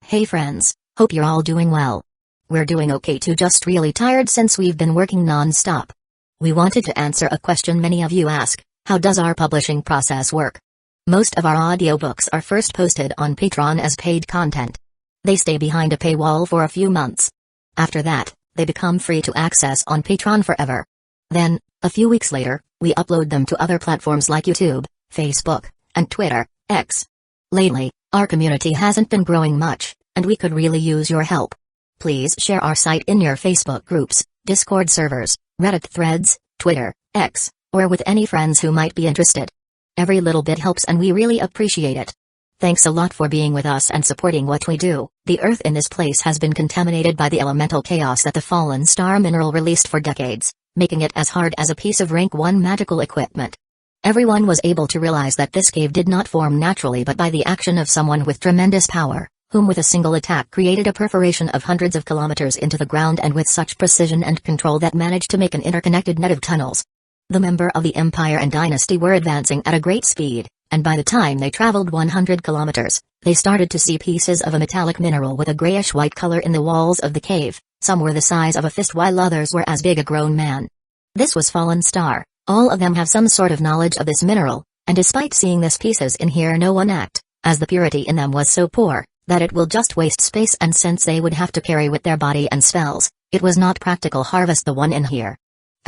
Hey friends, hope you're all doing well. We're doing okay too, just really tired since we've been working non-stop. We wanted to answer a question many of you ask: how does our publishing process work? Most of our audiobooks are first posted on Patreon as paid content. They stay behind a paywall for a few months. After that, they become free to access on Patreon forever. Then, a few weeks later, we upload them to other platforms like YouTube, Facebook, and Twitter, X. Lately, our community hasn't been growing much, and we could really use your help. Please share our site in your Facebook groups, Discord servers, Reddit threads, Twitter, X, or with any friends who might be interested. Every little bit helps and we really appreciate it. Thanks a lot for being with us and supporting what we do. The earth in this place has been contaminated by the elemental chaos that the fallen star mineral released for decades, making it as hard as a piece of rank 1 magical equipment. Everyone was able to realize that this cave did not form naturally but by the action of someone with tremendous power, whom with a single attack created a perforation of hundreds of kilometers into the ground and with such precision and control that managed to make an interconnected net of tunnels. The member of the Empire and Dynasty were advancing at a great speed, and by the time they traveled 100 kilometers, they started to see pieces of a metallic mineral with a grayish-white color in the walls of the cave. Some were the size of a fist while others were as big as a grown man. This was Fallen Star. All of them have some sort of knowledge of this mineral, and despite seeing these pieces in here, no one act, as the purity in them was so poor, that it will just waste space, and since they would have to carry with their body and spells, it was not practical harvest the one in here.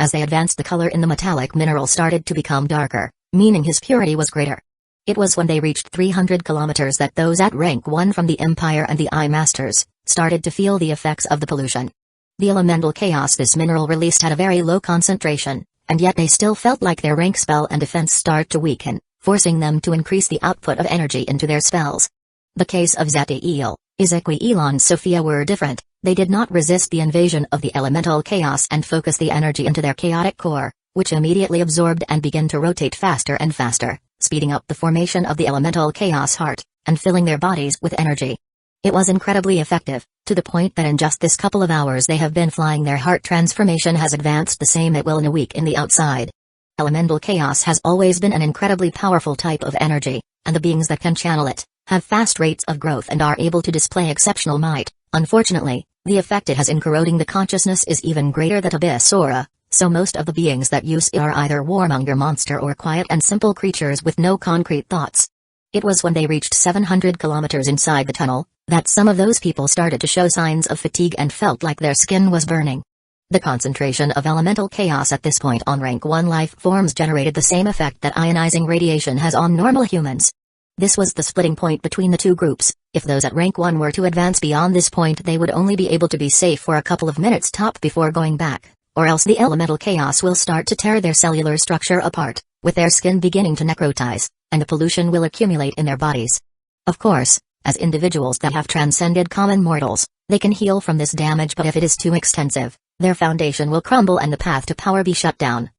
As they advanced, the color in the metallic mineral started to become darker, meaning his purity was greater. It was when they reached 300 kilometers that those at rank 1 from the Empire and the Eye Masters started to feel the effects of the pollution. The elemental chaos this mineral released had a very low concentration, and yet they still felt like their rank spell and defense start to weaken, forcing them to increase the output of energy into their spells. The case of Zatiel, Ezequiel and Sophia were different. They did not resist the invasion of the elemental chaos and focus the energy into their chaotic core, which immediately absorbed and began to rotate faster and faster, speeding up the formation of the elemental chaos heart, and filling their bodies with energy. It was incredibly effective, to the point that in just this couple of hours they have been flying. Their heart transformation has advanced the same it will in a week in the outside. Elemental chaos has always been an incredibly powerful type of energy, and the beings that can channel it have fast rates of growth and are able to display exceptional might. Unfortunately, the effect it has in corroding the consciousness is even greater than Abyssal, so most of the beings that use it are either warmonger monster or quiet and simple creatures with no concrete thoughts. It was when they reached 700 kilometers inside the tunnel that some of those people started to show signs of fatigue and felt like their skin was burning. The concentration of elemental chaos at this point on rank 1 life forms generated the same effect that ionizing radiation has on normal humans. This was the splitting point between the two groups. If those at rank 1 were to advance beyond this point, they would only be able to be safe for a couple of minutes top before going back, or else the elemental chaos will start to tear their cellular structure apart, with their skin beginning to necrotize, and the pollution will accumulate in their bodies. Of course, as individuals that have transcended common mortals, they can heal from this damage, but if it is too extensive, their foundation will crumble and the path to power be shut down.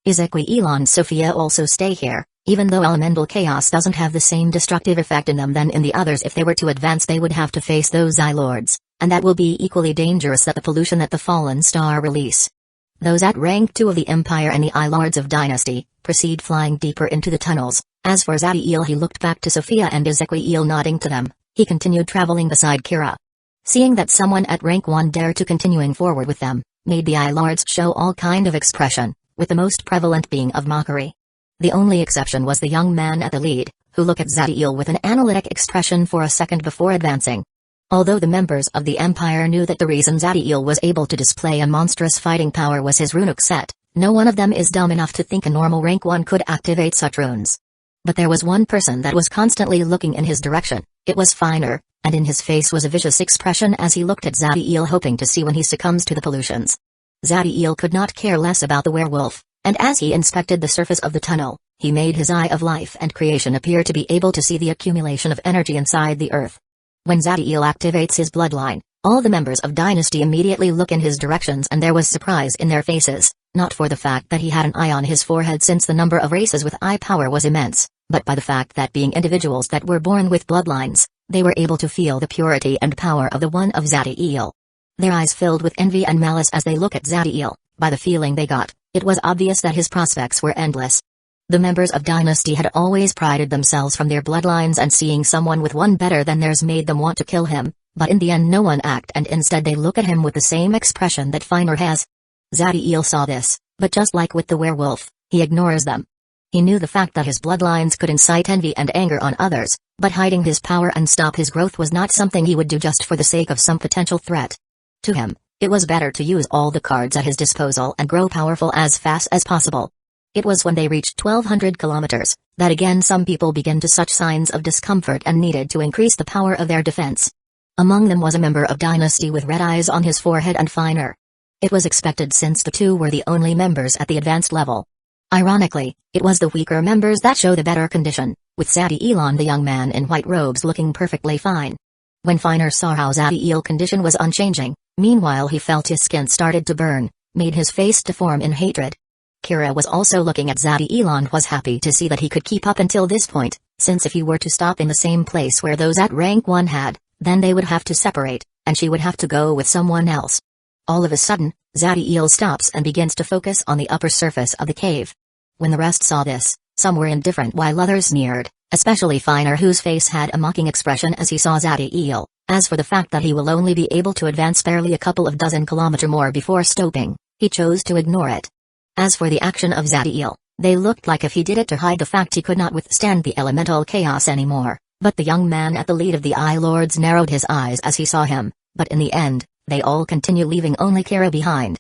Ezequiel and Sophia also stay here. Even though elemental chaos doesn't have the same destructive effect in them than in the others, if they were to advance they would have to face those Eye Lords, and that will be equally dangerous that the pollution that the Fallen Star release. Those at rank 2 of the Empire and the Eye Lords of Dynasty proceed flying deeper into the tunnels. As for Zatiel, he looked back to Sophia and Ezequiel nodding to them. He continued traveling beside Kira. Seeing that someone at rank 1 dared to continuing forward with them, made the Eye Lords show all kind of expression, with the most prevalent being of mockery. The only exception was the young man at the lead, who looked at Zatiel with an analytic expression for a second before advancing. Although the members of the Empire knew that the reason Zatiel was able to display a monstrous fighting power was his runic set, no one of them is dumb enough to think a normal rank 1 could activate such runes. But there was one person that was constantly looking in his direction. It was Finer, and in his face was a vicious expression as he looked at Zatiel, hoping to see when he succumbs to the pollutions. Zatiel could not care less about the werewolf, and as he inspected the surface of the tunnel, he made his eye of life and creation appear to be able to see the accumulation of energy inside the earth. When Zatiel activates his bloodline, all the members of Dynasty immediately look in his directions, and there was surprise in their faces, not for the fact that he had an eye on his forehead since the number of races with eye power was immense, but by the fact that being individuals that were born with bloodlines, they were able to feel the purity and power of the one of Zatiel. Their eyes filled with envy and malice as they look at Zatiel. By the feeling they got, it was obvious that his prospects were endless. The members of Dynasty had always prided themselves from their bloodlines, and seeing someone with one better than theirs made them want to kill him, But in the end no one act and instead they look at him with the same expression that Finer has. Zadiel saw this, but just like with the werewolf, he ignores them. He knew the fact that his bloodlines could incite envy and anger on others, but hiding his power and stop his growth was not something he would do just for the sake of some potential threat. To him, it was better to use all the cards at his disposal and grow powerful as fast as possible. It was when they reached 1200 kilometers, that again some people began to such signs of discomfort and needed to increase the power of their defense. Among them was a member of Dynasty with red eyes on his forehead and Finer. It was expected since the two were the only members at the advanced level. Ironically, it was the weaker members that show the better condition, with Zadiel the young man in white robes looking perfectly fine. When Finer saw how Zadiel's condition was unchanging, meanwhile he felt his skin started to burn, made his face deform in hatred. Kira was also looking at Zadiel and was happy to see that he could keep up until this point, since if he were to stop in the same place where those at rank 1 had, then they would have to separate, and she would have to go with someone else. All of a sudden, Zadiel stops and begins to focus on the upper surface of the cave. When the rest saw this, some were indifferent while others sneered, especially Finer whose face had a mocking expression as he saw Zadiel. As for the fact that he will only be able to advance barely a couple of dozen kilometers more before stopping, he chose to ignore it. As for the action of Zadiel, they looked like if he did it to hide the fact he could not withstand the elemental chaos anymore, but the young man at the lead of the Eye Lords narrowed his eyes as he saw him, but in the end, they all continue leaving only Kira behind.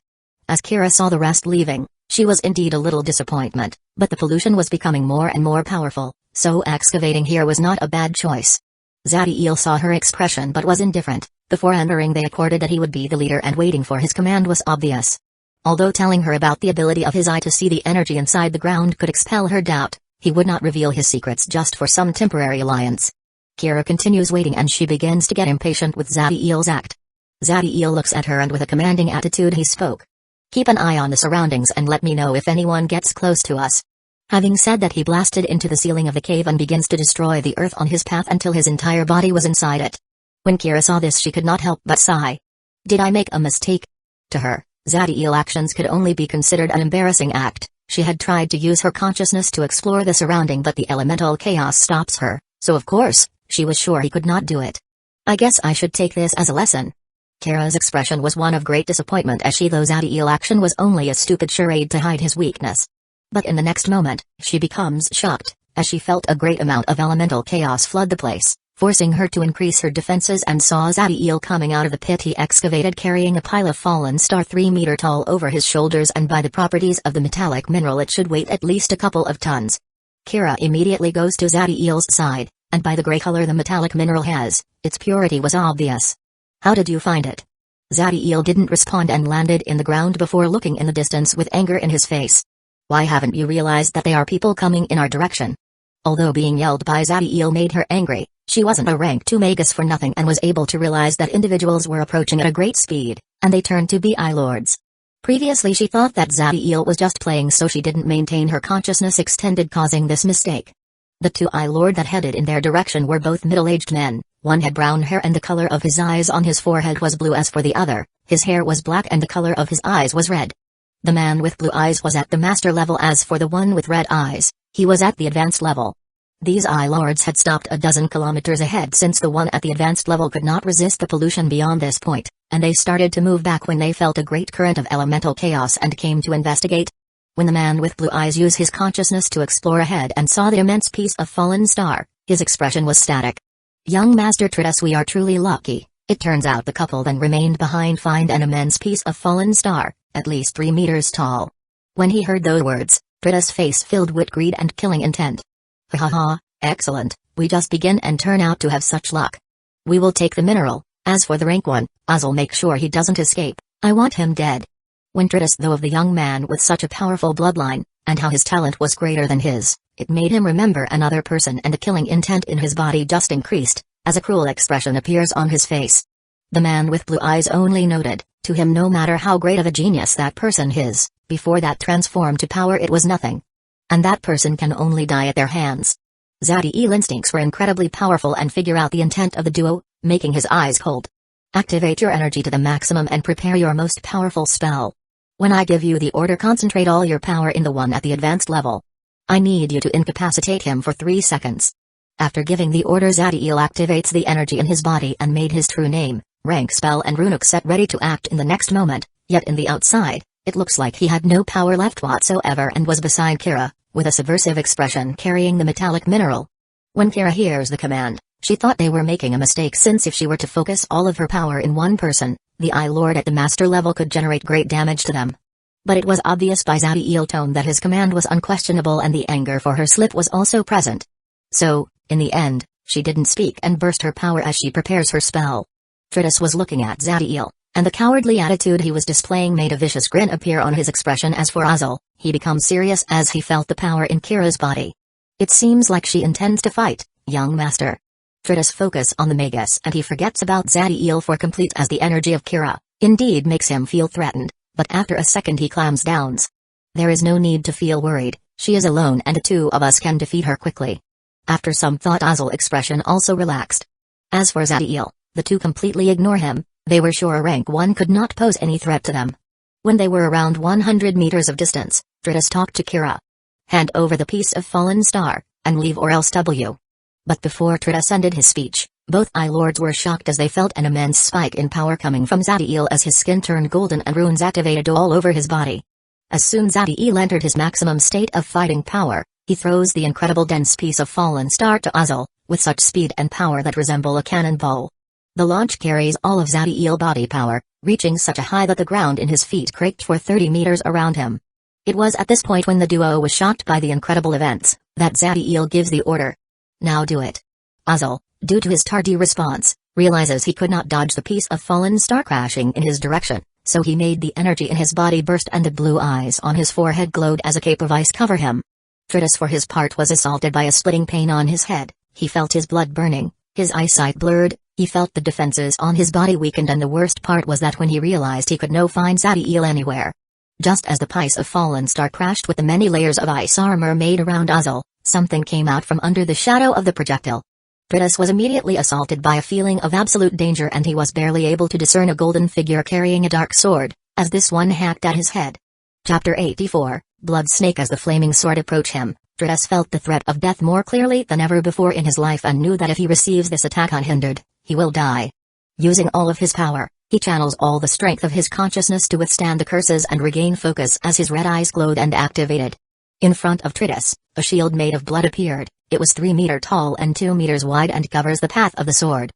As Kira saw the rest leaving, she was indeed a little disappointment, but the pollution was becoming more and more powerful, so excavating here was not a bad choice. Zadiel saw her expression but was indifferent. Before entering they accorded that he would be the leader and waiting for his command was obvious. Although telling her about the ability of his eye to see the energy inside the ground could expel her doubt, he would not reveal his secrets just for some temporary alliance. Kira continues waiting and she begins to get impatient with Zadiel's act. Zadiel looks at her and with a commanding attitude he spoke. "Keep an eye on the surroundings and let me know if anyone gets close to us." Having said that he blasted into the ceiling of the cave and begins to destroy the earth on his path until his entire body was inside it. When Kira saw this she could not help but sigh. Did I make a mistake? To her, Zadiel's actions could only be considered an embarrassing act. She had tried to use her consciousness to explore the surrounding but the elemental chaos stops her, so of course, she was sure he could not do it. I guess I should take this as a lesson. Kira's expression was one of great disappointment as she thought Zadiel's action was only a stupid charade to hide his weakness. But in the next moment, she becomes shocked, as she felt a great amount of elemental chaos flood the place, forcing her to increase her defenses and saw Zadiel coming out of the pit he excavated carrying a pile of fallen star 3 meter tall over his shoulders and by the properties of the metallic mineral it should weigh at least a couple of tons. Kira immediately goes to Zadiel's side, and by the gray color the metallic mineral has, its purity was obvious. How did you find it? Zadiel didn't respond and landed in the ground before looking in the distance with anger in his face. Why haven't you realized that they are people coming in our direction? Although being yelled by Zadiel made her angry, she wasn't a rank 2 magus for nothing and was able to realize that individuals were approaching at a great speed, and they turned to be Eye Lords. Previously she thought that Zadiel was just playing so she didn't maintain her consciousness extended causing this mistake. The 2 Eye Lord that headed in their direction were both middle-aged men. One had brown hair and the color of his eyes on his forehead was blue as for the other, his hair was black and the color of his eyes was red. The man with blue eyes was at the master level as for the one with red eyes, he was at the advanced level. These Eye Lords had stopped a dozen kilometers ahead since the one at the advanced level could not resist the pollution beyond this point, and they started to move back when they felt a great current of elemental chaos and came to investigate. When the man with blue eyes used his consciousness to explore ahead and saw the immense piece of fallen star, his expression was static. Young Master Tritus, we are truly lucky. It turns out the couple then remained behind find an immense piece of fallen star, at least 3 meters tall. When he heard those words, Tritus' face filled with greed and killing intent. Ha ha, excellent, we just begin and turn out to have such luck. We will take the mineral. As for the rank 1, I'll make sure he doesn't escape, I want him dead. When Tritus thought of the young man with such a powerful bloodline, and how his talent was greater than his, it made him remember another person and the killing intent in his body just increased, as a cruel expression appears on his face. The man with blue eyes only noted, to him no matter how great of a genius that person is, before that transformed to power it was nothing. And that person can only die at their hands. Zadiel's instincts were incredibly powerful and figure out the intent of the duo, making his eyes cold. Activate your energy to the maximum and prepare your most powerful spell. When I give you the order, concentrate all your power in the one at the advanced level. I need you to incapacitate him for 3 seconds. After giving the order, Zadiel activates the energy in his body and made his true name, rank, spell and runic set ready to act in the next moment, yet in the outside, it looks like he had no power left whatsoever and was beside Kira, with a subversive expression carrying the metallic mineral. When Kira hears the command, she thought they were making a mistake, since if she were to focus all of her power in one person, the Eye Lord at the master level could generate great damage to them. But it was obvious by Zadiel's tone that his command was unquestionable, and the anger for her slip was also present. So, in the end, she didn't speak and burst her power as she prepares her spell. Tritus was looking at Zadiel, and the cowardly attitude he was displaying made a vicious grin appear on his expression. As for Abyssal, he becomes serious as he felt the power in Kira's body. It seems like she intends to fight, young master. Tritus focus on the Magus and he forgets about Zadiel for complete, as the energy of Kira, indeed, makes him feel threatened, but after a second he clams down. There is no need to feel worried, she is alone and the two of us can defeat her quickly. After some thought, Abyssal expression also relaxed. As for Zadiel, the two completely ignore him, they were sure rank 1 could not pose any threat to them. When they were around 100 meters of distance, Tritus talked to Kira. Hand over the piece of fallen star, and leave or else W. But before Tritus ended his speech, both Eye Lords were shocked as they felt an immense spike in power coming from Zadiel as his skin turned golden and runes activated all over his body. As soon as Zadiel entered his maximum state of fighting power, he throws the incredible dense piece of fallen star to Abyssal, with such speed and power that resemble a cannonball. The launch carries all of Zadiel's body power, reaching such a high that the ground in his feet creaked for 30 meters around him. It was at this point, when the duo was shocked by the incredible events, that Zadiel gives the order. Now do it. Abyssal, due to his tardy response, realizes he could not dodge the piece of fallen star crashing in his direction, so he made the energy in his body burst and the blue eyes on his forehead glowed as a cape of ice cover him. Tritus for his part was assaulted by a splitting pain on his head, he felt his blood burning, his eyesight blurred, he felt the defenses on his body weakened, and the worst part was that when he realized he could no find Zadiel anywhere. Just as the piece of fallen star crashed with the many layers of ice armor made around Abyssal, something came out from under the shadow of the projectile. Tritus was immediately assaulted by a feeling of absolute danger, and he was barely able to discern a golden figure carrying a dark sword, as this one hacked at his head. Chapter 84, Blood Snake. As the flaming sword approached him, Tritus felt the threat of death more clearly than ever before in his life and knew that if he receives this attack unhindered, he will die. Using all of his power, he channels all the strength of his consciousness to withstand the curses and regain focus as his red eyes glowed and activated. In front of Tritus, a shield made of blood appeared. It was 3 meters tall and 2 meters wide and covers the path of the sword.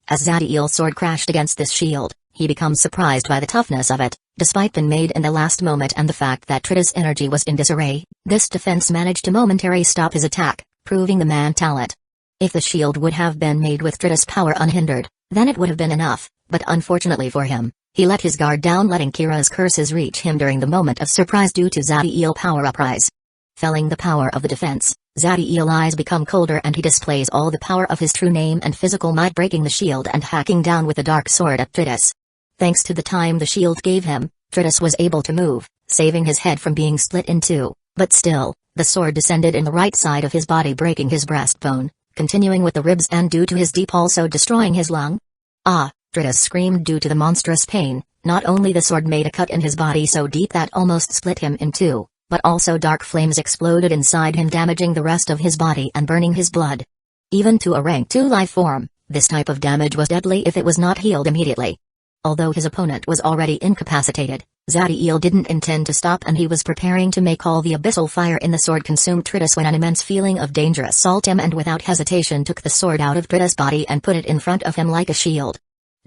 As Zadiel's sword crashed against this shield, he becomes surprised by the toughness of it. Despite being made in the last moment and the fact that Tritus' energy was in disarray, this defense managed to momentarily stop his attack, proving the man talent. If the shield would have been made with Tritus' power unhindered, then it would have been enough, but unfortunately for him, he let his guard down, letting Kira's curses reach him during the moment of surprise due to Zadiel's power uprise. Felling the power of the defense, Zadiel's eyes become colder and he displays all the power of his true name and physical might, breaking the shield and hacking down with the dark sword at Tritus. Thanks to the time the shield gave him, Tritus was able to move, saving his head from being split in two, but still, the sword descended in the right side of his body, breaking his breastbone, continuing with the ribs, and due to his deep also destroying his lung. Ah! Tritus screamed due to the monstrous pain. Not only the sword made a cut in his body so deep that almost split him in two, but also dark flames exploded inside him, damaging the rest of his body and burning his blood. Even to a rank 2 life form, this type of damage was deadly if it was not healed immediately. Although his opponent was already incapacitated, Zadiel didn't intend to stop, and he was preparing to make all the abyssal fire in the sword consume Tritus when an immense feeling of danger assaulted him, and without hesitation took the sword out of Tritus' body and put it in front of him like a shield.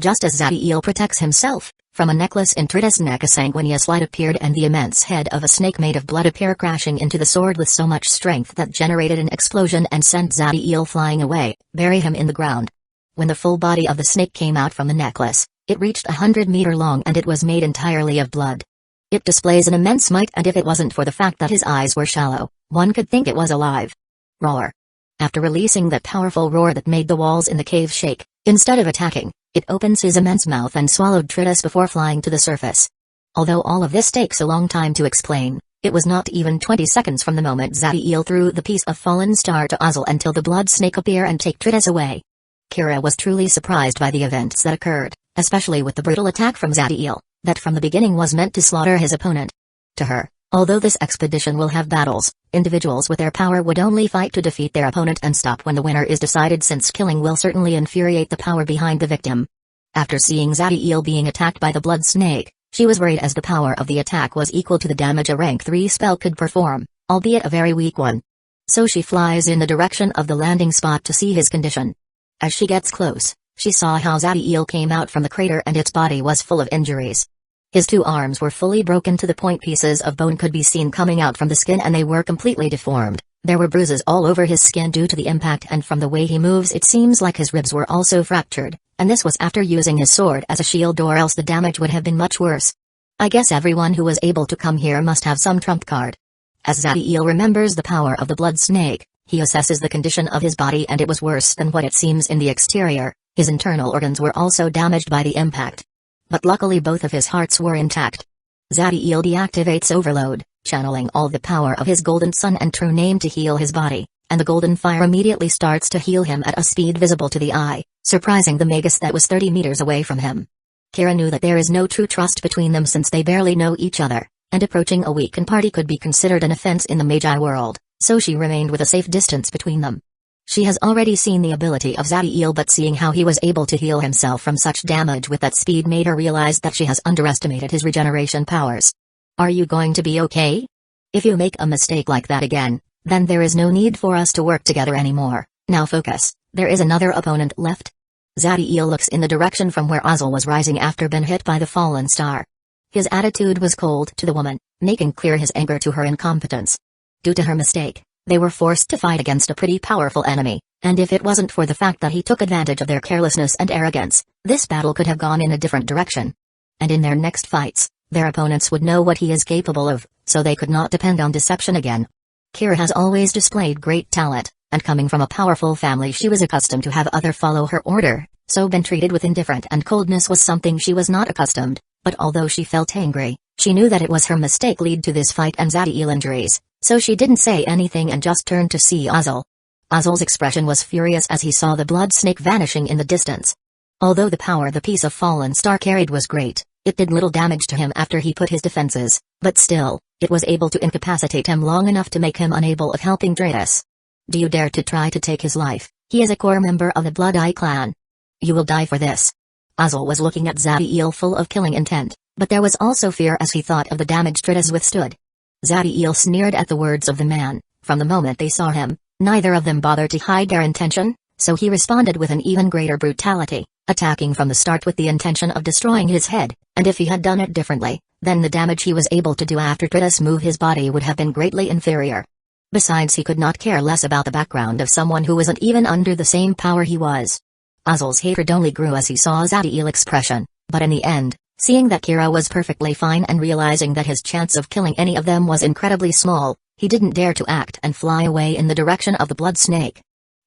Just as Zadiel protects himself, from a necklace in Tritus' neck a sanguineous light appeared and the immense head of a snake made of blood appeared, crashing into the sword with so much strength that generated an explosion and sent Zadiel flying away, bury him in the ground. When the full body of the snake came out from the necklace, it reached 100 meters long and it was made entirely of blood. It displays an immense might, and if it wasn't for the fact that his eyes were shallow, one could think it was alive. Roar. After releasing that powerful roar that made the walls in the cave shake, instead of attacking, it opens his immense mouth and swallowed Tritus before flying to the surface. Although all of this takes a long time to explain, it was not even 20 seconds from the moment Zadiel threw the piece of fallen star to Abyssal until the blood snake appear and take Tritus away. Kira was truly surprised by the events that occurred, especially with the brutal attack from Zadiel, that from the beginning was meant to slaughter his opponent. To her, Although this expedition will have battles, individuals with their power would only fight to defeat their opponent and stop when the winner is decided, since killing will certainly infuriate the power behind the victim. After seeing Zadiel being attacked by the blood snake, she was worried as the power of the attack was equal to the damage a rank 3 spell could perform, albeit a very weak one. So she flies in the direction of the landing spot to see his condition. As she gets close, she saw how Zadiel came out from the crater and its body was full of injuries. His 2 arms were fully broken to the point pieces of bone could be seen coming out from the skin and they were completely deformed. There were bruises all over his skin due to the impact, and from the way he moves it seems like his ribs were also fractured, and this was after using his sword as a shield, or else the damage would have been much worse. I guess everyone who was able to come here must have some trump card. As Zadiel remembers the power of the blood snake, he assesses the condition of his body and it was worse than what it seems in the exterior. His internal organs were also damaged by the impact. But luckily both of his hearts were intact. Zadiel deactivates Overload, channeling all the power of his Golden Sun and True Name to heal his body, and the Golden Fire immediately starts to heal him at a speed visible to the eye, surprising the Magus that was 30 meters away from him. Kira knew that there is no true trust between them since they barely know each other, and approaching a weakened party could be considered an offense in the Magi world, so she remained with a safe distance between them. She has already seen the ability of Zadiel, but seeing how he was able to heal himself from such damage with that speed made her realize that she has underestimated his regeneration powers. Are you going to be okay? If you make a mistake like that again, then there is no need for us to work together anymore. Now focus, there is another opponent left. Zadiel looks in the direction from where Abyssal was rising after being hit by the fallen star. His attitude was cold to the woman, making clear his anger to her incompetence. Due to her mistake, they were forced to fight against a pretty powerful enemy, and if it wasn't for the fact that he took advantage of their carelessness and arrogance, this battle could have gone in a different direction. And in their next fights, their opponents would know what he is capable of, so they could not depend on deception again. Kira has always displayed great talent, and coming from a powerful family she was accustomed to have others follow her order, so being treated with indifference and coldness was something she was not accustomed, but although she felt angry, she knew that it was her mistake lead to this fight and Zadiel injuries. So she didn't say anything and just turned to see Abyssal. Abysal's expression was furious as he saw the blood snake vanishing in the distance. Although the power the piece of fallen star carried was great, it did little damage to him after he put his defenses, but still, it was able to incapacitate him long enough to make him unable of helping Dreas. Do you dare to try to take his life? He is a core member of the Blood Eye clan. You will die for this. Abyssal was looking at Zadiel full of killing intent, but there was also fear as he thought of the damage Dreas withstood. Zadiel sneered at the words of the man. From the moment they saw him, neither of them bothered to hide their intention, so he responded with an even greater brutality, attacking from the start with the intention of destroying his head, and if he had done it differently, then the damage he was able to do after Dreas move his body would have been greatly inferior. Besides, he could not care less about the background of someone who wasn't even under the same power he was. Abysal's hatred only grew as he saw Zadiel's expression, but in the end, seeing that Kira was perfectly fine and realizing that his chance of killing any of them was incredibly small, he didn't dare to act and fly away in the direction of the blood snake.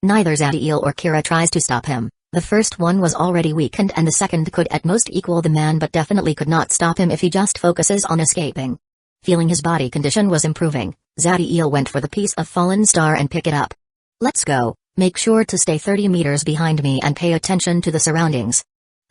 Neither Zadiel or Kira tries to stop him. The first one was already weakened and the second could at most equal the man, but definitely could not stop him if he just focuses on escaping. Feeling his body condition was improving, Zadiel went for the piece of fallen star and pick it up. Let's go, make sure to stay 30 meters behind me and pay attention to the surroundings.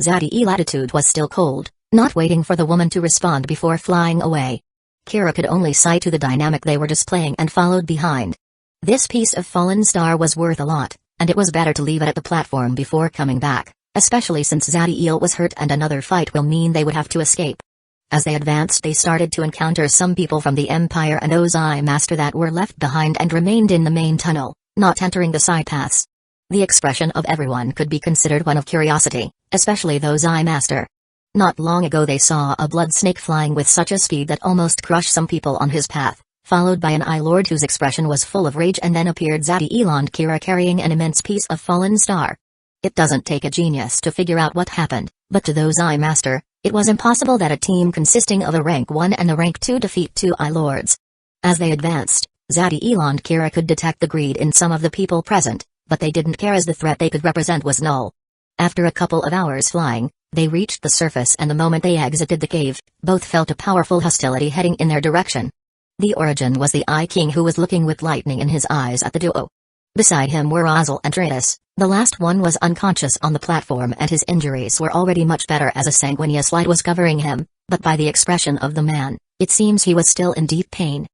Zadiel's attitude was still cold, not waiting for the woman to respond before flying away. Kira could only sigh to the dynamic they were displaying and followed behind. This piece of fallen star was worth a lot, and it was better to leave it at the platform before coming back, especially since Zadiel was hurt and another fight will mean they would have to escape. As they advanced they started to encounter some people from the Empire and Ozai Master that were left behind and remained in the main tunnel, not entering the side paths. The expression of everyone could be considered one of curiosity, especially those Ozai Master. Not long ago they saw a blood snake flying with such a speed that almost crushed some people on his path, followed by an Eye Lord whose expression was full of rage, and then appeared Zadiel and Kira carrying an immense piece of fallen star. It doesn't take a genius to figure out what happened, but to those Eye Master, it was impossible that a team consisting of a rank 1 and a rank 2 defeat 2 Eye Lords. As they advanced, Zadiel and Kira could detect the greed in some of the people present, but they didn't care as the threat they could represent was null. After a couple of hours flying, they reached the surface, and the moment they exited the cave, both felt a powerful hostility heading in their direction. The origin was the Eye King, who was looking with lightning in his eyes at the duo. Beside him were Abyssal and Dreas. The last one was unconscious on the platform and his injuries were already much better as a sanguineous light was covering him, but by the expression of the man, It seems he was still in deep pain.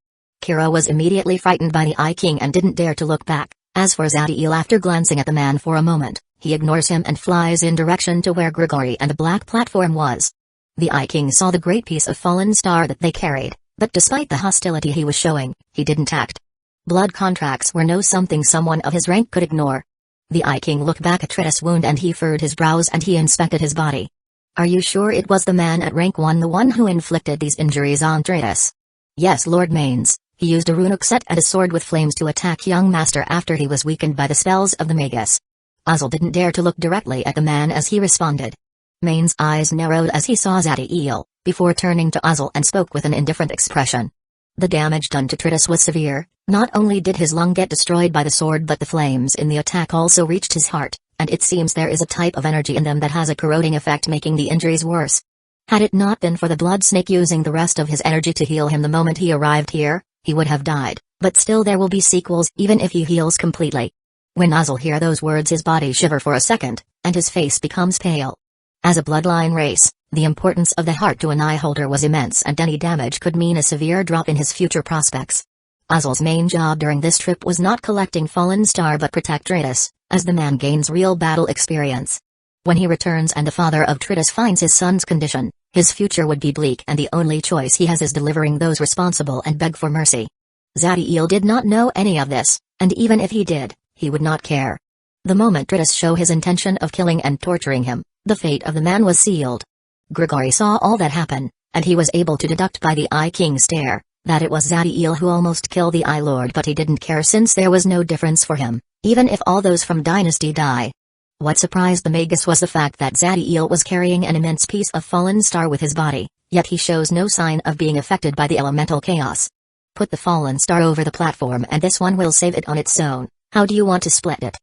Kira was immediately frightened by the Eye King and didn't dare to look back. As for Zadiel, after glancing at the man for a moment, he ignores him and flies in direction to where Grigori and the black platform was. The Eye King saw the great piece of fallen star that they carried, but despite the hostility he was showing, he didn't act. Blood contracts were something someone of his rank could ignore. The Eye King looked back at Tritus' wound and he furrowed his brows and he inspected his body. Are you sure it was the man at rank 1, the one who inflicted these injuries on Tritus? Yes, Lord Mains. He used a runic set and a sword with flames to attack young master after he was weakened by the spells of the Magus. Abyssal didn't dare to look directly at the man as he responded. Main's eyes narrowed as he saw Zadiel, before turning to Abyssal and spoke with an indifferent expression. The damage done to Tritus was severe. Not only did his lung get destroyed by the sword, but the flames in the attack also reached his heart, and it seems there is a type of energy in them that has a corroding effect, making the injuries worse. Had it not been for the blood snake using the rest of his energy to heal him the moment he arrived here, he would have died, but still there will be sequels even if he heals completely. When Abyssal hears those words, his body shivers for a second, and his face becomes pale. As a bloodline race, the importance of the heart to an eye holder was immense, and any damage could mean a severe drop in his future prospects. Abysal's main job during this trip was not collecting fallen star but protect Tritus, as the man gains real battle experience. When he returns and the father of Tritus finds his son's condition, his future would be bleak and the only choice he has is delivering those responsible and beg for mercy. Zadiel did not know any of this, and even if he did, he would not care. The moment Tritus showed his intention of killing and torturing him, the fate of the man was sealed. Grigori saw all that happen, and he was able to deduct by the Eye King's stare that it was Zadiel who almost killed the Eye Lord, but he didn't care since there was no difference for him, even if all those from Dynasty die. What surprised the Magus was the fact that Zadiel was carrying an immense piece of fallen star with his body, yet he shows no sign of being affected by the elemental chaos. Put the fallen star over the platform and this one will save it on its own. How do you want to split it?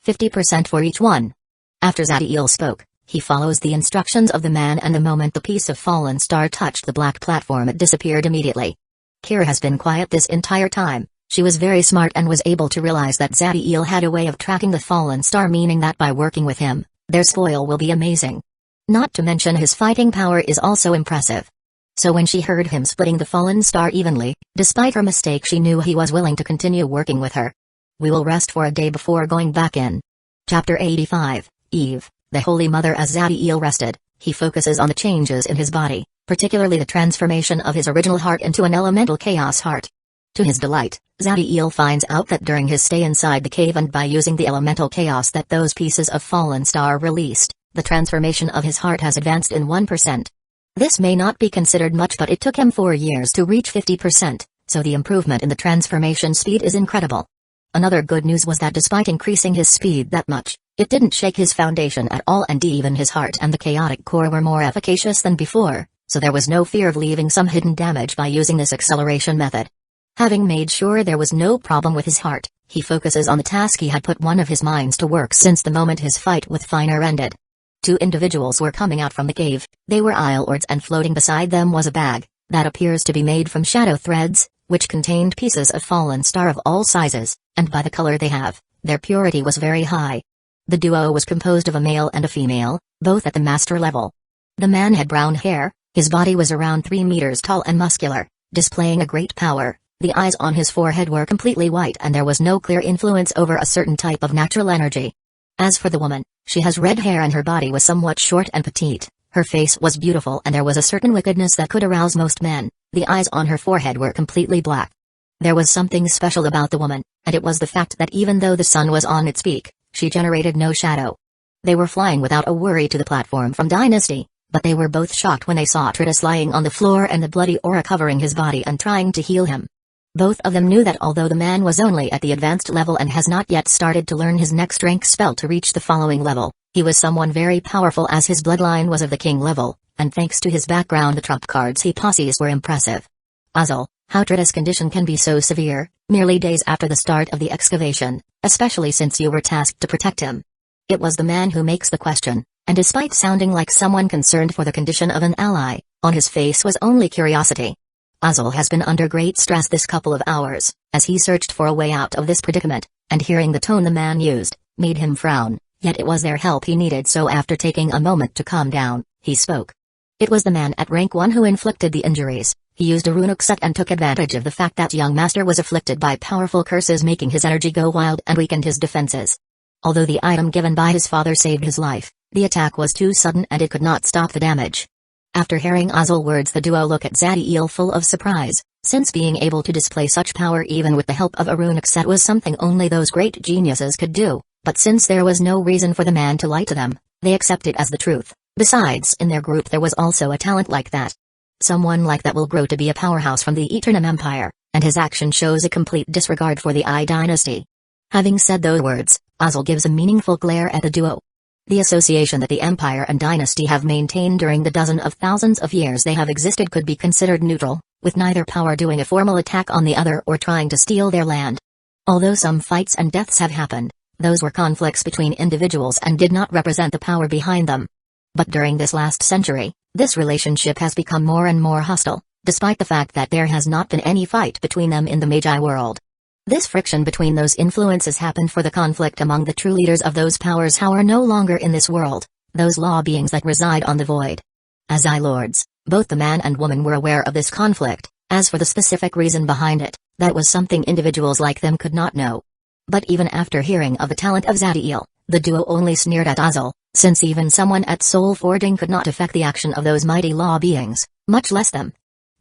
50% for each one. After Zadiel spoke, he follows the instructions of the man, and the moment the piece of fallen star touched the black platform it disappeared immediately. Kira has been quiet this entire time. She was very smart and was able to realize that Zadiel had a way of tracking the fallen star, meaning that by working with him, their spoil will be amazing. Not to mention his fighting power is also impressive. So when she heard him splitting the fallen star evenly, despite her mistake, she knew he was willing to continue working with her. We will rest for a day before going back in. Chapter 85, Eve, the Holy Mother. As Zadiel rested, he focuses on the changes in his body, particularly the transformation of his original heart into an elemental chaos heart. To his delight, Zadiel finds out that during his stay inside the cave and by using the elemental chaos that those pieces of fallen star released, the transformation of his heart has advanced in 1%. This may not be considered much, but it took him 4 years to reach 50%, so the improvement in the transformation speed is incredible. Another good news was that despite increasing his speed that much, it didn't shake his foundation at all, and even his heart and the chaotic core were more efficacious than before, so there was no fear of leaving some hidden damage by using this acceleration method. Having made sure there was no problem with his heart, he focuses on the task he had put one of his minds to work since the moment his fight with Finer ended. 2 individuals were coming out from the cave. They were Eye Lords, and floating beside them was a bag that appears to be made from shadow threads, which contained pieces of fallen star of all sizes, and by the color they have, their purity was very high. The duo was composed of a male and a female, both at the master level. The man had brown hair, his body was around 3 meters tall and muscular, displaying a great power. The eyes on his forehead were completely white and there was no clear influence over a certain type of natural energy. As for the woman, she has red hair and her body was somewhat short and petite. Her face was beautiful and there was a certain wickedness that could arouse most men. The eyes on her forehead were completely black. There was something special about the woman, and it was the fact that even though the sun was on its peak, she generated no shadow. They were flying without a worry to the platform from Dynasty, but they were both shocked when they saw Tritus lying on the floor and the bloody aura covering his body and trying to heal him. Both of them knew that although the man was only at the advanced level and has not yet started to learn his next rank spell to reach the following level, he was someone very powerful as his bloodline was of the king level, and thanks to his background the trump cards he possessed were impressive. Abyssal, how Tritus' condition can be so severe, merely days after the start of the excavation, especially since you were tasked to protect him. It was the man who makes the question, and despite sounding like someone concerned for the condition of an ally, on his face was only curiosity. Abyssal has been under great stress this couple of hours, as he searched for a way out of this predicament, and hearing the tone the man used, made him frown, yet it was their help he needed, so after taking a moment to calm down, he spoke. It was the man at rank 1 who inflicted the injuries, He used a runic set and took advantage of the fact that young master was afflicted by powerful curses, making his energy go wild and weakened his defenses. Although the item given by his father saved his life, the attack was too sudden and it could not stop the damage. After hearing Abyssal words, the duo look at Zadiel full of surprise, since being able to display such power even with the help of a runic set was something only those great geniuses could do, but since there was no reason for the man to lie to them, they accept it as the truth. Besides, in their group there was also a talent like that. Someone like that will grow to be a powerhouse from the Eternum Empire, and his action shows a complete disregard for the Ai dynasty. Having said those words, Abyssal gives a meaningful glare at the duo. The association that the empire and dynasty have maintained during the dozen of thousands of years they have existed could be considered neutral, with neither power doing a formal attack on the other or trying to steal their land. Although some fights and deaths have happened, those were conflicts between individuals and did not represent the power behind them. But during this last century, this relationship has become more and more hostile, despite the fact that there has not been any fight between them in the Magi world. This friction between those influences happened for the conflict among the true leaders of those powers who are no longer in this world, those law beings that reside on the void. As lords, both the man and woman were aware of this conflict. As for the specific reason behind it, that was something individuals like them could not know. But even after hearing of the talent of Zadiel, the duo only sneered at Abyssal, since even someone at soul forging could not affect the action of those mighty law beings, much less them.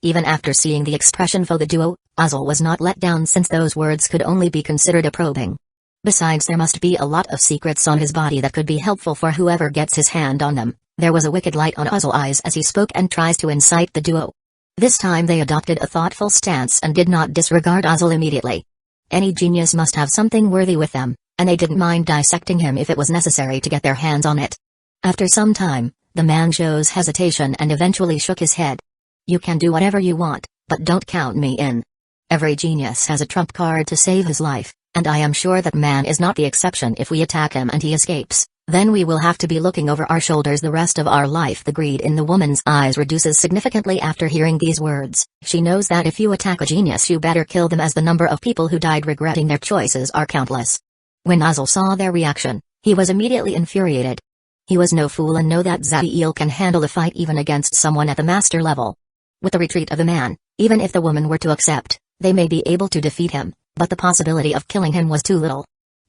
Even after seeing the expression for the duo, Abyssal was not let down since those words could only be considered a probing. Besides, there must be a lot of secrets on his body that could be helpful for whoever gets his hand on them. There was a wicked light on Abyssal eyes as he spoke and tries to incite the duo. This time they adopted a thoughtful stance and did not disregard Abyssal immediately. Any genius must have something worthy with them, and they didn't mind dissecting him if it was necessary to get their hands on it. After some time, the man shows hesitation and eventually shook his head. You can do whatever you want, but don't count me in. Every genius has a trump card to save his life, and I am sure that man is not the exception. If we attack him and he escapes, then we will have to be looking over our shoulders the rest of our life. The greed in the woman's eyes reduces significantly after hearing these words. She knows that if you attack a genius you better kill them, as the number of people who died regretting their choices are countless. When Abyssal saw their reaction, he was immediately infuriated. He was no fool and know that Zadiel can handle a fight even against someone at the master level. With the retreat of the man, even if the woman were to accept, they may be able to defeat him, but the possibility of killing him was too little.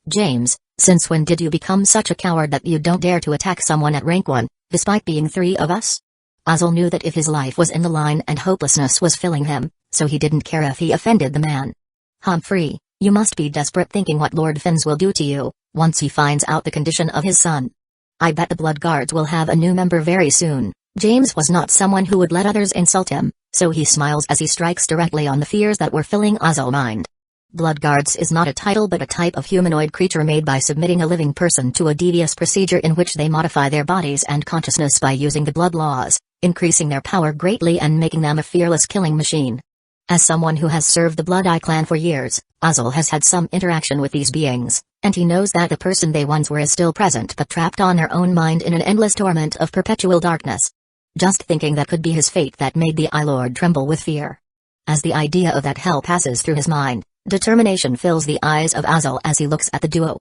James, since when did you become such a coward that you don't dare to attack someone at rank 1, despite being 3 of us? Abyssal knew that if his life was in the line and hopelessness was filling him, so he didn't care if he offended the man. Humphrey, you must be desperate thinking what Lord Finns will do to you, once he finds out the condition of his son. I bet the Blood Guards will have a new member very soon. James was not someone who would let others insult him, so he smiles as he strikes directly on the fears that were filling Abysal's mind. Blood Guards is not a title but a type of humanoid creature made by submitting a living person to a devious procedure in which they modify their bodies and consciousness by using the blood laws, increasing their power greatly and making them a fearless killing machine. As someone who has served the Blood Eye clan for years, Abyssal has had some interaction with these beings, and he knows that the person they once were is still present but trapped on their own mind in an endless torment of perpetual darkness. Just thinking that could be his fate that made the Eye Lord tremble with fear. As the idea of that hell passes through his mind, determination fills the eyes of Abyssal as he looks at the duo.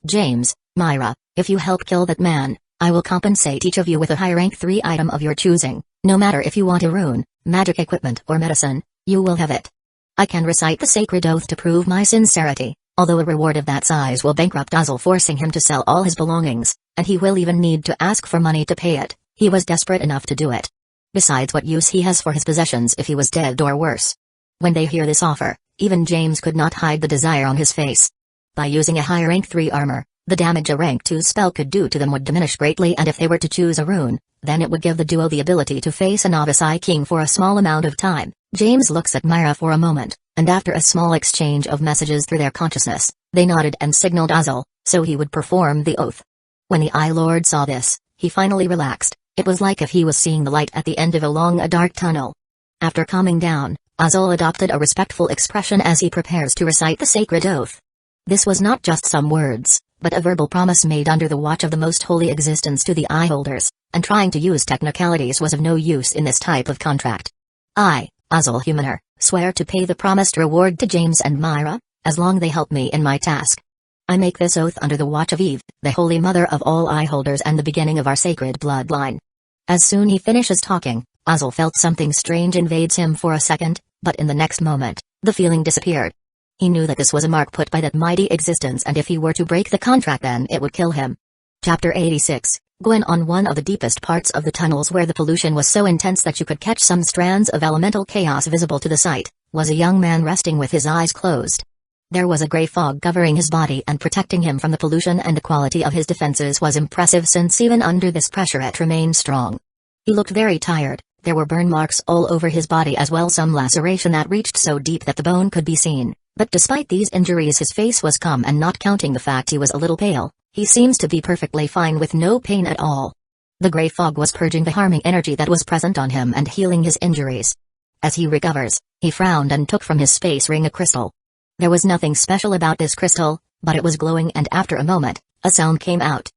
James, Myra, if you help kill that man, I will compensate each of you with a high rank 3 item of your choosing. No matter if you want a rune, magic equipment or medicine, you will have it. I can recite the sacred oath to prove my sincerity, although a reward of that size will bankrupt Abyssal, forcing him to sell all his belongings, and he will even need to ask for money to pay it. He was desperate enough to do it. Besides, what use he has for his possessions if he was dead or worse? When they hear this offer, even James could not hide the desire on his face. By using a high rank 3 armor, the damage a rank 2 spell could do to them would diminish greatly, and if they were to choose a rune, then it would give the duo the ability to face a novice Eye King for a small amount of time. James looks at Myra for a moment, and after a small exchange of messages through their consciousness, they nodded and signaled Abyssal, so he would perform the oath. When the Eye Lord saw this, he finally relaxed. It was like if he was seeing the light at the end of a dark tunnel. After calming down, Abyssal adopted a respectful expression as he prepares to recite the sacred oath. This was not just some words, but a verbal promise made under the watch of the most holy existence to the eye holders, and trying to use technicalities was of no use in this type of contract. I, Abyssal Humaner, swear to pay the promised reward to James and Myra, as long they help me in my task. I make this oath under the watch of Eve, the Holy Mother of all eye holders and the beginning of our sacred bloodline. As soon he finishes talking, Abyssal felt something strange invades him for a second, but in the next moment, the feeling disappeared. He knew that this was a mark put by that mighty existence, and if he were to break the contract then it would kill him. Chapter 86. Gwen. On one of the deepest parts of the tunnels where the pollution was so intense that you could catch some strands of elemental chaos visible to the sight, was a young man resting with his eyes closed. There was a grey fog covering his body and protecting him from the pollution, and the quality of his defenses was impressive since even under this pressure it remained strong. He looked very tired. There were burn marks all over his body as well, some laceration that reached so deep that the bone could be seen, but despite these injuries his face was calm, and not counting the fact he was a little pale, he seems to be perfectly fine with no pain at all. The grey fog was purging the harming energy that was present on him and healing his injuries. As he recovers, he frowned and took from his space ring a crystal. There was nothing special about this crystal, but it was glowing, and after a moment, a sound came out.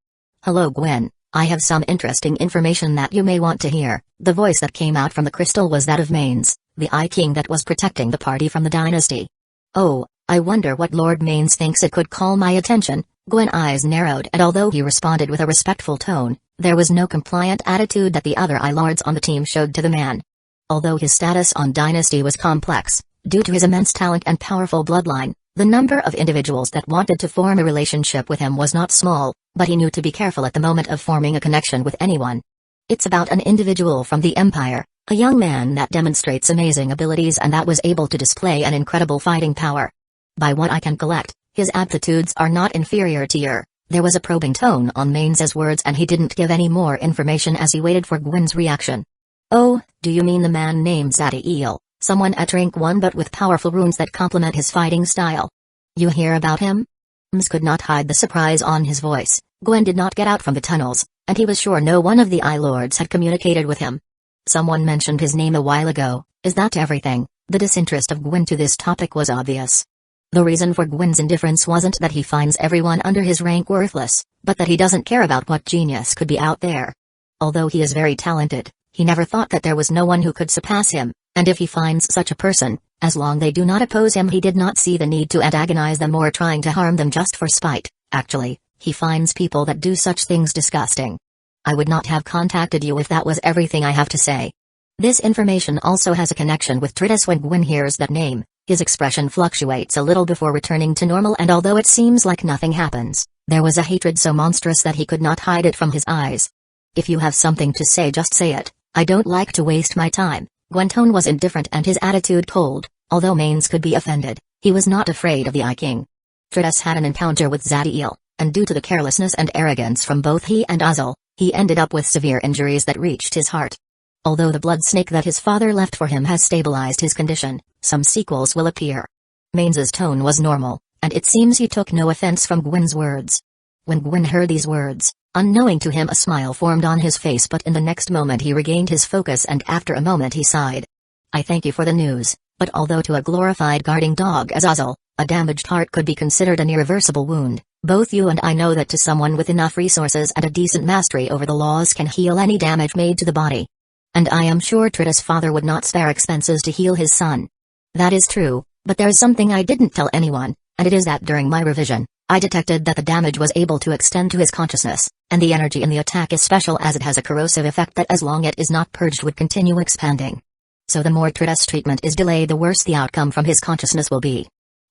"Hello Gwen, I have some interesting information that you may want to hear." The voice that came out from the crystal was that of Mains, the Eye King that was protecting the party from the dynasty. "Oh, I wonder what Lord Mains thinks it could call my attention." Gwen's eyes narrowed, and although he responded with a respectful tone, there was no compliant attitude that the other Eye Lords on the team showed to the man. Although his status on dynasty was complex, due to his immense talent and powerful bloodline, the number of individuals that wanted to form a relationship with him was not small, but he knew to be careful at the moment of forming a connection with anyone. "It's about an individual from the Empire, a young man that demonstrates amazing abilities and that was able to display an incredible fighting power. By what I can collect, his aptitudes are not inferior to your." There was a probing tone on Mains's words, and he didn't give any more information as he waited for Gwen's reaction. "Oh, do you mean the man named Zadiel? Someone at rank 1 but with powerful runes that complement his fighting style. You hear about him?" Ms could not hide the surprise on his voice. Gwen did not get out from the tunnels, and he was sure no one of the Eye Lords had communicated with him. "Someone mentioned his name a while ago, is that everything?" The disinterest of Gwen to this topic was obvious. The reason for Gwen's indifference wasn't that he finds everyone under his rank worthless, but that he doesn't care about what genius could be out there. Although he is very talented, he never thought that there was no one who could surpass him, and if he finds such a person, as long they do not oppose him, he did not see the need to antagonize them or trying to harm them just for spite. Actually, he finds people that do such things disgusting. "I would not have contacted you if that was everything I have to say." This information also has a connection with Tritus. When Gwen hears that name, his expression fluctuates a little before returning to normal, and although it seems like nothing happens, there was a hatred so monstrous that he could not hide it from his eyes. "If you have something to say, just say it. I don't like to waste my time." Gwen's tone was indifferent and his attitude cold. Although Mains could be offended, he was not afraid of the Eye King. Tritus had an encounter with Zadiel, and due to the carelessness and arrogance from both he and Abyssal, he ended up with severe injuries that reached his heart. Although the blood snake that his father left for him has stabilized his condition, some sequels will appear. Mains's tone was normal, and it seems he took no offense from Gwen's words. When Gwen heard these words, unknowing to him a smile formed on his face, but in the next moment he regained his focus and after a moment he sighed. "I thank you for the news, but although to a glorified guarding dog as Abyssal, a damaged heart could be considered an irreversible wound, both you and I know that to someone with enough resources and a decent mastery over the laws can heal any damage made to the body. And I am sure Tritus' father would not spare expenses to heal his son." "That is true, but there's something I didn't tell anyone, and it is that during my revision, I detected that the damage was able to extend to his consciousness, and the energy in the attack is special as it has a corrosive effect that as long it is not purged would continue expanding. So the more Tritus' treatment is delayed, the worse the outcome from his consciousness will be."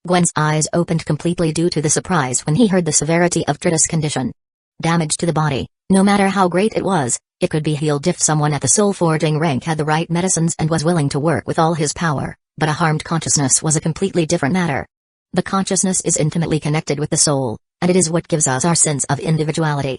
Gwen's eyes opened completely due to the surprise when he heard the severity of Tritus' condition. Damage to the body, no matter how great it was, it could be healed if someone at the soul forging rank had the right medicines and was willing to work with all his power, but a harmed consciousness was a completely different matter. The consciousness is intimately connected with the soul, and it is what gives us our sense of individuality.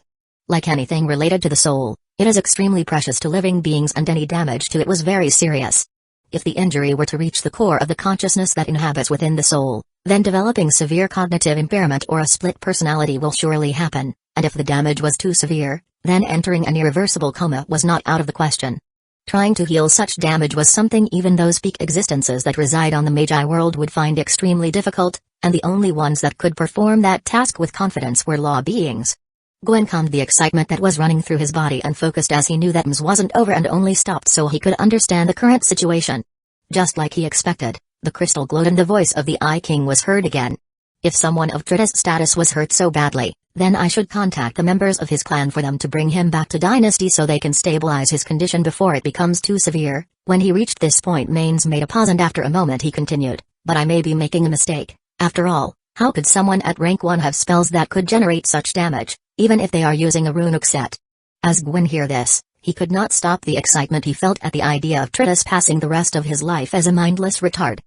Like anything related to the soul, it is extremely precious to living beings, and any damage to it was very serious. If the injury were to reach the core of the consciousness that inhabits within the soul, then developing severe cognitive impairment or a split personality will surely happen, and if the damage was too severe, then entering an irreversible coma was not out of the question. Trying to heal such damage was something even those peak existences that reside on the Magi world would find extremely difficult, and the only ones that could perform that task with confidence were law beings. Gwen calmed the excitement that was running through his body and focused as he knew that Ms wasn't over and only stopped so he could understand the current situation. Just like he expected, the crystal glowed and the voice of the Eye King was heard again. If someone of Tritus' status was hurt so badly, Then I should contact the members of his clan for them to bring him back to Dynasty so they can stabilize his condition before it becomes too severe. When he reached this point, Mains made a pause and after a moment he continued, but I may be making a mistake. After all, how could someone at rank 1 have spells that could generate such damage, even if they are using a runic set? As Gwen heard this, he could not stop the excitement he felt at the idea of Tritus passing the rest of his life as a mindless retard.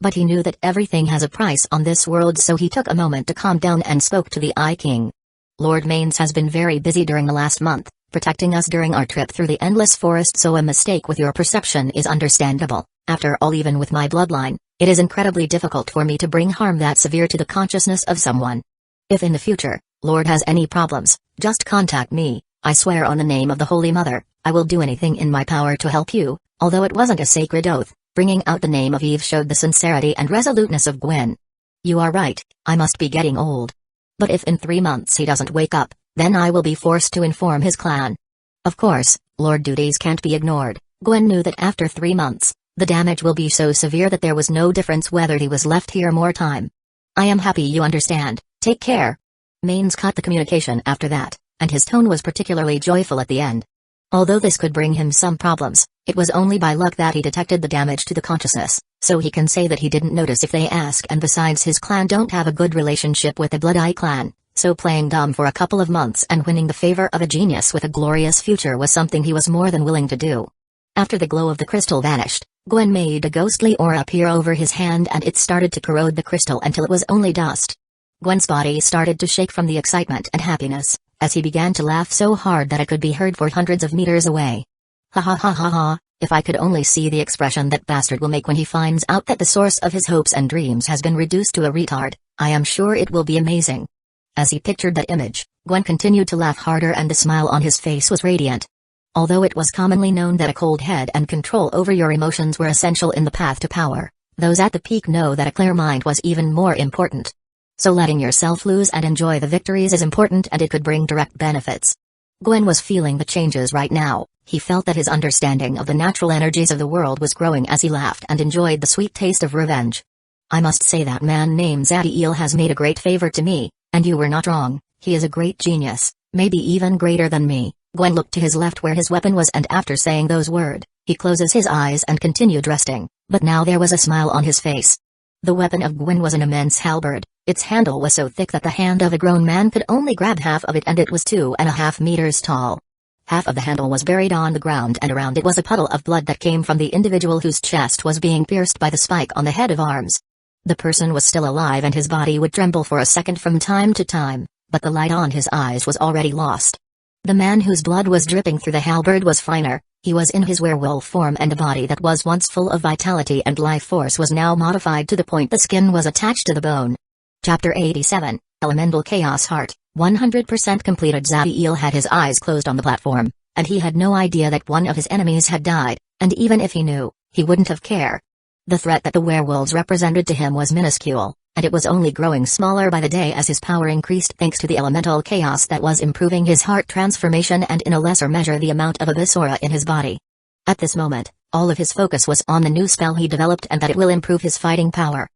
But he knew that everything has a price on this world, so he took a moment to calm down and spoke to the Eye King. Lord Mains has been very busy during the last month, protecting us during our trip through the endless forest, so a mistake with your perception is understandable. After all, even with my bloodline, it is incredibly difficult for me to bring harm that severe to the consciousness of someone. If in the future, Lord has any problems, just contact me. I swear on the name of the Holy Mother, I will do anything in my power to help you. Although it wasn't a sacred oath, bringing out the name of Eve showed the sincerity and resoluteness of Gwen. You are right, I must be getting old. But if in 3 months he doesn't wake up, then I will be forced to inform his clan. Of course, Lord duties can't be ignored. Gwen knew that after 3 months, the damage will be so severe that there was no difference whether he was left here more time. I am happy you understand. Take care. Mains cut the communication after that, and his tone was particularly joyful at the end. Although this could bring him some problems, it was only by luck that he detected the damage to the consciousness, so he can say that he didn't notice if they ask, and besides his clan don't have a good relationship with the Blood Eye clan, so playing dumb for a couple of months and winning the favor of a genius with a glorious future was something he was more than willing to do. After the glow of the crystal vanished, Gwen made a ghostly aura appear over his hand and it started to corrode the crystal until it was only dust. Gwen's body started to shake from the excitement and happiness, as he began to laugh so hard that it could be heard for hundreds of meters away. Ha ha ha ha ha, if I could only see the expression that bastard will make when he finds out that the source of his hopes and dreams has been reduced to a retard, I am sure it will be amazing. As he pictured that image, Gwen continued to laugh harder and the smile on his face was radiant. Although it was commonly known that a cold head and control over your emotions were essential in the path to power, those at the peak know that a clear mind was even more important. So letting yourself lose and enjoy the victories is important and it could bring direct benefits. Gwen was feeling the changes right now. He felt that his understanding of the natural energies of the world was growing as he laughed and enjoyed the sweet taste of revenge. I must say that man named Zadiel has made a great favor to me, and you were not wrong, he is a great genius, maybe even greater than me. Gwen looked to his left where his weapon was and after saying those words, he closes his eyes and continued resting, but now there was a smile on his face. The weapon of Gwen was an immense halberd. Its handle was so thick that the hand of a grown man could only grab half of it and it was 2.5 meters tall. Half of the handle was buried on the ground and around it was a puddle of blood that came from the individual whose chest was being pierced by the spike on the head of arms. The person was still alive and his body would tremble for a second from time to time, but the light on his eyes was already lost. The man whose blood was dripping through the halberd was finer. He was in his werewolf form and a body that was once full of vitality and life force was now modified to the point the skin was attached to the bone. Chapter 87, Elemental Chaos Heart, 100% completed. Zadiel had his eyes closed on the platform, and he had no idea that one of his enemies had died, and even if he knew, he wouldn't have cared. The threat that the werewolves represented to him was minuscule, and it was only growing smaller by the day as his power increased thanks to the elemental chaos that was improving his heart transformation and in a lesser measure the amount of abyss aura in his body. At this moment, all of his focus was on the new spell he developed and that it will improve his fighting power.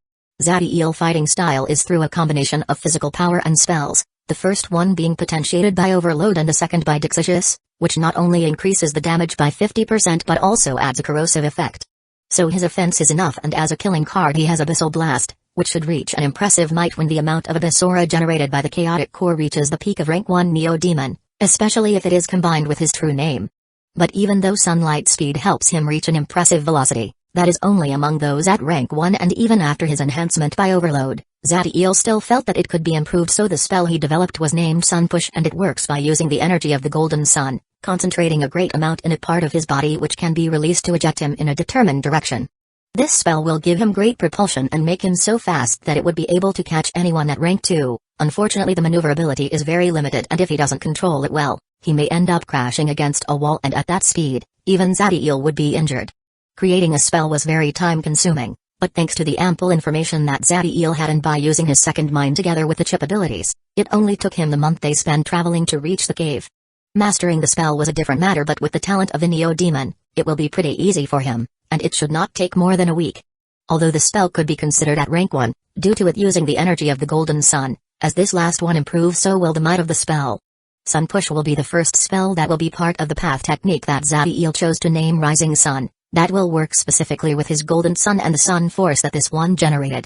Zadiel fighting style is through a combination of physical power and spells, the first one being potentiated by overload and the second by Dixitious, which not only increases the damage by 50% but also adds a corrosive effect. So his offense is enough, and as a killing card he has Abyssal Blast, which should reach an impressive might when the amount of abyss aura generated by the chaotic core reaches the peak of rank 1 Neo-Demon, especially if it is combined with his true name. But even though sunlight speed helps him reach an impressive velocity, that is only among those at rank 1, and even after his enhancement by overload, Zadiel still felt that it could be improved, so the spell he developed was named Sun Push and it works by using the energy of the golden sun, concentrating a great amount in a part of his body which can be released to eject him in a determined direction. This spell will give him great propulsion and make him so fast that it would be able to catch anyone at rank 2. Unfortunately, the maneuverability is very limited, and if he doesn't control it well, he may end up crashing against a wall, and at that speed, even Zadiel would be injured. Creating a spell was very time-consuming, but thanks to the ample information that Zadiel had and by using his second mind together with the chip abilities, it only took him the month they spent traveling to reach the cave. Mastering the spell was a different matter, but with the talent of the Neo-Demon, it will be pretty easy for him, and it should not take more than a week. Although the spell could be considered at rank 1, due to it using the energy of the golden sun, As this last one improves, so will the might of the spell. Sun Push will be the first spell that will be part of the path technique that Zadiel chose to name Rising Sun, that will work specifically with his Golden Sun and the Sun Force that this one generated.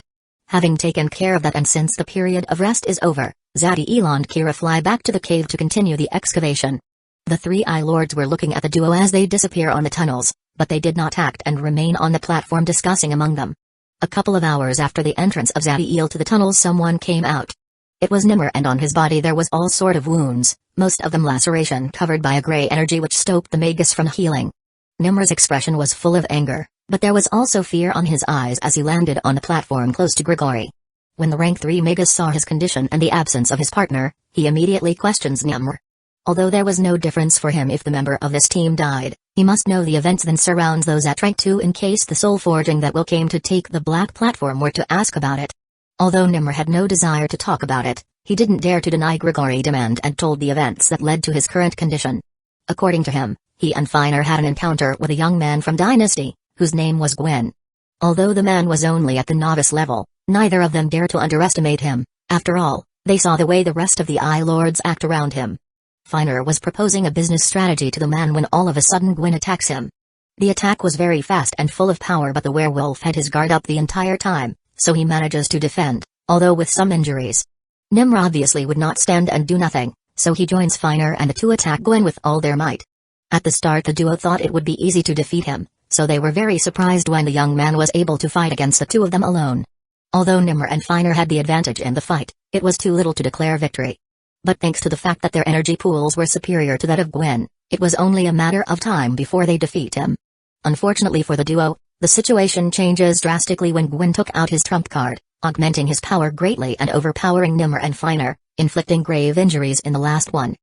Having taken care of that, and since the period of rest is over, Zadiel and Kira fly back to the cave to continue the excavation. The three Eye Lords were looking at the duo as they disappear on the tunnels, but they did not act and remain on the platform discussing among them. A couple of hours after the entrance of Zadiel to the tunnels, someone came out. It was Nimmer, and on his body there was all sort of wounds, most of them laceration covered by a grey energy which stopped the Magus from healing. Nimmer's expression was full of anger, but there was also fear on his eyes as he landed on the platform close to Grigori. When the rank 3 Magus saw his condition and the absence of his partner, he immediately questions Nimmer. Although there was no difference for him if the member of this team died, he must know the events that surrounds those at rank 2 in case the soul forging that will came to take the black platform were to ask about it. Although Nimmer had no desire to talk about it, he didn't dare to deny Grigori's demand and told the events that led to his current condition. According to him, he and Finer had an encounter with a young man from Dynasty, whose name was Gwen. Although the man was only at the novice level, neither of them dared to underestimate him. After all, they saw the way the rest of the Eye Lords act around him. Finer was proposing a business strategy to the man when all of a sudden Gwen attacks him. The attack was very fast and full of power, but the werewolf had his guard up the entire time, so he manages to defend, although with some injuries. Nimmer obviously would not stand and do nothing, so he joins Finer and the two attack Gwen with all their might. At the start the duo thought it would be easy to defeat him, so they were very surprised when the young man was able to fight against the two of them alone. Although Nimmer and Finer had the advantage in the fight, it was too little to declare victory. But thanks to the fact that their energy pools were superior to that of Gwen, it was only a matter of time before they defeat him. Unfortunately for the duo, the situation changes drastically when Gwen took out his trump card, augmenting his power greatly and overpowering Nimmer and Finer, inflicting grave injuries in the last one.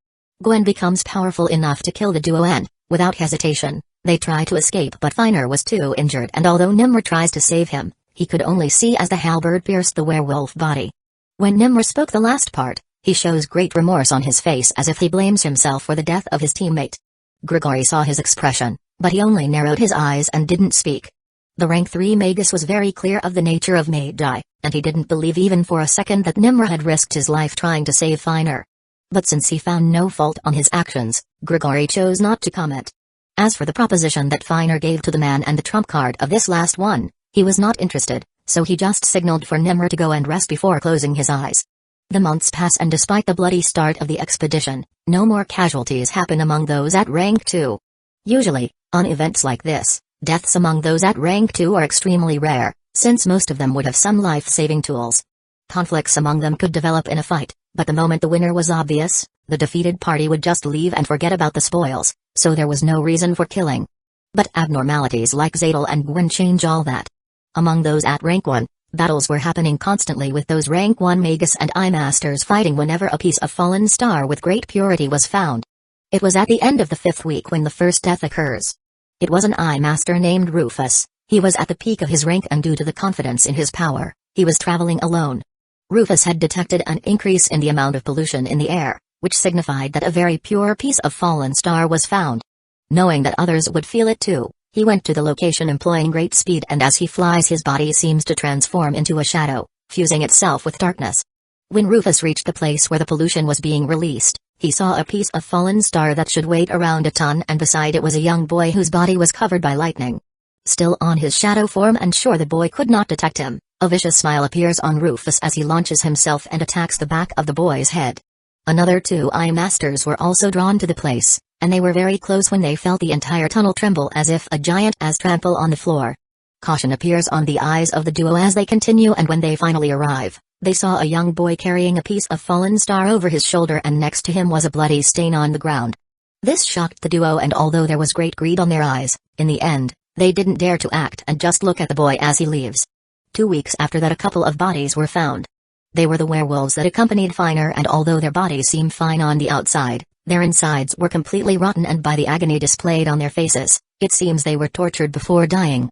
Gwen becomes powerful enough to kill the duo and, without hesitation, they try to escape, but Finer was too injured, and although Nimmer tries to save him, he could only see as the halberd pierced the werewolf body. When Nimmer spoke the last part, he shows great remorse on his face as if he blames himself for the death of his teammate. Grigori saw his expression, but he only narrowed his eyes and didn't speak. The rank 3 Magus was very clear of the nature of Magi, and he didn't believe even for a second that Nimmer had risked his life trying to save Finer. But since he found no fault on his actions, Grigori chose not to comment. As for the proposition that Finer gave to the man and the trump card of this last one, he was not interested, so he just signaled for Nimmer to go and rest before closing his eyes. The months pass, and despite the bloody start of the expedition, no more casualties happen among those at rank 2. Usually, on events like this, deaths among those at rank 2 are extremely rare, since most of them would have some life-saving tools. Conflicts among them could develop in a fight, but the moment the winner was obvious, the defeated party would just leave and forget about the spoils, so there was no reason for killing. But abnormalities like Zadel and Gwen change all that. Among those at rank 1, battles were happening constantly, with those rank 1 Magus and Eye Masters fighting whenever a piece of fallen star with great purity was found. It was at the end of the 5th week when the first death occurs. It was an Eye Master named Rufus. He was at the peak of his rank, and due to the confidence in his power, he was traveling alone. Rufus had detected an increase in the amount of pollution in the air, which signified that a very pure piece of fallen star was found. Knowing that others would feel it too, he went to the location employing great speed, and as he flies his body seems to transform into a shadow, fusing itself with darkness. When Rufus reached the place where the pollution was being released, he saw a piece of fallen star that should weigh around a ton, and beside it was a young boy whose body was covered by lightning. Still on his shadow form and sure the boy could not detect him, a vicious smile appears on Rufus as he launches himself and attacks the back of the boy's head. Another 2 Eye Masters were also drawn to the place, and they were very close when they felt the entire tunnel tremble as if a giant as trample on the floor. Caution appears on the eyes of the duo as they continue, and when they finally arrive, they saw a young boy carrying a piece of fallen star over his shoulder, and next to him was a bloody stain on the ground. This shocked the duo, and although there was great greed on their eyes, in the end, they didn't dare to act and just look at the boy as he leaves. 2 weeks after that, a couple of bodies were found. They were the werewolves that accompanied Finer, and although their bodies seemed fine on the outside, their insides were completely rotten, and by the agony displayed on their faces, it seems they were tortured before dying.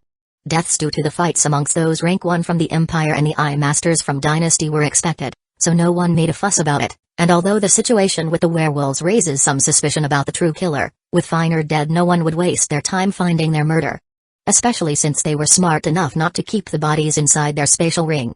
Deaths due to the fights amongst those rank 1 from the Empire and the Eye Masters from Dynasty were expected, so no one made a fuss about it, and although the situation with the werewolves raises some suspicion about the true killer, with Finer dead no one would waste their time finding their murder. Especially since they were smart enough not to keep the bodies inside their spatial ring.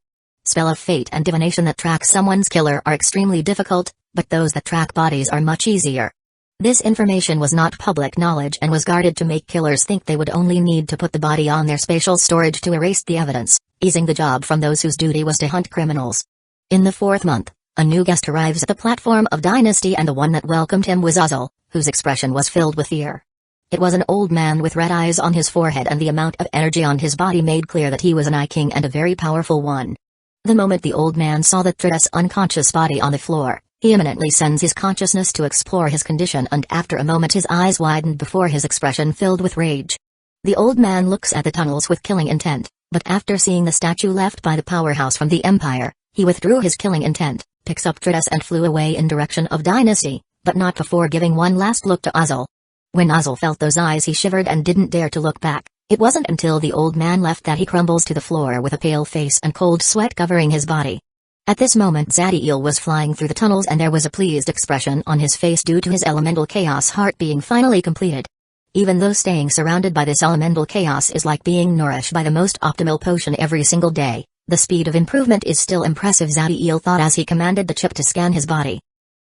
Spell of fate and divination that track someone's killer are extremely difficult, but those that track bodies are much easier. This information was not public knowledge and was guarded to make killers think they would only need to put the body on their spatial storage to erase the evidence, easing the job from those whose duty was to hunt criminals. In the 4th month, a new guest arrives at the platform of Dynasty, and the one that welcomed him was Abyssal, whose expression was filled with fear. It was an old man with red eyes on his forehead, and the amount of energy on his body made clear that he was an Eye King and a very powerful one. The moment the old man saw the threat's unconscious body on the floor, he imminently sends his consciousness to explore his condition, and after a moment his eyes widened before his expression filled with rage. The old man looks at the tunnels with killing intent, but after seeing the statue left by the powerhouse from the Empire, he withdrew his killing intent, picks up Tritus and flew away in direction of Dynasty, but not before giving one last look to Abyssal. When Abyssal felt those eyes he shivered and didn't dare to look back. It wasn't until the old man left that he crumbles to the floor with a pale face and cold sweat covering his body. At this moment Zadiel was flying through the tunnels, and there was a pleased expression on his face due to his elemental chaos heart being finally completed. Even though staying surrounded by this elemental chaos is like being nourished by the most optimal potion every single day, the speed of improvement is still impressive, Zadiel thought as he commanded the chip to scan his body.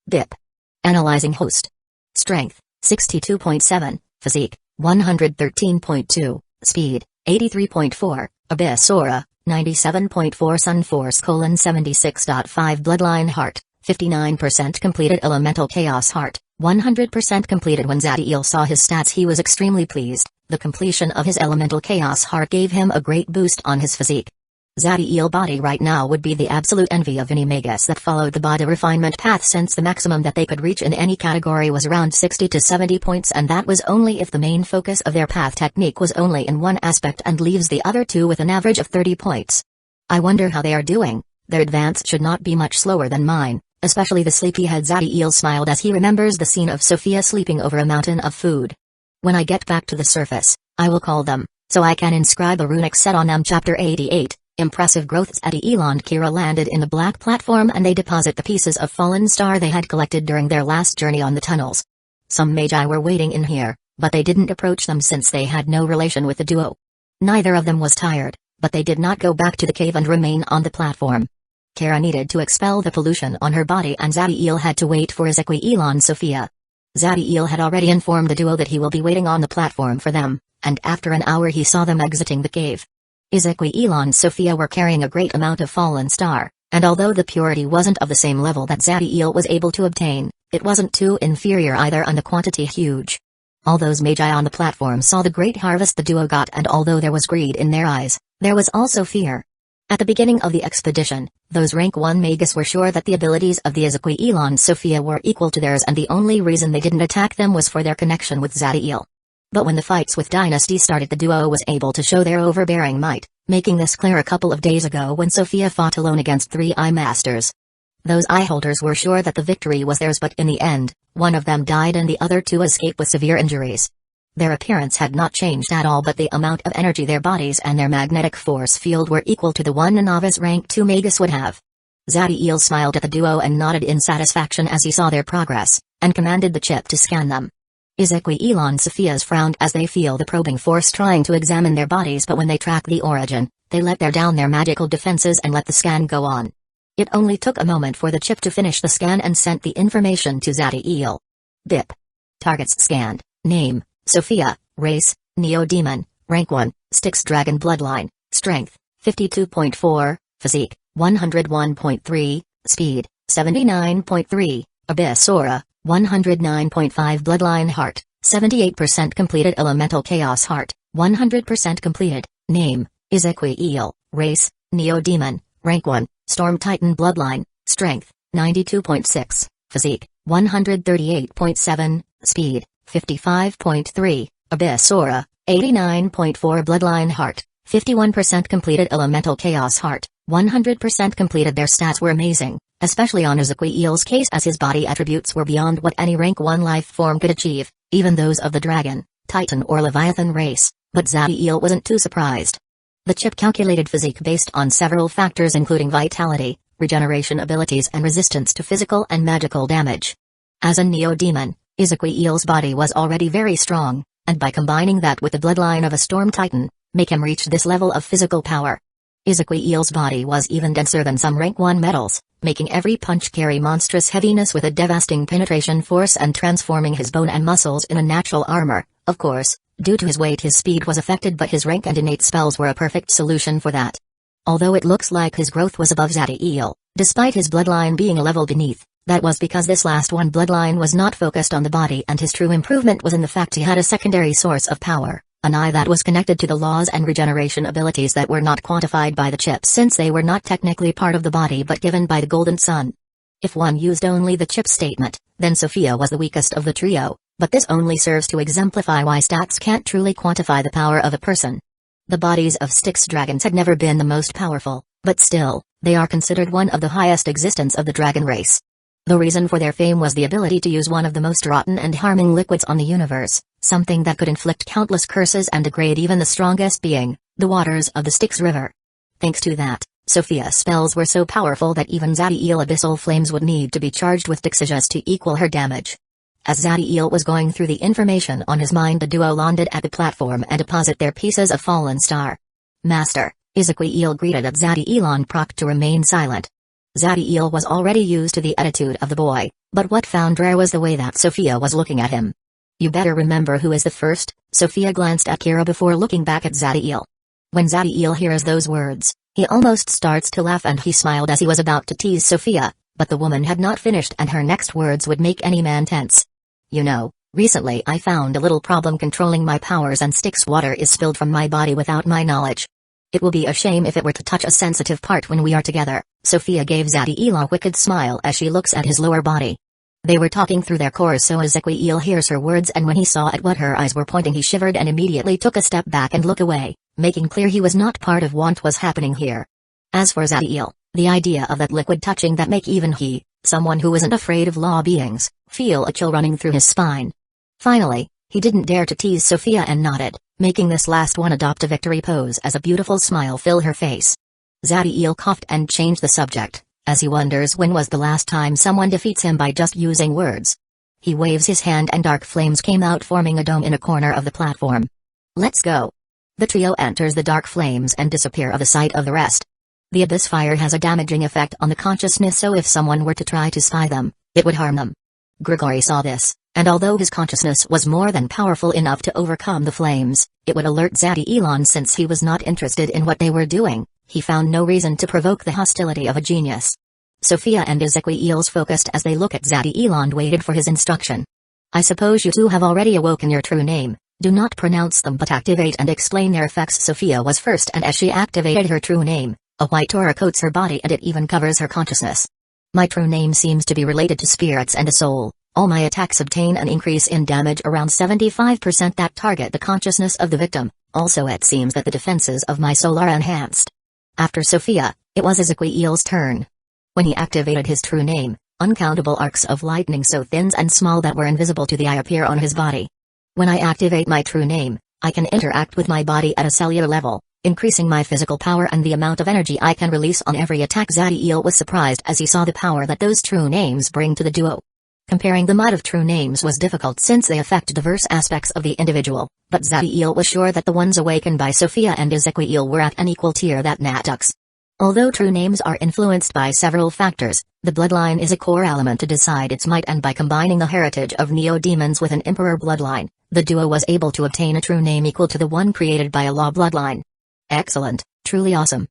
Dip. Analyzing host. Strength, 62.7, Physique, 113.2, Speed, 83.4, Abyss Aura, 97.4, Sun Force: 76.5, Bloodline Heart, 59% completed, Elemental Chaos Heart, 100% completed. When Zadiel saw his stats he was extremely pleased. The completion of his Elemental Chaos Heart gave him a great boost on his physique. Zadiel body right now would be the absolute envy of any magus that followed the body refinement path, since the maximum that they could reach in any category was around 60 to 70 points, and that was only if the main focus of their path technique was only in one aspect and leaves the other two with an average of 30 points. I wonder how they are doing. Their advance should not be much slower than mine, especially the sleepyhead. Zadiel smiled as he remembers the scene of Sophia sleeping over a mountain of food. When I get back to the surface, I will call them, so I can inscribe a runic set on them. Chapter 88. Impressive growths. Zadiel and Kira landed in the black platform and they deposit the pieces of fallen star they had collected during their last journey on the tunnels. Some Magi were waiting in here, but they didn't approach them since they had no relation with the duo. Neither of them was tired, but they did not go back to the cave and remain on the platform. Kira needed to expel the pollution on her body, and Zadiel had to wait for Ezequiel and Sophia. Zadiel had already informed the duo that he will be waiting on the platform for them, and after an hour he saw them exiting the cave. Ezequiel and Sophia were carrying a great amount of fallen star, and although the purity wasn't of the same level that Zadiel was able to obtain, it wasn't too inferior either, and the quantity huge. All those Magi on the platform saw the great harvest the duo got, and although there was greed in their eyes, there was also fear. At the beginning of the expedition, those rank 1 magus were sure that the abilities of the Ezequiel and Sophia were equal to theirs, and the only reason they didn't attack them was for their connection with Zadiel. But when the fights with Dynasty started, the duo was able to show their overbearing might, making this clear a couple of days ago when Sophia fought alone against 3 Eye Masters. Those eye holders were sure that the victory was theirs, but in the end, one of them died and the other 2 escaped with severe injuries. Their appearance had not changed at all, but the amount of energy their bodies and their magnetic force field were equal to the one a novice rank 2 magus would have. Zadiel smiled at the duo and nodded in satisfaction as he saw their progress, and commanded the chip to scan them. Ezequiel and Sophia's frowned as they feel the probing force trying to examine their bodies, but when they track the origin, they let down their magical defenses and let the scan go on. It only took a moment for the chip to finish the scan and sent the information to Zadiel. Dip. Targets scanned. Name, Sophia. Race, Neo-Demon. Rank 1, Styx Dragon Bloodline. Strength, 52.4. Physique, 101.3. Speed, 79.3. Abyss Aura, 109.5. Bloodline Heart, 78% completed. Elemental Chaos Heart, 100% completed. Name, Ezequiel. Race, Neo-Demon. Rank 1, Storm Titan Bloodline. Strength, 92.6. Physique, 138.7. Speed, 55.3. Abyss Aura, 89.4. Bloodline Heart, 51% completed. Elemental Chaos Heart, 100% completed. Their stats were amazing, especially on Ezequiel's case, as his body attributes were beyond what any rank 1 life form could achieve, even those of the Dragon, Titan or Leviathan race, but Zadiel wasn't too surprised. The chip calculated physique based on several factors including vitality, regeneration abilities and resistance to physical and magical damage. As a Neo-Demon, Ezequiel's body was already very strong, and by combining that with the bloodline of a Storm Titan, make him reach this level of physical power. Ezequiel's body was even denser than some rank 1 metals, making every punch carry monstrous heaviness with a devastating penetration force and transforming his bone and muscles in a natural armor. Of course, due to his weight his speed was affected, but his rank and innate spells were a perfect solution for that. Although it looks like his growth was above Zadiel, despite his bloodline being a level beneath, that was because this last one bloodline was not focused on the body, and his true improvement was in the fact he had a secondary source of power, an eye that was connected to the laws and regeneration abilities that were not quantified by the chips since they were not technically part of the body but given by the Golden Sun. If one used only the chip statement, then Sophia was the weakest of the trio, but this only serves to exemplify why stats can't truly quantify the power of a person. The bodies of Styx dragons had never been the most powerful, but still, they are considered one of the highest existence of the dragon race. The reason for their fame was the ability to use one of the most rotten and harming liquids on the universe, something that could inflict countless curses and degrade even the strongest being, the waters of the Styx River. Thanks to that, Sophia's spells were so powerful that even Zadiel abyssal flames would need to be charged with Dixijas to equal her damage. As Zadiel was going through the information on his mind, the duo landed at the platform and deposit their pieces of fallen star. Master, Ezequiel greeted at Zadiel proc to remain silent. Zadiel was already used to the attitude of the boy, but what found rare was the way that Sophia was looking at him. You better remember who is the first. Sophia glanced at Kira before looking back at Zadiel. When Zadiel hears those words, he almost starts to laugh, and he smiled as he was about to tease Sophia, but the woman had not finished and her next words would make any man tense. You know, recently I found a little problem controlling my powers, and Styx water is spilled from my body without my knowledge. It will be a shame if it were to touch a sensitive part when we are together. Sophia gave Zadiel a wicked smile as she looks at his lower body. They were talking through their cores, so Ezequiel hears her words, and when he saw at what her eyes were pointing he shivered and immediately took a step back and looked away, making clear he was not part of what was happening here. As for Zadiel, the idea of that liquid touching that make even he, someone who isn't afraid of law beings, feel a chill running through his spine. Finally, he didn't dare to tease Sophia and nodded, making this last one adopt a victory pose as a beautiful smile filled her face. Zadiel coughed and changed the subject, as he wonders when was the last time someone defeats him by just using words. He waves his hand and dark flames came out, forming a dome in a corner of the platform. Let's go. The trio enters the dark flames and disappear of the sight of the rest. The abyss fire has a damaging effect on the consciousness, so if someone were to try to spy them, it would harm them. Grigori saw this, and although his consciousness was more than powerful enough to overcome the flames, it would alert Zadiel since he was not interested in what they were doing. He found no reason to provoke the hostility of a genius. Sophia and Ezequiel focused as they look at Zadiel and waited for his instruction. I suppose you two have already awoken your true name. Do not pronounce them but activate and explain their effects. Sophia was first, and as she activated her true name, a white aura coats her body and it even covers her consciousness. My true name seems to be related to spirits and a soul. All my attacks obtain an increase in damage around 75% that target the consciousness of the victim. Also it seems that the defenses of my soul are enhanced. After Sophia, it was Ezequiel's turn. When he activated his true name, uncountable arcs of lightning so thin and small that were invisible to the eye appear on his body. When I activate my true name, I can interact with my body at a cellular level, increasing my physical power and the amount of energy I can release on every attack. Zadiel was surprised as he saw the power that those true names bring to the duo. Comparing the might of true names was difficult since they affect diverse aspects of the individual, but Zadiel was sure that the ones awakened by Sophia and Ezequiel were at an equal tier that Natux. Although true names are influenced by several factors, the bloodline is a core element to decide its might, and by combining the heritage of neo-demons with an emperor bloodline, the duo was able to obtain a true name equal to the one created by a law bloodline. Excellent, truly awesome.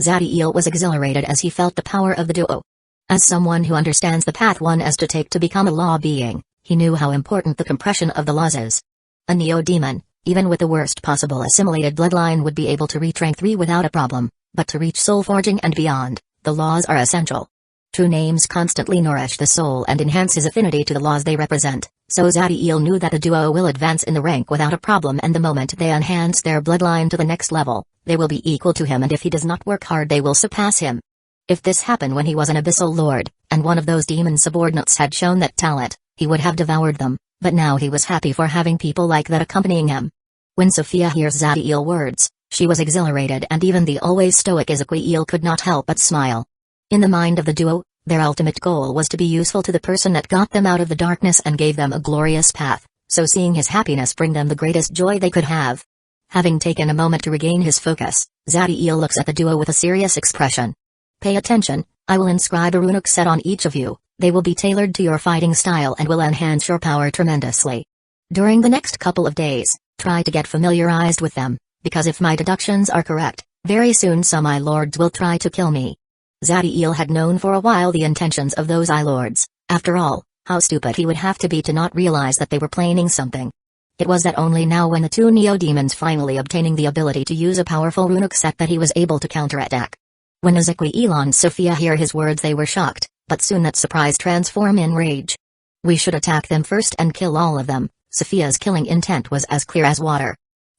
Zadiel was exhilarated as he felt the power of the duo. As someone who understands the path one has to take to become a law being, he knew how important the compression of the laws is. A neo-demon, even with the worst possible assimilated bloodline, would be able to reach rank 3 without a problem. But to reach soul forging and beyond, the laws are essential. True names constantly nourish the soul and enhance his affinity to the laws they represent, so Zadiel knew that the duo will advance in the rank without a problem, and the moment they enhance their bloodline to the next level, they will be equal to him, and if he does not work hard they will surpass him. If this happened when he was an Abyssal Lord, and one of those demon subordinates had shown that talent, he would have devoured them, but now he was happy for having people like that accompanying him. When Sophia hears Zadiel's words, she was exhilarated, and even the always stoic Ezequiel could not help but smile. In the mind of the duo, their ultimate goal was to be useful to the person that got them out of the darkness and gave them a glorious path, so seeing his happiness bring them the greatest joy they could have. Having taken a moment to regain his focus, Zadiel looks at the duo with a serious expression. Pay attention, I will inscribe a runic set on each of you. They will be tailored to your fighting style and will enhance your power tremendously. During the next couple of days, try to get familiarized with them, because if my deductions are correct, very soon some Eye Lords will try to kill me. Zadiel had known for a while the intentions of those Eye Lords. After all, how stupid he would have to be to not realize that they were planning something. It was that only now when the two Neo-Demons finally obtaining the ability to use a powerful runic set that he was able to counterattack. When Ezequiel and Sophia hear his words they were shocked, but soon that surprise transform in rage. We should attack them first and kill all of them. Sophia's killing intent was as clear as water.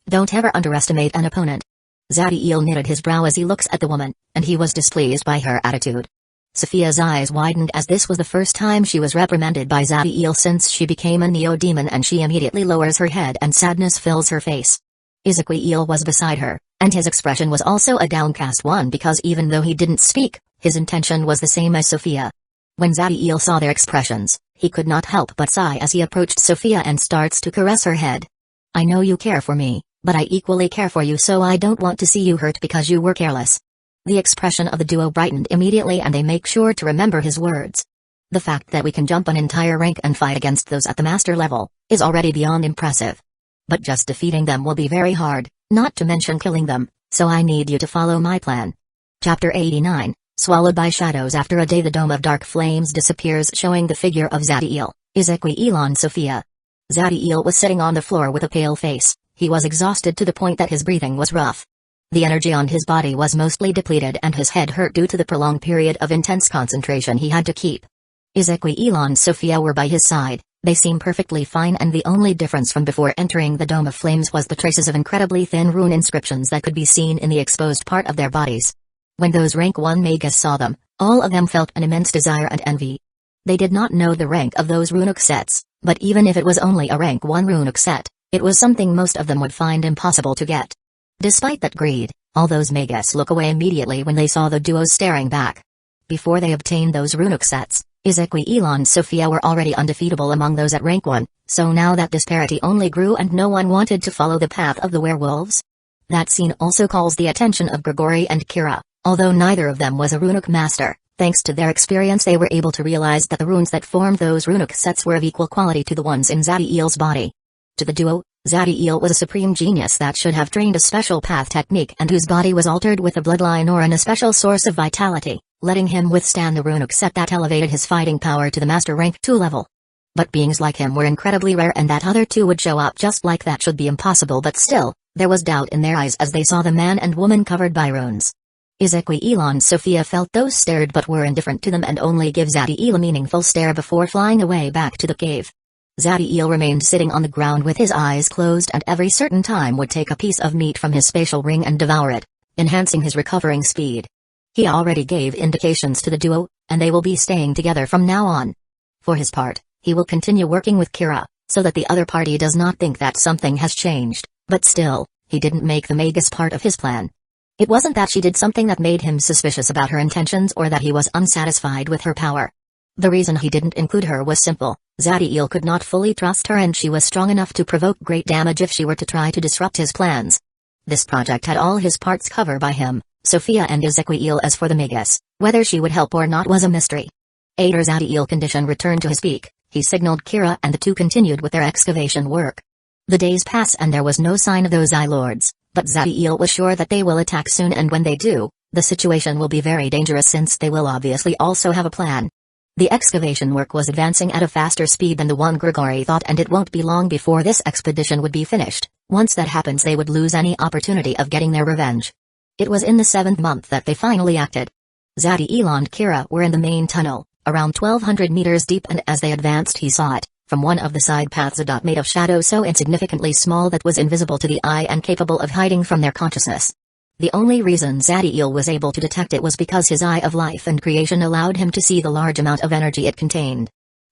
Don't ever underestimate an opponent. Zadiel knitted his brow as he looks at the woman, and he was displeased by her attitude. Sophia's eyes widened as this was the first time she was reprimanded by Zadiel since she became a Neo-Demon, and she immediately lowers her head and sadness fills her face. Ezequiel was beside her, and his expression was also a downcast one because even though he didn't speak, his intention was the same as Sophia. When Zadiel saw their expressions, he could not help but sigh as he approached Sophia and starts to caress her head. I know you care for me, but I equally care for you, so I don't want to see you hurt because you were careless. The expression of the duo brightened immediately and they make sure to remember his words. The fact that we can jump an entire rank and fight against those at the master level is already beyond impressive. But just defeating them will be very hard, not to mention killing them, so I need you to follow my plan. Chapter 89, Swallowed by Shadows. After a day the dome of dark flames disappears, showing the figure of Zadiel, Ezequiel and Sophia. Zadiel was sitting on the floor with a pale face. He was exhausted to the point that his breathing was rough. The energy on his body was mostly depleted and his head hurt due to the prolonged period of intense concentration he had to keep. Ezequiel and Sophia were by his side. They seemed perfectly fine, and the only difference from before entering the dome of flames was the traces of incredibly thin rune inscriptions that could be seen in the exposed part of their bodies. When those rank 1 magus saw them, all of them felt an immense desire and envy. They did not know the rank of those runic sets, but even if it was only a rank 1 runic set, it was something most of them would find impossible to get. Despite that greed, all those magus look away immediately when they saw the duos staring back. Before they obtained those runic sets, Ezequiel and Sophia were already undefeatable among those at rank 1, so now that disparity only grew and no one wanted to follow the path of the werewolves. That scene also calls the attention of Grigori and Kira. Although neither of them was a runic master, thanks to their experience they were able to realize that the runes that formed those runic sets were of equal quality to the ones in Zadiel's body. To the duo, Zadiel was a supreme genius that should have trained a special path technique and whose body was altered with a bloodline or an especial source of vitality, letting him withstand the runic set that elevated his fighting power to the master rank 2 level. But beings like him were incredibly rare, and that other two would show up just like that should be impossible, but still, there was doubt in their eyes as they saw the man and woman covered by runes. Ezequiel and Sophia felt those stared but were indifferent to them and only give Zadiel a meaningful stare before flying away back to the cave. Zadiel remained sitting on the ground with his eyes closed and every certain time would take a piece of meat from his spatial ring and devour it, enhancing his recovering speed. He already gave indications to the duo, and they will be staying together from now on. For his part, he will continue working with Kira, so that the other party does not think that something has changed, but still, he didn't make the magus part of his plan. It wasn't that she did something that made him suspicious about her intentions or that he was unsatisfied with her power. The reason he didn't include her was simple: Zadiel could not fully trust her and she was strong enough to provoke great damage if she were to try to disrupt his plans. This project had all his parts covered by him, Sophia and Ezequiel. As for the magus, whether she would help or not was a mystery. After Zadiel condition returned to his peak, he signaled Kira and the two continued with their excavation work. The days pass and there was no sign of those Eye Lords, but Zadiel was sure that they will attack soon, and when they do, the situation will be very dangerous since they will obviously also have a plan. The excavation work was advancing at a faster speed than the one Grigori thought, and it won't be long before this expedition would be finished. Once that happens they would lose any opportunity of getting their revenge. It was in the 7th month that they finally acted. Zadiel and Kira were in the main tunnel, around 1200 meters deep, and as they advanced he saw it, from one of the side paths, a dot made of shadow so insignificantly small that was invisible to the eye and capable of hiding from their consciousness. The only reason Zadiel was able to detect it was because his eye of life and creation allowed him to see the large amount of energy it contained.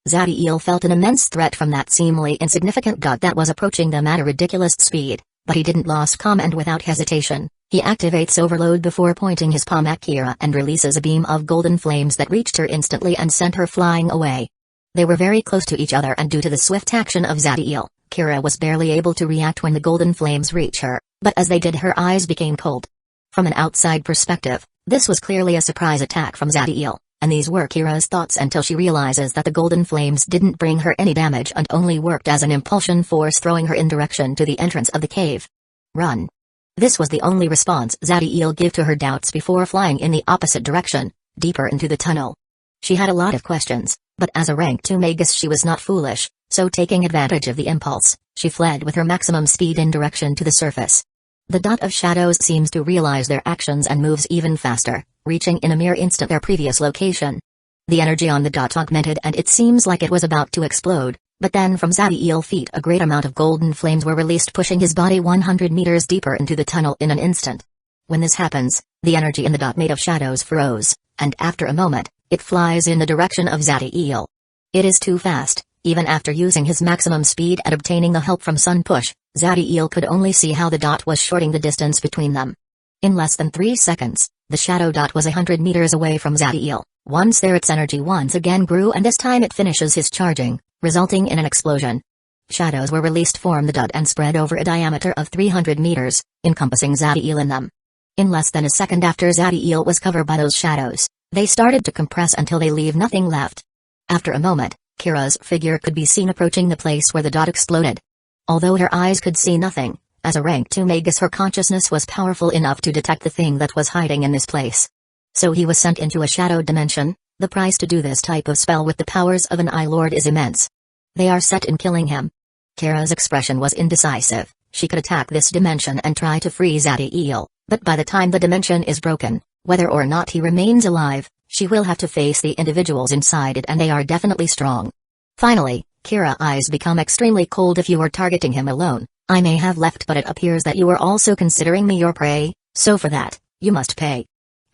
Zadiel felt an immense threat from that seemingly insignificant dot that was approaching them at a ridiculous speed, but he didn't lose calm, and without hesitation, he activates Overload before pointing his palm at Kira and releases a beam of golden flames that reached her instantly and sent her flying away. They were very close to each other, and due to the swift action of Zadiel, Kira was barely able to react when the golden flames reached her, but as they did her eyes became cold. From an outside perspective, this was clearly a surprise attack from Zadiel, and these were Kira's thoughts until she realizes that the golden flames didn't bring her any damage and only worked as an impulsion force throwing her in direction to the entrance of the cave. Run. This was the only response Zadiel gave to her doubts before flying in the opposite direction, deeper into the tunnel. She had a lot of questions, but as a rank 2 magus she was not foolish, so taking advantage of the impulse, she fled with her maximum speed in direction to the surface. The dot of shadows seems to realize their actions and moves even faster, reaching in a mere instant their previous location. The energy on the dot augmented and it seems like it was about to explode, but then from Zadiel's feet a great amount of golden flames were released, pushing his body 100 meters deeper into the tunnel in an instant. When this happens, the energy in the dot made of shadows froze, and after a moment, it flies in the direction of Zadiel. It is too fast. Even after using his maximum speed and obtaining the help from Sun Push, Zadiel could only see how the dot was shorting the distance between them. In less than 3 seconds, the shadow dot was 100 meters away from Zadiel. Once there its energy once again grew and this time it finishes his charging, resulting in an explosion. Shadows were released from the dot and spread over a diameter of 300 meters, encompassing Zadiel in them. In less than a second after Zadiel was covered by those shadows, they started to compress until they leave nothing left. After a moment, Kira's figure could be seen approaching the place where the dot exploded. Although her eyes could see nothing, as a rank 2 magus her consciousness was powerful enough to detect the thing that was hiding in this place. So he was sent into a shadowed dimension. The price to do this type of spell with the powers of an Eye Lord is immense. They are set in killing him. Kira's expression was indecisive. She could attack this dimension and try to free Zadiel, but by the time the dimension is broken, whether or not he remains alive, she will have to face the individuals inside it and they are definitely strong. Finally, Kira's eyes become extremely cold. If you are targeting him alone, I may have left, but it appears that you are also considering me your prey, so for that, you must pay.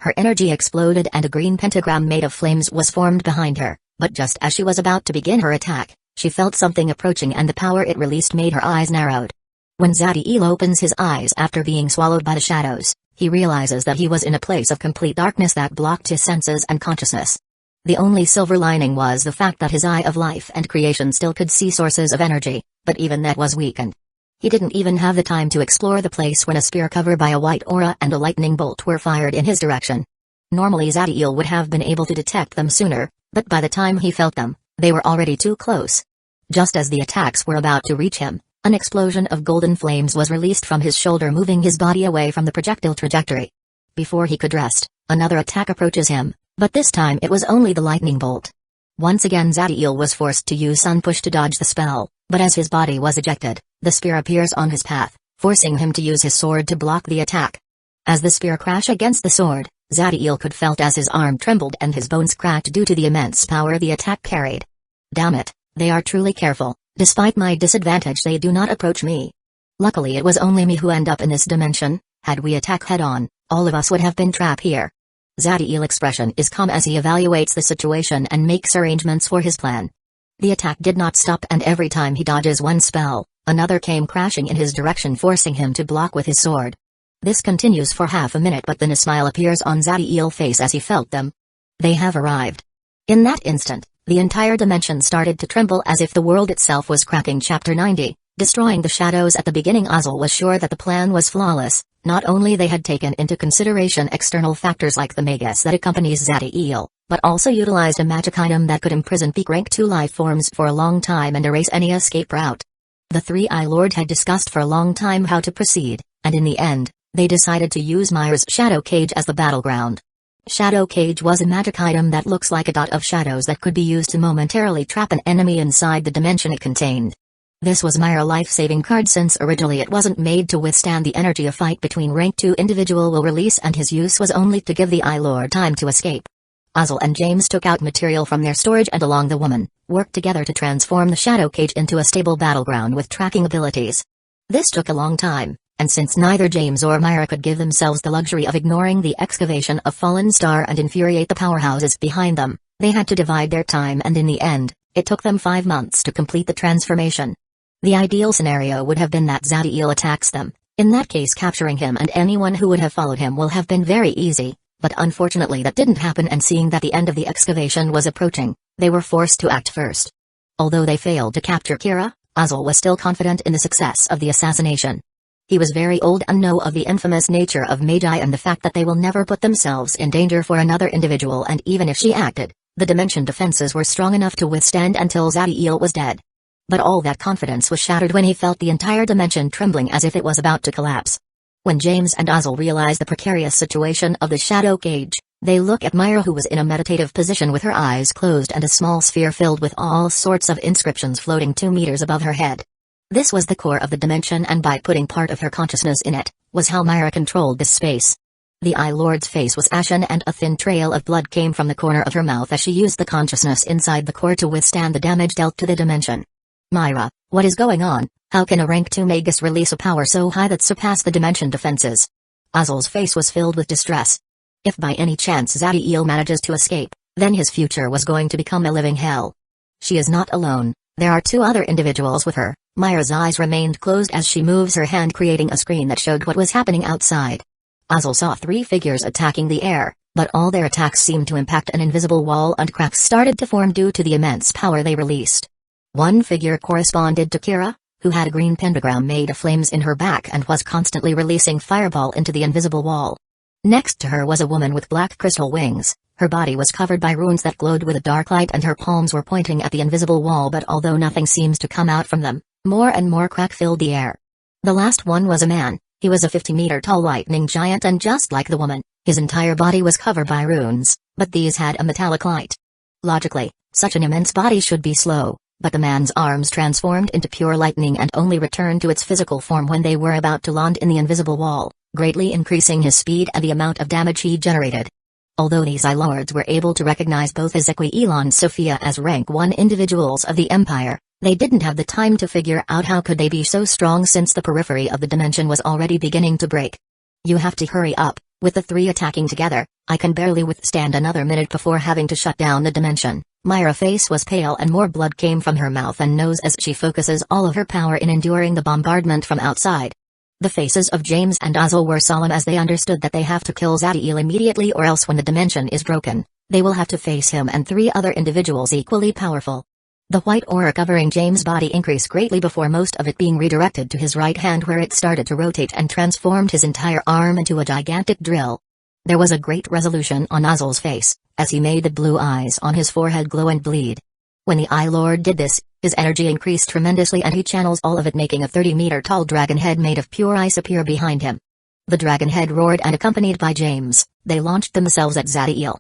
Her energy exploded and a green pentagram made of flames was formed behind her, but just as she was about to begin her attack, she felt something approaching and the power it released made her eyes narrowed. When Zadiel opens his eyes after being swallowed by the shadows, he realizes that he was in a place of complete darkness that blocked his senses and consciousness. The only silver lining was the fact that his eye of life and creation still could see sources of energy, but even that was weakened. He didn't even have the time to explore the place when a spear covered by a white aura and a lightning bolt were fired in his direction. Normally Zadiel would have been able to detect them sooner, but by the time he felt them, they were already too close. Just as the attacks were about to reach him, an explosion of golden flames was released from his shoulder, moving his body away from the projectile trajectory. Before he could rest, another attack approaches him, but this time it was only the lightning bolt. Once again Zadiel was forced to use Sun Push to dodge the spell, but as his body was ejected, the spear appears on his path, forcing him to use his sword to block the attack. As the spear crashed against the sword, Zadiel could felt as his arm trembled and his bones cracked due to the immense power the attack carried. Damn it, they are truly careful. Despite my disadvantage they do not approach me. Luckily it was only me who ended up in this dimension. Had we attacked head-on, all of us would have been trapped here. Zadiel's expression is calm as he evaluates the situation and makes arrangements for his plan. The attack did not stop and every time he dodges one spell, another came crashing in his direction, forcing him to block with his sword. This continues for half a minute, but then a smile appears on Zadiel's face as he felt them. They have arrived. In that instant, the entire dimension started to tremble as if the world itself was cracking. Chapter 90, Destroying the Shadows. At the beginning Abyssal was sure that the plan was flawless. Not only they had taken into consideration external factors like the magus that accompanies Zadiel, but also utilized a magic item that could imprison peak rank 2 life forms for a long time and erase any escape route. The 3 Eye Lord had discussed for a long time how to proceed, and in the end, they decided to use Myra's Shadow Cage as the battleground. Shadow Cage was a magic item that looks like a dot of shadows that could be used to momentarily trap an enemy inside the dimension it contained. This was Myra's life-saving card since originally it wasn't made to withstand the energy a fight between rank 2 individual will release, and his use was only to give the Eye Lord time to escape. Abyssal and James took out material from their storage and along the woman, worked together to transform the Shadow Cage into a stable battleground with tracking abilities. This took a long time, and since neither James or Myra could give themselves the luxury of ignoring the excavation of Fallen Star and infuriate the powerhouses behind them, they had to divide their time, and in the end, it took them 5 months to complete the transformation. The ideal scenario would have been that Zadiel attacks them. In that case capturing him and anyone who would have followed him will have been very easy, but unfortunately that didn't happen, and seeing that the end of the excavation was approaching, they were forced to act first. Although they failed to capture Kira, Abyssal was still confident in the success of the assassination. He was very old and knew of the infamous nature of Magi and the fact that they will never put themselves in danger for another individual, and even if she acted, the dimension defenses were strong enough to withstand until Zadiel was dead. But all that confidence was shattered when he felt the entire dimension trembling as if it was about to collapse. When James and Abyssal realized the precarious situation of the shadow cage, they look at Myra, who was in a meditative position with her eyes closed and a small sphere filled with all sorts of inscriptions floating 2 meters above her head. This was the core of the dimension, and by putting part of her consciousness in it, was how Myra controlled this space. The Eye Lord's face was ashen and a thin trail of blood came from the corner of her mouth as she used the consciousness inside the core to withstand the damage dealt to the dimension. Myra, what is going on? How can a rank 2 Magus release a power so high that surpassed the dimension defenses? Abysal's face was filled with distress. If by any chance Zadiel manages to escape, then his future was going to become a living hell. She is not alone, there are 2 other individuals with her. Myra's eyes remained closed as she moves her hand, creating a screen that showed what was happening outside. Abyssal saw 3 figures attacking the air, but all their attacks seemed to impact an invisible wall and cracks started to form due to the immense power they released. One figure corresponded to Kira, who had a green pentagram made of flames in her back and was constantly releasing fireball into the invisible wall. Next to her was a woman with black crystal wings. Her body was covered by runes that glowed with a dark light and her palms were pointing at the invisible wall, but although nothing seems to come out from them, more and more crack filled the air. The last one was a man. He was a 50-meter-tall lightning giant, and just like the woman, his entire body was covered by runes, but these had a metallic light. Logically, such an immense body should be slow, but the man's arms transformed into pure lightning and only returned to its physical form when they were about to land in the invisible wall, greatly increasing his speed and the amount of damage he generated. Although these Eye Lords were able to recognize both Ezequiel and Sophia as rank 1 individuals of the Empire, they didn't have the time to figure out how could they be so strong since the periphery of the dimension was already beginning to break. You have to hurry up, with the 3 attacking together, I can barely withstand another minute before having to shut down the dimension. Myra's face was pale and more blood came from her mouth and nose as she focuses all of her power in enduring the bombardment from outside. The faces of James and Abyssal were solemn as they understood that they have to kill Zadiel immediately, or else when the dimension is broken, they will have to face him and 3 other individuals equally powerful. The white aura covering James' body increased greatly before most of it being redirected to his right hand, where it started to rotate and transformed his entire arm into a gigantic drill. There was a great resolution on Abysal's face, as he made the blue eyes on his forehead glow and bleed. When the Eye Lord did this, his energy increased tremendously and he channels all of it, making a 30-meter-tall dragon head made of pure ice appear behind him. The dragon head roared, and accompanied by James, they launched themselves at Zadiel.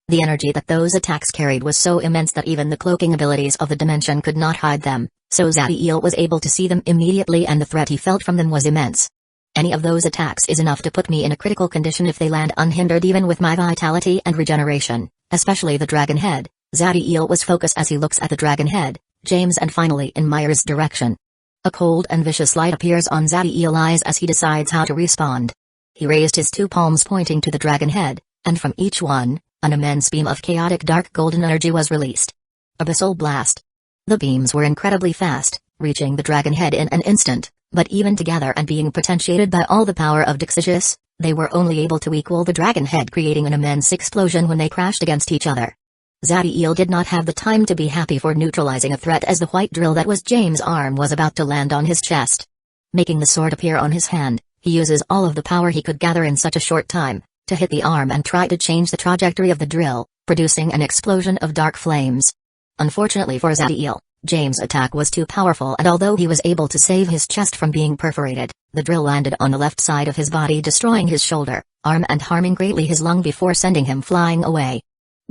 The energy that those attacks carried was so immense that even the cloaking abilities of the dimension could not hide them, so Zadiel was able to see them immediately, and the threat he felt from them was immense. Any of those attacks is enough to put me in a critical condition if they land unhindered, even with my vitality and regeneration, especially the dragon head. Zadiel was focused as he looks at the dragon head, James, and finally in Myra's direction. A cold and vicious light appears on Zadiel's eyes as he decides how to respond. He raised his 2 palms pointing to the dragon head, and from each one, an immense beam of chaotic dark golden energy was released. Abyssal blast. The beams were incredibly fast, reaching the dragon head in an instant, but even together and being potentiated by all the power of Dixitius, they were only able to equal the dragon head, creating an immense explosion when they crashed against each other. Zadiel did not have the time to be happy for neutralizing a threat, as the white drill that was James' arm was about to land on his chest. Making the sword appear on his hand, he uses all of the power he could gather in such a short time to hit the arm and try to change the trajectory of the drill, producing an explosion of dark flames. Unfortunately for Zadiel, James' attack was too powerful, and although he was able to save his chest from being perforated, the drill landed on the left side of his body, destroying his shoulder, arm, and harming greatly his lung before sending him flying away.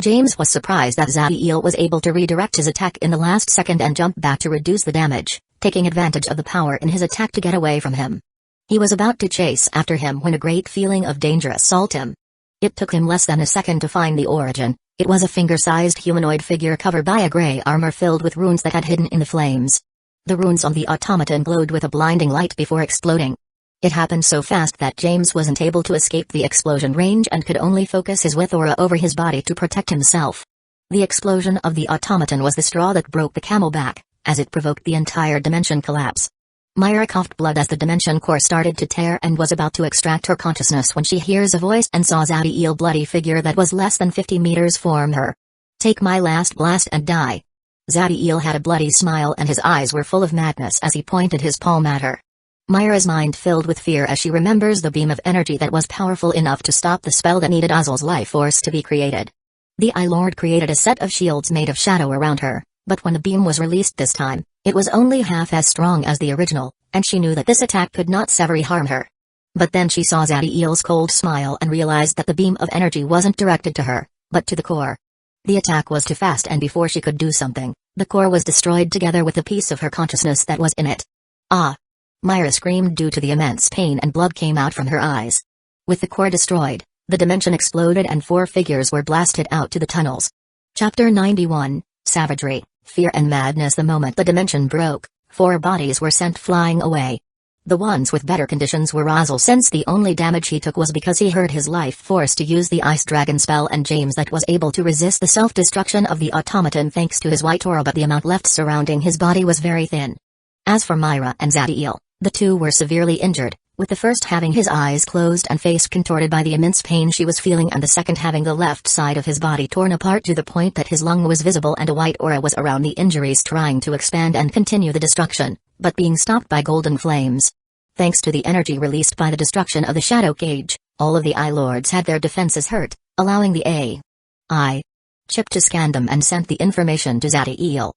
James was surprised that Zadiel was able to redirect his attack in the last second and jump back to reduce the damage, taking advantage of the power in his attack to get away from him. He was about to chase after him when a great feeling of danger assaulted him. It took him less than a second to find the origin. It was a finger-sized humanoid figure covered by a gray armor filled with runes that had hidden in the flames. The runes on the automaton glowed with a blinding light before exploding. It happened so fast that James wasn't able to escape the explosion range and could only focus his with aura over his body to protect himself. The explosion of the automaton was the straw that broke the camel back, as it provoked the entire dimension collapse. Myra coughed blood as the dimension core started to tear and was about to extract her consciousness when she hears a voice and saw Zadiel's bloody figure that was less than 50 meters from her. "Take my last blast and die." Zadiel had a bloody smile and his eyes were full of madness as he pointed his palm at her. Myra's mind filled with fear as she remembers the beam of energy that was powerful enough to stop the spell that needed Abyssal life force to be created. The Eye Lord created a set of shields made of shadow around her, but when the beam was released this time, it was only half as strong as the original, and she knew that this attack could not severely harm her. But then she saw Zadiel's cold smile and realized that the beam of energy wasn't directed to her, but to the core. The attack was too fast, and before she could do something, the core was destroyed together with a piece of her consciousness that was in it. Ah! Myra screamed due to the immense pain, and blood came out from her eyes. With the core destroyed, the dimension exploded and 4 figures were blasted out to the tunnels. Chapter 91, Savagery, Fear and Madness. The moment the dimension broke, 4 bodies were sent flying away. The ones with better conditions were Abyssal, since the only damage he took was because he hurt his life force to use the Ice Dragon spell, and James that was able to resist the self-destruction of the automaton thanks to his white aura, but the amount left surrounding his body was very thin. As for Myra and Zadiel, the two were severely injured, with the first having his eyes closed and face contorted by the immense pain she was feeling, and the second having the left side of his body torn apart to the point that his lung was visible and a white aura was around the injuries, trying to expand and continue the destruction, but being stopped by golden flames. Thanks to the energy released by the destruction of the shadow cage, all of the Eye Lords had their defenses hurt, allowing the AI chip to scan them and sent the information to Zadiel.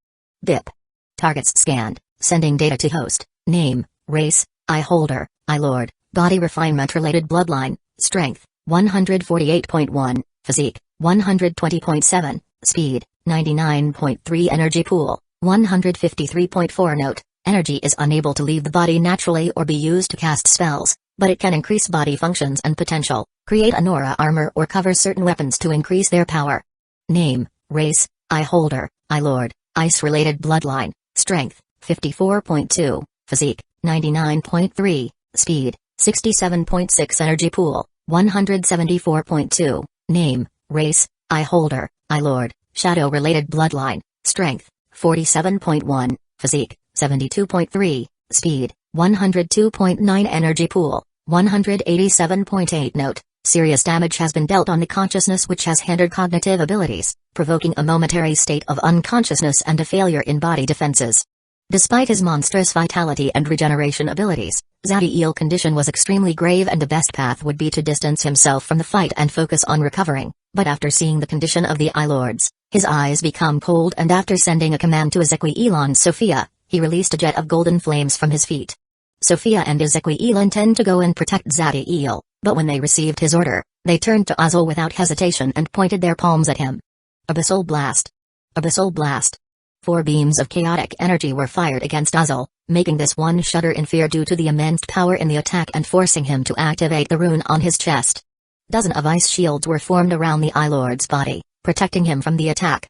BIP. Targets scanned, sending data to host, name, race, Eye Holder, Eye Lord, body refinement related bloodline, strength, 148.1, physique, 120.7, speed, 99.3, energy pool, 153.4. Note: energy is unable to leave the body naturally or be used to cast spells, but it can increase body functions and potential, create an aura armor or cover certain weapons to increase their power. Name, race, Eye Holder, Eye Lord, ice-related bloodline, strength, 54.2, physique, 99.3, speed, 67.6, energy pool, 174.2, name, race, Eye Holder, Eye Lord, shadow-related bloodline, strength, 47.1, physique, 72.3, speed, 102.9, energy pool, 187.8. Note: serious damage has been dealt on the consciousness, which has hindered cognitive abilities, provoking a momentary state of unconsciousness and a failure in body defenses. Despite his monstrous vitality and regeneration abilities, Zadiel's condition was extremely grave, and the best path would be to distance himself from the fight and focus on recovering, but after seeing the condition of the Eye Lords, his eyes become cold, and after sending a command to Ezequiel Sophia, he released a jet of golden flames from his feet. Sophia and Ezequiel intend to go and protect Zadiel, but when they received his order, they turned to Abyssal without hesitation and pointed their palms at him. Abyssal Blast. Abyssal Blast. 4 beams of chaotic energy were fired against Abyssal, making this one shudder in fear due to the immense power in the attack and forcing him to activate the rune on his chest. Dozens of ice shields were formed around the Eye Lord's body, protecting him from the attack.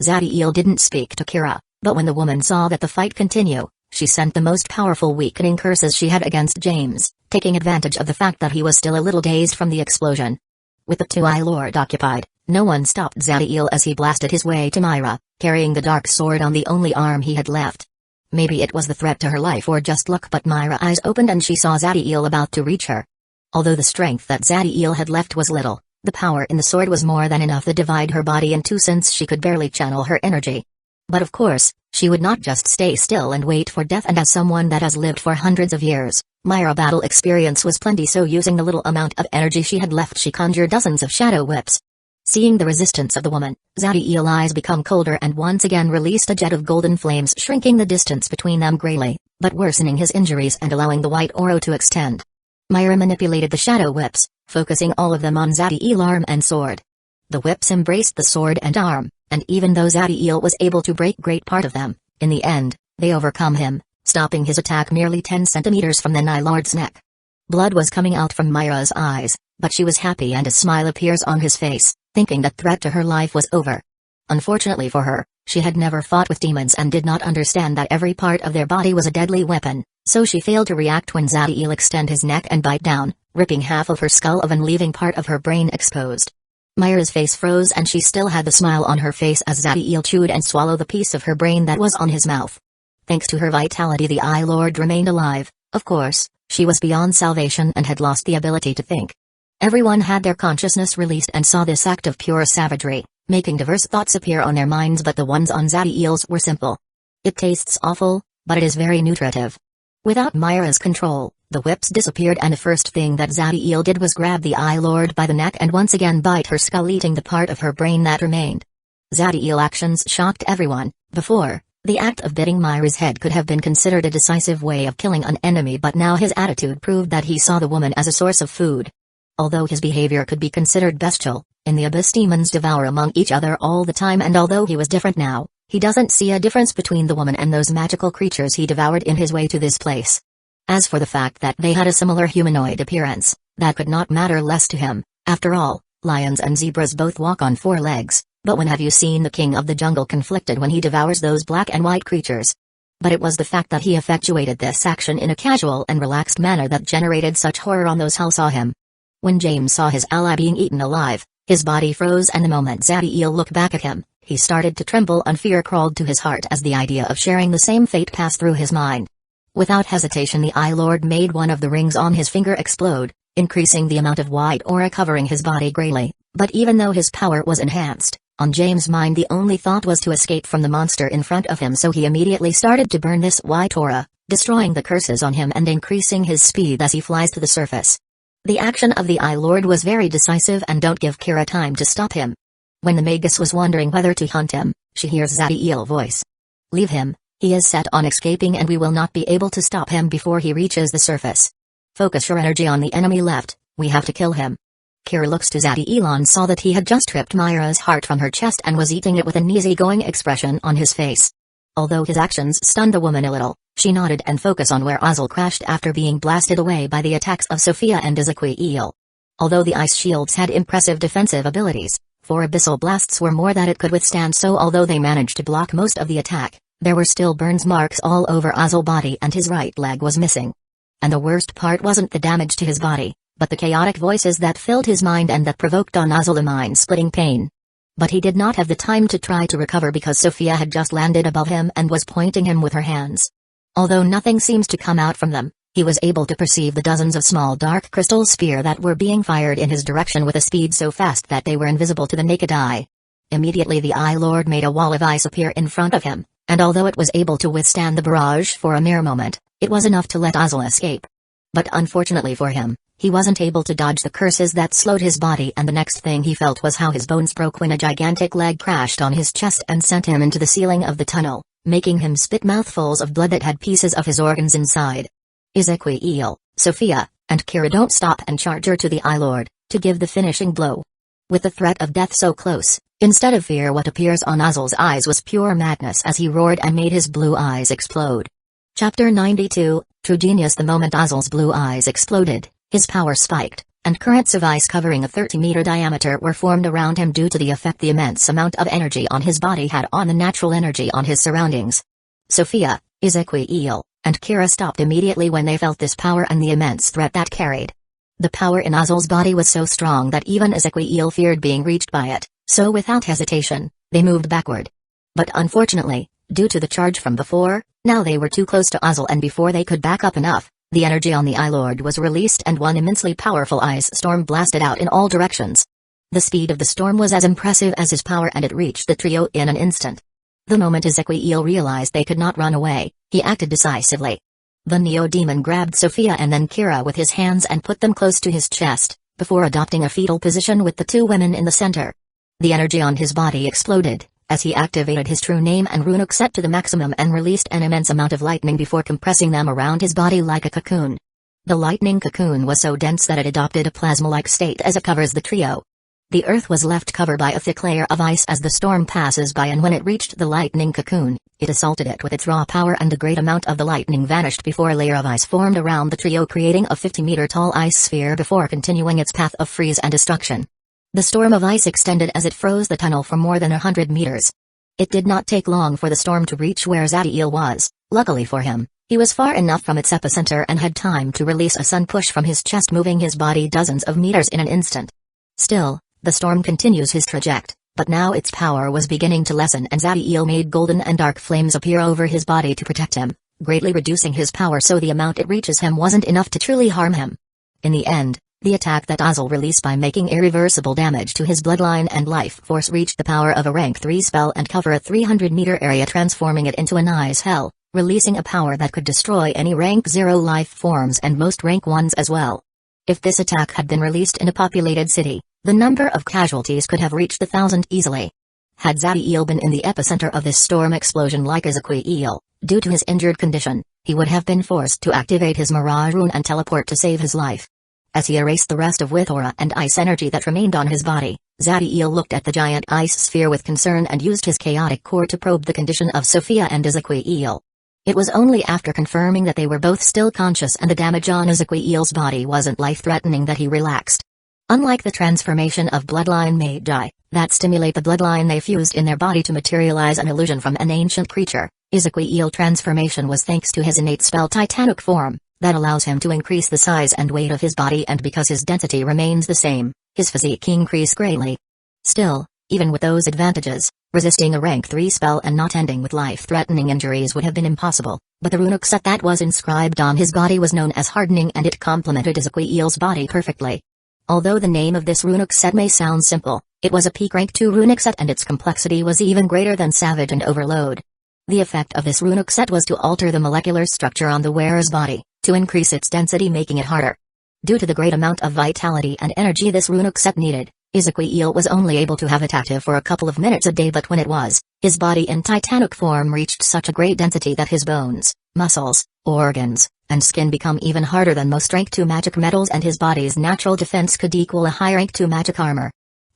Zadiel didn't speak to Kira, but when the woman saw that the fight continued, she sent the most powerful weakening curses she had against James, taking advantage of the fact that he was still a little dazed from the explosion. With the 2 Eye Lord occupied, no one stopped Zadiel as he blasted his way to Myra, carrying the dark sword on the only arm he had left. Maybe it was the threat to her life or just luck, but Myra's eyes opened and she saw Zadiel about to reach her. Although the strength that Zadiel had left was little, the power in the sword was more than enough to divide her body in two, since she could barely channel her energy. But of course, she would not just stay still and wait for death, and as someone that has lived for hundreds of years, Myra's battle experience was plenty, so using the little amount of energy she had left, she conjured dozens of shadow whips. Seeing the resistance of the woman, Zadiel's eyes become colder and once again released a jet of golden flames, shrinking the distance between them greatly, but worsening his injuries and allowing the white aura to extend. Myra manipulated the shadow whips, focusing all of them on Zadiel's arm and sword. The whips embraced the sword and arm, and even though Zadiel was able to break great part of them, in the end, they overcome him, stopping his attack merely 10 centimeters from the Eye Lord's neck. Blood was coming out from Myra's eyes, but she was happy and a smile appears on his face, thinking that threat to her life was over. Unfortunately for her, she had never fought with demons and did not understand that every part of their body was a deadly weapon, so she failed to react when Zadiel extended his neck and bite down, ripping half of her skull off and leaving part of her brain exposed. Myra's face froze and she still had the smile on her face as Zadiel chewed and swallowed the piece of her brain that was on his mouth. Thanks to her vitality, the Eye Lord remained alive. Of course, she was beyond salvation and had lost the ability to think. Everyone had their consciousness released and saw this act of pure savagery, making diverse thoughts appear on their minds, but the ones on Zadiel's were simple. It tastes awful, but it is very nutritive. Without Myra's control, the whips disappeared and the first thing that Zadiel did was grab the Eye Lord by the neck and once again bite her skull, eating the part of her brain that remained. Zadiel's actions shocked everyone. Before, the act of biting Myra's head could have been considered a decisive way of killing an enemy, but now his attitude proved that he saw the woman as a source of food. Although his behavior could be considered bestial, in the abyss demons devour among each other all the time, and although he was different now, he doesn't see a difference between the woman and those magical creatures he devoured in his way to this place. As for the fact that they had a similar humanoid appearance, that could not matter less to him. After all, lions and zebras both walk on 4 legs, but when have you seen the king of the jungle conflicted when he devours those black and white creatures? But it was the fact that he effectuated this action in a casual and relaxed manner that generated such horror on those who saw him. When James saw his ally being eaten alive, his body froze, and the moment Zadiel looked back at him, he started to tremble and fear crawled to his heart as the idea of sharing the same fate passed through his mind. Without hesitation, the Eye Lord made one of the rings on his finger explode, increasing the amount of white aura covering his body greatly. But even though his power was enhanced, on James' mind the only thought was to escape from the monster in front of him, so he immediately started to burn this white aura, destroying the curses on him and increasing his speed as he flies to the surface. The action of the Eye Lord was very decisive, and don't give Kira time to stop him. When the Magus was wondering whether to hunt him, she hears Zadiel's voice. "Leave him, he is set on escaping and we will not be able to stop him before he reaches the surface. Focus your energy on the enemy left, we have to kill him." Kira looks to Zadiel and saw that he had just ripped Myra's heart from her chest and was eating it with an easygoing expression on his face. Although his actions stunned the woman a little, she nodded and focused on where Abyssal crashed after being blasted away by the attacks of Sophia and Ezequiel. Although the ice shields had impressive defensive abilities, 4 abyssal blasts were more than it could withstand, so although they managed to block most of the attack, there were still burns marks all over Abysal's body and his right leg was missing. And the worst part wasn't the damage to his body, but the chaotic voices that filled his mind and that provoked on Abyssal a mind-splitting pain. But he did not have the time to try to recover because Sophia had just landed above him and was pointing him with her hands. Although nothing seems to come out from them, he was able to perceive the dozens of small dark crystal spheres that were being fired in his direction with a speed so fast that they were invisible to the naked eye. Immediately the Eye Lord made a wall of ice appear in front of him, and although it was able to withstand the barrage for a mere moment, it was enough to let Abyssal escape. But unfortunately for him, he wasn't able to dodge the curses that slowed his body, and the next thing he felt was how his bones broke when a gigantic leg crashed on his chest and sent him into the ceiling of the tunnel, making him spit mouthfuls of blood that had pieces of his organs inside. Ezequiel, Sophia, and Kira don't stop and charge her to the Eye Lord, to give the finishing blow. With the threat of death so close, instead of fear what appears on Abysal's eyes was pure madness as he roared and made his blue eyes explode. Chapter 92, True Genius. The moment Abysal's blue eyes exploded, his power spiked, and currents of ice covering a 30-meter diameter were formed around him due to the effect the immense amount of energy on his body had on the natural energy on his surroundings. Sophia, Ezequiel, and Kira stopped immediately when they felt this power and the immense threat that carried. The power in Abysal's body was so strong that even Ezequiel feared being reached by it, so without hesitation, they moved backward. But unfortunately, due to the charge from before, now they were too close to Abyssal, and before they could back up enough, the energy on the Eye Lord was released and one immensely powerful ice storm blasted out in all directions. The speed of the storm was as impressive as his power, and it reached the trio in an instant. The moment Ezequiel realized they could not run away, he acted decisively. The Neo-Demon grabbed Sophia and then Kira with his hands and put them close to his chest, before adopting a fetal position with the 2 women in the center. The energy on his body exploded, as he activated his true name and runic set to the maximum and released an immense amount of lightning before compressing them around his body like a cocoon. The lightning cocoon was so dense that it adopted a plasma-like state as it covers the trio. The earth was left covered by a thick layer of ice as the storm passes by, and when it reached the lightning cocoon, it assaulted it with its raw power, and a great amount of the lightning vanished before a layer of ice formed around the trio, creating a 50-meter tall ice sphere before continuing its path of freeze and destruction. The storm of ice extended as it froze the tunnel for more than 100 meters. It did not take long for the storm to reach where Zadiel was. Luckily for him, he was far enough from its epicenter and had time to release a sun push from his chest, moving his body dozens of meters in an instant. Still, the storm continues his trajectory, but now its power was beginning to lessen, and Zadiel made golden and dark flames appear over his body to protect him, greatly reducing his power so the amount it reaches him wasn't enough to truly harm him. In the end, the attack that Abyssal released by making irreversible damage to his bloodline and life force reached the power of a rank 3 spell and cover a 300-meter area, transforming it into an ice hell, releasing a power that could destroy any rank 0 life forms and most rank 1s as well. If this attack had been released in a populated city, the number of casualties could have reached 1,000 easily. Had Zadiel been in the epicenter of this storm explosion like Ezequiel, due to his injured condition, he would have been forced to activate his Mirage Rune and teleport to save his life. As he erased the rest of Withora and ice energy that remained on his body, Zadiel looked at the giant ice sphere with concern and used his chaotic core to probe the condition of Sophia and Ezequiel. It was only after confirming that they were both still conscious and the damage on Ezequiel's body wasn't life-threatening that he relaxed. Unlike the transformation of Bloodline Magi, that stimulate the bloodline they fused in their body to materialize an illusion from an ancient creature, Ezequiel transformation was thanks to his innate spell Titanic form, that allows him to increase the size and weight of his body, and because his density remains the same, his physique increased greatly. Still, even with those advantages, resisting a rank 3 spell and not ending with life-threatening injuries would have been impossible, but the runic set that was inscribed on his body was known as Hardening, and it complemented Ezequiel's body perfectly. Although the name of this runic set may sound simple, it was a peak rank 2 runic set and its complexity was even greater than Savage and Overload. The effect of this runic set was to alter the molecular structure on the wearer's body, to increase its density, making it harder. Due to the great amount of vitality and energy this runic set needed, Ezequiel was only able to have it active for a couple of minutes a day, but when it was, his body in Titanic form reached such a great density that his bones, muscles, organs, and skin become even harder than most rank 2 magic metals, and his body's natural defense could equal a high rank 2 magic armor.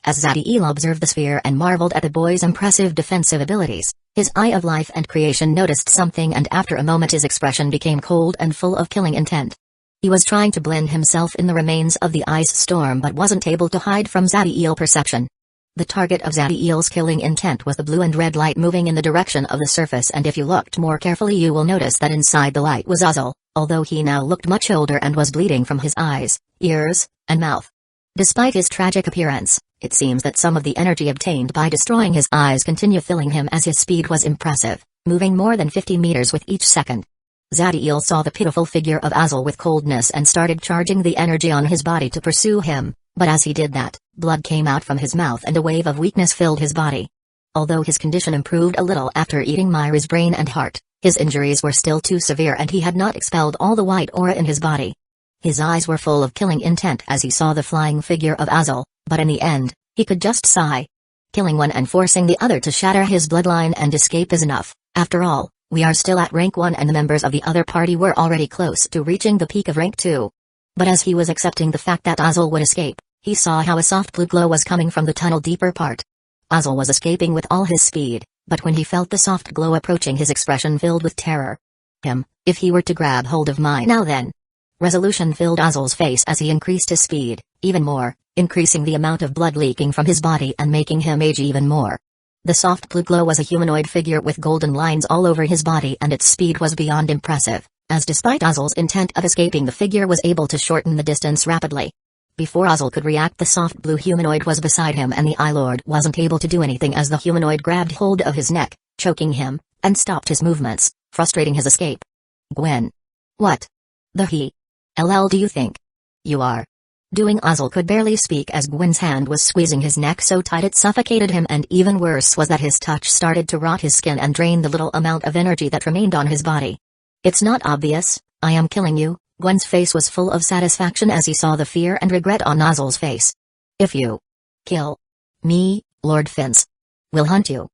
As Zadiel observed the sphere and marveled at the boy's impressive defensive abilities, his Eye of Life and Creation noticed something, and after a moment his expression became cold and full of killing intent. He was trying to blend himself in the remains of the ice storm but wasn't able to hide from Zadiel perception. The target of Zadiel's killing intent was the blue and red light moving in the direction of the surface, and if you looked more carefully you will notice that inside the light was Abyssal, although he now looked much older and was bleeding from his eyes, ears, and mouth. Despite his tragic appearance, it seems that some of the energy obtained by destroying his eyes continue filling him, as his speed was impressive, moving more than 50 meters with each second. Zadiel saw the pitiful figure of Abyssal with coldness and started charging the energy on his body to pursue him, but as he did that, blood came out from his mouth and a wave of weakness filled his body. Although his condition improved a little after eating Myri's brain and heart, his injuries were still too severe and he had not expelled all the white aura in his body. His eyes were full of killing intent as he saw the flying figure of Abyssal, but in the end, he could just sigh. Killing one and forcing the other to shatter his bloodline and escape is enough. After all, we are still at rank 1 and the members of the other party were already close to reaching the peak of rank 2. But as he was accepting the fact that Abyssal would escape, he saw how a soft blue glow was coming from the tunnel deeper part. Abyssal was escaping with all his speed, but when he felt the soft glow approaching, his expression filled with terror. If he were to grab hold of mine now then. Resolution filled Abysal's face as he increased his speed, even more, increasing the amount of blood leaking from his body and making him age even more. The soft blue glow was a humanoid figure with golden lines all over his body, and its speed was beyond impressive, as despite Abysal's intent of escaping, the figure was able to shorten the distance rapidly. Before Abyssal could react, the soft blue humanoid was beside him, and the Eye Lord wasn't able to do anything as the humanoid grabbed hold of his neck, choking him, and stopped his movements, frustrating his escape. Gwen. What the hell do you think you are doing? Abyssal could barely speak as Gwen's hand was squeezing his neck so tight it suffocated him, and even worse was that his touch started to rot his skin and drain the little amount of energy that remained on his body. It's not obvious, I am killing you. Gwen's face was full of satisfaction as he saw the fear and regret on Abysal's face. If you kill me, Lord Finns will hunt you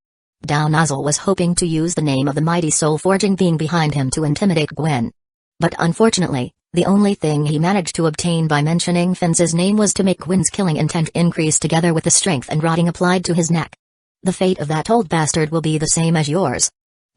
down. Abyssal was hoping to use the name of the mighty soul-forging being behind him to intimidate Gwen. But unfortunately, the only thing he managed to obtain by mentioning Finns' name was to make Gwen's killing intent increase together with the strength and rotting applied to his neck. The fate of that old bastard will be the same as yours,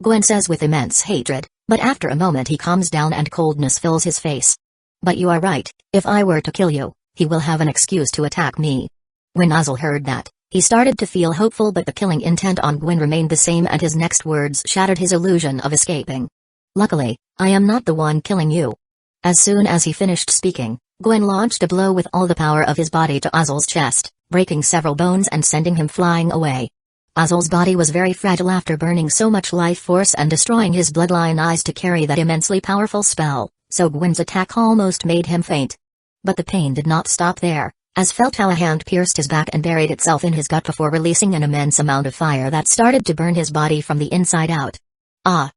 Gwen says with immense hatred, but after a moment he calms down and coldness fills his face. But you are right, if I were to kill you, he will have an excuse to attack me. When Abyssal heard that, he started to feel hopeful, but the killing intent on Gwen remained the same and his next words shattered his illusion of escaping. Luckily, I am not the one killing you. As soon as he finished speaking, Gwen launched a blow with all the power of his body to Abysal's chest, breaking several bones and sending him flying away. Abysal's body was very fragile after burning so much life force and destroying his bloodline eyes to carry that immensely powerful spell, so Gwen's attack almost made him faint. But the pain did not stop there, as felt how a hand pierced his back and buried itself in his gut before releasing an immense amount of fire that started to burn his body from the inside out. Ah!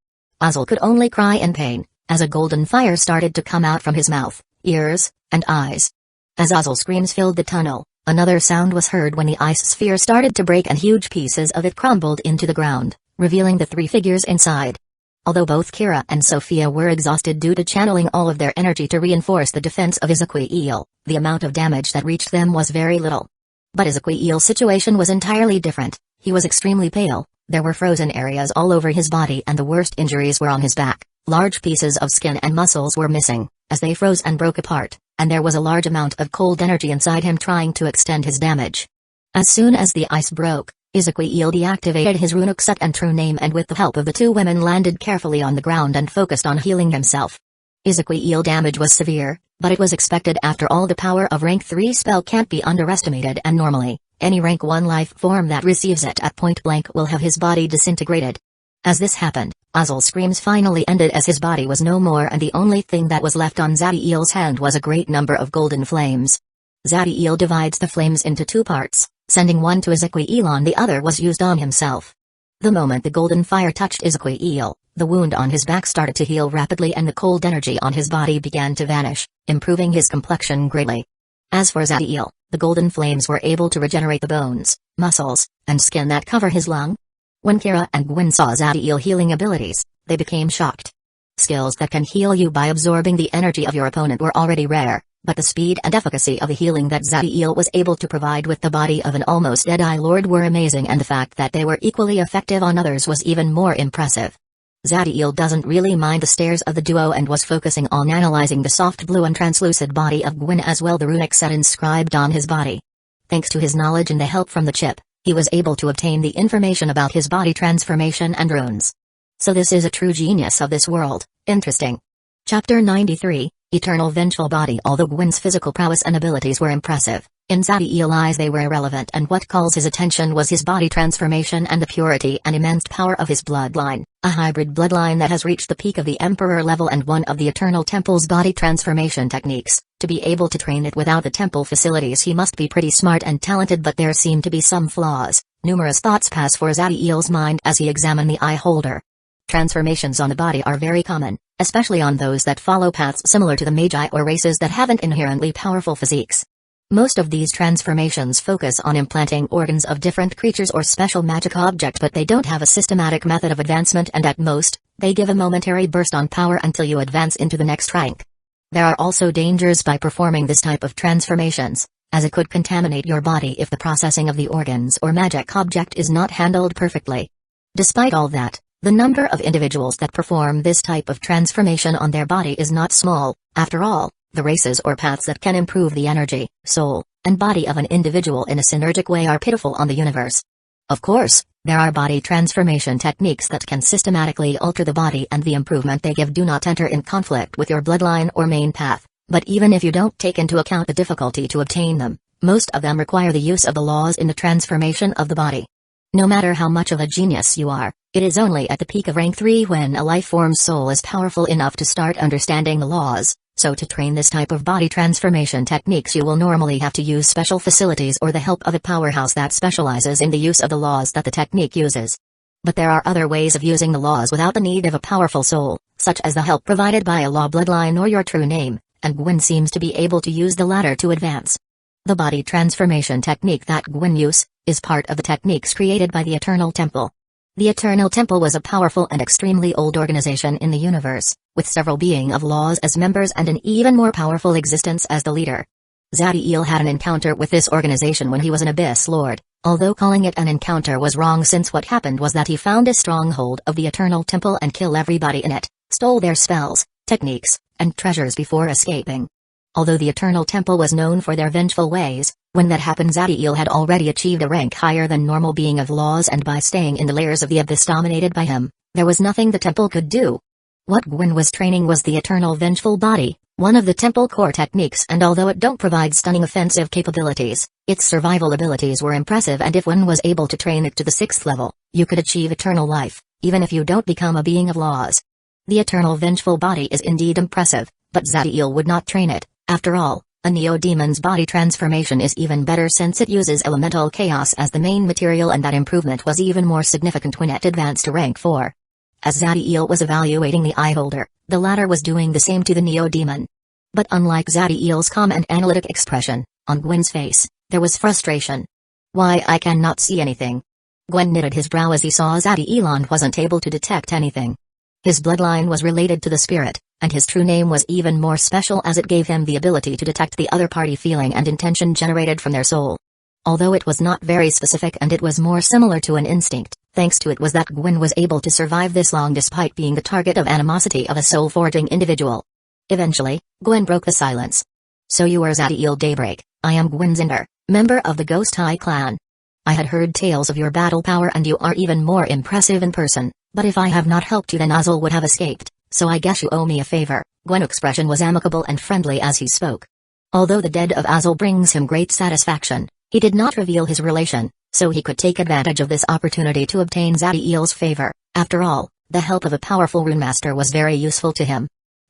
Abyssal could only cry in pain, as a golden fire started to come out from his mouth, ears, and eyes. As Abyssal screams filled the tunnel, another sound was heard when the ice sphere started to break and huge pieces of it crumbled into the ground, revealing the three figures inside. Although both Kira and Sophia were exhausted due to channeling all of their energy to reinforce the defense of Ezequiel, the amount of damage that reached them was very little. But Ezequiel's situation was entirely different. He was extremely pale, there were frozen areas all over his body and the worst injuries were on his back. Large pieces of skin and muscles were missing, as they froze and broke apart, and there was a large amount of cold energy inside him trying to extend his damage. As soon as the ice broke, Ezequiel deactivated his runic set and true name and with the help of the two women landed carefully on the ground and focused on healing himself. Ezequiel's damage was severe, but it was expected. After all, the power of rank 3 spell can't be underestimated, and normally, any rank 1 life form that receives it at point blank will have his body disintegrated. As this happened, Abysal's screams finally ended as his body was no more and the only thing that was left on Zadiel's hand was a great number of golden flames. Zadiel divides the flames into two parts, sending one to Ezequiel and the other was used on himself. The moment the golden fire touched Ezequiel, the wound on his back started to heal rapidly and the cold energy on his body began to vanish, improving his complexion greatly. As for Zadiel, the golden flames were able to regenerate the bones, muscles, and skin that cover his lung. When Kira and Gwen saw Zadiel healing abilities, they became shocked. Skills that can heal you by absorbing the energy of your opponent were already rare, but the speed and efficacy of the healing that Zadiel was able to provide with the body of an almost dead Eye Lord were amazing, and the fact that they were equally effective on others was even more impressive. Zadiel doesn't really mind the stares of the duo and was focusing on analyzing the soft blue and translucid body of Gwen as well the runic set inscribed on his body. Thanks to his knowledge and the help from the chip, he was able to obtain the information about his body transformation and runes. So this is a true genius of this world. Interesting. Chapter 93, Eternal Vengeful Body. Although Gwen's physical prowess and abilities were impressive, in Zadiel's eyes they were irrelevant, and what calls his attention was his body transformation and the purity and immense power of his bloodline, a hybrid bloodline that has reached the peak of the Emperor level and one of the Eternal Temple's body transformation techniques. To be able to train it without the temple facilities he must be pretty smart and talented, but there seem to be some flaws. Numerous thoughts pass for Zadiel's mind as he examined the eye holder. Transformations on the body are very common, especially on those that follow paths similar to the Magi or races that haven't inherently powerful physiques. Most of these transformations focus on implanting organs of different creatures or special magic objects, but they don't have a systematic method of advancement, and at most, they give a momentary burst on power until you advance into the next rank. There are also dangers by performing this type of transformations, as it could contaminate your body if the processing of the organs or magic object is not handled perfectly. Despite all that, the number of individuals that perform this type of transformation on their body is not small. After all, the races or paths that can improve the energy, soul, and body of an individual in a synergic way are pitiful on the universe. Of course, there are body transformation techniques that can systematically alter the body, and the improvement they give do not enter in conflict with your bloodline or main path, but even if you don't take into account the difficulty to obtain them, most of them require the use of the laws in the transformation of the body. No matter how much of a genius you are, it is only at the peak of rank 3 when a life form's soul is powerful enough to start understanding the laws. So to train this type of body transformation techniques you will normally have to use special facilities or the help of a powerhouse that specializes in the use of the laws that the technique uses. But there are other ways of using the laws without the need of a powerful soul, such as the help provided by a law bloodline or your true name, and Gwen seems to be able to use the latter to advance. The body transformation technique that Gwen uses is part of the techniques created by the Eternal Temple. The Eternal Temple was a powerful and extremely old organization in the universe, with several beings of laws as members and an even more powerful existence as the leader. Zadiel had an encounter with this organization when he was an Abyss Lord, although calling it an encounter was wrong, since what happened was that he found a stronghold of the Eternal Temple and killed everybody in it, stole their spells, techniques, and treasures before escaping. Although the Eternal Temple was known for their vengeful ways, when that happened Zadiel had already achieved a rank higher than normal being of laws, and by staying in the layers of the abyss dominated by him, there was nothing the temple could do. What Gwen was training was the Eternal Vengeful Body, one of the temple core techniques, and although it don't provide stunning offensive capabilities, its survival abilities were impressive, and if one was able to train it to the 6th level, you could achieve eternal life, even if you don't become a being of laws. The Eternal Vengeful Body is indeed impressive, but Zadiel would not train it. After all, a Neo-Demon's body transformation is even better since it uses elemental chaos as the main material, and that improvement was even more significant when it advanced to rank 4. As Zadiel was evaluating the eye holder, the latter was doing the same to the Neo-Demon. But unlike Zadiel's calm and analytic expression, on Gwen's face, there was frustration. Why, I cannot see anything. Gwen knitted his brow as he saw Zadiel wasn't able to detect anything. His bloodline was related to the spirit, and his true name was even more special as it gave him the ability to detect the other party feeling and intention generated from their soul. Although it was not very specific and it was more similar to an instinct, thanks to it was that Gwen was able to survive this long despite being the target of animosity of a soul-forging individual. Eventually, Gwen broke the silence. So you are Zadiel Daybreak. I am Gwen Zinder, member of the Ghost High clan. I had heard tales of your battle power and you are even more impressive in person, but if I have not helped you then Abyssal would have escaped, so I guess you owe me a favor. Gwen's expression was amicable and friendly as he spoke. Although the death of Abyssal brings him great satisfaction, he did not reveal his relation, so he could take advantage of this opportunity to obtain Zadiel's favor. After all, the help of a powerful runemaster was very useful to him.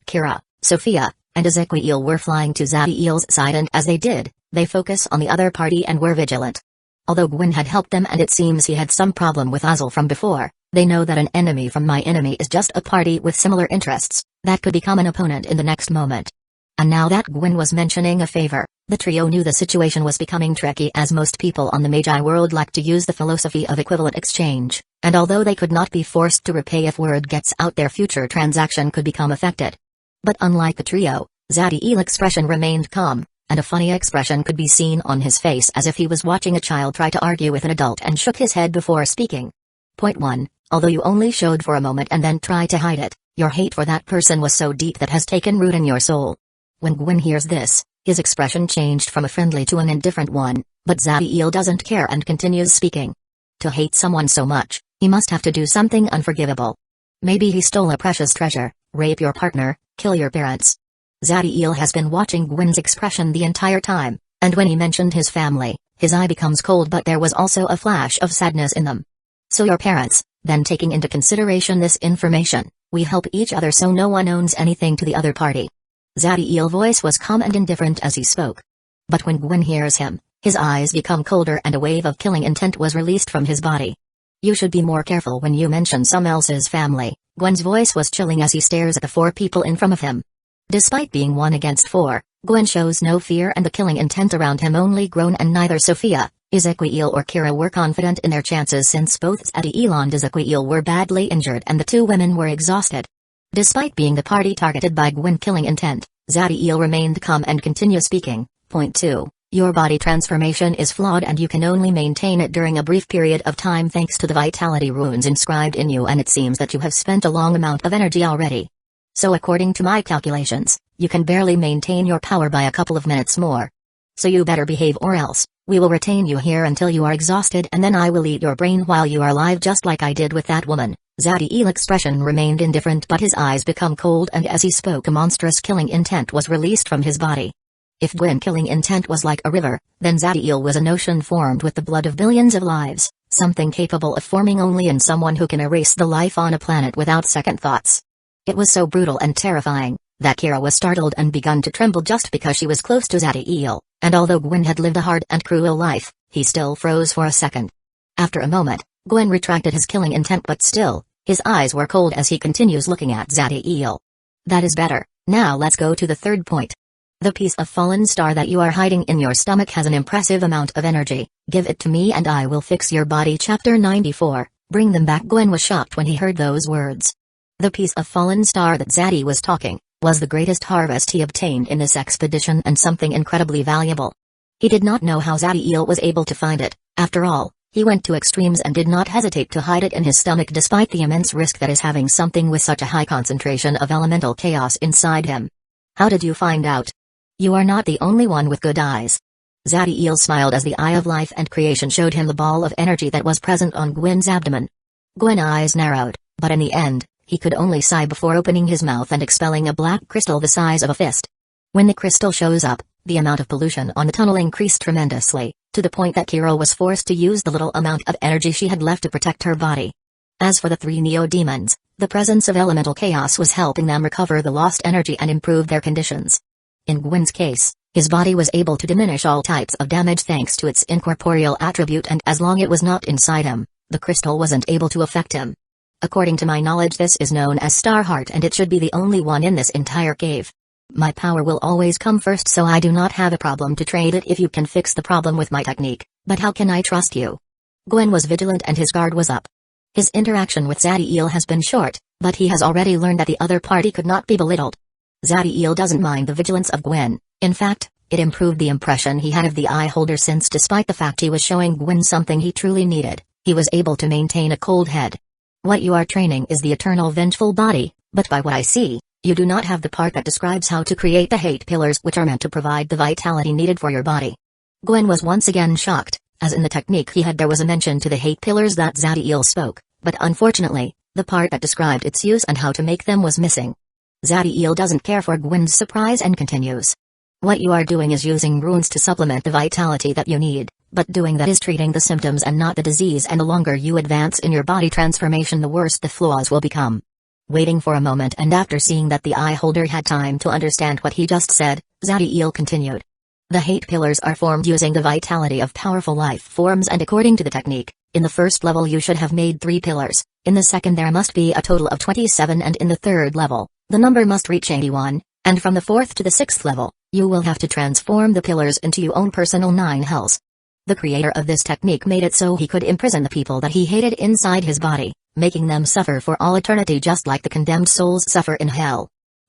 Kira, Sophia, and Ezequiel were flying to Zadiel's side, and as they did, they focused on the other party and were vigilant. Although Gwen had helped them and it seems he had some problem with Abyssal from before, they know that an enemy from my enemy is just a party with similar interests, that could become an opponent in the next moment. And now that Gwen was mentioning a favor, the trio knew the situation was becoming tricky as most people on the Magi world like to use the philosophy of equivalent exchange, and although they could not be forced to repay if word gets out their future transaction could become affected. But unlike the trio, Zadiel's expression remained calm, and a funny expression could be seen on his face as if he was watching a child try to argue with an adult and shook his head before speaking. Point 1. Although you only showed for a moment and then tried to hide it, your hate for that person was so deep that has taken root in your soul. When Gwen hears this, his expression changed from a friendly to an indifferent one, but Zadiel doesn't care and continues speaking. To hate someone so much, he must have to do something unforgivable. Maybe he stole a precious treasure, rape your partner, kill your parents. Zadiel has been watching Gwen's expression the entire time, and when he mentioned his family, his eye becomes cold but there was also a flash of sadness in them. So your parents, then taking into consideration this information, we help each other so no one owns anything to the other party. Zadiel's voice was calm and indifferent as he spoke. But when Gwen hears him, his eyes become colder and a wave of killing intent was released from his body. You should be more careful when you mention someone else's family. Gwen's voice was chilling as he stares at the 4 people in front of him. Despite being 1 against 4, Gwen shows no fear and the killing intent around him only grown, and neither Sophia, Ezequiel or Kira were confident in their chances since both Zadiel and Ezequiel were badly injured and the 2 women were exhausted. Despite being the party targeted by Gwen killing intent, Zadiel remained calm and continued speaking. Point 2. Your body transformation is flawed and you can only maintain it during a brief period of time thanks to the vitality runes inscribed in you, and it seems that you have spent a long amount of energy already. So according to my calculations, you can barely maintain your power by a couple of minutes more. So you better behave or else, we will retain you here until you are exhausted and then I will eat your brain while you are alive just like I did with that woman. Zadiel's expression remained indifferent but his eyes become cold, and as he spoke a monstrous killing intent was released from his body. If Gwen killing intent was like a river, then Zadiel was an ocean formed with the blood of billions of lives, something capable of forming only in someone who can erase the life on a planet without second thoughts. It was so brutal and terrifying that Kira was startled and begun to tremble just because she was close to Zadiel, and although Gwen had lived a hard and cruel life, he still froze for a second. After a moment, Gwen retracted his killing intent, but still, his eyes were cold as he continues looking at Zadiel. That is better. Now let's go to the 3rd point. The piece of fallen star that you are hiding in your stomach has an impressive amount of energy. Give it to me and I will fix your body. Chapter 94. Bring them back. Gwen was shocked when he heard those words. The piece of fallen star that Zadi was talking was the greatest harvest he obtained in this expedition and something incredibly valuable. He did not know how Zadiel was able to find it. After all, he went to extremes and did not hesitate to hide it in his stomach despite the immense risk that is having something with such a high concentration of elemental chaos inside him. How did you find out? You are not the only one with good eyes. Zadiel smiled as the eye of life and creation showed him the ball of energy that was present on Gwen's abdomen. Gwen's eyes narrowed, but in the end, he could only sigh before opening his mouth and expelling a black crystal the size of a fist. When the crystal shows up, the amount of pollution on the tunnel increased tremendously, to the point that Kira was forced to use the little amount of energy she had left to protect her body. As for the 3 neo-demons, the presence of elemental chaos was helping them recover the lost energy and improve their conditions. In Gwen's case, his body was able to diminish all types of damage thanks to its incorporeal attribute, and as long it was not inside him, the crystal wasn't able to affect him. According to my knowledge, this is known as Star Heart, and it should be the only one in this entire cave. My power will always come first, so I do not have a problem to trade it if you can fix the problem with my technique, but how can I trust you? Gwen was vigilant and his guard was up. His interaction with Zadiel has been short, but he has already learned that the other party could not be belittled. Zadiel doesn't mind the vigilance of Gwen. In fact, it improved the impression he had of the eye holder, since despite the fact he was showing Gwen something he truly needed, he was able to maintain a cold head. What you are training is the eternal vengeful body, but by what I see, you do not have the part that describes how to create the hate pillars, which are meant to provide the vitality needed for your body. Gwen was once again shocked, as in the technique he had there was a mention to the hate pillars that Zadiel spoke, but unfortunately, the part that described its use and how to make them was missing. Zadiel doesn't care for Gwen's surprise and continues. What you are doing is using runes to supplement the vitality that you need, but doing that is treating the symptoms and not the disease, and the longer you advance in your body transformation, the worse the flaws will become. Waiting for a moment, and after seeing that the eye holder had time to understand what he just said, Zadiel continued. The hate pillars are formed using the vitality of powerful life forms, and according to the technique, in the first level you should have made 3 pillars, in the second there must be a total of 27, and in the third level, the number must reach 81, and from the 4th to the 6th level, you will have to transform the pillars into your own personal 9 hells. The creator of this technique made it so he could imprison the people that he hated inside his body, making them suffer for all eternity just like the condemned souls suffer in hell.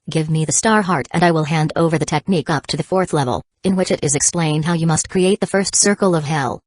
Give me the Star Heart and I will hand over the technique up to the 4th level, in which it is explained how you must create the first circle of hell.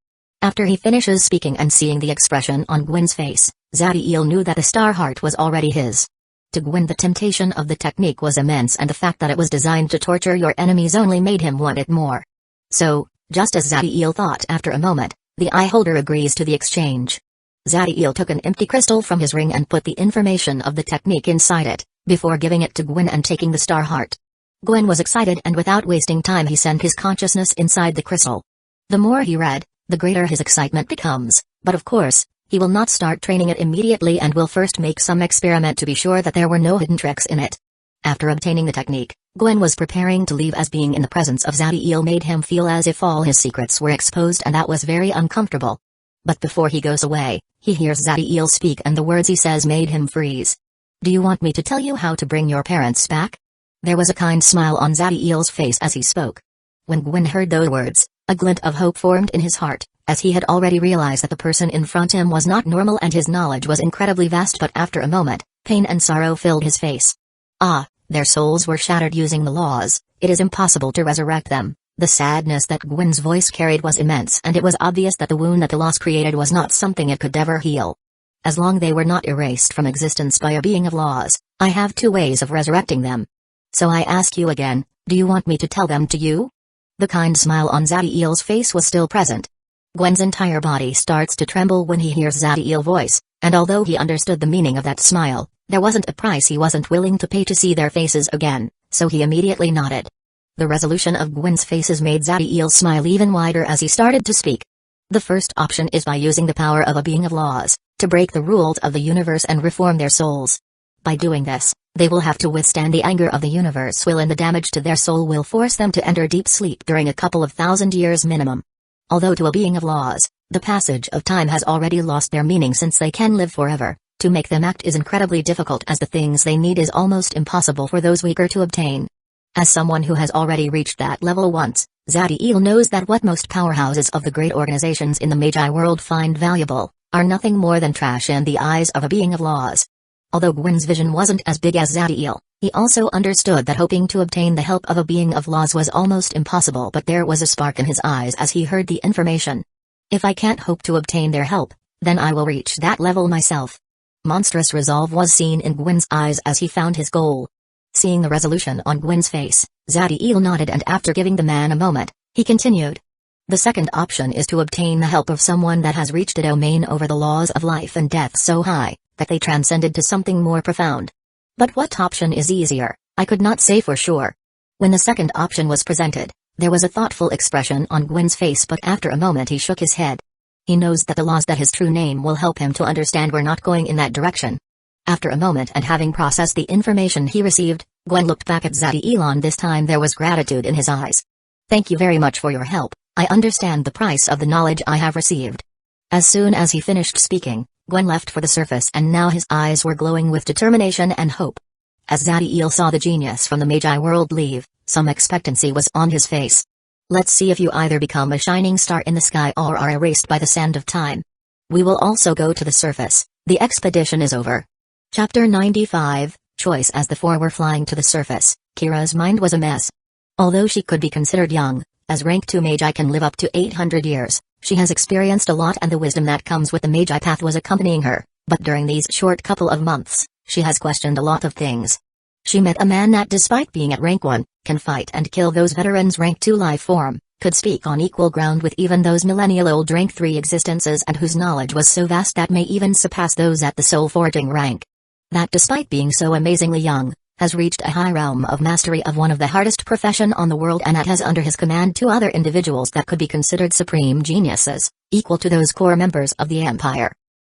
After he finishes speaking and seeing the expression on Gwen's face, Zadiel knew that the Star Heart was already his. To Gwen, the temptation of the technique was immense, and the fact that it was designed to torture your enemies only made him want it more. So, just as Zadiel thought, after a moment, the eye holder agrees to the exchange. Zadiel took an empty crystal from his ring and put the information of the technique inside it, before giving it to Gwen and taking the Star Heart. Gwen was excited, and without wasting time he sent his consciousness inside the crystal. The more he read, the greater his excitement becomes, but of course, he will not start training it immediately and will first make some experiment to be sure that there were no hidden tricks in it. After obtaining the technique, Gwen was preparing to leave, as being in the presence of Zadiel made him feel as if all his secrets were exposed, and that was very uncomfortable. But before he goes away, he hears Zadiel speak, and the words he says made him freeze. Do you want me to tell you how to bring your parents back? There was a kind smile on Zadiel's face as he spoke. When Gwen heard those words, a glint of hope formed in his heart, as he had already realized that the person in front of him was not normal and his knowledge was incredibly vast, but after a moment, pain and sorrow filled his face. Ah, their souls were shattered using the laws, it is impossible to resurrect them. The sadness that Gwen's voice carried was immense, and it was obvious that the wound that the loss created was not something it could ever heal. As long they were not erased from existence by a being of laws, I have 2 ways of resurrecting them. So I ask you again, do you want me to tell them to you? The kind smile on Zadiel's face was still present. Gwen's entire body starts to tremble when he hears Zadiel's voice, and although he understood the meaning of that smile, there wasn't a price he wasn't willing to pay to see their faces again, so he immediately nodded. The resolution of Gwen's faces made Zadiel smile even wider as he started to speak. The first option is by using the power of a being of laws, to break the rules of the universe and reform their souls. By doing this, they will have to withstand the anger of the universe will, and the damage to their soul will force them to enter deep sleep during a couple of 1,000 years minimum. Although to a being of laws, the passage of time has already lost their meaning since they can live forever, to make them act is incredibly difficult, as the things they need is almost impossible for those weaker to obtain. As someone who has already reached that level once, Zadiel knows that what most powerhouses of the great organizations in the Magi world find valuable, are nothing more than trash in the eyes of a being of laws. Although Gwen's vision wasn't as big as Zadiel, he also understood that hoping to obtain the help of a being of laws was almost impossible, but there was a spark in his eyes as he heard the information. If I can't hope to obtain their help, then I will reach that level myself. Monstrous resolve was seen in Gwen's eyes as he found his goal. Seeing the resolution on Gwen's face, Zadiel nodded, and after giving the man a moment, he continued. The second option is to obtain the help of someone that has reached a domain over the laws of life and death so high, that they transcended to something more profound. But what option is easier, I could not say for sure. When the second option was presented, there was a thoughtful expression on Gwen's face, but after a moment he shook his head. He knows that the laws that his true name will help him to understand we're not going in that direction. After a moment, and having processed the information he received, Gwen looked back at Zadiel. This time there was gratitude in his eyes. Thank you very much for your help, I understand the price of the knowledge I have received. As soon as he finished speaking, Gwen left for the surface and now his eyes were glowing with determination and hope. As Zadiel saw the genius from the Magi world leave, some expectancy was on his face. Let's see if you either become a shining star in the sky or are erased by the sand of time. We will also go to the surface. The expedition is over. Chapter 95, Choice. As the four were flying to the surface, Kira's mind was a mess. Although she could be considered young, as rank 2 Magi can live up to 800 years, she has experienced a lot and the wisdom that comes with the Magi path was accompanying her, but during these short couple of months, she has questioned a lot of things. She met a man that despite being at rank 1, can fight and kill those veterans rank 2 life form, could speak on equal ground with even those millennial-old rank 3 existences and whose knowledge was so vast that may even surpass those at the soul-forging rank. That despite being so amazingly young, has reached a high realm of mastery of one of the hardest profession on the world and that has under his command 2 other individuals that could be considered supreme geniuses, equal to those core members of the Empire.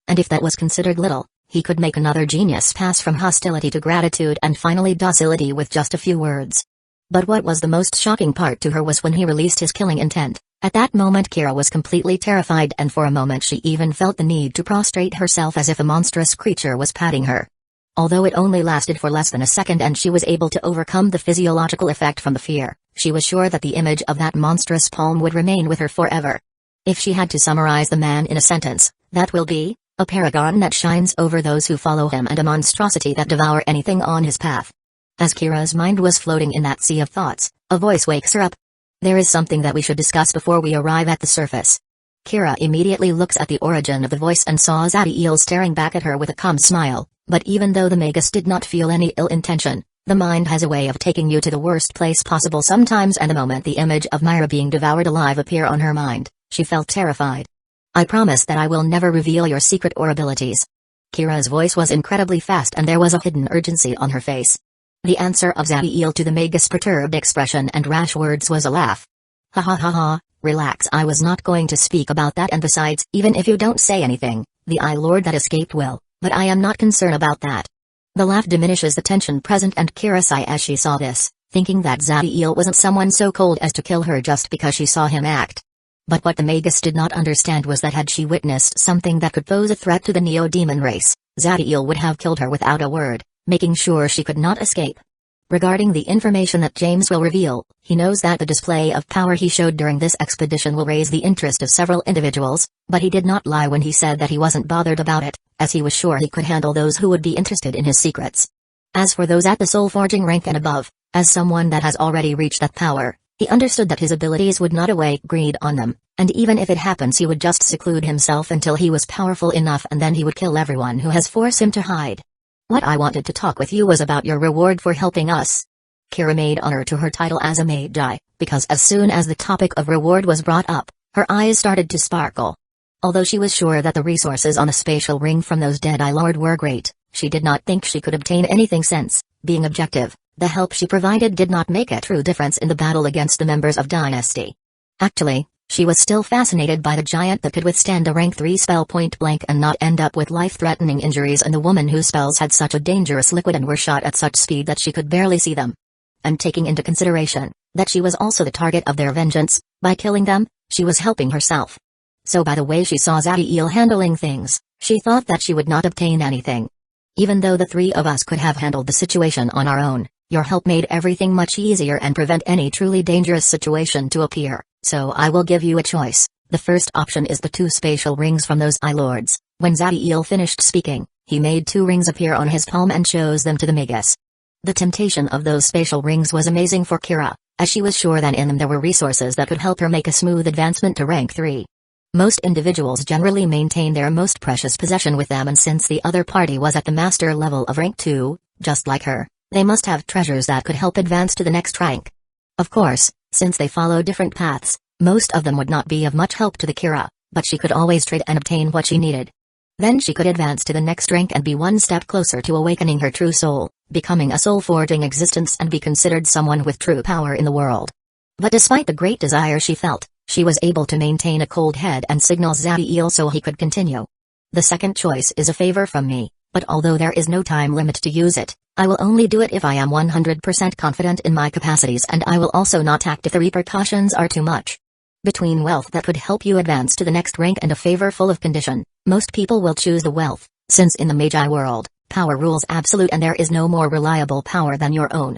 And if that was considered little, he could make another genius pass from hostility to gratitude and finally docility with just a few words. But what was the most shocking part to her was when he released his killing intent. At that moment Kira was completely terrified and for a moment she even felt the need to prostrate herself as if a monstrous creature was patting her. Although it only lasted for less than a second and she was able to overcome the physiological effect from the fear, she was sure that the image of that monstrous palm would remain with her forever. If she had to summarize the man in a sentence, that will be, a paragon that shines over those who follow him and a monstrosity that devour anything on his path. As Kira's mind was floating in that sea of thoughts, a voice wakes her up. There is something that we should discuss before we arrive at the surface. Kira immediately looks at the origin of the voice and saw Zadiel staring back at her with a calm smile, but even though the Magus did not feel any ill intention, the mind has a way of taking you to the worst place possible sometimes and the moment the image of Myra being devoured alive appeared on her mind, she felt terrified. I promise that I will never reveal your secret or abilities. Kira's voice was incredibly fast and there was a hidden urgency on her face. The answer of Zadiel to the Magus' perturbed expression and rash words was a laugh. Ha ha ha ha, relax, I was not going to speak about that and besides, even if you don't say anything, the Eye Lord that escaped will, but I am not concerned about that. The laugh diminishes the tension present and Kira sighed as she saw this, thinking that Zadiel wasn't someone so cold as to kill her just because she saw him act. But what the Magus did not understand was that had she witnessed something that could pose a threat to the Neo-Demon race, Zadiel would have killed her without a word, making sure she could not escape. Regarding the information that James will reveal, he knows that the display of power he showed during this expedition will raise the interest of several individuals, but he did not lie when he said that he wasn't bothered about it, as he was sure he could handle those who would be interested in his secrets. As for those at the soul-forging rank and above, as someone that has already reached that power, he understood that his abilities would not awake greed on them, and even if it happens he would just seclude himself until he was powerful enough and then he would kill everyone who has forced him to hide. What I wanted to talk with you was about your reward for helping us. Kira made honor to her title as a Magi, because as soon as the topic of reward was brought up, her eyes started to sparkle. Although she was sure that the resources on the spatial ring from those dead Eye Lord were great, she did not think she could obtain anything since, being objective, the help she provided did not make a true difference in the battle against the members of Dynasty. Actually, she was still fascinated by the giant that could withstand a rank 3 spell point blank and not end up with life-threatening injuries and the woman whose spells had such a dangerous liquid and were shot at such speed that she could barely see them. And taking into consideration that she was also the target of their vengeance, by killing them, she was helping herself. So by the way she saw Zadiel handling things, she thought that she would not obtain anything. Even though the 3 of us could have handled the situation on our own, your help made everything much easier and prevent any truly dangerous situation to appear. So I will give you a choice. The first option is the 2 spatial rings from those Eye Lords. When Zadiel finished speaking, he made 2 rings appear on his palm and shows them to the Magus. The temptation of those spatial rings was amazing for Kira, as she was sure that in them there were resources that could help her make a smooth advancement to rank 3. Most individuals generally maintain their most precious possession with them and since the other party was at the master level of rank 2, just like her, they must have treasures that could help advance to the next rank. Of course, since they follow different paths, most of them would not be of much help to the Kira, but she could always trade and obtain what she needed. Then she could advance to the next rank and be one step closer to awakening her true soul, becoming a soul-forging existence and be considered someone with true power in the world. But despite the great desire she felt, she was able to maintain a cold head and signal Zadiel so he could continue. The second choice is a favor from me, but although there is no time limit to use it, I will only do it if I am 100% confident in my capacities and I will also not act if the repercussions are too much. Between wealth that could help you advance to the next rank and a favor full of condition, most people will choose the wealth, since in the Magi world, power rules absolute and there is no more reliable power than your own.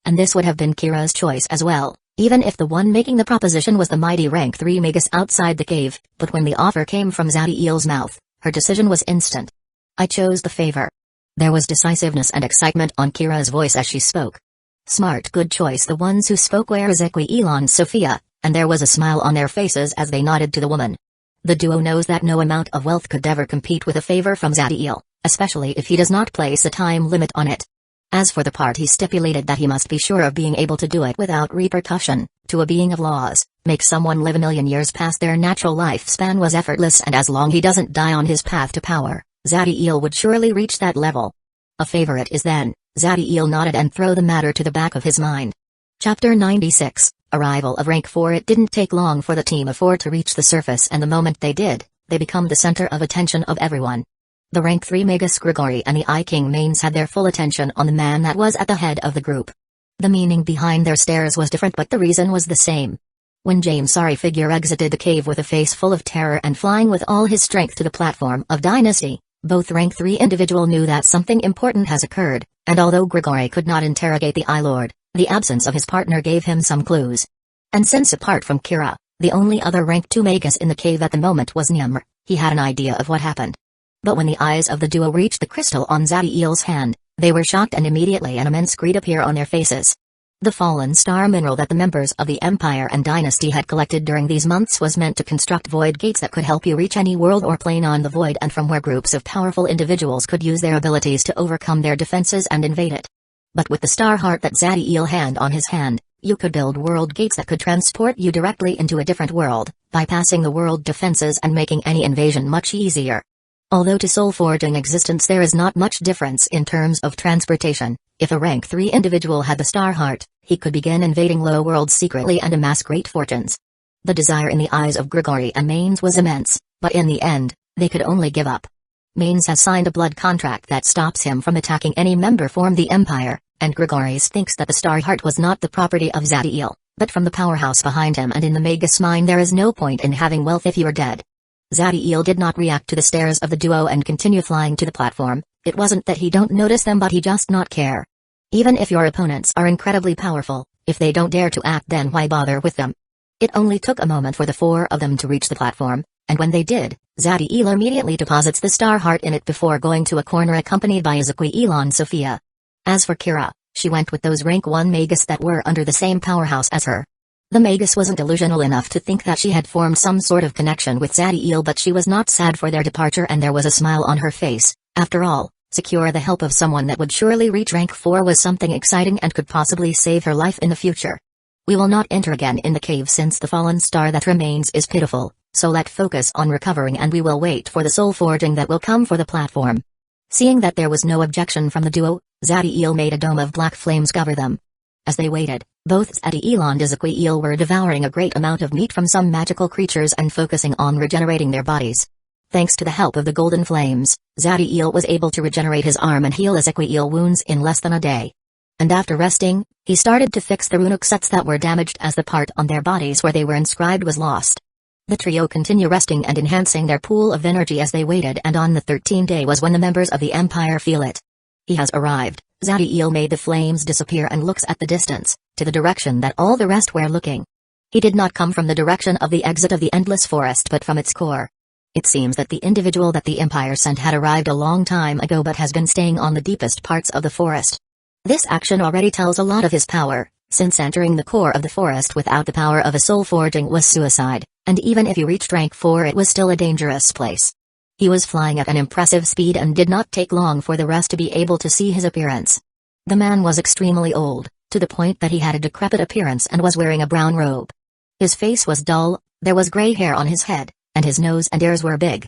And this would have been Kira's choice as well, even if the one making the proposition was the mighty rank 3 Magus outside the cave, but when the offer came from Zadiel's mouth, her decision was instant. I chose the favor. There was decisiveness and excitement on Kira's voice as she spoke. Smart, good choice. The ones who spoke were Ezequiel and Sophia, and there was a smile on their faces as they nodded to the woman. The duo knows that no amount of wealth could ever compete with a favor from Zadiel, especially if he does not place a time limit on it. As for the part he stipulated that he must be sure of being able to do it without repercussion, to a being of laws, make someone live a million years past their natural lifespan was effortless, and as long he doesn't die on his path to power, Zadiel would surely reach that level. A favor it is then. Zadiel nodded and threw the matter to the back of his mind. Chapter 96, Arrival of Rank 4. It didn't take long for the team of 4 to reach the surface, and the moment they did, they become the center of attention of everyone. The rank 3 Magus Grigori and the Eye King mains had their full attention on the man that was at the head of the group. The meaning behind their stares was different, but the reason was the same. When James' sorry figure exited the cave with a face full of terror and flying with all his strength to the platform of Dynasty, both rank 3 individual knew that something important has occurred, and although Grigori could not interrogate the Eye Lord, the absence of his partner gave him some clues. And since apart from Kira, the only other rank 2 Magus in the cave at the moment was Nymr, he had an idea of what happened. But when the eyes of the duo reached the crystal on Zadiel's hand, they were shocked, and immediately an immense greed appeared on their faces. The fallen star mineral that the members of the Empire and Dynasty had collected during these months was meant to construct void gates that could help you reach any world or plane on the void, and from where groups of powerful individuals could use their abilities to overcome their defenses and invade it. But with the star heart that Zadiel had on his hand, you could build world gates that could transport you directly into a different world, bypassing the world defenses and making any invasion much easier. Although to soul-forging existence there is not much difference in terms of transportation, if a rank 3 individual had the star heart, he could begin invading low worlds secretly and amass great fortunes. The desire in the eyes of Grigori and Mains was immense, but in the end, they could only give up. Mains has signed a blood contract that stops him from attacking any member from the Empire, and Grigori's thinks that the star heart was not the property of Zadiel, but from the powerhouse behind him, and in the Magus mind there is no point in having wealth if you're dead. Zadiel did not react to the stares of the duo and continue flying to the platform. It wasn't that he don't notice them, but he just not care. Even if your opponents are incredibly powerful, if they don't dare to act, then why bother with them? It only took a moment for the 4 of them to reach the platform, and when they did, Zadiel immediately deposits the star heart in it before going to a corner accompanied by Ezequiel and Sophia. As for Kira, she went with those rank 1 Magus that were under the same powerhouse as her. The Magus wasn't delusional enough to think that she had formed some sort of connection with Zadiel, but she was not sad for their departure, and there was a smile on her face. After all, secure the help of someone that would surely reach rank 4 was something exciting and could possibly save her life in the future. We will not enter again in the cave since the fallen star that remains is pitiful, so let's focus on recovering, and we will wait for the soul forging that will come for the platform. Seeing that there was no objection from the duo, Zadiel made a dome of black flames cover them. As they waited, both Zadiel and Ezequiel were devouring a great amount of meat from some magical creatures and focusing on regenerating their bodies. Thanks to the help of the golden flames, Zadiel was able to regenerate his arm and heal Ezequiel wounds in less than a day. And after resting, he started to fix the runic sets that were damaged as the part on their bodies where they were inscribed was lost. The trio continued resting and enhancing their pool of energy as they waited, and on the 13th day was when the members of the Empire feel it. He has arrived. Zadiel made the flames disappear and looks at the distance, to the direction that all the rest were looking. He did not come from the direction of the exit of the endless forest but from its core. It seems that the individual that the Empire sent had arrived a long time ago but has been staying on the deepest parts of the forest. This action already tells a lot of his power, since entering the core of the forest without the power of a soul forging was suicide, and even if he reached rank 4 it was still a dangerous place. He was flying at an impressive speed and did not take long for the rest to be able to see his appearance. The man was extremely old, to the point that he had a decrepit appearance and was wearing a brown robe. His face was dull, there was gray hair on his head, and his nose and ears were big.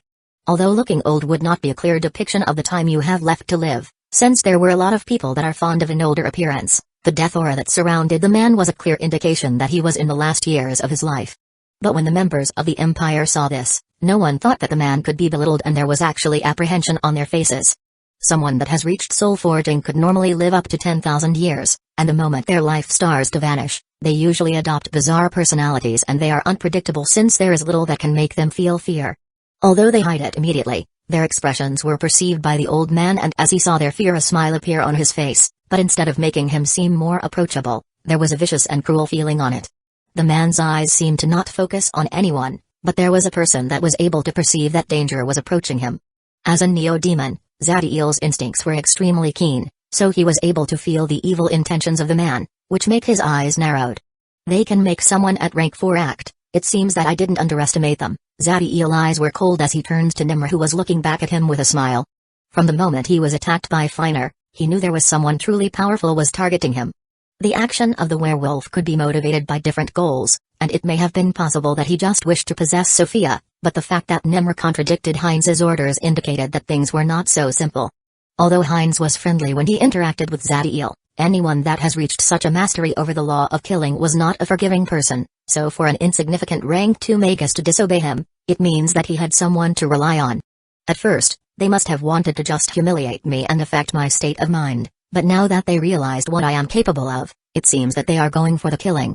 Although looking old would not be a clear depiction of the time you have left to live, since there were a lot of people that are fond of an older appearance, the death aura that surrounded the man was a clear indication that he was in the last years of his life. But when the members of the Empire saw this, no one thought that the man could be belittled, and there was actually apprehension on their faces. Someone that has reached soul forging could normally live up to 10,000 years, and the moment their life starts to vanish, They usually adopt bizarre personalities and they are unpredictable since there is little that can make them feel fear. Although they hide it immediately, their expressions were perceived by the old man, and as he saw their fear, a smile appear on his face, but instead of making him seem more approachable, there was a vicious and cruel feeling on it. The man's eyes seemed to not focus on anyone, but there was a person that was able to perceive that danger was approaching him. As a neo-demon, Zadiel's instincts were extremely keen, so he was able to feel the evil intentions of the man, which make his eyes narrowed. They can make someone at rank 4 act. It seems that I didn't underestimate them. Zadiel's eyes were cold as he turned to Nimr, who was looking back at him with a smile. From the moment he was attacked by Finer, he knew there was someone truly powerful was targeting him. The action of the werewolf could be motivated by different goals, and it may have been possible that he just wished to possess Sophia, but the fact that Nimr contradicted Heinz's orders indicated that things were not so simple. Although Heinz was friendly when he interacted with Zadiel, anyone that has reached such a mastery over the law of killing was not a forgiving person, so for an insignificant rank 2 magus to disobey him, it means that he had someone to rely on. At first, they must have wanted to just humiliate me and affect my state of mind, but now that they realized what I am capable of, it seems that they are going for the killing.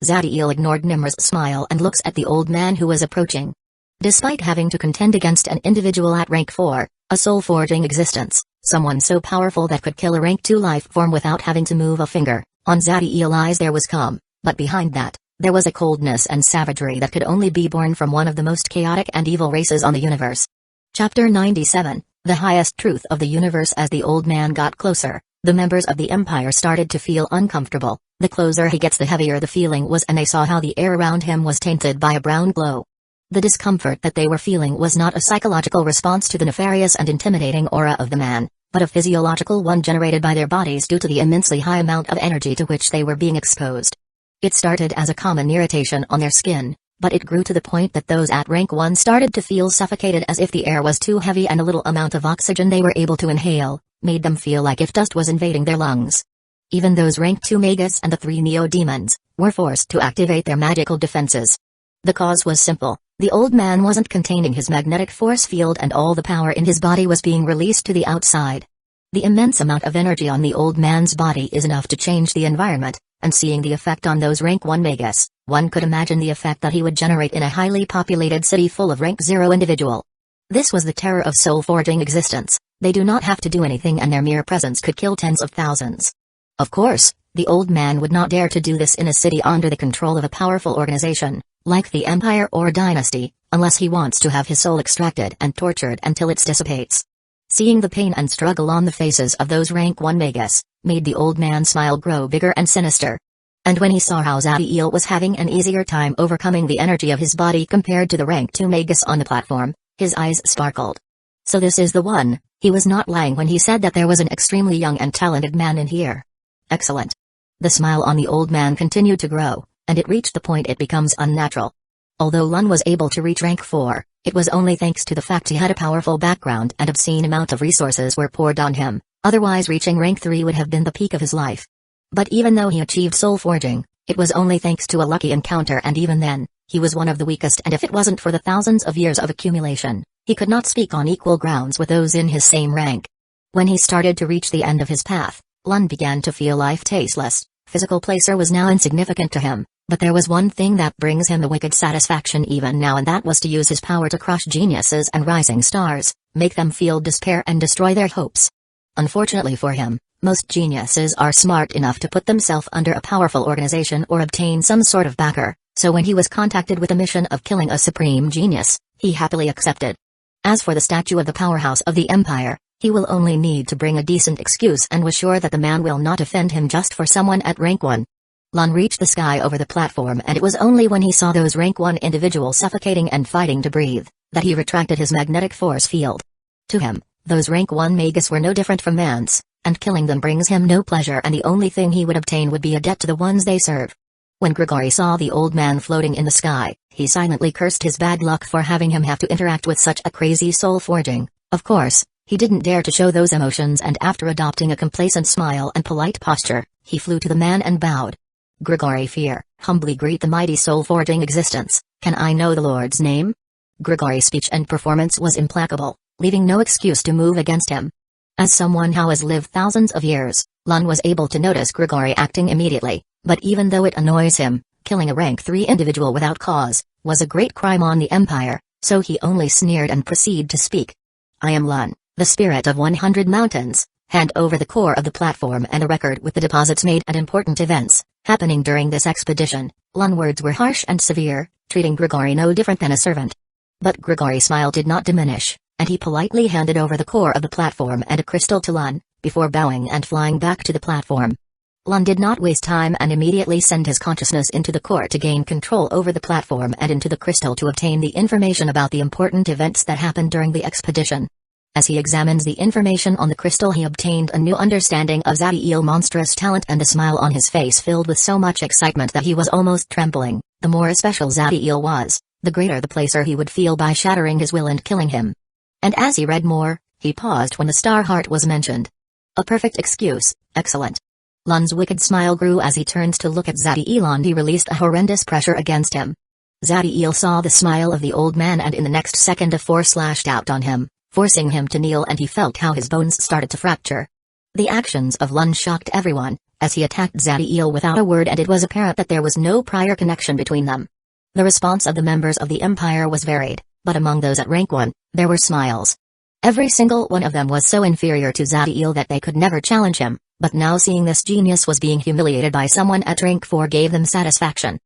Zadiel ignored Nimr's smile and looks at the old man who was approaching. Despite having to contend against an individual at rank 4, a soul-forging existence, someone so powerful that could kill a rank 2 life form without having to move a finger, on Zadiel's eyes there was calm, but behind that, there was a coldness and savagery that could only be born from one of the most chaotic and evil races on the universe. Chapter 97, The Highest Truth of the Universe. As the old man got closer, the members of the Empire started to feel uncomfortable. The closer he gets, the heavier the feeling was, and they saw how the air around him was tainted by a brown glow. The discomfort that they were feeling was not a psychological response to the nefarious and intimidating aura of the man, but a physiological one generated by their bodies due to the immensely high amount of energy to which they were being exposed. It started as a common irritation on their skin, but it grew to the point that those at rank 1 started to feel suffocated, as if the air was too heavy, and the little amount of oxygen they were able to inhale made them feel like if dust was invading their lungs. Even those rank 2 magus and the 3 neo-demons were forced to activate their magical defenses. The cause was simple. The old man wasn't containing his magnetic force field, and all the power in his body was being released to the outside. The immense amount of energy on the old man's body is enough to change the environment, and seeing the effect on those rank 1 magus, one could imagine the effect that he would generate in a highly populated city full of rank 0 individual. This was the terror of soul-forging existence. They do not have to do anything, and their mere presence could kill tens of thousands. Of course, the old man would not dare to do this in a city under the control of a powerful organization, like the Empire or Dynasty, unless he wants to have his soul extracted and tortured until it dissipates. Seeing the pain and struggle on the faces of those rank 1 magus, made the old man's smile grow bigger and sinister. And when he saw how Zadiel was having an easier time overcoming the energy of his body compared to the rank 2 magus on the platform, his eyes sparkled. So this is the one. He was not lying when he said that there was an extremely young and talented man in here. Excellent. The smile on the old man continued to grow, and it reached the point it becomes unnatural. Although Lun was able to reach rank 4, it was only thanks to the fact he had a powerful background and obscene amount of resources were poured on him, otherwise reaching rank 3 would have been the peak of his life. But even though he achieved soul forging, it was only thanks to a lucky encounter, and even then, he was one of the weakest, and if it wasn't for the thousands of years of accumulation, he could not speak on equal grounds with those in his same rank. When he started to reach the end of his path, Lun began to feel life tasteless. Physical placer was now insignificant to him, but there was one thing that brings him the wicked satisfaction even now, and that was to use his power to crush geniuses and rising stars, make them feel despair and destroy their hopes. Unfortunately for him, most geniuses are smart enough to put themselves under a powerful organization or obtain some sort of backer, so when he was contacted with the mission of killing a supreme genius, he happily accepted. As for the statue of the powerhouse of the Empire, he will only need to bring a decent excuse and was sure that the man will not offend him just for someone at rank 1. Lun reached the sky over the platform, and it was only when he saw those rank 1 individuals suffocating and fighting to breathe, that he retracted his magnetic force field. To him, those rank 1 magus were no different from Mance, and killing them brings him no pleasure, and the only thing he would obtain would be a debt to the ones they serve. When Grigori saw the old man floating in the sky, he silently cursed his bad luck for having him have to interact with such a crazy soul forging. Of course, he didn't dare to show those emotions, and after adopting a complacent smile and polite posture, he flew to the man and bowed. Grigori fear, humbly greet the mighty soul-forging existence. Can I know the Lord's name? Grigori's speech and performance was implacable, leaving no excuse to move against him. As someone who has lived thousands of years, Lun was able to notice Grigori acting immediately, But even though it annoys him, killing a rank 3 individual without cause was a great crime on the Empire, so he only sneered and proceeded to speak. I am Lun, the spirit of 100 mountains. Hand over the core of the platform and a record with the deposits made and important events happening during this expedition. Lun's words were harsh and severe, treating Grigori no different than a servant. But Grigori's smile did not diminish, and he politely handed over the core of the platform and a crystal to Lun, before bowing and flying back to the platform. Lun did not waste time and immediately sent his consciousness into the core to gain control over the platform and into the crystal to obtain the information about the important events that happened during the expedition. As he examines the information on the crystal, he obtained a new understanding of Zadiel's monstrous talent, and the smile on his face filled with so much excitement that he was almost trembling. The more special Zadiel was, the greater the pleasure he would feel by shattering his will and killing him. And as he read more, he paused when the star heart was mentioned. A perfect excuse, excellent. Lun's wicked smile grew as he turned to look at Zadiel, and he released a horrendous pressure against him. Zadiel saw the smile of the old man, and in the next second a force lashed out on him, forcing him to kneel, and he felt how his bones started to fracture. The actions of Lun shocked everyone, as he attacked Zadiel without a word, and it was apparent that there was no prior connection between them. The response of the members of the Empire was varied, but among those at rank 1, there were smiles. Every single one of them was so inferior to Zadiel that they could never challenge him, but now seeing this genius was being humiliated by someone at rank 4 gave them satisfaction.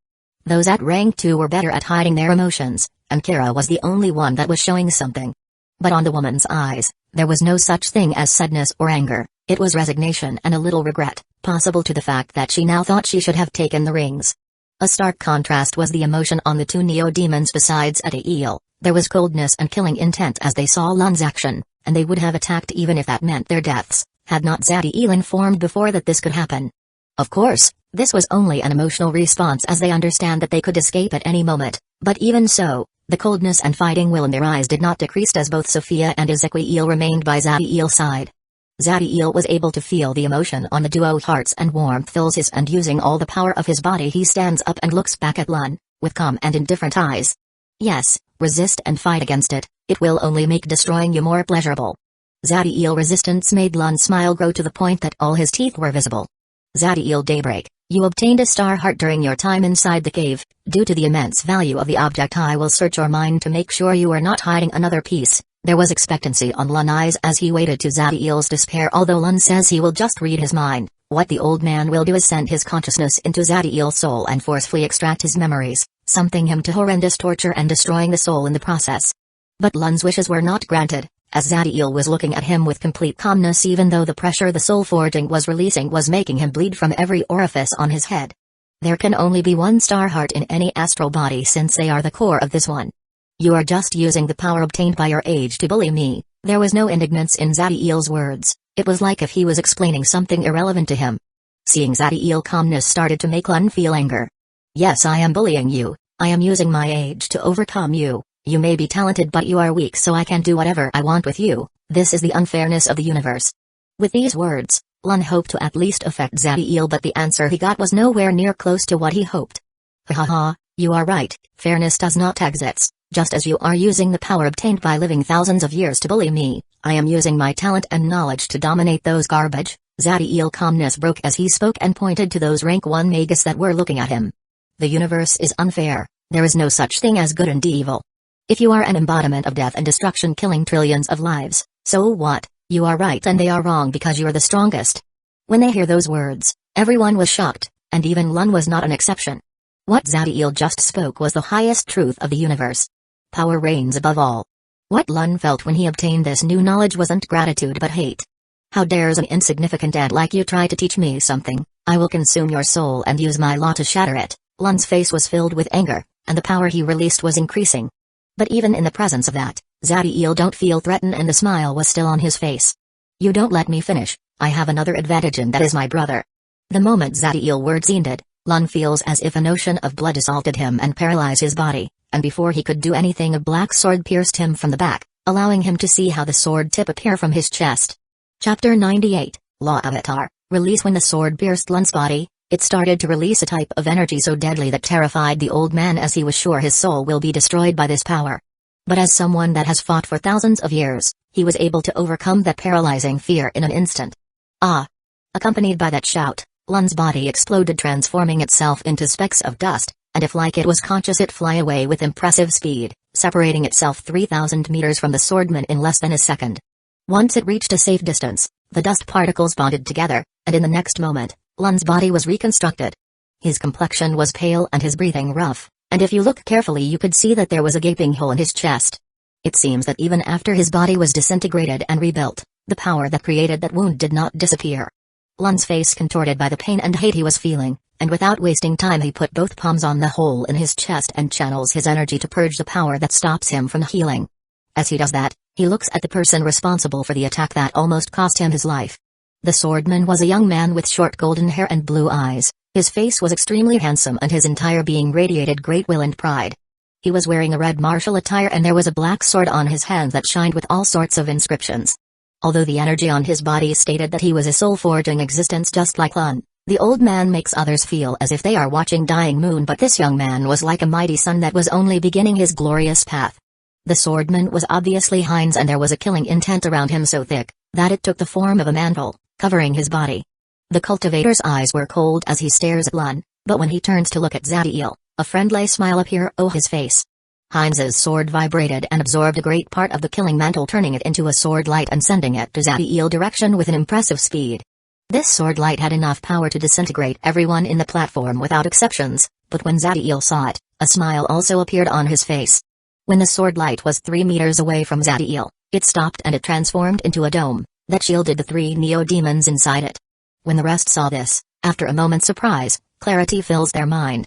Those at rank 2 were better at hiding their emotions, and Kira was the only one that was showing something. But on the woman's eyes, there was no such thing as sadness or anger, it was resignation and a little regret, possible to the fact that she now thought she should have taken the rings. A stark contrast was the emotion on the 2 neo-demons. Besides Zadiel, there was coldness and killing intent as they saw Lun's action, and they would have attacked even if that meant their deaths, had not Zadiel informed before that this could happen. Of course, this was only an emotional response, as they understand that they could escape at any moment, but even so, the coldness and fighting will in their eyes did not decrease as both Sophia and Ezequiel remained by Zadiel's side. Zadiel was able to feel the emotion on the duo's hearts, and warmth fills his, and using all the power of his body he stands up and looks back at Lun, with calm and indifferent eyes. Yes, resist and fight against it, it will only make destroying you more pleasurable. Zadiel's resistance made Lun's smile grow to the point that all his teeth were visible. Zadiel Daybreak, you obtained a star heart during your time inside the cave. Due to the immense value of the object, I will search your mind to make sure you are not hiding another piece. There was expectancy on Lun's eyes as he waited to Zadiel's despair. Although Lun says he will just read his mind, what the old man will do is send his consciousness into Zadiel's soul and forcefully extract his memories, something him to horrendous torture and destroying the soul in the process. But Lun's wishes were not granted, as Zadiel was looking at him with complete calmness, even though the pressure the soul forging was releasing was making him bleed from every orifice on his head. There can only be one star heart in any astral body, since they are the core of this one. You are just using the power obtained by your age to bully me. There was no indignance in Zadiel's words, it was like if he was explaining something irrelevant to him. Seeing Zadiel's calmness started to make Lun feel anger. Yes, I am bullying you, I am using my age to overcome you. You may be talented but you are weak, so I can do whatever I want with you. This is the unfairness of the universe. With these words, Lun hoped to at least affect Zadiel, but the answer he got was nowhere near close to what he hoped. Ha ha ha, you are right, fairness does not exist. Just as you are using the power obtained by living thousands of years to bully me, I am using my talent and knowledge to dominate those garbage. Zadiel's calmness broke as he spoke and pointed to those rank 1 magus that were looking at him. The universe is unfair, there is no such thing as good and evil. If you are an embodiment of death and destruction killing trillions of lives, so what? You are right and they are wrong because you are the strongest. When they hear those words, everyone was shocked, and even Lun was not an exception. What Zadiel just spoke was the highest truth of the universe. Power reigns above all. What Lun felt when he obtained this new knowledge wasn't gratitude but hate. How dares an insignificant ant like you try to teach me something? I will consume your soul and use my law to shatter it. Lun's face was filled with anger, and the power he released was increasing. But even in the presence of that, Zadiel don't feel threatened, and the smile was still on his face. You don't let me finish, I have another advantage, and that is my brother. The moment Zadiel's words ended, Lun feels as if an ocean of blood assaulted him and paralyzed his body, and before he could do anything a black sword pierced him from the back, allowing him to see how the sword tip appear from his chest. Chapter 98, Law Avatar. Release. When the sword pierced Lun's body, it started to release a type of energy so deadly that terrified the old man, as he was sure his soul will be destroyed by this power. But as someone that has fought for thousands of years, he was able to overcome that paralyzing fear in an instant. Ah! Accompanied by that shout, Lun's body exploded, transforming itself into specks of dust, and if like it was conscious it fly away with impressive speed, separating itself 3,000 meters from the swordman in less than a second. Once it reached a safe distance, the dust particles bonded together, and in the next moment, Lun's body was reconstructed. His complexion was pale and his breathing rough, and if you look carefully you could see that there was a gaping hole in his chest. It seems that even after his body was disintegrated and rebuilt, the power that created that wound did not disappear. Lun's face contorted by the pain and hate he was feeling, and without wasting time he put both palms on the hole in his chest and channels his energy to purge the power that stops him from healing. As he does that, he looks at the person responsible for the attack that almost cost him his life. The swordman was a young man with short golden hair and blue eyes. His face was extremely handsome and his entire being radiated great will and pride. He was wearing a red martial attire and there was a black sword on his hand that shined with all sorts of inscriptions. Although the energy on his body stated that he was a soul-forging existence just like Lun, the old man makes others feel as if they are watching dying moon, but this young man was like a mighty sun that was only beginning his glorious path. The swordman was obviously Heinz and there was a killing intent around him so thick, that it took the form of a mantle, covering his body. The cultivator's eyes were cold as he stares at Lun, but when he turns to look at Zadiel, a friendly smile appears on his face. Heinz's sword vibrated and absorbed a great part of the killing mantle, turning it into a sword light and sending it to Zadiel's direction with an impressive speed. This sword light had enough power to disintegrate everyone in the platform without exceptions, but when Zadiel saw it, a smile also appeared on his face. When the sword light was 3 meters away from Zadiel, it stopped and it transformed into a dome that shielded the 3 neo-demons inside it. When the rest saw this, after a moment's surprise, clarity fills their mind.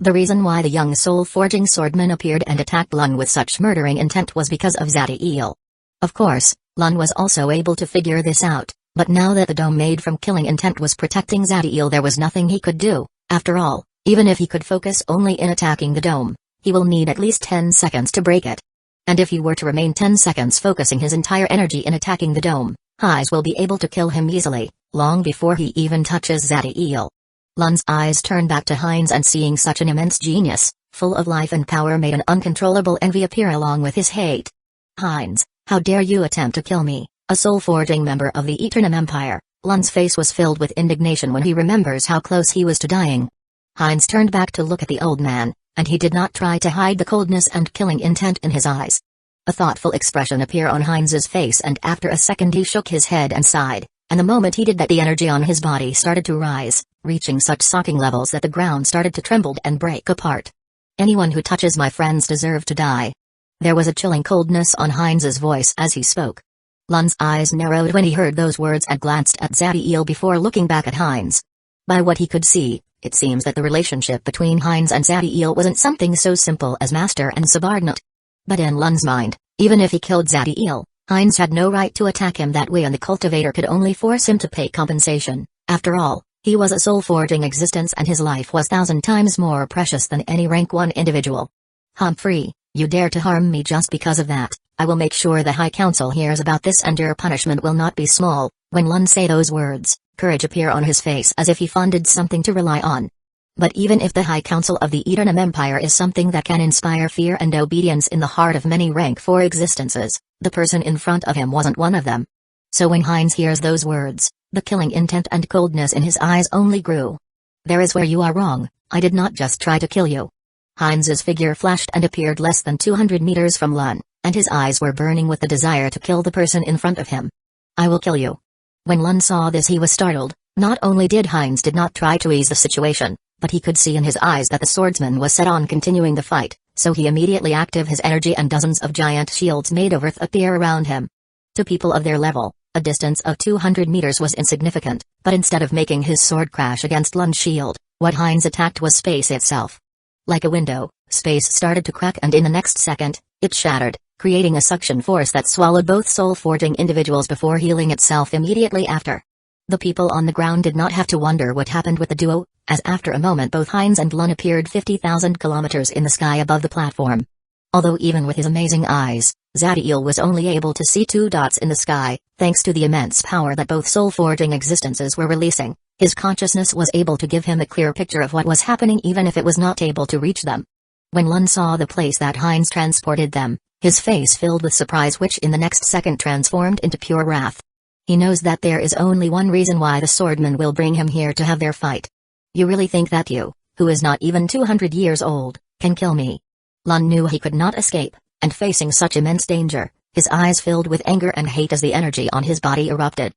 The reason why the young soul-forging swordman appeared and attacked Lun with such murdering intent was because of Zadiel. Of course, Lun was also able to figure this out, but now that the dome made from killing intent was protecting Zadiel, there was nothing he could do. After all, even if he could focus only in attacking the dome, he will need at least 10 seconds to break it. And if he were to remain 10 seconds focusing his entire energy in attacking the dome, Heinz will be able to kill him easily, long before he even touches Zadiel. Lun's eyes turned back to Heinz and seeing such an immense genius, full of life and power, made an uncontrollable envy appear along with his hate. Heinz, how dare you attempt to kill me, a soul-forging member of the Eternum Empire? Lun's face was filled with indignation when he remembers how close he was to dying. Heinz turned back to look at the old man, and he did not try to hide the coldness and killing intent in his eyes. A thoughtful expression appeared on Heinz's face and after a second he shook his head and sighed, and the moment he did that the energy on his body started to rise, reaching such shocking levels that the ground started to tremble and break apart. Anyone who touches my friends deserve to die. There was a chilling coldness on Heinz's voice as he spoke. Lun's eyes narrowed when he heard those words and glanced at Zadiel before looking back at Heinz. By what he could see, it seems that the relationship between Heinz and Zadiel wasn't something so simple as master and subordinate. But in Lun's mind, even if he killed Zadiel, Heinz had no right to attack him that way, and the cultivator could only force him to pay compensation. After all, he was a soul-forging existence and his life was 1,000 times more precious than any rank 1 individual. Humphrey, you dare to harm me just because of that. I will make sure the High Council hears about this and your punishment will not be small. When Lun say those words, courage appear on his face as if he found something to rely on. But even if the High Council of the Eternum Empire is something that can inspire fear and obedience in the heart of many rank 4 existences, the person in front of him wasn't one of them. So when Heinz hears those words, the killing intent and coldness in his eyes only grew. There is where you are wrong, I did not just try to kill you. Heinz's figure flashed and appeared less than 200 meters from Lun, and his eyes were burning with the desire to kill the person in front of him. I will kill you. When Lun saw this he was startled. Not only did Heinz did not try to ease the situation, but he could see in his eyes that the swordsman was set on continuing the fight, so he immediately activated his energy and dozens of giant shields made of earth appear around him. To people of their level, a distance of 200 meters was insignificant, but instead of making his sword crash against Lun's shield, what Heinz attacked was space itself. Like a window, space started to crack and in the next second, it shattered, creating a suction force that swallowed both soul-forging individuals before healing itself immediately after. The people on the ground did not have to wonder what happened with the duo, as after a moment both Heinz and Lun appeared 50,000 kilometers in the sky above the platform. Although even with his amazing eyes, Zadiel was only able to see 2 dots in the sky, thanks to the immense power that both soul-forging existences were releasing. His consciousness was able to give him a clear picture of what was happening even if it was not able to reach them. When Lun saw the place that Heinz transported them, his face filled with surprise which in the next second transformed into pure wrath. He knows that there is only one reason why the swordman will bring him here to have their fight. You really think that you, who is not even 200 years old, can kill me? Lun knew he could not escape, and facing such immense danger, his eyes filled with anger and hate as the energy on his body erupted.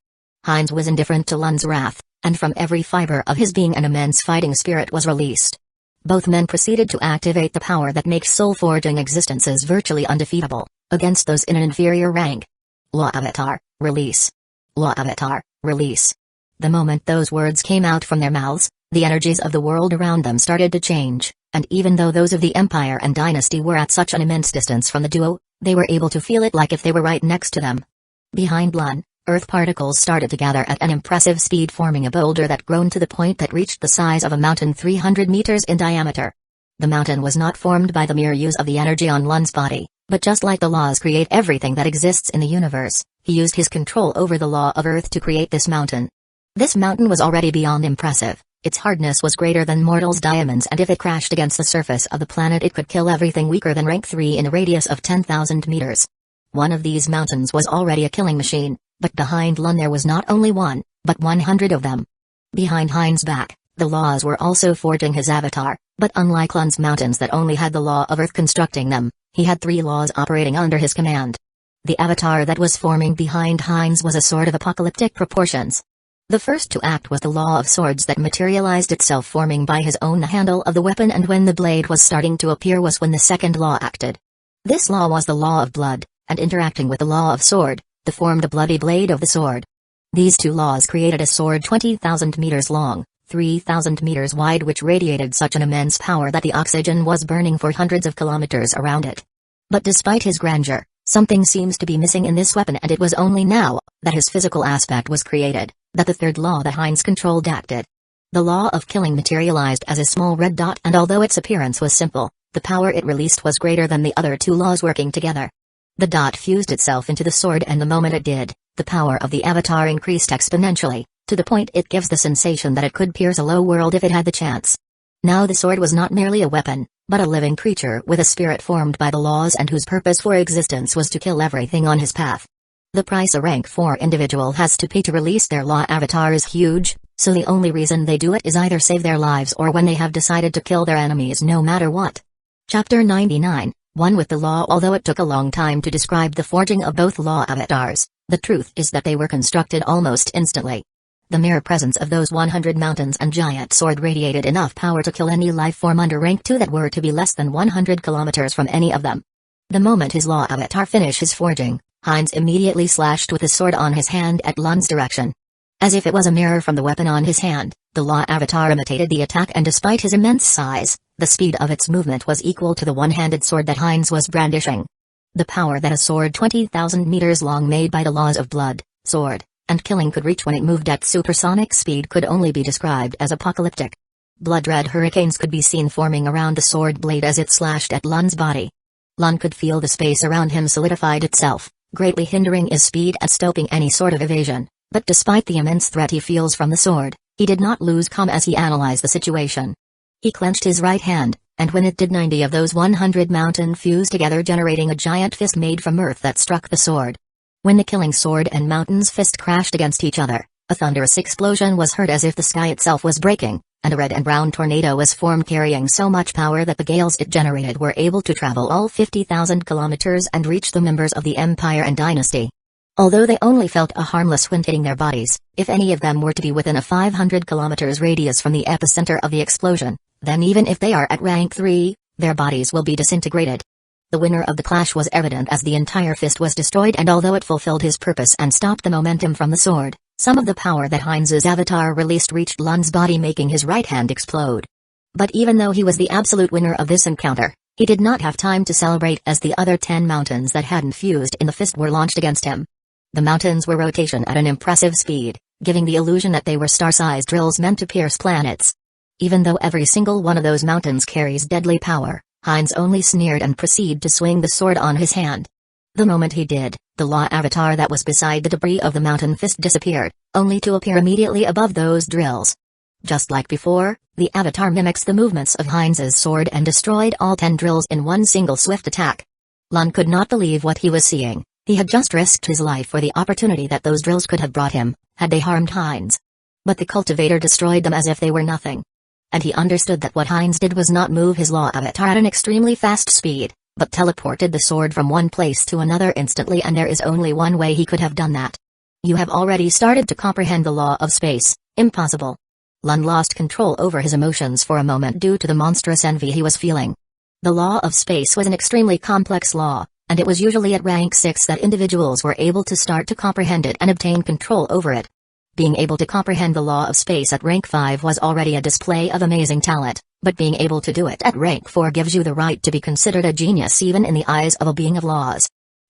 Heinz was indifferent to Lun's wrath, and from every fiber of his being an immense fighting spirit was released. Both men proceeded to activate the power that makes soul-forging existences virtually undefeatable, against those in an inferior rank. Law Avatar, release. Law Avatar, release. The moment those words came out from their mouths, the energies of the world around them started to change, and even though those of the Empire and Dynasty were at such an immense distance from the duo, they were able to feel it like if they were right next to them. Behind Lun, earth particles started to gather at an impressive speed, forming a boulder that grown to the point that reached the size of a mountain 300 meters in diameter. The mountain was not formed by the mere use of the energy on Lun's body, but just like the laws create everything that exists in the universe, he used his control over the law of Earth to create this mountain. This mountain was already beyond impressive. Its hardness was greater than mortals' diamonds, and if it crashed against the surface of the planet it could kill everything weaker than rank 3 in a radius of 10,000 meters. One of these mountains was already a killing machine, but behind Lun there was not only one, but 100 of them. Behind Heinz's back, the laws were also forging his avatar, but unlike Lun's mountains that only had the law of Earth constructing them, he had 3 laws operating under his command. The avatar that was forming behind Heinz was a sword of apocalyptic proportions. The first to act was the law of swords that materialized itself, forming by his own the handle of the weapon, and when the blade was starting to appear was when the second law acted. This law was the law of blood, and interacting with the law of sword, they formed a bloody blade of the sword. These 2 laws created a sword 20,000 meters long, 3,000 meters wide, which radiated such an immense power that the oxygen was burning for hundreds of kilometers around it. But despite his grandeur, something seems to be missing in this weapon, and it was only now that his physical aspect was created that the third law that Heinz controlled acted. The law of killing materialized as a small red dot, and although its appearance was simple, the power it released was greater than the other 2 laws working together. The dot fused itself into the sword, and the moment it did, the power of the avatar increased exponentially, to the point it gives the sensation that it could pierce a low world if it had the chance. Now the sword was not merely a weapon, but a living creature with a spirit formed by the laws and whose purpose for existence was to kill everything on his path. The price a rank 4 individual has to pay to release their law avatar is huge, so the only reason they do it is either save their lives or when they have decided to kill their enemies no matter what. Chapter 99, One with the Law. Although it took a long time to describe the forging of both law avatars, the truth is that they were constructed almost instantly. The mere presence of those 100 mountains and giant sword radiated enough power to kill any life form under rank 2 that were to be less than 100 kilometers from any of them. The moment his law avatar finished his forging, Heinz immediately slashed with his sword on his hand at Lun's direction. As if it was a mirror from the weapon on his hand, the law avatar imitated the attack, and despite his immense size, the speed of its movement was equal to the one-handed sword that Heinz was brandishing. The power that a sword 20,000 meters long made by the laws of blood, sword, and killing could reach when it moved at supersonic speed could only be described as apocalyptic. Blood-red hurricanes could be seen forming around the sword blade as it slashed at Lun's body. Lun could feel the space around him solidified itself, greatly hindering his speed and stopping any sort of evasion, but despite the immense threat he feels from the sword, he did not lose calm as he analyzed the situation. He clenched his right hand, and when it did, 90 of those 100 mountain fused together, generating a giant fist made from earth that struck the sword. When the killing sword and mountain's fist crashed against each other, a thunderous explosion was heard as if the sky itself was breaking, and a red and brown tornado was formed carrying so much power that the gales it generated were able to travel all 50,000 kilometers and reach the members of the Empire and Dynasty. Although they only felt a harmless wind hitting their bodies, if any of them were to be within a 500 kilometers radius from the epicenter of the explosion, then even if they are at rank 3, their bodies will be disintegrated. The winner of the clash was evident as the entire fist was destroyed, and although it fulfilled his purpose and stopped the momentum from the sword, some of the power that Heinz's avatar released reached Lun's body, making his right hand explode. But even though he was the absolute winner of this encounter, he did not have time to celebrate, as the other 10 mountains that hadn't fused in the fist were launched against him. The mountains were rotation at an impressive speed, giving the illusion that they were star-sized drills meant to pierce planets. Even though every single one of those mountains carries deadly power, Heinz only sneered and proceeded to swing the sword on his hand. The moment he did, the law avatar that was beside the debris of the mountain fist disappeared, only to appear immediately above those drills. Just like before, the avatar mimics the movements of Heinz's sword and destroyed all 10 drills in one single swift attack. Lun could not believe what he was seeing. He had just risked his life for the opportunity that those drills could have brought him, had they harmed Heinz. But the cultivator destroyed them as if they were nothing. And he understood that what Heinz did was not move his law avatar at an extremely fast speed, but teleported the sword from one place to another instantly, and there is only one way he could have done that. You have already started to comprehend the law of space. Impossible. Lun lost control over his emotions for a moment due to the monstrous envy he was feeling. The law of space was an extremely complex law, and it was usually at rank 6 that individuals were able to start to comprehend it and obtain control over it. Being able to comprehend the law of space at rank 5 was already a display of amazing talent, but being able to do it at rank 4 gives you the right to be considered a genius even in the eyes of a being of laws.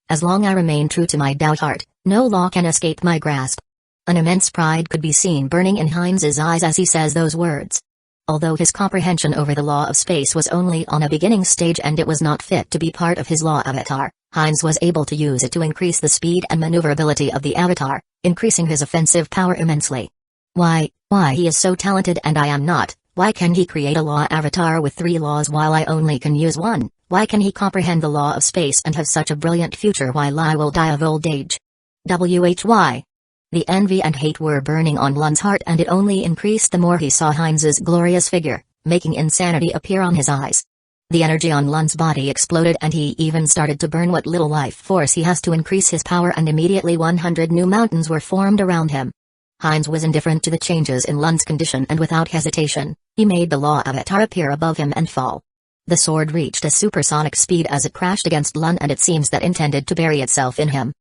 As long as I remain true to my Tao heart, no law can escape my grasp. An immense pride could be seen burning in Heinz's eyes as he says those words. Although his comprehension over the law of space was only on a beginning stage and it was not fit to be part of his law avatar, Heinz was able to use it to increase the speed and maneuverability of the avatar, increasing his offensive power immensely. Why he is so talented and I am not? Why can he create a law avatar with 3 laws while I only can use 1? Why can he comprehend the law of space and have such a brilliant future while I will die of old age? Why? The envy and hate were burning on Lun's heart, and it only increased the more he saw Heinz's glorious figure, making insanity appear on his eyes. The energy on Lun's body exploded and he even started to burn what little life force he has to increase his power, and immediately 100 new mountains were formed around him. Heinz was indifferent to the changes in Lun's condition, and without hesitation, he made the law avatar appear above him and fall. The sword reached a supersonic speed as it crashed against Lun, and it seems that intended to bury itself in him.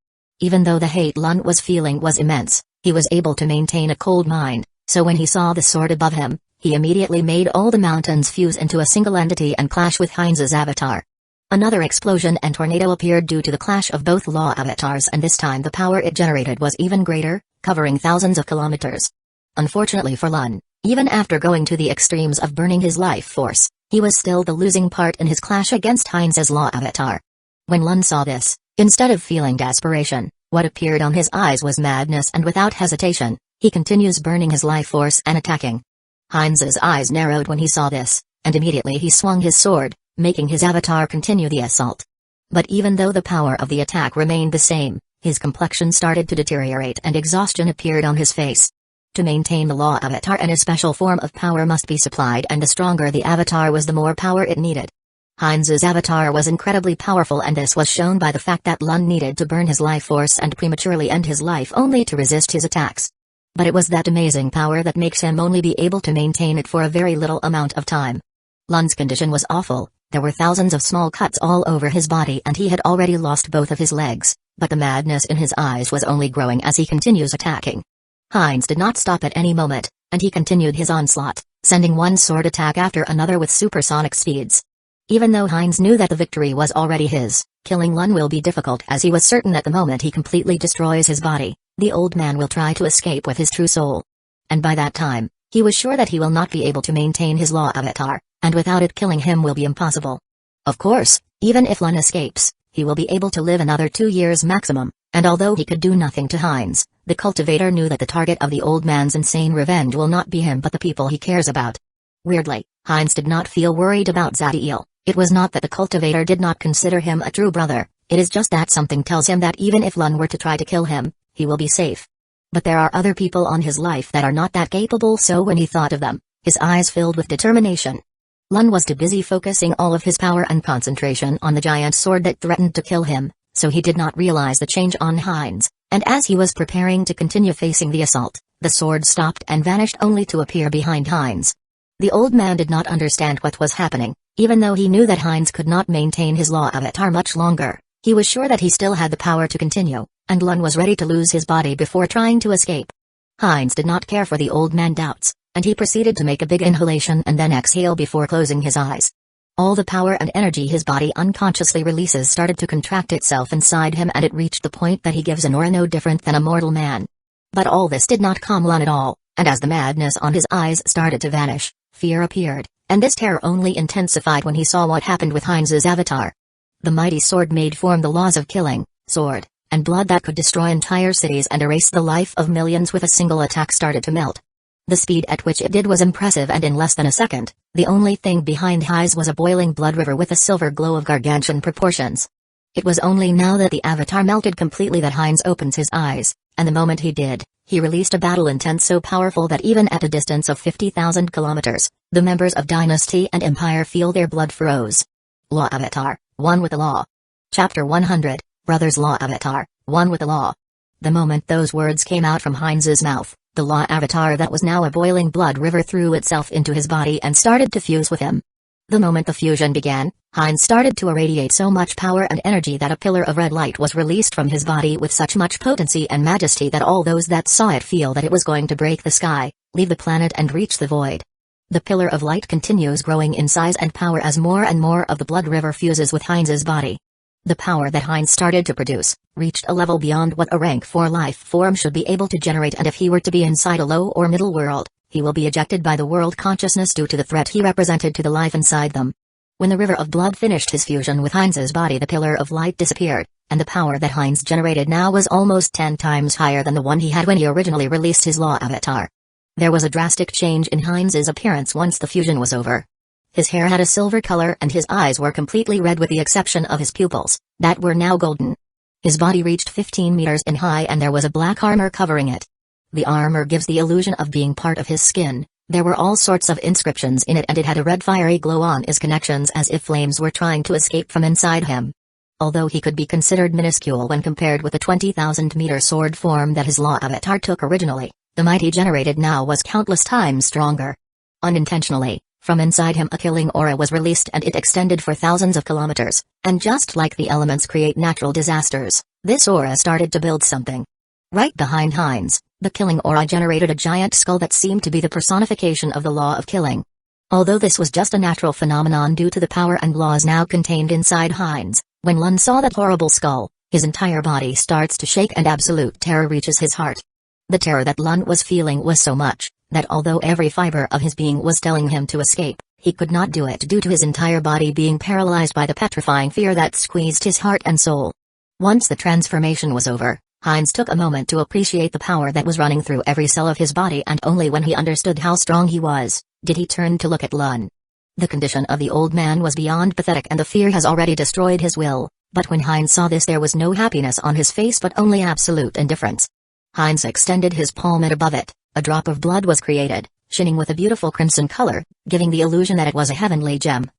Even though the hate Lun was feeling was immense, he was able to maintain a cold mind, so when he saw the sword above him, he immediately made all the mountains fuse into a single entity and clash with Heinz's avatar. Another explosion and tornado appeared due to the clash of both law avatars, and this time the power it generated was even greater, covering thousands of kilometers. Unfortunately for Lun, even after going to the extremes of burning his life force, he was still the losing part in his clash against Heinz's law avatar. When Lun saw this, instead of feeling desperation, what appeared on his eyes was madness, and without hesitation, he continues burning his life force and attacking. Heinz's eyes narrowed when he saw this, and immediately he swung his sword, making his avatar continue the assault. But even though the power of the attack remained the same, his complexion started to deteriorate and exhaustion appeared on his face. To maintain the law avatar, and a special form of power must be supplied, and the stronger the avatar was, the more power it needed. Heinz's avatar was incredibly powerful, and this was shown by the fact that Lun needed to burn his life force and prematurely end his life only to resist his attacks. But it was that amazing power that makes him only be able to maintain it for a very little amount of time. Lun's condition was awful. There were thousands of small cuts all over his body, and he had already lost both of his legs, but the madness in his eyes was only growing as he continues attacking. Heinz did not stop at any moment, and he continued his onslaught, sending one sword attack after another with supersonic speeds. Even though Heinz knew that the victory was already his, killing Lun will be difficult, as he was certain that the moment he completely destroys his body, the old man will try to escape with his true soul. And by that time, he was sure that he will not be able to maintain his law avatar, and without it killing him will be impossible. Of course, even if Lun escapes, he will be able to live another 2 years maximum, and although he could do nothing to Heinz, the cultivator knew that the target of the old man's insane revenge will not be him but the people he cares about. Weirdly, Heinz did not feel worried about Zadiel. It was not that the cultivator did not consider him a true brother, it is just that something tells him that even if Lun were to try to kill him, he will be safe. But there are other people on his life that are not that capable, so when he thought of them, his eyes filled with determination. Lun was too busy focusing all of his power and concentration on the giant sword that threatened to kill him, so he did not realize the change on Heinz, and as he was preparing to continue facing the assault, the sword stopped and vanished only to appear behind Heinz. The old man did not understand what was happening, even though he knew that Heinz could not maintain his law avatar much longer. He was sure that he still had the power to continue, and Lun was ready to lose his body before trying to escape. Heinz did not care for the old man's doubts, and he proceeded to make a big inhalation and then exhale before closing his eyes. All the power and energy his body unconsciously releases started to contract itself inside him, and it reached the point that he gives an aura no different than a mortal man. But all this did not calm Lun at all, and as the madness on his eyes started to vanish, fear appeared, and this terror only intensified when he saw what happened with Heinz's avatar. The mighty sword made form the laws of killing, sword, and blood that could destroy entire cities and erase the life of millions with a single attack started to melt. The speed at which it did was impressive, and in less than a second, the only thing behind Heinz was a boiling blood river with a silver glow of gargantuan proportions. It was only now that the avatar melted completely that Heinz opens his eyes, and the moment he did, he released a battle intent so powerful that even at a distance of 50,000 kilometers, the members of Dynasty and Empire feel their blood froze. Law Avatar, one with the law. Chapter 100, Brothers Law Avatar, one with the law. The moment those words came out from Heinz's mouth, the law avatar that was now a boiling blood river threw itself into his body and started to fuse with him. The moment the fusion began, Heinz started to irradiate so much power and energy that a pillar of red light was released from his body with such much potency and majesty that all those that saw it feel that it was going to break the sky, leave the planet and reach the void. The pillar of light continues growing in size and power as more and more of the blood river fuses with Heinz's body. The power that Heinz started to produce reached a level beyond what a rank 4 life form should be able to generate, and if he were to be inside a low or middle world, he will be ejected by the world consciousness due to the threat he represented to the life inside them. When the river of blood finished his fusion with Heinz's body, the pillar of light disappeared, and the power that Heinz generated now was almost 10 times higher than the one he had when he originally released his law avatar. There was a drastic change in Heinz's appearance once the fusion was over. His hair had a silver color and his eyes were completely red with the exception of his pupils, that were now golden. His body reached 15 meters in height and there was a black armor covering it. The armor gives the illusion of being part of his skin. There were all sorts of inscriptions in it and it had a red fiery glow on its connections as if flames were trying to escape from inside him. Although he could be considered minuscule when compared with the 20,000-meter sword form that his law avatar took originally, the might he generated now was countless times stronger. Unintentionally, from inside him a killing aura was released and it extended for thousands of kilometers, and just like the elements create natural disasters, this aura started to build something. Right behind Heinz, the killing aura generated a giant skull that seemed to be the personification of the law of killing. Although this was just a natural phenomenon due to the power and laws now contained inside Heinz, when Lun saw that horrible skull, his entire body starts to shake and absolute terror reaches his heart. The terror that Lun was feeling was so much that although every fiber of his being was telling him to escape, he could not do it due to his entire body being paralyzed by the petrifying fear that squeezed his heart and soul. Once the transformation was over, Heinz took a moment to appreciate the power that was running through every cell of his body, and only when he understood how strong he was, did he turn to look at Lun. The condition of the old man was beyond pathetic and the fear has already destroyed his will, but when Heinz saw this there was no happiness on his face but only absolute indifference. Heinz extended his palm and above it, a drop of blood was created, shining with a beautiful crimson color, giving the illusion that it was a heavenly gem.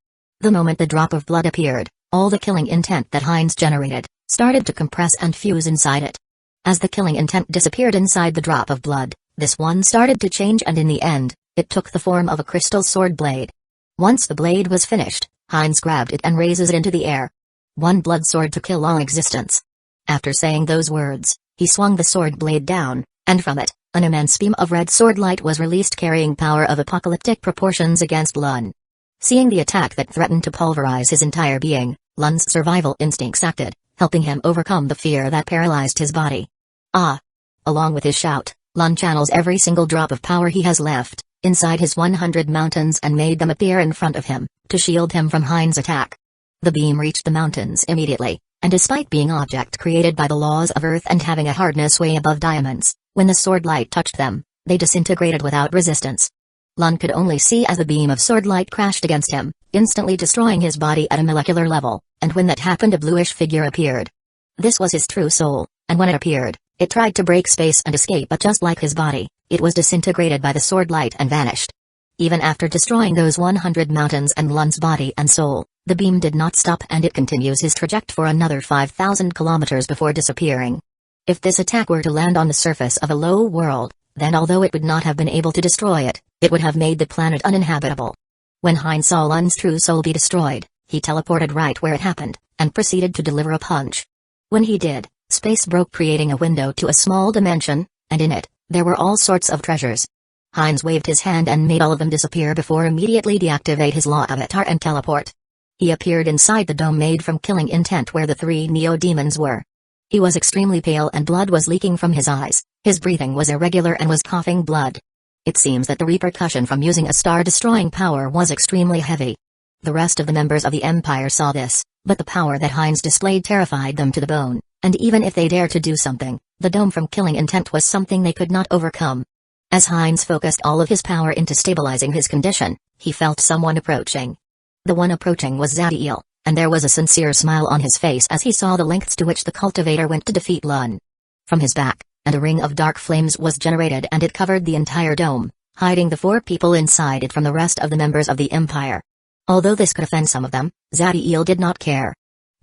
The moment the drop of blood appeared, all the killing intent that Heinz generated started to compress and fuse inside it. As the killing intent disappeared inside the drop of blood, this one started to change and in the end, it took the form of a crystal sword blade. Once the blade was finished, Heinz grabbed it and raises it into the air. One blood sword to kill all existence. After saying those words, he swung the sword blade down, and from it, an immense beam of red sword light was released carrying power of apocalyptic proportions against Lun. Seeing the attack that threatened to pulverize his entire being, Lun's survival instincts acted, helping him overcome the fear that paralyzed his body. Ah! Along with his shout, Lun channels every single drop of power he has left inside his 100 mountains and made them appear in front of him, to shield him from Heinz's attack. The beam reached the mountains immediately, and despite being object created by the laws of Earth and having a hardness way above diamonds, when the sword light touched them, they disintegrated without resistance. Lun could only see as the beam of sword light crashed against him, instantly destroying his body at a molecular level, and when that happened a bluish figure appeared. This was his true soul, and when it appeared, it tried to break space and escape, but just like his body, it was disintegrated by the sword light and vanished. Even after destroying those 100 mountains and Lun's body and soul, the beam did not stop and it continues his trajectory for another 5,000 kilometers before disappearing. If this attack were to land on the surface of a low world, then although it would not have been able to destroy it, it would have made the planet uninhabitable. When Heinz saw Lun's true soul be destroyed, he teleported right where it happened, and proceeded to deliver a punch. When he did, space broke creating a window to a small dimension, and in it, there were all sorts of treasures. Heinz waved his hand and made all of them disappear before immediately deactivate his law avatar and teleport. He appeared inside the dome made from killing intent where the 3 neo-demons were. He was extremely pale and blood was leaking from his eyes, his breathing was irregular and was coughing blood. It seems that the repercussion from using a star-destroying power was extremely heavy. The rest of the members of the Empire saw this, but the power that Heinz displayed terrified them to the bone, and even if they dared to do something, the dome from killing intent was something they could not overcome. As Heinz focused all of his power into stabilizing his condition, he felt someone approaching. The one approaching was Zadiel, and there was a sincere smile on his face as he saw the lengths to which the cultivator went to defeat Lun. From his back, and a ring of dark flames was generated and it covered the entire dome, hiding the 4 people inside it from the rest of the members of the Empire. Although this could offend some of them, Zadiel did not care.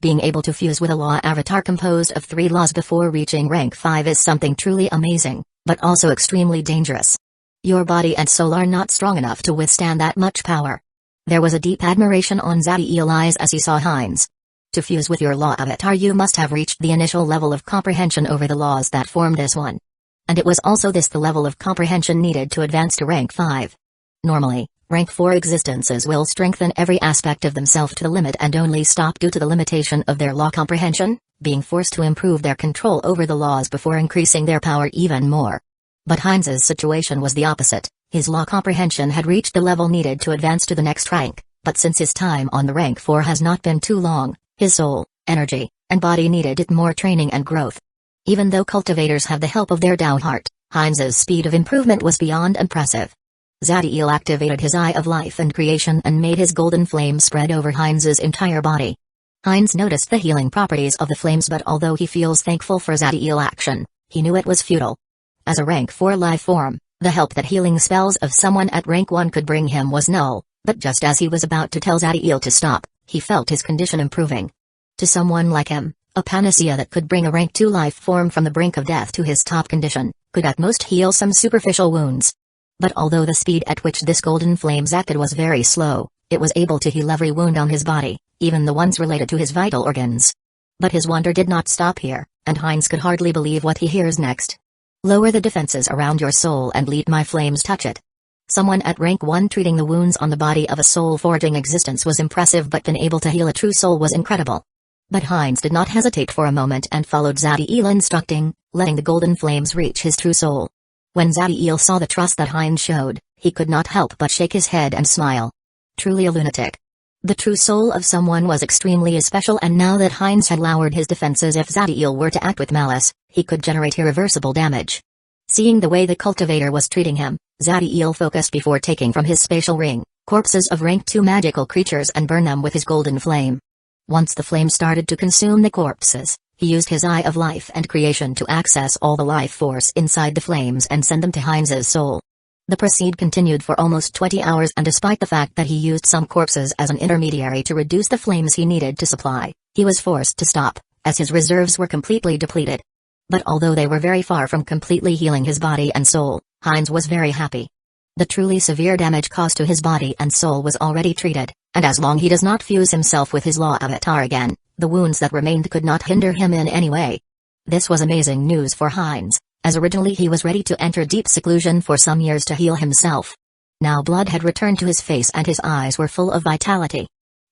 Being able to fuse with a law avatar composed of 3 laws before reaching rank 5 is something truly amazing, but also extremely dangerous. Your body and soul are not strong enough to withstand that much power. There was a deep admiration on Zadiel's eyes as he saw Heinz. To fuse with your law avatar you must have reached the initial level of comprehension over the laws that form this one. And it was also this the level of comprehension needed to advance to rank 5. Normally, rank 4 existences will strengthen every aspect of themselves to the limit and only stop due to the limitation of their law comprehension, being forced to improve their control over the laws before increasing their power even more. But Heinz's situation was the opposite. His law comprehension had reached the level needed to advance to the next rank, but since his time on the rank 4 has not been too long, his soul, energy, and body needed it more training and growth. Even though cultivators have the help of their Tao heart, Heinz's speed of improvement was beyond impressive. Zadiel activated his Eye of Life and Creation and made his golden flame spread over Heinz's entire body. Heinz noticed the healing properties of the flames, but although he feels thankful for Zadiel's action, he knew it was futile. As a rank 4 life form, the help that healing spells of someone at rank 1 could bring him was null, but just as he was about to tell Zadiel to stop, he felt his condition improving. To someone like him, a panacea that could bring a rank 2 life form from the brink of death to his top condition, could at most heal some superficial wounds. But although the speed at which this golden flames acted was very slow, it was able to heal every wound on his body, even the ones related to his vital organs. But his wonder did not stop here, and Heinz could hardly believe what he hears next. Lower the defenses around your soul and let my flames touch it. Someone at rank 1 treating the wounds on the body of a soul-forging existence was impressive, but being able to heal a true soul was incredible. But Heinz did not hesitate for a moment and followed Zadiel instructing, letting the golden flames reach his true soul. When Zadiel saw the trust that Heinz showed, he could not help but shake his head and smile. Truly a lunatic. The true soul of someone was extremely special, and now that Heinz had lowered his defenses, if Zadiel were to act with malice, he could generate irreversible damage. Seeing the way the cultivator was treating him, Zadiel focused before taking from his spatial ring corpses of rank 2 magical creatures and burn them with his golden flame. Once the flame started to consume the corpses, he used his Eye of Life and Creation to access all the life force inside the flames and send them to Heinz's soul. The proceed continued for almost 20 hours, and despite the fact that he used some corpses as an intermediary to reduce the flames he needed to supply, he was forced to stop, as his reserves were completely depleted. But although they were very far from completely healing his body and soul, Heinz was very happy. The truly severe damage caused to his body and soul was already treated, and as long he does not fuse himself with his law avatar again, the wounds that remained could not hinder him in any way. This was amazing news for Heinz, as originally he was ready to enter deep seclusion for some years to heal himself. Now blood had returned to his face and his eyes were full of vitality.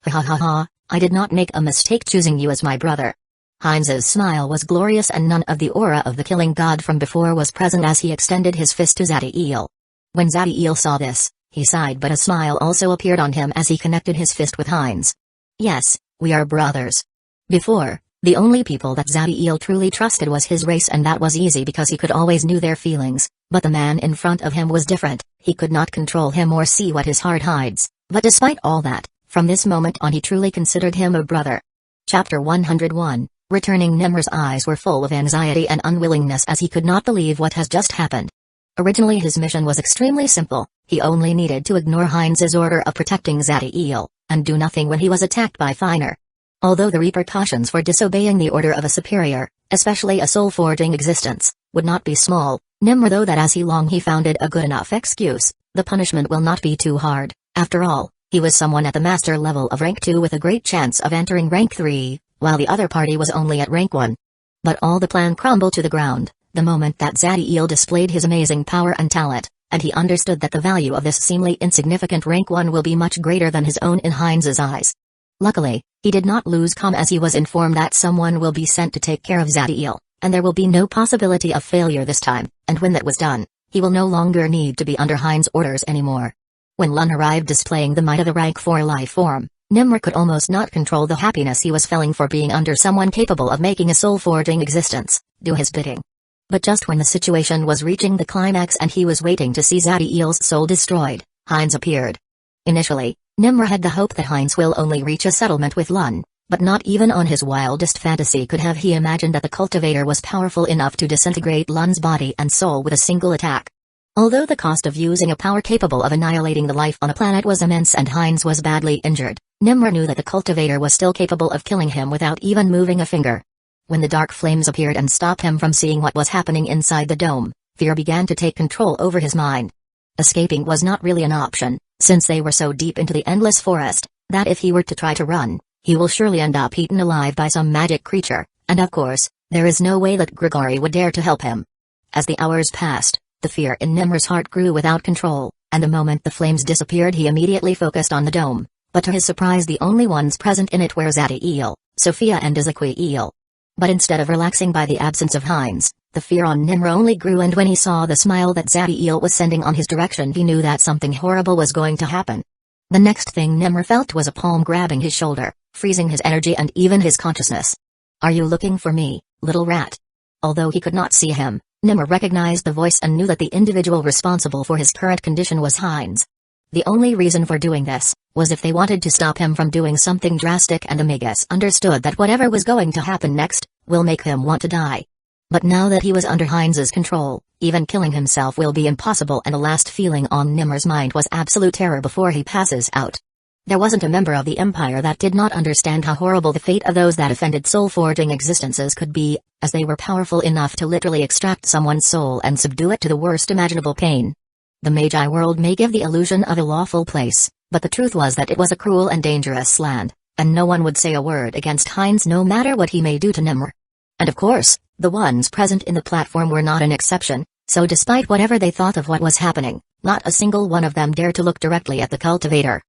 Ha ha ha ha, I did not make a mistake choosing you as my brother. Heinz's smile was glorious, and none of the aura of the killing god from before was present as he extended his fist to Zadiel. When Zadiel saw this, he sighed, but a smile also appeared on him as he connected his fist with Heinz. Yes, we are brothers. Before, the only people that Zadiel truly trusted was his race, and that was easy because he could always know their feelings, but the man in front of him was different. He could not control him or see what his heart hides, but despite all that, from this moment on he truly considered him a brother. Chapter 101. Returning. Nimr's eyes were full of anxiety and unwillingness as he could not believe what has just happened. Originally his mission was extremely simple. He only needed to ignore Heinz's order of protecting Zadiel, and do nothing when he was attacked by Finer. Although the repercussions for disobeying the order of a superior, especially a soul-forging existence, would not be small, Nimr though that as he founded a good enough excuse, the punishment will not be too hard. After all, he was someone at the master level of rank 2 with a great chance of entering rank 3, while the other party was only at rank 1. But all the plan crumbled to the ground, the moment that Zadiel displayed his amazing power and talent, and he understood that the value of this seemingly insignificant rank 1 will be much greater than his own in Heinz's eyes. Luckily, he did not lose calm as he was informed that someone will be sent to take care of Zadiel, and there will be no possibility of failure this time, and when that was done, he will no longer need to be under Heinz's orders anymore. When Lun arrived displaying the might of the rank 4 life form, Nimr could almost not control the happiness he was feeling for being under someone capable of making a soul-forging existence do his bidding. But just when the situation was reaching the climax and he was waiting to see Zadiel's soul destroyed, Heinz appeared. Initially, Nimmer had the hope that Heinz will only reach a settlement with Lun, but not even on his wildest fantasy could have he imagined that the cultivator was powerful enough to disintegrate Lun's body and soul with a single attack. Although the cost of using a power capable of annihilating the life on a planet was immense and Heinz was badly injured, Nimmer knew that the cultivator was still capable of killing him without even moving a finger. When the dark flames appeared and stopped him from seeing what was happening inside the dome, fear began to take control over his mind. Escaping was not really an option, since they were so deep into the endless forest, that if he were to try to run, he will surely end up eaten alive by some magic creature, and of course, there is no way that Grigori would dare to help him. As the hours passed, the fear in Nimmer's heart grew without control, and the moment the flames disappeared he immediately focused on the dome, but to his surprise the only ones present in it were Zadiel, Sophia and Ezequiel. But instead of relaxing by the absence of Heinz, the fear on Nimmer only grew, and when he saw the smile that Zadiel was sending on his direction he knew that something horrible was going to happen. The next thing Nimmer felt was a palm grabbing his shoulder, freezing his energy and even his consciousness. "Are you looking for me, little rat?" Although he could not see him, Nimmer recognized the voice and knew that the individual responsible for his current condition was Heinz. The only reason for doing this was if they wanted to stop him from doing something drastic, and the Magus understood that whatever was going to happen next will make him want to die. But now that he was under Heinz's control, even killing himself will be impossible, and the last feeling on Nimmer's mind was absolute terror before he passes out. There wasn't a member of the Empire that did not understand how horrible the fate of those that offended soul-forging existences could be, as they were powerful enough to literally extract someone's soul and subdue it to the worst imaginable pain. The Magi world may give the illusion of a lawful place, but the truth was that it was a cruel and dangerous land, and no one would say a word against Heinz no matter what he may do to Nimmer. And of course, the ones present in the platform were not an exception, so despite whatever they thought of what was happening, not a single one of them dared to look directly at the cultivator.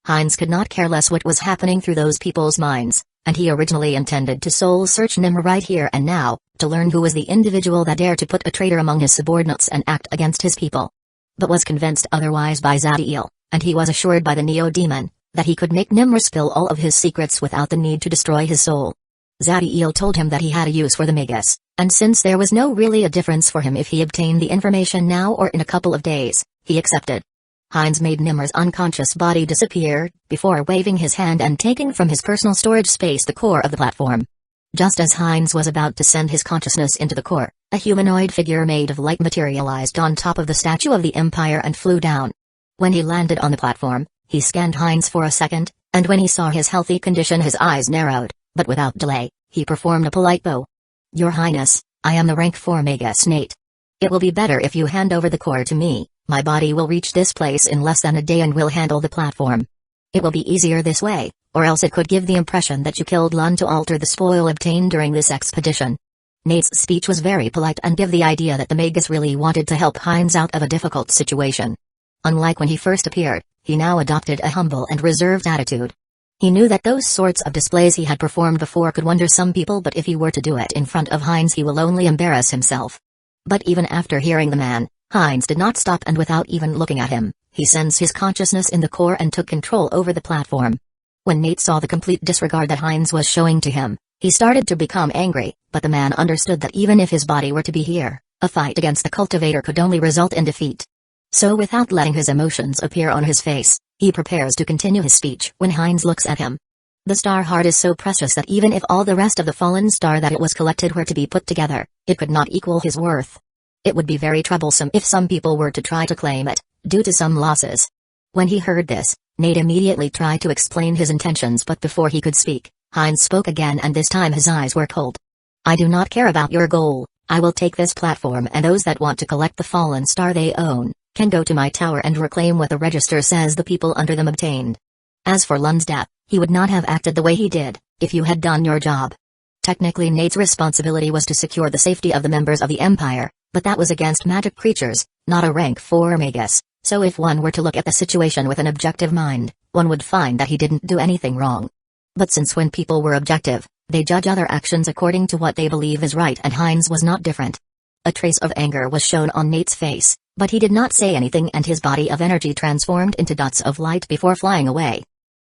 Heinz could not care less what was happening through those people's minds, and he originally intended to soul-search Nimmer right here and now, to learn who was the individual that dared to put a traitor among his subordinates and act against his people. But was convinced otherwise by Zadiel, and he was assured by the Neo-Demon, that he could make Nimmer spill all of his secrets without the need to destroy his soul. Zadiel told him that he had a use for the Magus, and since there was no really a difference for him if he obtained the information now or in a couple of days, he accepted. Heinz made Nimmer's unconscious body disappear, before waving his hand and taking from his personal storage space the core of the platform. Just as Heinz was about to send his consciousness into the core, a humanoid figure made of light materialized on top of the statue of the Empire and flew down. When he landed on the platform, he scanned Heinz for a second, and when he saw his healthy condition his eyes narrowed, but without delay, he performed a polite bow. "Your Highness, I am the rank 4 Magus Nate. It will be better if you hand over the core to me. My body will reach this place in less than a day and will handle the platform. It will be easier this way, or else it could give the impression that you killed Lun to alter the spoil obtained during this expedition." Nate's speech was very polite and gave the idea that the Magus really wanted to help Heinz out of a difficult situation. Unlike when he first appeared, he now adopted a humble and reserved attitude. He knew that those sorts of displays he had performed before could wonder some people, but if he were to do it in front of Heinz he will only embarrass himself. But even after hearing the man, Heinz did not stop, and without even looking at him, he sensed his consciousness in the core and took control over the platform. When Nate saw the complete disregard that Heinz was showing to him, he started to become angry, but the man understood that even if his body were to be here, a fight against the cultivator could only result in defeat. So without letting his emotions appear on his face, he prepares to continue his speech when Heinz looks at him. The star heart is so precious that even if all the rest of the fallen star that it was collected were to be put together, it could not equal his worth. It would be very troublesome if some people were to try to claim it, due to some losses. When he heard this, Nate immediately tried to explain his intentions, but before he could speak, Heinz spoke again, and this time his eyes were cold. "I do not care about your goal. I will take this platform, and those that want to collect the fallen star they own can go to my tower and reclaim what the register says the people under them obtained. As for Lun's death, he would not have acted the way he did if you had done your job." Technically Nate's responsibility was to secure the safety of the members of the Empire, but that was against magic creatures, not a rank 4 Magus, so if one were to look at the situation with an objective mind, one would find that he didn't do anything wrong. But since when people were objective, they judge other actions according to what they believe is right, and Heinz was not different. A trace of anger was shown on Nate's face, but he did not say anything, and his body of energy transformed into dots of light before flying away.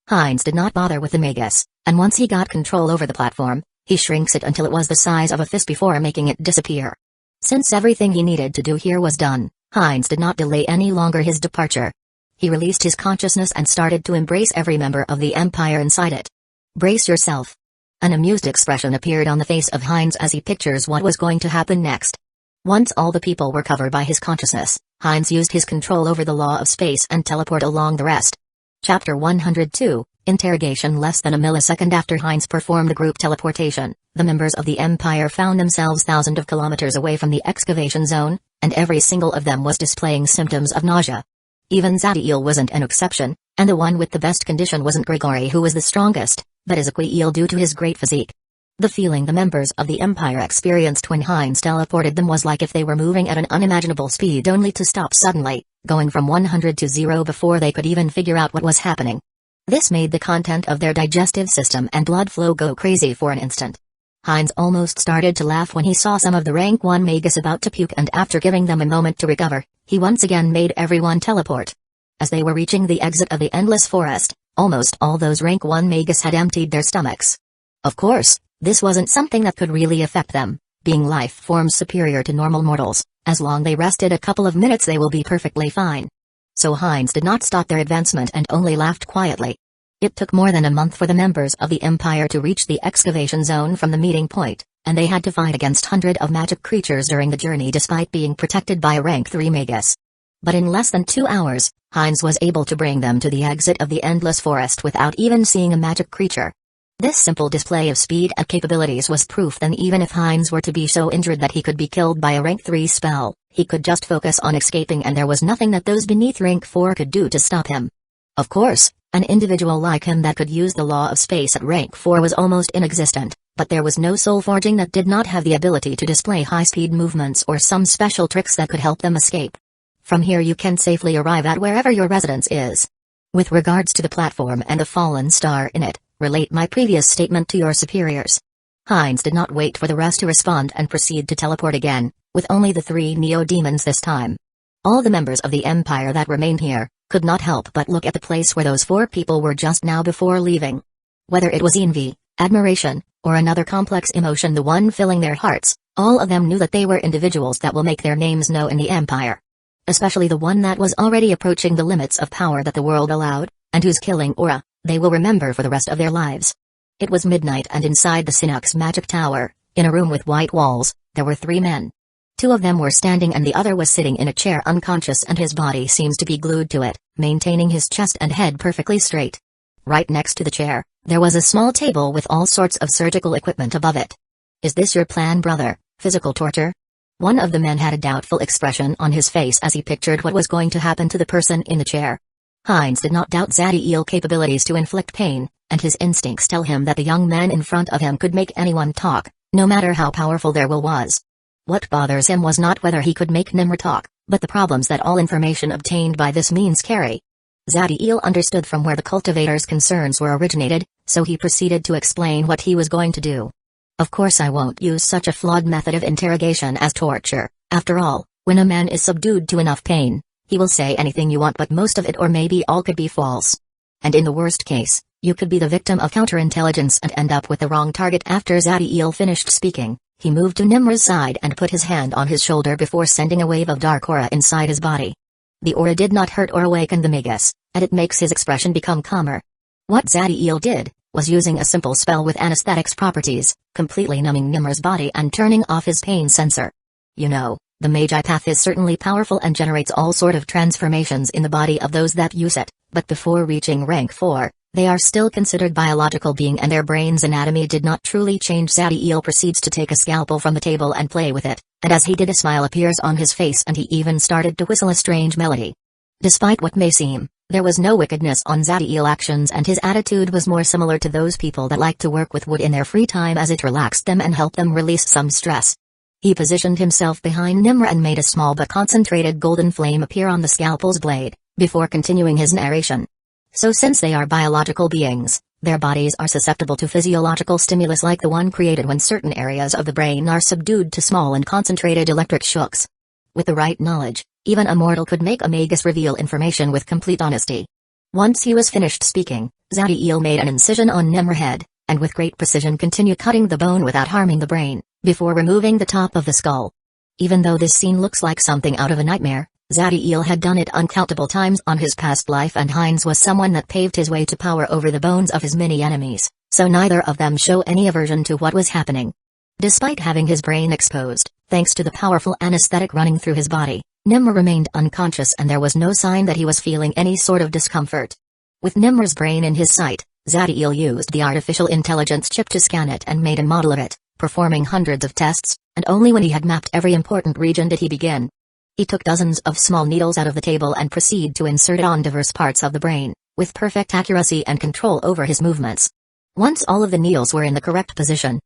Heinz did not bother with the Magus, and once he got control over the platform, he shrinks it until it was the size of a fist before making it disappear. Since everything he needed to do here was done, Heinz did not delay any longer his departure. He released his consciousness and started to embrace every member of the Empire inside it. Brace yourself. An amused expression appeared on the face of Heinz as he pictures what was going to happen next. Once all the people were covered by his consciousness, Heinz used his control over the law of space and teleport along the rest. Chapter 102, Interrogation. Less than a millisecond after Heinz performed the group teleportation, the members of the Empire found themselves thousands of kilometers away from the excavation zone, and every single of them was displaying symptoms of nausea. Even Zadiel wasn't an exception, and the one with the best condition wasn't Grigori, who was the strongest, but Ezequiel due to his great physique. The feeling the members of the Empire experienced when Heinz teleported them was like if they were moving at an unimaginable speed only to stop suddenly, going from 100 to 0 before they could even figure out what was happening. This made the content of their digestive system and blood flow go crazy for an instant. Heinz almost started to laugh when he saw some of the rank 1 magus about to puke, and after giving them a moment to recover, he once again made everyone teleport. As they were reaching the exit of the endless forest, almost all those rank 1 magus had emptied their stomachs. Of course, this wasn't something that could really affect them, being life forms superior to normal mortals. As long they rested a couple of minutes they will be perfectly fine. So Heinz did not stop their advancement and only laughed quietly. It took more than a month for the members of the Empire to reach the excavation zone from the meeting point, and they had to fight against hundreds of magic creatures during the journey despite being protected by a rank 3 magus. But in less than 2 hours, Heinz was able to bring them to the exit of the endless forest without even seeing a magic creature. This simple display of speed and capabilities was proof that even if Heinz were to be so injured that he could be killed by a rank 3 spell, he could just focus on escaping, and there was nothing that those beneath rank 4 could do to stop him. Of course, an individual like him that could use the law of space at rank 4 was almost inexistent, but there was no soul forging that did not have the ability to display high-speed movements or some special tricks that could help them escape. From here you can safely arrive at wherever your residence is. With regards to the platform and the fallen star in it, relate my previous statement to your superiors. Heinz did not wait for the rest to respond and proceed to teleport again, with only the 3 neo-demons this time. All the members of the Empire that remained here could not help but look at the place where those 4 people were just now before leaving. Whether it was envy, admiration, or another complex emotion, the one filling their hearts, all of them knew that they were individuals that will make their names known in the Empire. Especially the one that was already approaching the limits of power that the world allowed, and whose killing aura they will remember for the rest of their lives. It was midnight, and inside the Sinnoh's magic tower, in a room with white walls, there were 3 men. 2 of them were standing and the other was sitting in a chair unconscious, and his body seems to be glued to it, maintaining his chest and head perfectly straight. Right next to the chair, there was a small table with all sorts of surgical equipment above it. Is this your plan, brother? Physical torture? One of the men had a doubtful expression on his face as he pictured what was going to happen to the person in the chair. Heinz did not doubt Zadiel's capabilities to inflict pain, and his instincts tell him that the young man in front of him could make anyone talk, no matter how powerful their will was. What bothers him was not whether he could make Nimr talk, but the problems that all information obtained by this means carry. Zadiel understood from where the cultivator's concerns were originated, so he proceeded to explain what he was going to do. Of course I won't use such a flawed method of interrogation as torture. After all, when a man is subdued to enough pain, he will say anything you want, but most of it or maybe all could be false. And in the worst case, you could be the victim of counterintelligence and end up with the wrong target. After Zadiel finished speaking, he moved to Nimr's side and put his hand on his shoulder before sending a wave of dark aura inside his body. The aura did not hurt or awaken the magus, and it makes his expression become calmer. What Zadiel did was using a simple spell with anesthetics properties, completely numbing Nimr's body and turning off his pain sensor. You know, the Magi path is certainly powerful and generates all sort of transformations in the body of those that use it, but before reaching rank 4, they are still considered biological being and their brain's anatomy did not truly change. Zadiel proceeds to take a scalpel from the table and play with it, and as he did a smile appears on his face and he even started to whistle a strange melody. Despite what may seem, there was no wickedness on Zadiel's actions, and his attitude was more similar to those people that like to work with wood in their free time, as it relaxed them and helped them release some stress. He positioned himself behind Nimr and made a small but concentrated golden flame appear on the scalpel's blade, before continuing his narration. So since they are biological beings, their bodies are susceptible to physiological stimulus like the one created when certain areas of the brain are subdued to small and concentrated electric shocks. With the right knowledge, even a mortal could make a magus reveal information with complete honesty. Once he was finished speaking, Zadiel made an incision on Nimr's head, and with great precision continued cutting the bone without harming the brain, before removing the top of the skull. Even though this scene looks like something out of a nightmare, Zadiel had done it uncountable times on his past life, and Heinz was someone that paved his way to power over the bones of his many enemies, so neither of them show any aversion to what was happening. Despite having his brain exposed, thanks to the powerful anesthetic running through his body, Nimr remained unconscious and there was no sign that he was feeling any sort of discomfort. With Nimr's brain in his sight, Zadiel used the artificial intelligence chip to scan it and made a model of it, performing hundreds of tests, and only when he had mapped every important region did he begin. He took dozens of small needles out of the table and proceeded to insert it on diverse parts of the brain, with perfect accuracy and control over his movements. Once all of the needles were in the correct position,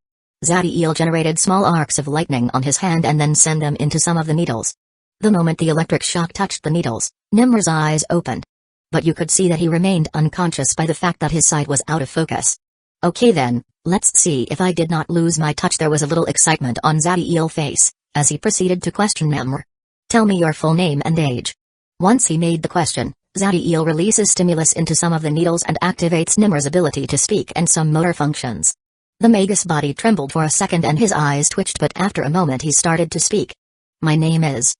Zadiel generated small arcs of lightning on his hand and then sent them into some of the needles. The moment the electric shock touched the needles, Nimr's eyes opened. But you could see that he remained unconscious by the fact that his sight was out of focus. Okay then, let's see if I did not lose my touch. There was a little excitement on Zadiel's face, as he proceeded to question Nimr. Tell me your full name and age. Once he made the question, Zadiel releases stimulus into some of the needles and activates Nimr's ability to speak and some motor functions. The Magus body trembled for a second and his eyes twitched, but after a moment he started to speak. My name is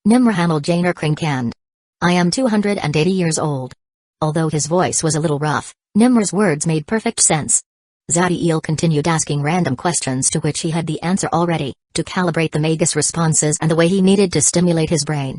Nimr Hamel Jainer Krinkand. I am 280 years old. Although his voice was a little rough, Nimr's words made perfect sense. Zadiel continued asking random questions to which he had the answer already, to calibrate the Magus responses and the way he needed to stimulate his brain.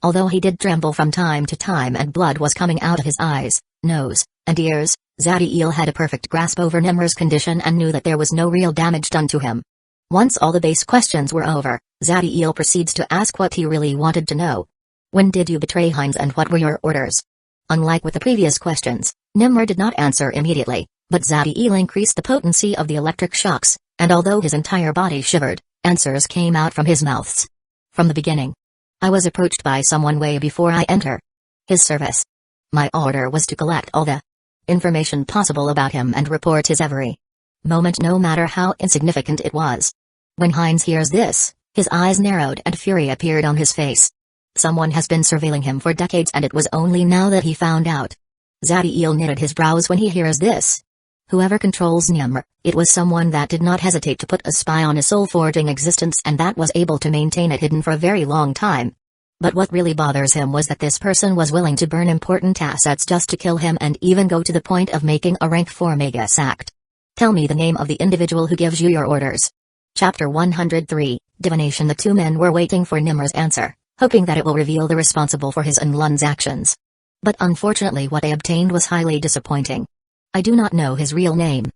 Although he did tremble from time to time and blood was coming out of his eyes, nose, and ears, Zadiel had a perfect grasp over Nimr's condition and knew that there was no real damage done to him. Once all the base questions were over, Zadiel proceeds to ask what he really wanted to know. When did you betray Heinz and what were your orders? Unlike with the previous questions, Nimr did not answer immediately, but Zadiel increased the potency of the electric shocks, and although his entire body shivered, answers came out from his mouths. From the beginning. I was approached by someone way before I enter his service. My order was to collect all the information possible about him and report his every moment, no matter how insignificant it was. When Heinz hears this, his eyes narrowed and fury appeared on his face. Someone has been surveilling him for decades and it was only now that he found out. Zadiel knitted his brows when he hears this. Whoever controls Nimr, it was someone that did not hesitate to put a spy on his soul-forging existence and that was able to maintain it hidden for a very long time. But what really bothers him was that this person was willing to burn important assets just to kill him and even go to the point of making a rank 4 Magus act. Tell me the name of the individual who gives you your orders. Chapter 103, Divination. The two men were waiting for Nimr's answer, hoping that it will reveal the responsible for his and Lun's actions. But unfortunately what they obtained was highly disappointing. I do not know his real name.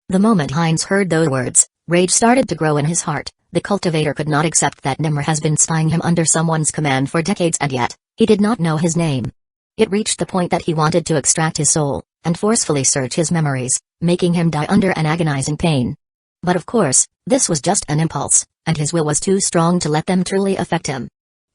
The moment Heinz heard those words, rage started to grow in his heart. The cultivator could not accept that Nimr has been spying him under someone's command for decades and yet, he did not know his name. It reached the point that he wanted to extract his soul, and forcefully search his memories, making him die under an agonizing pain. But of course, this was just an impulse, and his will was too strong to let them truly affect him.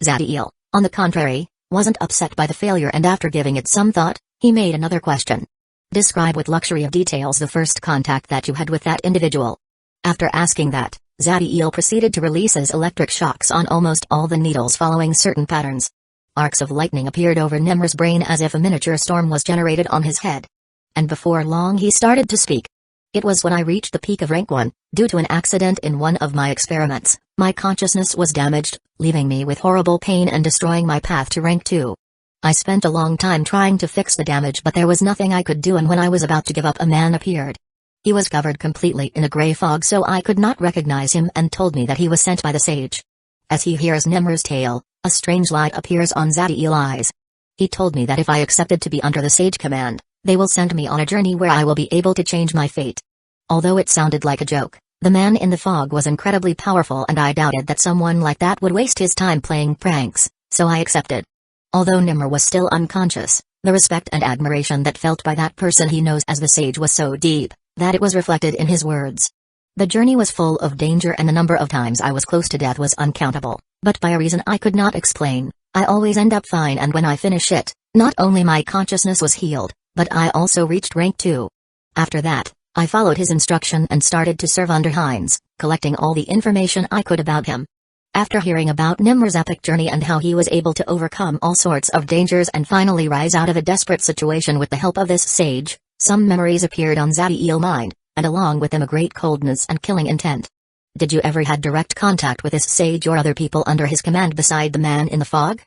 Zadiel, on the contrary, wasn't upset by the failure and after giving it some thought, he made another question. Describe with luxury of details the first contact that you had with that individual. After asking that, Zadiel proceeded to release his electric shocks on almost all the needles following certain patterns. Arcs of lightning appeared over Nimr's brain as if a miniature storm was generated on his head. And before long he started to speak. It was when I reached the peak of rank 1, due to an accident in one of my experiments, my consciousness was damaged, leaving me with horrible pain and destroying my path to rank 2. I spent a long time trying to fix the damage but there was nothing I could do, and when I was about to give up a man appeared. He was covered completely in a grey fog so I could not recognize him and told me that he was sent by the sage. As he hears Nimr's tale, a strange light appears on Zadiel's eyes. He told me that if I accepted to be under the sage command, they will send me on a journey where I will be able to change my fate. Although it sounded like a joke, the man in the fog was incredibly powerful and I doubted that someone like that would waste his time playing pranks, so I accepted. Although Nimr was still unconscious, the respect and admiration that felt by that person he knows as the sage was so deep, that it was reflected in his words. The journey was full of danger and the number of times I was close to death was uncountable, but by a reason I could not explain, I always end up fine, and when I finish it, not only my consciousness was healed, but I also reached rank 2. After that, I followed his instruction and started to serve under Heinz, collecting all the information I could about him. After hearing about Nimr's epic journey and how he was able to overcome all sorts of dangers and finally rise out of a desperate situation with the help of this sage, some memories appeared on Zadiel's mind, and along with them a great coldness and killing intent. Did you ever had direct contact with this sage or other people under his command beside the man in the fog?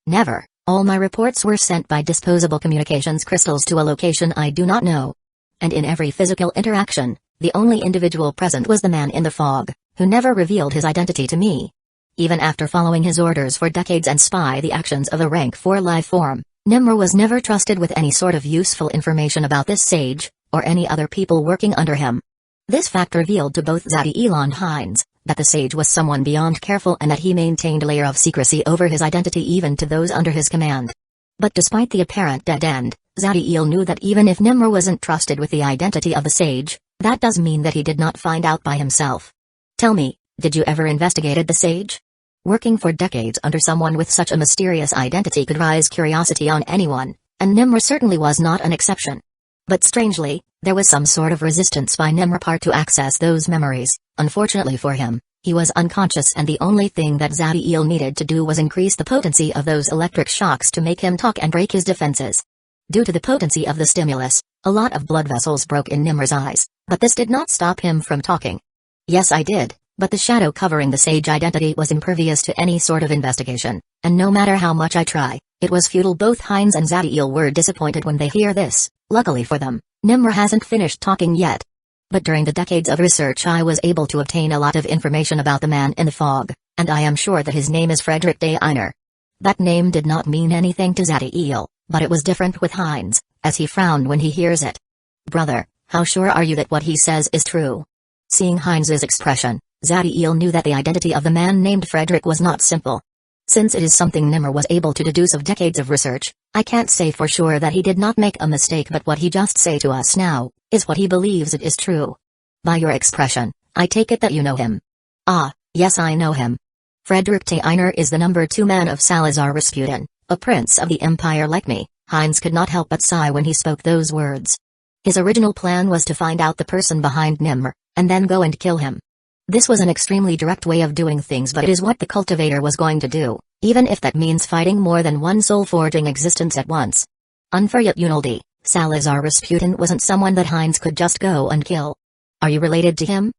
Never. All my reports were sent by disposable communications crystals to a location I do not know. And in every physical interaction, the only individual present was the man in the fog, who never revealed his identity to me. Even after following his orders for decades and spy the actions of a rank 4 life form, Nimmer was never trusted with any sort of useful information about this sage, or any other people working under him. This fact revealed to both Zadiel and Hines that the sage was someone beyond careful and that he maintained a layer of secrecy over his identity even to those under his command. But despite the apparent dead end, Zadiel knew that even if Nimmer wasn't trusted with the identity of the sage, that does mean that he did not find out by himself. Tell me, did you ever investigated the sage? Working for decades under someone with such a mysterious identity could raise curiosity on anyone, and Nimmer certainly was not an exception. But strangely, there was some sort of resistance by Nimmer part to access those memories. Unfortunately for him, he was unconscious and the only thing that Zadiel needed to do was increase the potency of those electric shocks to make him talk and break his defenses. Due to the potency of the stimulus, a lot of blood vessels broke in Nimmer's eyes, but this did not stop him from talking. Yes, I did, but the shadow covering the sage identity was impervious to any sort of investigation, and no matter how much I try, it was futile. Both Hines and Zadiel were disappointed when they hear this. Luckily for them, Nimmer hasn't finished talking yet. But during the decades of research I was able to obtain a lot of information about the man in the fog, and I am sure that his name is Frederick de Einer. That name did not mean anything to Zadiel, but it was different with Hines, as he frowned when he hears it. Brother, how sure are you that what he says is true? Seeing Hines's expression, Zadiel knew that the identity of the man named Frederick was not simple. Since it is something Nimmer was able to deduce of decades of research, I can't say for sure that he did not make a mistake, but what he just say to us now is what he believes it is true. By your expression, I take it that you know him. Ah, yes, I know him. Frederick de Einer is the number 2 man of Salazar Rasputin, a prince of the empire like me. Hines could not help but sigh when he spoke those words. His original plan was to find out the person behind Nimmer, and then go and kill him. This was an extremely direct way of doing things, but it is what the cultivator was going to do, even if that means fighting more than one soul-forging existence at once. Unfortunately, Salazar Rasputin wasn't someone that Hines could just go and kill. Are you related to him?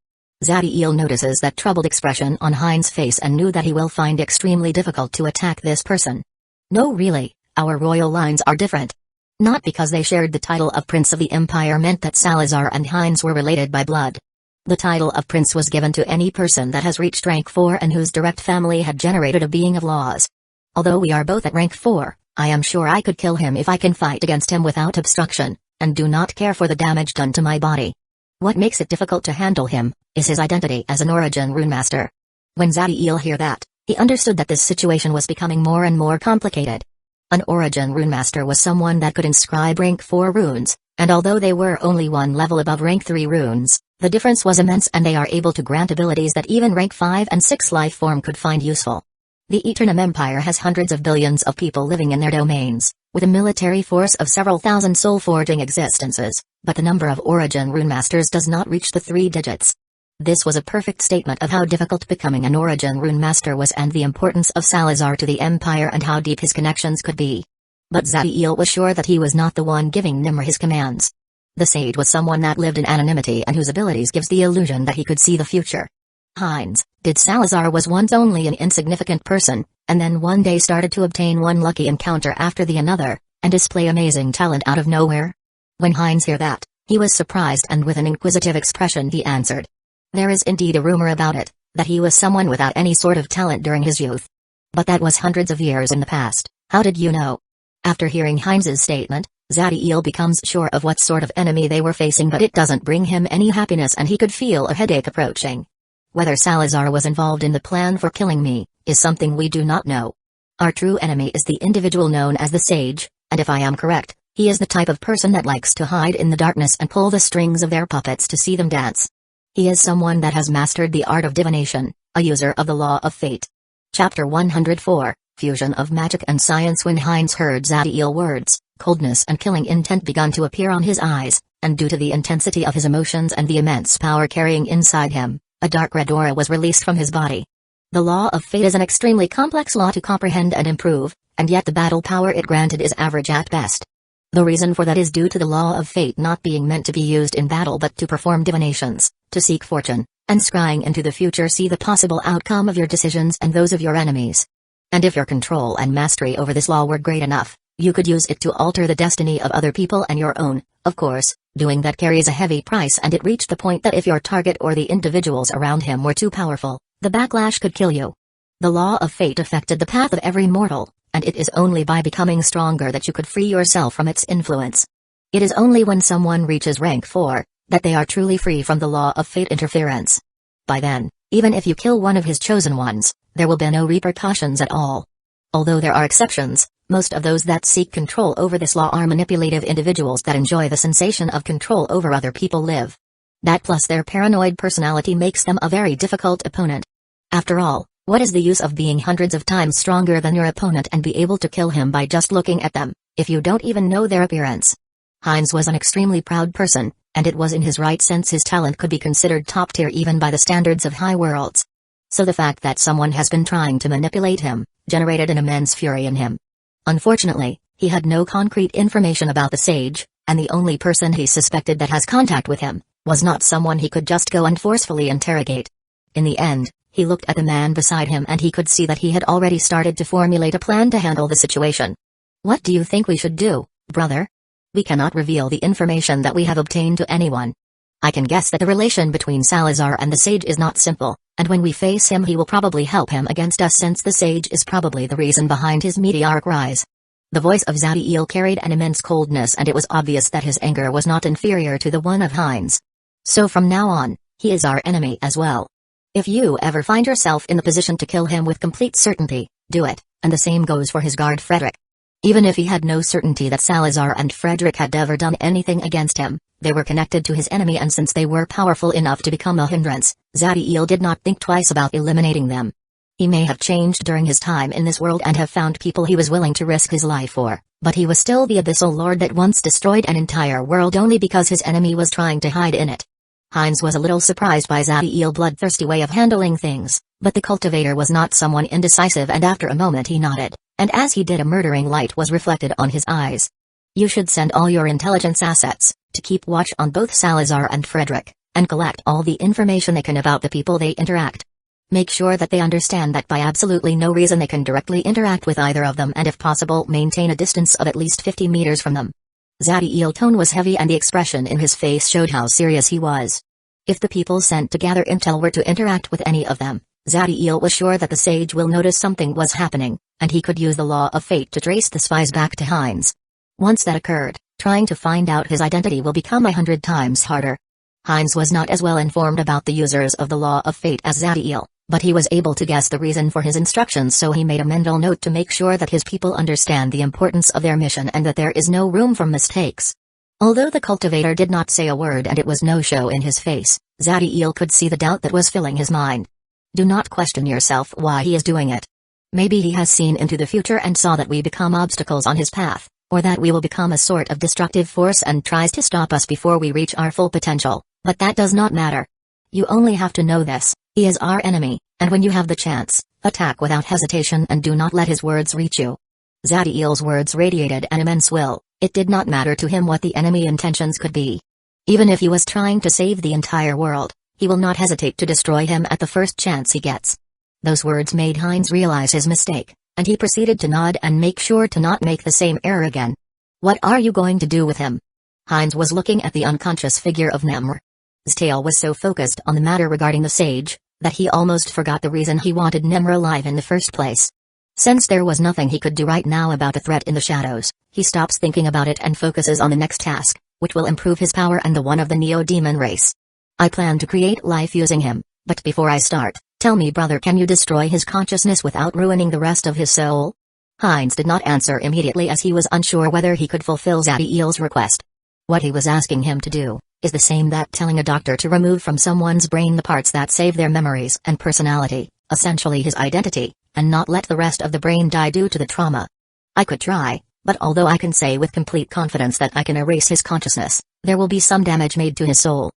Zadiel notices that troubled expression on Hines' face and knew that he will find extremely difficult to attack this person. No, really, our royal lines are different. Not because they shared the title of Prince of the Empire meant that Salazar and Hines were related by blood. The title of Prince was given to any person that has reached rank 4 and whose direct family had generated a being of laws. Although we are both at rank 4, I am sure I could kill him if I can fight against him without obstruction, and do not care for the damage done to my body. What makes it difficult to handle him is his identity as an Origin Rune Master. When Zadiel heard that, he understood that this situation was becoming more and more complicated. An Origin Rune Master was someone that could inscribe rank 4 runes, and although they were only one level above rank 3 runes, the difference was immense, and they are able to grant abilities that even rank 5 and 6 life form could find useful. The Eternum Empire has hundreds of billions of people living in their domains, with a military force of several thousand soul-forging existences, but the number of Origin Rune Masters does not reach the 3 digits. This was a perfect statement of how difficult becoming an Origin Rune Master was and the importance of Salazar to the Empire and how deep his connections could be. But Zadiel was sure that he was not the one giving Nimmer his commands. The sage was someone that lived in anonymity and whose abilities gives the illusion that he could see the future. Hines, did Salazar was once only an insignificant person, and then one day started to obtain one lucky encounter after the another, and display amazing talent out of nowhere? When Hines heard that, he was surprised, and with an inquisitive expression he answered. There is indeed a rumor about it, that he was someone without any sort of talent during his youth. But that was hundreds of years in the past. How did you know? After hearing Hines's statement, Zadiel becomes sure of what sort of enemy they were facing, but it doesn't bring him any happiness and he could feel a headache approaching. Whether Salazar was involved in the plan for killing me, is something we do not know. Our true enemy is the individual known as the Sage, and if I am correct, he is the type of person that likes to hide in the darkness and pull the strings of their puppets to see them dance. He is someone that has mastered the art of divination, a user of the law of fate. Chapter 104, Fusion of Magic and Science. When Hines heard Zadiel words, coldness and killing intent begun to appear on his eyes, and due to the intensity of his emotions and the immense power carrying inside him, a dark red aura was released from his body. The law of fate is an extremely complex law to comprehend and improve, and yet the battle power it granted is average at best. The reason for that is due to the law of fate not being meant to be used in battle but to perform divinations, to seek fortune, and scrying into the future, see the possible outcome of your decisions and those of your enemies. And if your control and mastery over this law were great enough, you could use it to alter the destiny of other people and your own. Of course, doing that carries a heavy price, and it reached the point that if your target or the individuals around him were too powerful, the backlash could kill you. The law of fate affected the path of every mortal, and it is only by becoming stronger that you could free yourself from its influence. It is only when someone reaches rank 4, that they are truly free from the law of fate interference. By then, even if you kill one of his chosen ones, there will be no repercussions at all. Although there are exceptions, most of those that seek control over this law are manipulative individuals that enjoy the sensation of control over other people live. That plus their paranoid personality makes them a very difficult opponent. After all, what is the use of being hundreds of times stronger than your opponent and be able to kill him by just looking at them, if you don't even know their appearance? Heinz was an extremely proud person, and it was in his right sense his talent could be considered top tier even by the standards of high worlds. So the fact that someone has been trying to manipulate him, generated an immense fury in him. Unfortunately, he had no concrete information about the sage, and the only person he suspected that has contact with him, was not someone he could just go and forcefully interrogate. In the end, he looked at the man beside him and he could see that he had already started to formulate a plan to handle the situation. What do you think we should do, brother? We cannot reveal the information that we have obtained to anyone. I can guess that the relation between Salazar and the sage is not simple, and when we face him he will probably help him against us since the sage is probably the reason behind his meteoric rise. The voice of Zadiel carried an immense coldness and it was obvious that his anger was not inferior to the one of Heinz. So from now on, he is our enemy as well. If you ever find yourself in the position to kill him with complete certainty, do it, and the same goes for his guard Frederick. Even if he had no certainty that Salazar and Frederick had ever done anything against him, they were connected to his enemy and since they were powerful enough to become a hindrance, Zadiel did not think twice about eliminating them. He may have changed during his time in this world and have found people he was willing to risk his life for, but he was still the Abyssal Lord that once destroyed an entire world only because his enemy was trying to hide in it. Heinz was a little surprised by Zadiel's bloodthirsty way of handling things, but the cultivator was not someone indecisive and after a moment he nodded, and as he did a murdering light was reflected on his eyes. You should send all your intelligence assets, to keep watch on both Salazar and Frederick, and collect all the information they can about the people they interact. Make sure that they understand that by absolutely no reason they can directly interact with either of them and if possible maintain a distance of at least 50 meters from them. Zadiel's tone was heavy and the expression in his face showed how serious he was. If the people sent to gather intel were to interact with any of them, Zadiel was sure that the sage will notice something was happening, and he could use the law of fate to trace the spies back to Heinz. Once that occurred, trying to find out his identity will become 100 times harder. Heinz was not as well informed about the users of the law of fate as Zadiel, but he was able to guess the reason for his instructions so he made a mental note to make sure that his people understand the importance of their mission and that there is no room for mistakes. Although the cultivator did not say a word and it was no show in his face, Zadiel could see the doubt that was filling his mind. Do not question yourself why he is doing it. Maybe he has seen into the future and saw that we become obstacles on his path, or that we will become a sort of destructive force and tries to stop us before we reach our full potential, but that does not matter. You only have to know this, he is our enemy, and when you have the chance, attack without hesitation and do not let his words reach you. Zadiel's words radiated an immense will. It did not matter to him what the enemy intentions could be. Even if he was trying to save the entire world, he will not hesitate to destroy him at the first chance he gets. Those words made Heinz realize his mistake, and he proceeded to nod and make sure to not make the same error again. What are you going to do with him? Heinz was looking at the unconscious figure of Nemr. His tail was so focused on the matter regarding the sage, that he almost forgot the reason he wanted Nemr alive in the first place. Since there was nothing he could do right now about the threat in the shadows, he stops thinking about it and focuses on the next task, which will improve his power and the one of the Neo-Demon race. I plan to create life using him, but before I start, tell me brother, can you destroy his consciousness without ruining the rest of his soul? Heinz did not answer immediately as he was unsure whether he could fulfill Zadiel's request. What he was asking him to do, is the same that telling a doctor to remove from someone's brain the parts that save their memories and personality, essentially his identity, and not let the rest of the brain die due to the trauma. I could try, but although I can say with complete confidence that I can erase his consciousness, there will be some damage made to his soul.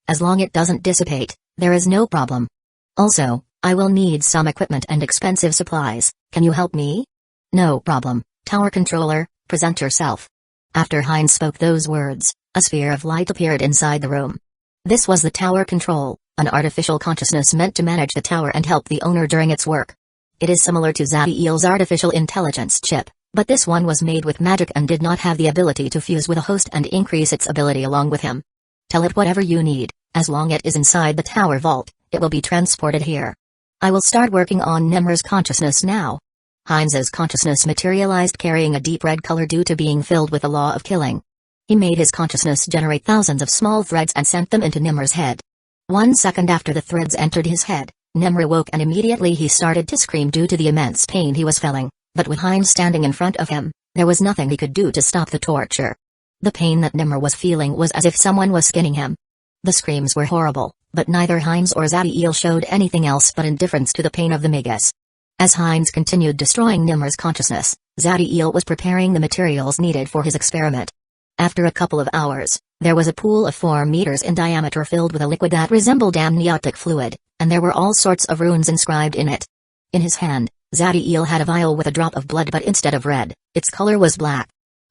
As long it doesn't dissipate, there is no problem. Also, I will need some equipment and expensive supplies. Can you help me? No problem, Tower Controller, present yourself. After Heinz spoke those words, a sphere of light appeared inside the room. This was the Tower Control, an artificial consciousness meant to manage the tower and help the owner during its work. It is similar to Zadiel's artificial intelligence chip, but this one was made with magic and did not have the ability to fuse with a host and increase its ability along with him. Tell it whatever you need, as long it is inside the tower vault, it will be transported here. I will start working on Nimmer's consciousness now. Heinz's consciousness materialized carrying a deep red color due to being filled with the law of killing. He made his consciousness generate thousands of small threads and sent them into Nimmer's head. 1 second after the threads entered his head, Nimmer awoke and immediately he started to scream due to the immense pain he was feeling, but with Heinz standing in front of him, there was nothing he could do to stop the torture. The pain that Nimmer was feeling was as if someone was skinning him. The screams were horrible, but neither Heinz or Zadiel showed anything else but indifference to the pain of the Magus. As Heinz continued destroying Nimmer's consciousness, Zadiel was preparing the materials needed for his experiment. After a couple of hours, there was a pool of 4 meters in diameter filled with a liquid that resembled amniotic fluid, and there were all sorts of runes inscribed in it. In his hand, Zadiel had a vial with a drop of blood, but instead of red, its color was black.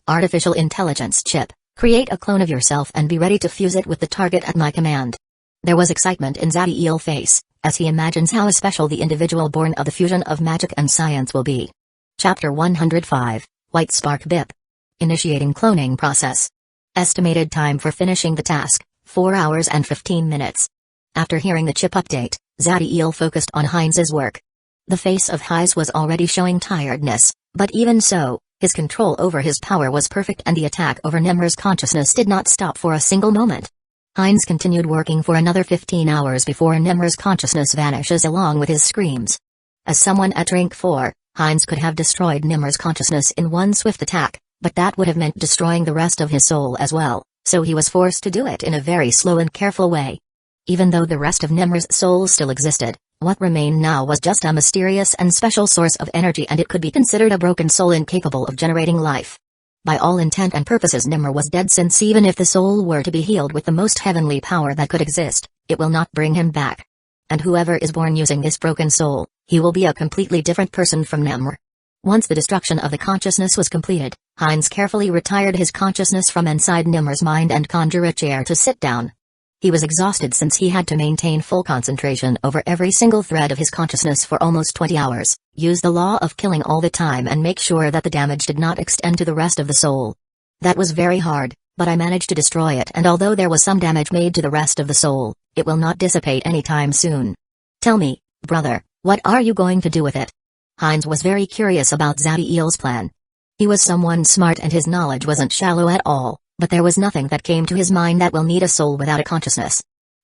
Artificial intelligence chip, create a clone of yourself and be ready to fuse it with the target at my command. There was excitement in Zadiel's face, as he imagines how special the individual born of the fusion of magic and science will be. Chapter 105, White Spark BIP. Initiating cloning process. Estimated time for finishing the task, 4 hours and 15 minutes. After hearing the chip update, Zadiel focused on Heinz's work. The face of Heinz was already showing tiredness, but even so, his control over his power was perfect and the attack over Nimmer's consciousness did not stop for a single moment. Heinz continued working for another 15 hours before Nimmer's consciousness vanishes along with his screams. As someone at rank 4, Heinz could have destroyed Nimmer's consciousness in one swift attack, but that would have meant destroying the rest of his soul as well, so he was forced to do it in a very slow and careful way. Even though the rest of Nimmer's soul still existed, what remained now was just a mysterious and special source of energy, and it could be considered a broken soul incapable of generating life. By all intent and purposes Nimmer was dead, since even if the soul were to be healed with the most heavenly power that could exist, it will not bring him back. And whoever is born using this broken soul, he will be a completely different person from Nimmer. Once the destruction of the consciousness was completed, Heinz carefully retired his consciousness from inside Nimmer's mind and conjured a chair to sit down. He was exhausted since he had to maintain full concentration over every single thread of his consciousness for almost 20 hours, use the law of killing all the time and make sure that the damage did not extend to the rest of the soul. That was very hard, but I managed to destroy it, and although there was some damage made to the rest of the soul, it will not dissipate anytime soon. Tell me, brother, what are you going to do with it? Heinz was very curious about Zadiel's plan. He was someone smart and his knowledge wasn't shallow at all, but there was nothing that came to his mind that will need a soul without a consciousness.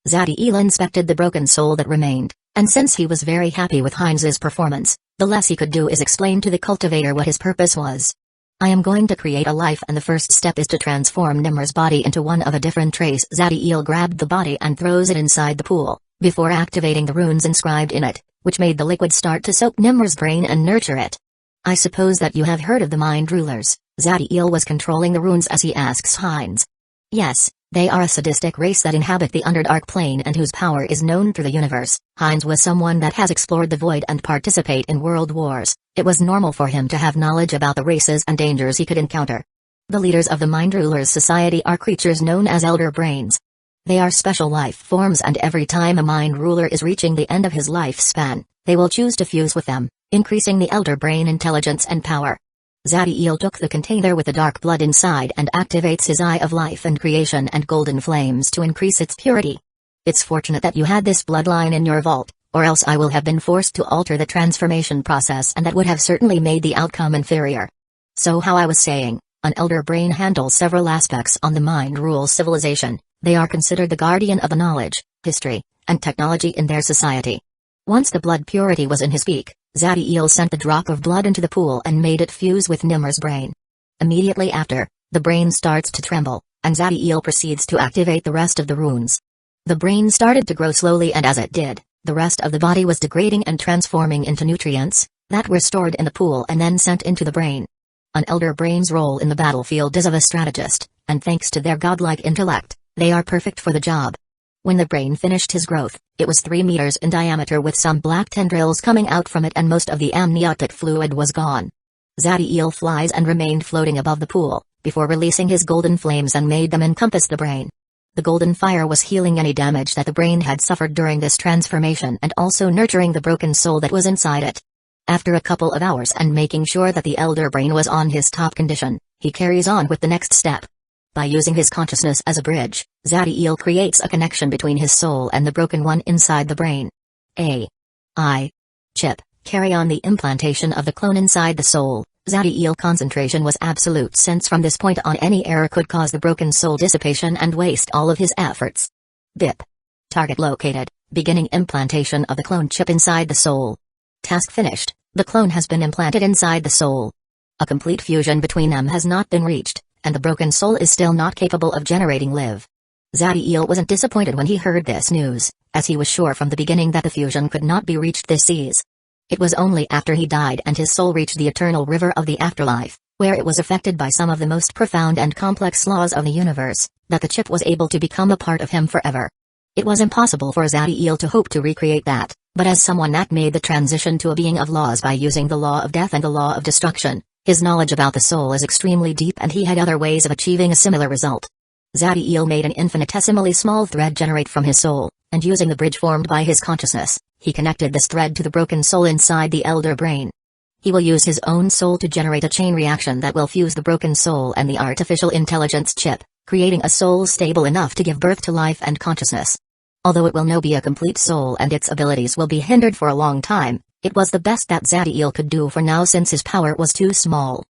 Zadiel inspected the broken soul that remained, and since he was very happy with Heinz's performance, the less he could do is explain to the cultivator what his purpose was. I am going to create a life, and the first step is to transform Nimmer's body into one of a different trace. Zadiel grabbed the body and throws it inside the pool, before activating the runes inscribed in it, which made the liquid start to soak Nimmer's brain and nurture it. I suppose that you have heard of the mind rulers. Zadiel was controlling the runes as he asks Heinz. Yes, they are a sadistic race that inhabit the Underdark plane and whose power is known through the universe. Heinz was someone that has explored the void and participate in world wars. It was normal for him to have knowledge about the races and dangers he could encounter. The leaders of the Mind Rulers Society are creatures known as Elder Brains. They are special life forms, and every time a Mind Ruler is reaching the end of his lifespan, they will choose to fuse with them, increasing the Elder Brain intelligence and power. Zadiel took the container with the dark blood inside and activates his Eye of Life and Creation and Golden Flames to increase its purity. It's fortunate that you had this bloodline in your vault, or else I will have been forced to alter the transformation process, and that would have certainly made the outcome inferior. So how I was saying, an Elder Brain handles several aspects on the Mind Rules civilization. They are considered the guardian of the knowledge, history, and technology in their society. Once the blood purity was in his peak, Zadiel sent the drop of blood into the pool and made it fuse with Nimmer's brain. Immediately after, the brain starts to tremble, and Zadiel proceeds to activate the rest of the runes. The brain started to grow slowly, and as it did, the rest of the body was degrading and transforming into nutrients that were stored in the pool and then sent into the brain. An Elder Brain's role in the battlefield is of a strategist, and thanks to their godlike intellect, they are perfect for the job. When the brain finished his growth, it was 3 meters in diameter with some black tendrils coming out from it, and most of the amniotic fluid was gone. Zadiel flies and remained floating above the pool, before releasing his golden flames and made them encompass the brain. The golden fire was healing any damage that the brain had suffered during this transformation and also nurturing the broken soul that was inside it. After a couple of hours and making sure that the elder brain was on his top condition, he carries on with the next step. By using his consciousness as a bridge, Zadiel creates a connection between his soul and the broken one inside the brain. A.I. Chip, carry on the implantation of the clone inside the soul. Zadiel concentration was absolute, since from this point on any error could cause the broken soul dissipation and waste all of his efforts. BIP. Target located, beginning implantation of the clone chip inside the soul. Task finished, the clone has been implanted inside the soul. A complete fusion between them has not been reached, and the broken soul is still not capable of generating live. Zadiel wasn't disappointed when he heard this news, as he was sure from the beginning that the fusion could not be reached this seas. It was only after he died and his soul reached the eternal river of the afterlife, where it was affected by some of the most profound and complex laws of the universe, that the chip was able to become a part of him forever. It was impossible for Zadiel to hope to recreate that, but as someone that made the transition to a being of laws by using the law of death and the law of destruction, his knowledge about the soul is extremely deep, and he had other ways of achieving a similar result. Zadiel made an infinitesimally small thread generate from his soul, and using the bridge formed by his consciousness, he connected this thread to the broken soul inside the elder brain. He will use his own soul to generate a chain reaction that will fuse the broken soul and the artificial intelligence chip, creating a soul stable enough to give birth to life and consciousness. Although it will no be a complete soul and its abilities will be hindered for a long time, it was the best that Zadiel could do for now, since his power was too small.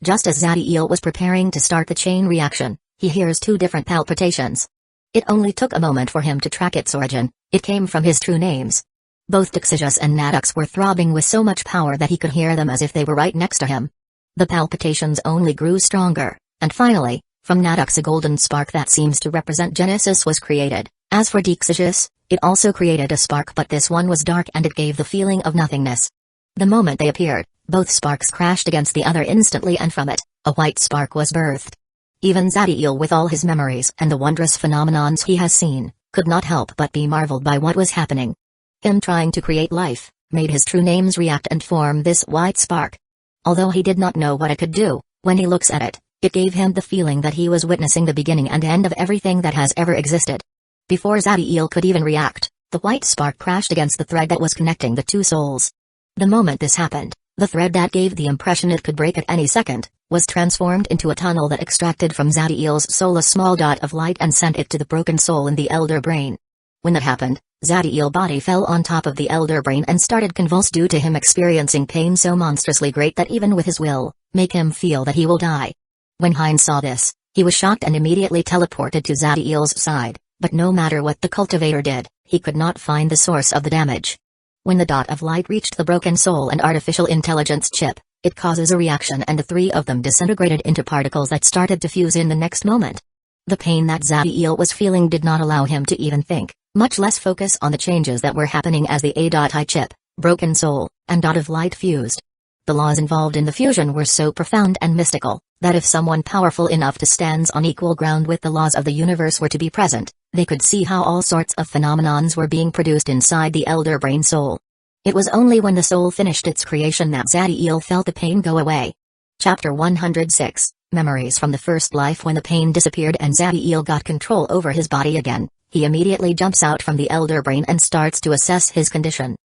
Just as Zadiel was preparing to start the chain reaction, he hears two different palpitations. It only took a moment for him to track its origin. It came from his true names. Both Dixijus and Nadux were throbbing with so much power that he could hear them as if they were right next to him. The palpitations only grew stronger, and finally, from Nadux a golden spark that seems to represent Genesis was created. As for Dixijus, it also created a spark, but this one was dark and it gave the feeling of nothingness. The moment they appeared, both sparks crashed against the other instantly, and from it, a white spark was birthed. Even Zadiel, with all his memories and the wondrous phenomenons he has seen, could not help but be marveled by what was happening. Him trying to create life, made his true names react and form this white spark. Although he did not know what it could do, when he looks at it, it gave him the feeling that he was witnessing the beginning and end of everything that has ever existed. Before Zadiel could even react, the white spark crashed against the thread that was connecting the two souls. The moment this happened, the thread that gave the impression it could break at any second, was transformed into a tunnel that extracted from Zadiel's soul a small dot of light and sent it to the broken soul in the elder brain. When that happened, Zadiel's body fell on top of the elder brain and started convulse due to him experiencing pain so monstrously great that even with his will, make him feel that he will die. When Hein saw this, he was shocked and immediately teleported to Zadiel's side, but no matter what the cultivator did, he could not find the source of the damage. When the dot of light reached the broken soul and artificial intelligence chip, it causes a reaction and the three of them disintegrated into particles that started to fuse in the next moment. The pain that Zadiel was feeling did not allow him to even think, much less focus on the changes that were happening as the A.I chip, broken soul, and dot of light fused. The laws involved in the fusion were so profound and mystical, that if someone powerful enough to stand on equal ground with the laws of the universe were to be present, they could see how all sorts of phenomenons were being produced inside the elder brain soul. It was only when the soul finished its creation that Zadiel felt the pain go away. Chapter 106, Memories from the First Life. When the pain disappeared and Zadiel got control over his body again, he immediately jumps out from the elder brain and starts to assess his condition.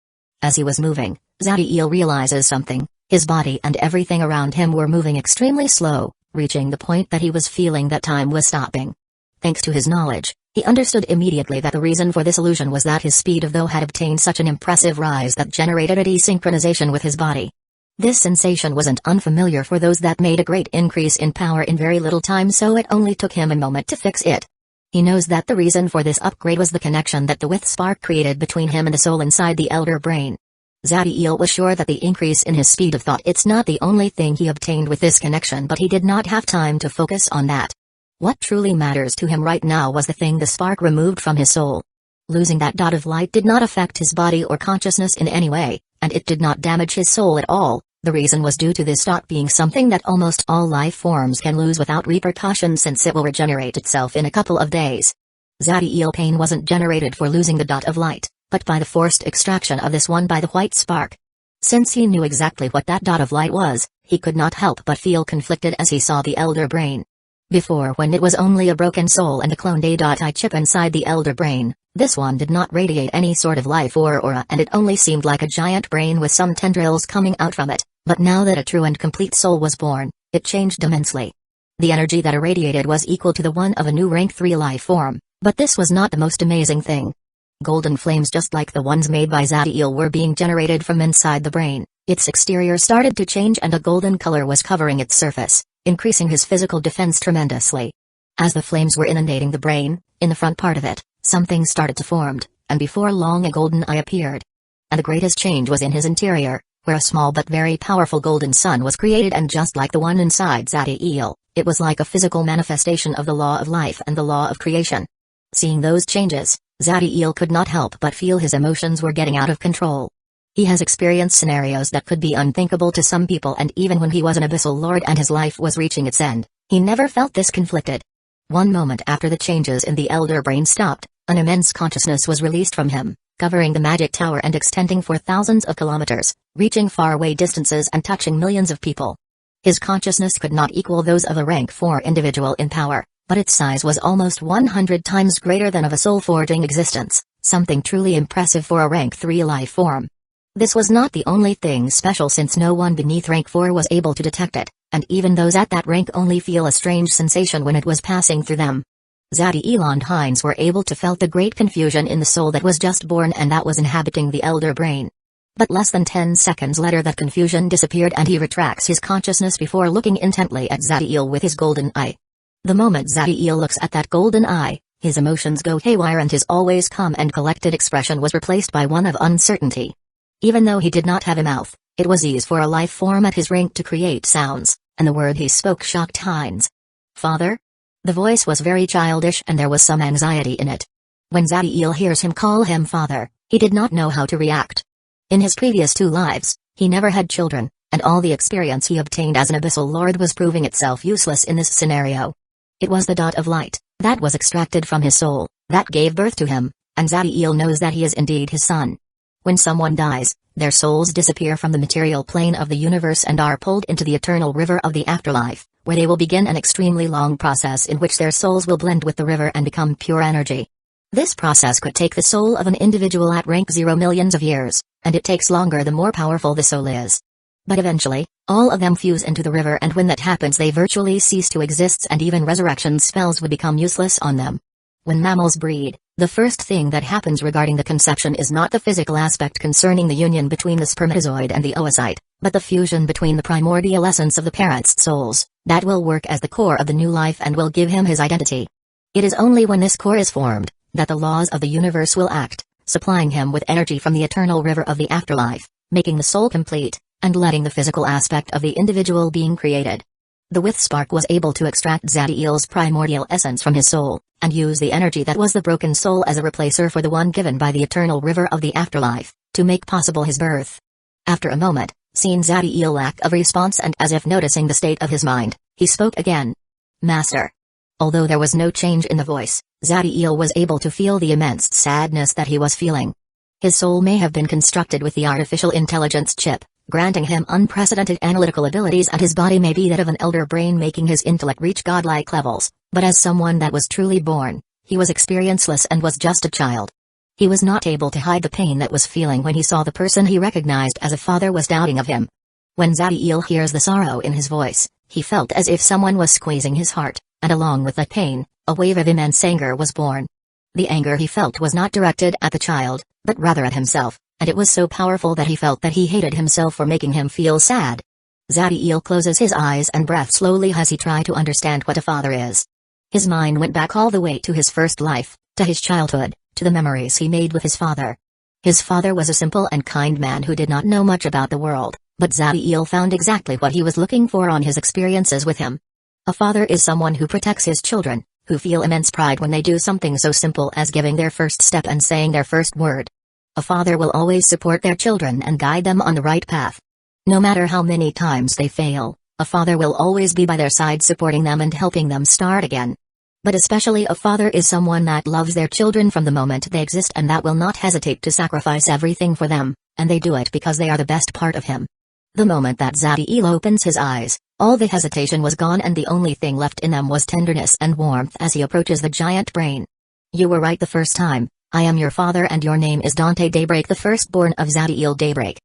As he was moving, Zadiel realizes something. His body and everything around him were moving extremely slow, reaching the point that he was feeling that time was stopping. Thanks to his knowledge, he understood immediately that the reason for this illusion was that his speed of thought had obtained such an impressive rise that generated a desynchronization with his body. This sensation wasn't unfamiliar for those that made a great increase in power in very little time, so it only took him a moment to fix it. He knows that the reason for this upgrade was the connection that the With spark created between him and the soul inside the elder brain. Zadiel was sure that the increase in his speed of thought it's not the only thing he obtained with this connection, but he did not have time to focus on that. What truly matters to him right now was the thing the spark removed from his soul. Losing that dot of light did not affect his body or consciousness in any way, and it did not damage his soul at all. The reason was due to this dot being something that almost all life forms can lose without repercussion, since it will regenerate itself in a couple of days. Zadiel pain wasn't generated for losing the dot of light, but by the forced extraction of this one by the white spark. Since he knew exactly what that dot of light was, he could not help but feel conflicted as he saw the elder brain. Before, when it was only a broken soul and a cloned A.I chip inside the elder brain, This one did not radiate any sort of life or aura, and it only seemed like a giant brain with some tendrils coming out from it, but now that a true and complete soul was born, it changed immensely. The energy that irradiated was equal to the one of a new rank 3 life form, but this was not the most amazing thing. Golden flames just like the ones made by Zadiel were being generated from inside the brain. Its exterior started to change and a golden color was covering its surface, increasing his physical defense tremendously. As the flames were inundating the brain, in the front part of it, something started to form, and before long a golden eye appeared. And the greatest change was in his interior, where a small but very powerful golden sun was created, and just like the one inside Zadiel, it was like a physical manifestation of the law of life and the law of creation. Seeing those changes, Zadiel could not help but feel his emotions were getting out of control. He has experienced scenarios that could be unthinkable to some people, and even when he was an Abyssal Lord and his life was reaching its end, he never felt this conflicted. One moment after the changes in the elder brain stopped, an immense consciousness was released from him, covering the magic tower and extending for thousands of kilometers, reaching faraway distances and touching millions of people. His consciousness could not equal those of a rank 4 individual in power, but its size was almost 100 times greater than of a soul-forging existence, something truly impressive for a rank 3 life form. This was not the only thing special, since no one beneath rank 4 was able to detect it, and even those at that rank only feel a strange sensation when it was passing through them. Zadiel and Heinz were able to felt the great confusion in the soul that was just born and that was inhabiting the elder brain. But less than 10 seconds later that confusion disappeared and he retracts his consciousness before looking intently at Zadiel with his golden eye. The moment Zadiel looks at that golden eye, his emotions go haywire and his always calm and collected expression was replaced by one of uncertainty. Even though he did not have a mouth, it was easy for a life form at his rank to create sounds, and the word he spoke shocked Heinz. "Father?" The voice was very childish and there was some anxiety in it. When Zadiel hears him call him father, he did not know how to react. In his previous 2 lives, he never had children, and all the experience he obtained as an Abyssal Lord was proving itself useless in this scenario. It was the dot of light that was extracted from his soul that gave birth to him, and Zadiel knows that he is indeed his son. When someone dies, their souls disappear from the material plane of the universe and are pulled into the eternal river of the afterlife, where they will begin an extremely long process in which their souls will blend with the river and become pure energy. This process could take the soul of an individual at rank 0 millions of years, and it takes longer the more powerful the soul is. But eventually, all of them fuse into the river, and when that happens they virtually cease to exist and even resurrection spells would become useless on them. When mammals breed, the first thing that happens regarding the conception is not the physical aspect concerning the union between the spermatozoid and the oocyte, but the fusion between the primordial essence of the parents' souls, that will work as the core of the new life and will give him his identity. It is only when this core is formed, that the laws of the universe will act, supplying him with energy from the eternal river of the afterlife, making the soul complete, and letting the physical aspect of the individual being created. The With Spark was able to extract Zadiel's primordial essence from his soul, and use the energy that was the broken soul as a replacer for the one given by the eternal river of the afterlife, to make possible his birth. After a moment, seeing Zadiel lack of response and as if noticing the state of his mind, he spoke again. "Master." Although there was no change in the voice, Zadiel was able to feel the immense sadness that he was feeling. His soul may have been constructed with the artificial intelligence chip, granting him unprecedented analytical abilities, and his body may be that of an elder brain, making his intellect reach godlike levels, but as someone that was truly born, he was experienceless and was just a child. He was not able to hide the pain that was feeling when he saw the person he recognized as a father was doubting of him. When Zadiel hears the sorrow in his voice, he felt as if someone was squeezing his heart, and along with that pain, a wave of immense anger was born. The anger he felt was not directed at the child, but rather at himself, and it was so powerful that he felt that he hated himself for making him feel sad. Zadiel closes his eyes and breathes slowly as he tried to understand what a father is. His mind went back all the way to his first life, to his childhood, to the memories he made with his father. His father was a simple and kind man who did not know much about the world, but Zadiel found exactly what he was looking for on his experiences with him. A father is someone who protects his children, who feel immense pride when they do something so simple as giving their first step and saying their first word. A father will always support their children and guide them on the right path. No matter how many times they fail, a father will always be by their side supporting them and helping them start again. But especially a father is someone that loves their children from the moment they exist and that will not hesitate to sacrifice everything for them, and they do it because they are the best part of him. The moment that Zadiel opens his eyes, all the hesitation was gone and the only thing left in them was tenderness and warmth as he approaches the giant brain. "You were right the first time. I am your father and your name is Dante Daybreak, the firstborn of Zadiel Daybreak.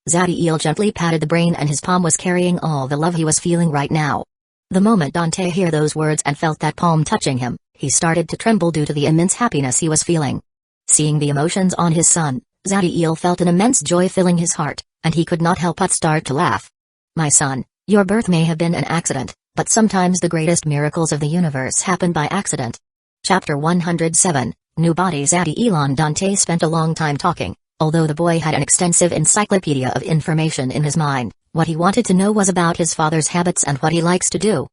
Zadiel gently patted the brain and his palm was carrying all the love he was feeling right now. The moment Dante heard those words and felt that palm touching him, he started to tremble due to the immense happiness he was feeling. Seeing the emotions on his son, Zadiel felt an immense joy filling his heart, and he could not help but start to laugh. My son, your birth may have been an accident, but sometimes the greatest miracles of the universe happen by accident. Chapter 107, New Body. Zadiel and Dante spent a long time talking. Although the boy had an extensive encyclopedia of information in his mind, what he wanted to know was about his father's habits and what he likes to do.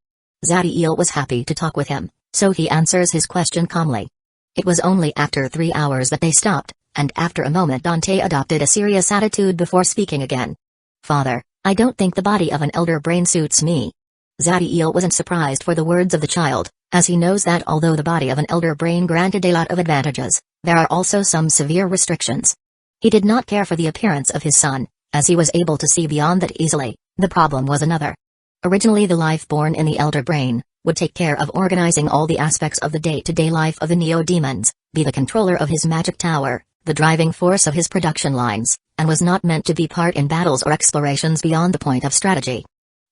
Zadiel was happy to talk with him, so he answers his question calmly. It was only after 3 hours that they stopped, and after a moment Dante adopted a serious attitude before speaking again. Father, I don't think the body of an elder brain suits me. Zadiel wasn't surprised for the words of the child, as he knows that although the body of an elder brain granted a lot of advantages, there are also some severe restrictions. He did not care for the appearance of his son, as he was able to see beyond that easily. The problem was another. Originally the life born in the elder brain would take care of organizing all the aspects of the day-to-day life of the neo-demons, be the controller of his magic tower, the driving force of his production lines, and was not meant to be part in battles or explorations beyond the point of strategy.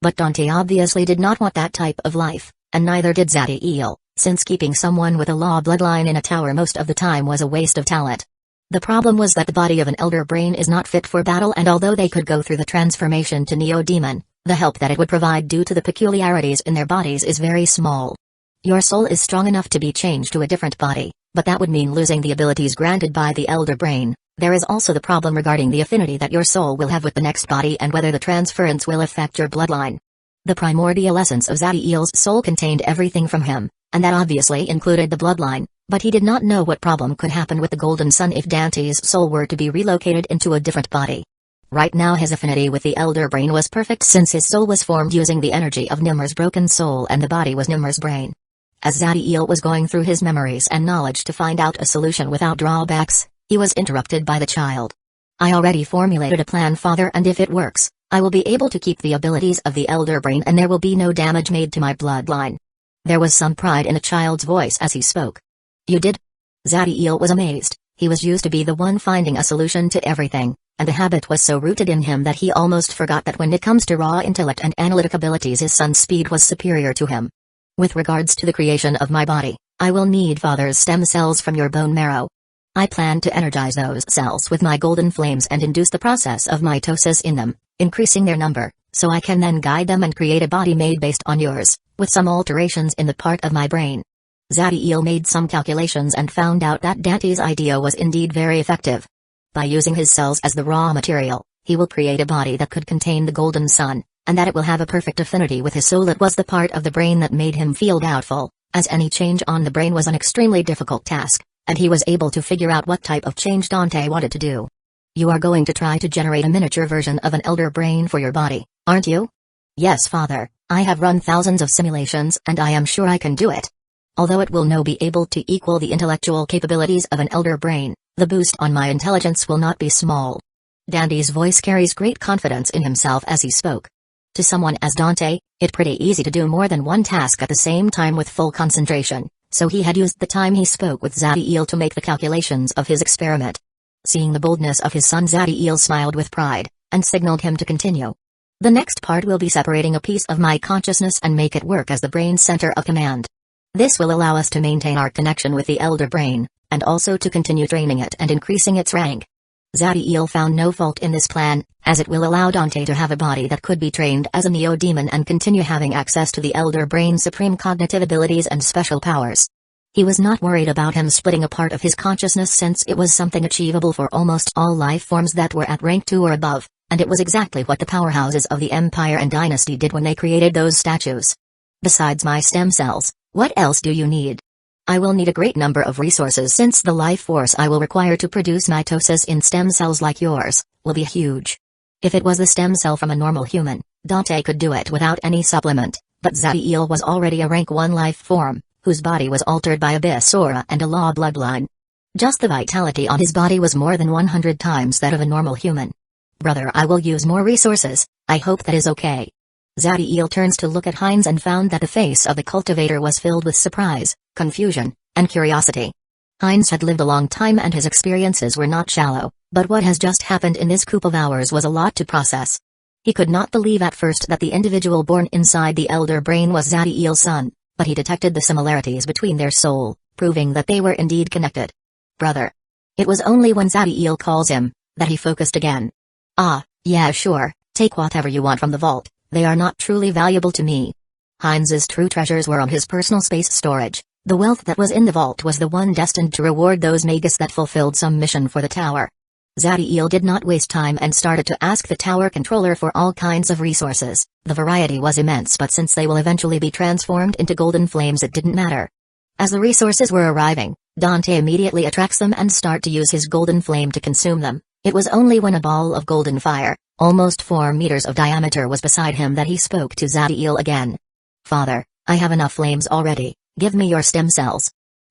But Dante obviously did not want that type of life, and neither did Zadiel, since keeping someone with a law bloodline in a tower most of the time was a waste of talent. The problem was that the body of an elder brain is not fit for battle, and although they could go through the transformation to Neo-Demon, the help that it would provide due to the peculiarities in their bodies is very small. Your soul is strong enough to be changed to a different body, but that would mean losing the abilities granted by the elder brain. There is also the problem regarding the affinity that your soul will have with the next body and whether the transference will affect your bloodline. The primordial essence of Zadiel's soul contained everything from him, and that obviously included the bloodline. But he did not know what problem could happen with the Golden Sun if Dante's soul were to be relocated into a different body. Right now his affinity with the elder brain was perfect since his soul was formed using the energy of Nimr's broken soul and the body was Nimr's brain. As Zadiel was going through his memories and knowledge to find out a solution without drawbacks, he was interrupted by the child. I already formulated a plan, father, and if it works, I will be able to keep the abilities of the elder brain and there will be no damage made to my bloodline. There was some pride in the child's voice as he spoke. You did? Zadiel was amazed. He was used to be the one finding a solution to everything, and the habit was so rooted in him that he almost forgot that when it comes to raw intellect and analytic abilities his son's speed was superior to him. With regards to the creation of my body, I will need father's stem cells from your bone marrow. I plan to energize those cells with my golden flames and induce the process of mitosis in them, increasing their number, so I can then guide them and create a body made based on yours, with some alterations in the part of my brain. Zadiel made some calculations and found out that Dante's idea was indeed very effective. By using his cells as the raw material, he will create a body that could contain the Golden Sun, and that it will have a perfect affinity with his soul. It was the part of the brain that made him feel doubtful, as any change on the brain was an extremely difficult task, and he was able to figure out what type of change Dante wanted to do. You are going to try to generate a miniature version of an elder brain for your body, aren't you? Yes, father, I have run thousands of simulations and I am sure I can do it. Although it will no be able to equal the intellectual capabilities of an elder brain, the boost on my intelligence will not be small. Dante's voice carries great confidence in himself as he spoke. To someone as Dante, it's pretty easy to do more than one task at the same time with full concentration, so he had used the time he spoke with Zadiel to make the calculations of his experiment. Seeing the boldness of his son, Zadiel smiled with pride, and signaled him to continue. The next part will be separating a piece of my consciousness and make it work as the brain's center of command. This will allow us to maintain our connection with the elder brain, and also to continue training it and increasing its rank. Zadiel found no fault in this plan, as it will allow Dante to have a body that could be trained as a neo-demon and continue having access to the elder brain's supreme cognitive abilities and special powers. He was not worried about him splitting a part of his consciousness since it was something achievable for almost all life forms that were at rank 2 or above, and it was exactly what the powerhouses of the Empire and Dynasty did when they created those statues. Besides my stem cells, what else do you need? I will need a great number of resources since the life force I will require to produce mitosis in stem cells like yours will be huge. If it was the stem cell from a normal human, Dante could do it without any supplement, but Zadiel was already a rank 1 life form, whose body was altered by Abyssal and a law bloodline. Just the vitality on his body was more than 100 times that of a normal human. Brother, I will use more resources, I hope that is okay. Zadiel turns to look at Heinz and found that the face of the cultivator was filled with surprise, confusion, and curiosity. Heinz had lived a long time and his experiences were not shallow, but what has just happened in this coup of hours was a lot to process. He could not believe at first that the individual born inside the elder brain was Zadiel's son, but he detected the similarities between their soul, proving that they were indeed connected. Brother. It was only when Zadiel calls him, that he focused again. Ah, yeah sure, take whatever you want from the vault, they are not truly valuable to me. Heinz's true treasures were on his personal space storage. The wealth that was in the vault was the one destined to reward those magus that fulfilled some mission for the tower. Zadiel did not waste time and started to ask the tower controller for all kinds of resources. The variety was immense, but since they will eventually be transformed into golden flames, it didn't matter. As the resources were arriving, Dante immediately attracts them and start to use his golden flame to consume them. It was only when a ball of golden fire, almost 4 meters of diameter, was beside him that he spoke to Zadiel again. Father, I have enough flames already. Give me your stem cells.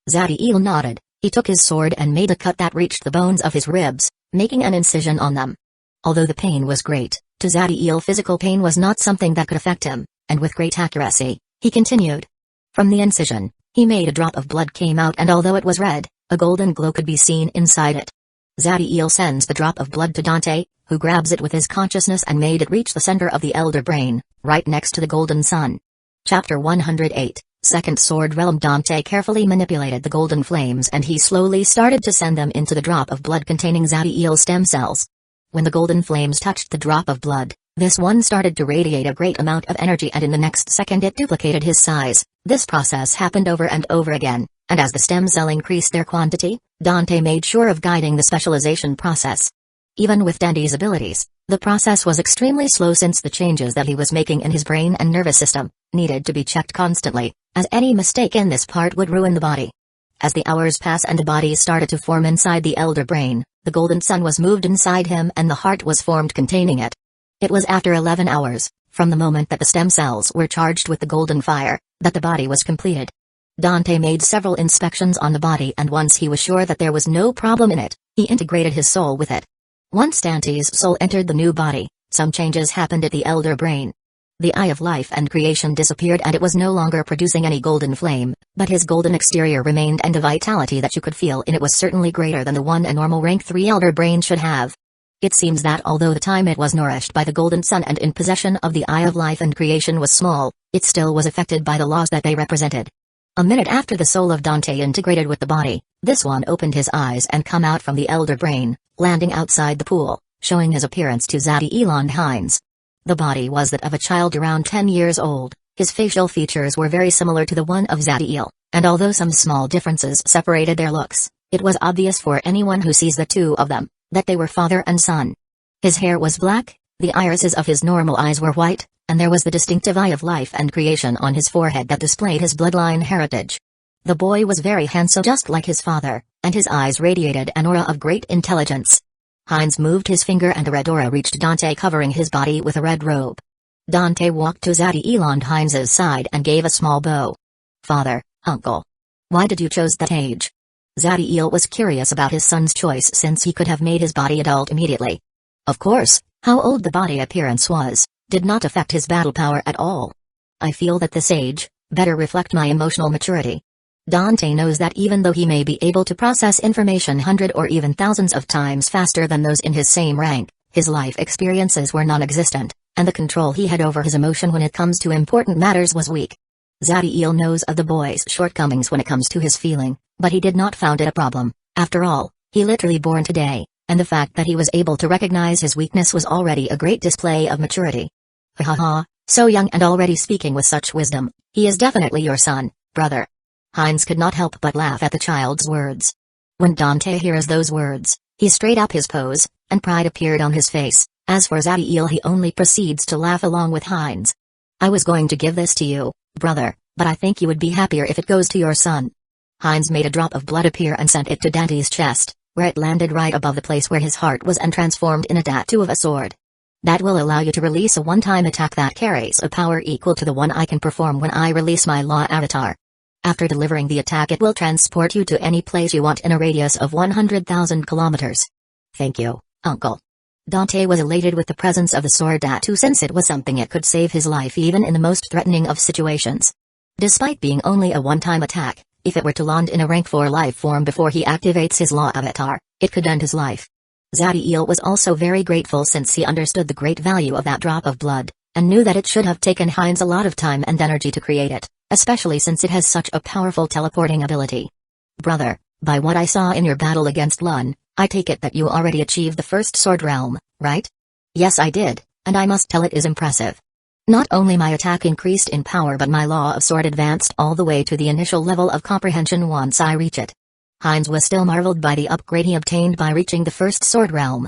Zadiel nodded. He took his sword and made a cut that reached the bones of his ribs, making an incision on them. Although the pain was great, to Zadiel physical pain was not something that could affect him, and with great accuracy, he continued. From the incision, he made a drop of blood came out, and although it was red, a golden glow could be seen inside it. Zadiel sends the drop of blood to Dante, who grabs it with his consciousness and made it reach the center of the elder brain, right next to the golden sun. Chapter 108. Second Sword Realm. Dante carefully manipulated the golden flames and he slowly started to send them into the drop of blood containing Zadiel's stem cells. When the golden flames touched the drop of blood, this one started to radiate a great amount of energy, and in the next second it duplicated his size. This process happened over and over again, and as the stem cell increased their quantity, Dante made sure of guiding the specialization process. Even with Dante's abilities, the process was extremely slow since the changes that he was making in his brain and nervous system needed to be checked constantly, as any mistake in this part would ruin the body. As the hours pass and the body started to form inside the elder brain, the golden sun was moved inside him and the heart was formed containing it. It was after 11 hours, from the moment that the stem cells were charged with the golden fire, that the body was completed. Dante made several inspections on the body, and once he was sure that there was no problem in it, he integrated his soul with it. Once Dante's soul entered the new body, some changes happened at the elder brain. The eye of life and creation disappeared and it was no longer producing any golden flame, but his golden exterior remained, and the vitality that you could feel in it was certainly greater than the one a normal rank 3 elder brain should have. It seems that although the time it was nourished by the golden sun and in possession of the eye of life and creation was small, it still was affected by the laws that they represented. A minute after the soul of Dante integrated with the body, this one opened his eyes and come out from the elder brain, landing outside the pool, showing his appearance to Zadiel Heinz. The body was that of a child around 10 years old. His facial features were very similar to the one of Zadiel, and although some small differences separated their looks, it was obvious for anyone who sees the two of them, that they were father and son. His hair was black, the irises of his normal eyes were white, and there was the distinctive eye of life and creation on his forehead that displayed his bloodline heritage. The boy was very handsome, just like his father, and his eyes radiated an aura of great intelligence. Heinz moved his finger and a red aura reached Dante, covering his body with a red robe. Dante walked to Zadiel Heinz's side and gave a small bow. Father, uncle. Why did you choose that age? Zadiel was curious about his son's choice since he could have made his body adult immediately. Of course, how old the body appearance was, did not affect his battle power at all. I feel that this age better reflect my emotional maturity. Dante knows that even though he may be able to process information 100 or even thousands of times faster than those in his same rank, his life experiences were non-existent, and the control he had over his emotion when it comes to important matters was weak. Zadiel knows of the boy's shortcomings when it comes to his feeling, but he did not found it a problem. After all, he literally born today, and the fact that he was able to recognize his weakness was already a great display of maturity. Ha ha, so young and already speaking with such wisdom. He is definitely your son, brother. Heinz could not help but laugh at the child's words. When Dante hears those words, he straightened up his pose, and pride appeared on his face. As for Zadiel, he only proceeds to laugh along with Heinz. I was going to give this to you, brother, but I think you would be happier if it goes to your son. Heinz made a drop of blood appear and sent it to Dante's chest, where it landed right above the place where his heart was and transformed in a tattoo of a sword. That will allow you to release a one-time attack that carries a power equal to the one I can perform when I release my Law Avatar. After delivering the attack, it will transport you to any place you want in a radius of 100,000 kilometers. Thank you, uncle. Dante was elated with the presence of the sword tattoo since it was something it could save his life even in the most threatening of situations. Despite being only a one-time attack, If it were to land in a rank 4 life form before he activates his law avatar, it could end his life. Zadiel was also very grateful since he understood the great value of that drop of blood, and knew that it should have taken Heinz a lot of time and energy to create it, especially since it has such a powerful teleporting ability. Brother, by what I saw in your battle against Lun, I take it that you already achieved the first sword realm, right? Yes, I did, and I must tell it is impressive. Not only my attack increased in power but my law of sword advanced all the way to the initial level of comprehension once I reach it. Heinz was still marveled by the upgrade he obtained by reaching the first sword realm.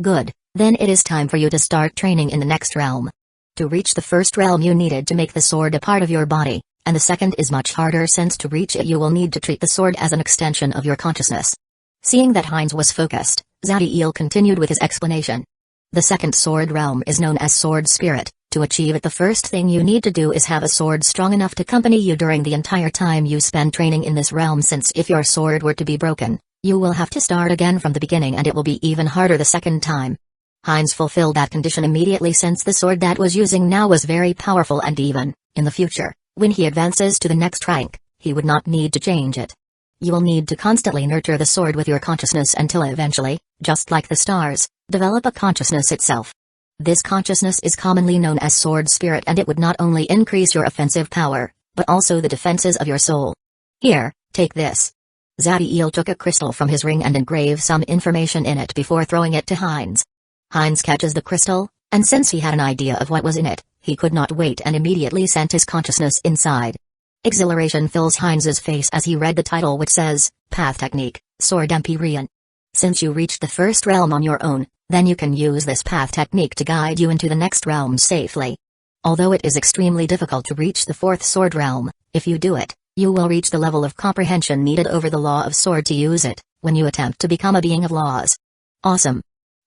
Good, then it is time for you to start training in the next realm. To reach the first realm you needed to make the sword a part of your body, and the second is much harder since to reach it you will need to treat the sword as an extension of your consciousness. Seeing that Heinz was focused, Zadiel continued with his explanation. The second sword realm is known as Sword Spirit. To achieve it the first thing you need to do is have a sword strong enough to accompany you during the entire time you spend training in this realm, since if your sword were to be broken, you will have to start again from the beginning and it will be even harder the second time. Heinz fulfilled that condition immediately since the sword that was using now was very powerful and even, in the future, when he advances to the next rank, he would not need to change it. You will need to constantly nurture the sword with your consciousness until eventually, just like the stars, develop a consciousness itself. This consciousness is commonly known as Sword Spirit, and it would not only increase your offensive power, but also the defenses of your soul. Here, take this. Zadiel took a crystal from his ring and engraved some information in it before throwing it to Heinz. Heinz catches the crystal, and since he had an idea of what was in it, he could not wait and immediately sent his consciousness inside. Exhilaration fills Heinz's face as he read the title, which says, Path Technique, Sword Empyrean. Since you reached the first realm on your own, then you can use this path technique to guide you into the next realm safely. Although it is extremely difficult to reach the fourth sword realm, if you do it, you will reach the level of comprehension needed over the law of sword to use it, when you attempt to become a being of laws. Awesome.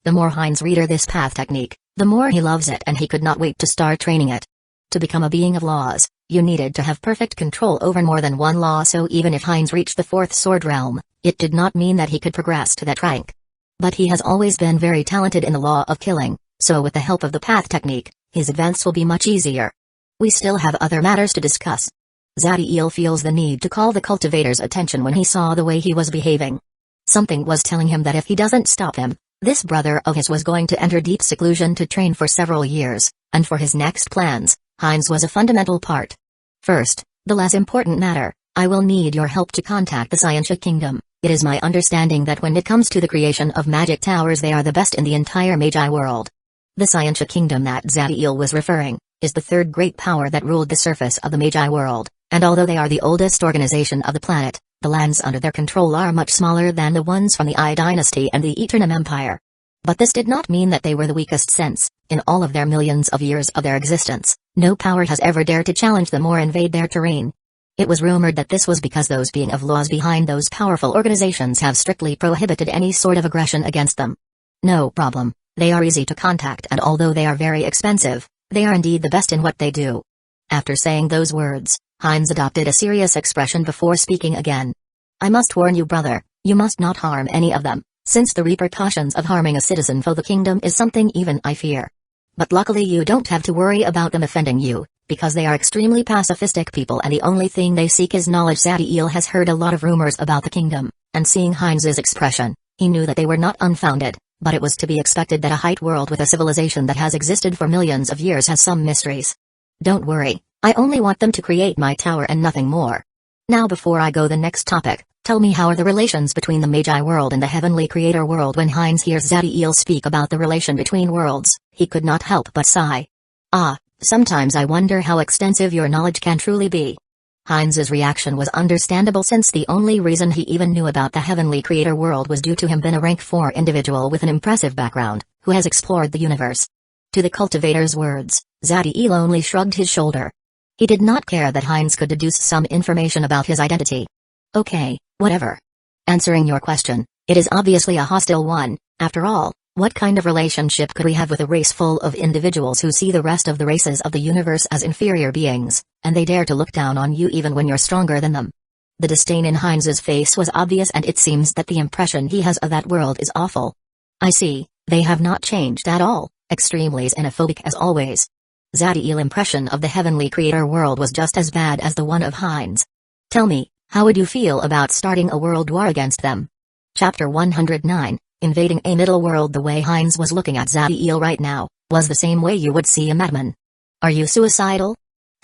The more Heinz reader this path technique, the more he loves it and he could not wait to start training it. To become a being of laws, you needed to have perfect control over more than one law, so even if Heinz reached the fourth sword realm, it did not mean that he could progress to that rank. But he has always been very talented in the law of killing, so with the help of the path technique, his advance will be much easier. We still have other matters to discuss. Zadiel feels the need to call the cultivator's attention when he saw the way he was behaving. Something was telling him that if he doesn't stop him, this brother of his was going to enter deep seclusion to train for several years, and for his next plans, Heinz was a fundamental part. First, the less important matter, I will need your help to contact the Scientia Kingdom. It is my understanding that when it comes to the creation of magic towers they are the best in the entire Magi world. The Scientia Kingdom that Zadiel was referring, is the third great power that ruled the surface of the Magi world, and although they are the oldest organization of the planet, the lands under their control are much smaller than the ones from the Ai Dynasty and the Eternum Empire. But this did not mean that they were the weakest, since, in all of their millions of years of their existence, no power has ever dared to challenge them or invade their terrain. It was rumored that this was because those being of laws behind those powerful organizations have strictly prohibited any sort of aggression against them. No problem, they are easy to contact, and although they are very expensive, they are indeed the best in what they do. After saying those words, Heinz adopted a serious expression before speaking again. I must warn you, brother, you must not harm any of them, since the repercussions of harming a citizen for the kingdom is something even I fear. But luckily you don't have to worry about them offending you, because they are extremely pacifistic people and the only thing they seek is knowledge. Zadiel has heard a lot of rumors about the kingdom, and seeing Heinz's expression, he knew that they were not unfounded, but it was to be expected that a height world with a civilization that has existed for millions of years has some mysteries. Don't worry, I only want them to create my tower and nothing more. Now before I go the next topic, tell me, how are the relations between the Magi world and the heavenly creator world? When Heinz hears Zadiel speak about the relation between worlds, he could not help but sigh. Sometimes I wonder how extensive your knowledge can truly be. Heinz's reaction was understandable, since the only reason he even knew about the heavenly creator world was due to him being a rank 4 individual with an impressive background, who has explored the universe. To the cultivator's words, Zadiel only shrugged his shoulder. He did not care that Heinz could deduce some information about his identity. Okay, whatever. Answering your question, it is obviously a hostile one. After all, what kind of relationship could we have with a race full of individuals who see the rest of the races of the universe as inferior beings, and they dare to look down on you even when you're stronger than them? The disdain in Heinz's face was obvious, and it seems that the impression he has of that world is awful. I see, they have not changed at all, extremely xenophobic as always. Zadiel's impression of the heavenly creator world was just as bad as the one of Heinz. Tell me, How would you feel about starting a world war against them? Chapter 109, Invading a Middle World. The way Heinz was looking at Zadiel right now was the same way you would see a madman. Are you suicidal?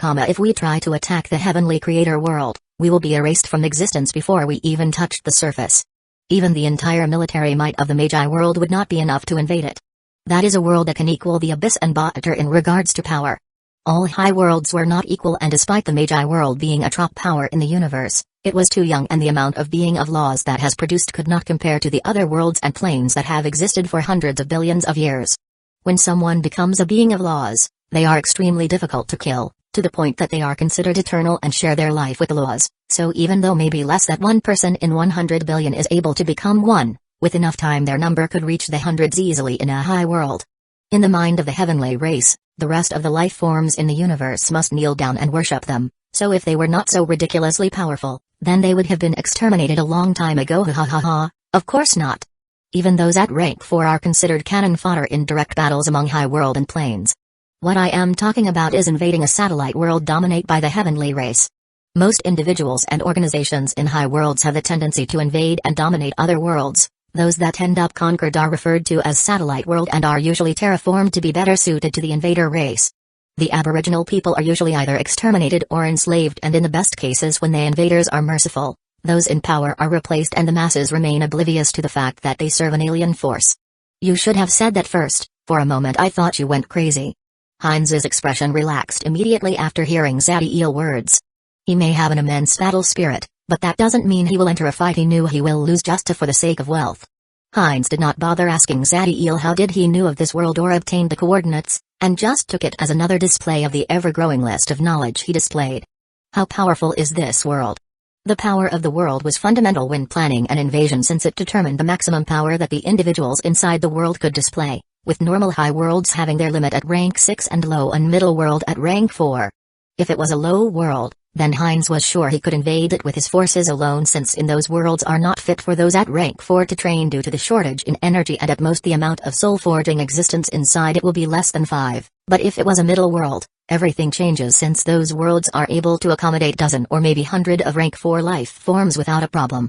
If we try to attack the heavenly creator world, we will be erased from existence before we even touched the surface. Even the entire military might of the Magi world would not be enough to invade it. That is a world that can equal the Abyss and Baatar in regards to power. All high worlds were not equal, and despite the Magi world being a top power in the universe, it was too young, and the amount of being of laws that has produced could not compare to the other worlds and planes that have existed for hundreds of billions of years. When someone becomes a being of laws, they are extremely difficult to kill, to the point that they are considered eternal and share their life with the laws. So even though maybe less than 1 person in 100 billion is able to become one, with enough time their number could reach the hundreds easily in a high world. In the mind of the heavenly race, the rest of the life forms in the universe must kneel down and worship them, so if they were not so ridiculously powerful, then they would have been exterminated a long time ago. Ha ha ha ha, of course not. Even those at rank 4 are considered cannon fodder in direct battles among high world and planes. What I am talking about is invading a satellite world dominated by the heavenly race. Most individuals and organizations in high worlds have the tendency to invade and dominate other worlds. Those that end up conquered are referred to as satellite world and are usually terraformed to be better suited to the invader race. The aboriginal people are usually either exterminated or enslaved, and in the best cases, when the invaders are merciful, those in power are replaced and the masses remain oblivious to the fact that they serve an alien force. You should have said that first. For a moment I thought you went crazy. Heinz's expression relaxed immediately after hearing Zadiel's words. He may have an immense battle spirit, but that doesn't mean he will enter a fight he knew he will lose just for the sake of wealth. Heinz did not bother asking Zadiel how did he knew of this world or obtained the coordinates, and just took it as another display of the ever-growing list of knowledge he displayed. How powerful is this world? The power of the world was fundamental when planning an invasion, since it determined the maximum power that the individuals inside the world could display, with normal high worlds having their limit at rank 6 and low and middle world at rank 4. If it was a low world, then Heinz was sure he could invade it with his forces alone, since in those worlds are not fit for those at rank 4 to train due to the shortage in energy, and at most the amount of soul-forging existence inside it will be less than 5. But if it was a middle world, everything changes, since those worlds are able to accommodate dozen or maybe 100 of rank 4 life forms without a problem.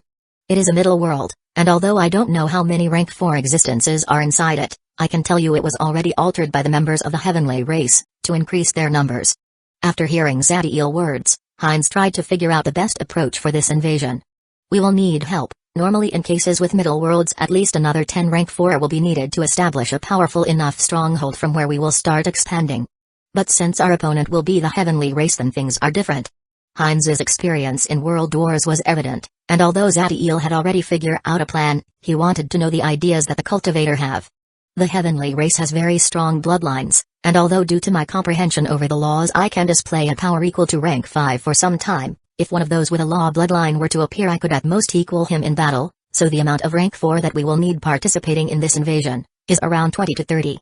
It is a middle world, and although I don't know how many rank 4 existences are inside it, I can tell you it was already altered by the members of the heavenly race, to increase their numbers. After hearing Zadiel's words, Heinz tried to figure out the best approach for this invasion. We will need help. Normally in cases with middle worlds, at least another 10 rank 4 will be needed to establish a powerful enough stronghold from where we will start expanding. But since our opponent will be the heavenly race, then things are different. Heinz's experience in world wars was evident, and although Zadiel had already figured out a plan, he wanted to know the ideas that the cultivator have. The heavenly race has very strong bloodlines, and although due to my comprehension over the laws I can display a power equal to rank 5 for some time, if one of those with a law bloodline were to appear I could at most equal him in battle, so the amount of rank 4 that we will need participating in this invasion is around 20 to 30.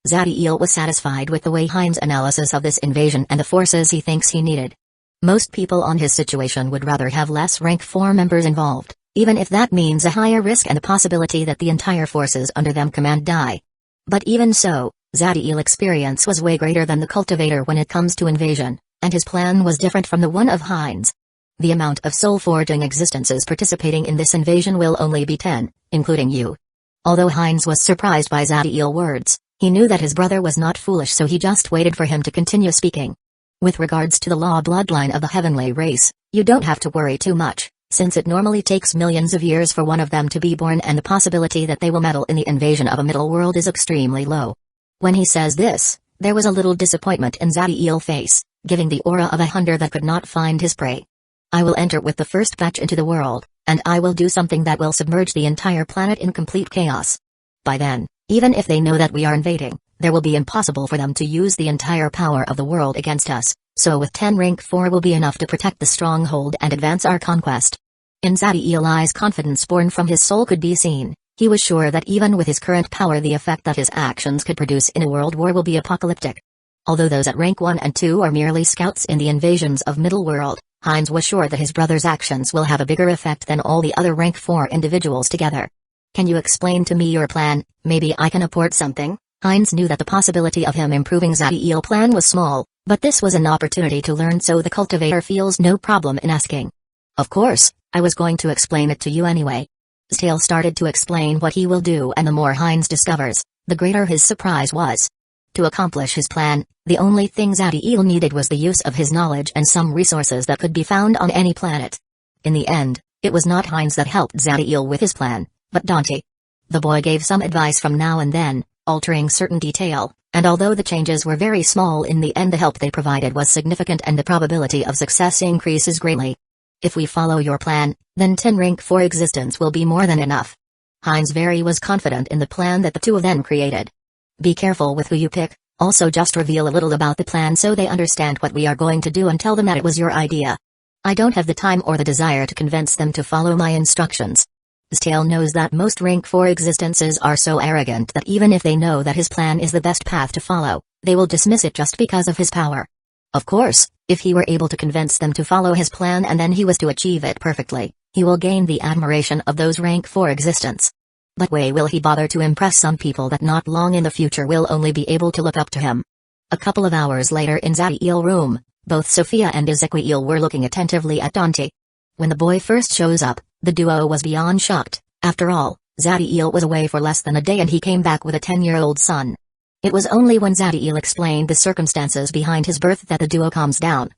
Zadiel was satisfied with the way Heinz's analysis of this invasion and the forces he thinks he needed. Most people on his situation would rather have less rank 4 members involved, even if that means a higher risk and the possibility that the entire forces under them command die. But even so, Zadiel's experience was way greater than the cultivator when it comes to invasion, and his plan was different from the one of Heinz. The amount of soul-forging existences participating in this invasion will only be 10, including you. Although Heinz was surprised by Zadiel's words, he knew that his brother was not foolish, so he just waited for him to continue speaking. With regards to the law bloodline of the heavenly race, you don't have to worry too much, since it normally takes millions of years for one of them to be born, and the possibility that they will meddle in the invasion of a middle world is extremely low. When he says this, there was a little disappointment in Zadiel's face, giving the aura of a hunter that could not find his prey. I will enter with the first batch into the world, and I will do something that will submerge the entire planet in complete chaos. By then, even if they know that we are invading, there will be impossible for them to use the entire power of the world against us, so with 10 rank 4 will be enough to protect the stronghold and advance our conquest. In Zadiel's eyes, confidence born from his soul could be seen. He was sure that even with his current power, the effect that his actions could produce in a world war will be apocalyptic. Although those at rank 1 and 2 are merely scouts in the invasions of middle world, Heinz was sure that his brother's actions will have a bigger effect than all the other rank 4 individuals together. Can you explain to me your plan? Maybe I can apport something? Heinz knew that the possibility of him improving Zadiel's plan was small, but this was an opportunity to learn, so the cultivator feels no problem in asking. Of course, I was going to explain it to you anyway. Stale started to explain what he will do, and the more Heinz discovers, the greater his surprise was. To accomplish his plan, the only thing Zadiel needed was the use of his knowledge and some resources that could be found on any planet. In the end, it was not Heinz that helped Zadiel with his plan, but Dante. The boy gave some advice from now and then, altering certain detail, and although the changes were very small, in the end the help they provided was significant and the probability of success increases greatly. If we follow your plan, then 10 rank 4 existence will be more than enough. Heinz was confident in the plan that the two of them created. Be careful with who you pick, also just reveal a little about the plan so they understand what we are going to do and tell them that it was your idea. I don't have the time or the desire to convince them to follow my instructions. Stale knows that most rank 4 existences are so arrogant that even if they know that his plan is the best path to follow, they will dismiss it just because of his power. Of course, if he were able to convince them to follow his plan and then he was to achieve it perfectly, he will gain the admiration of those rank 4 existence. But why will he bother to impress some people that not long in the future will only be able to look up to him? A couple of hours later in Zadiel's room, both Sophia and Ezequiel were looking attentively at Dante. When the boy first shows up, the duo was beyond shocked. After all, Zadiel was away for less than a day and he came back with a 10-year-old son. It was only when Zadiel explained the circumstances behind his birth that the duo calms down.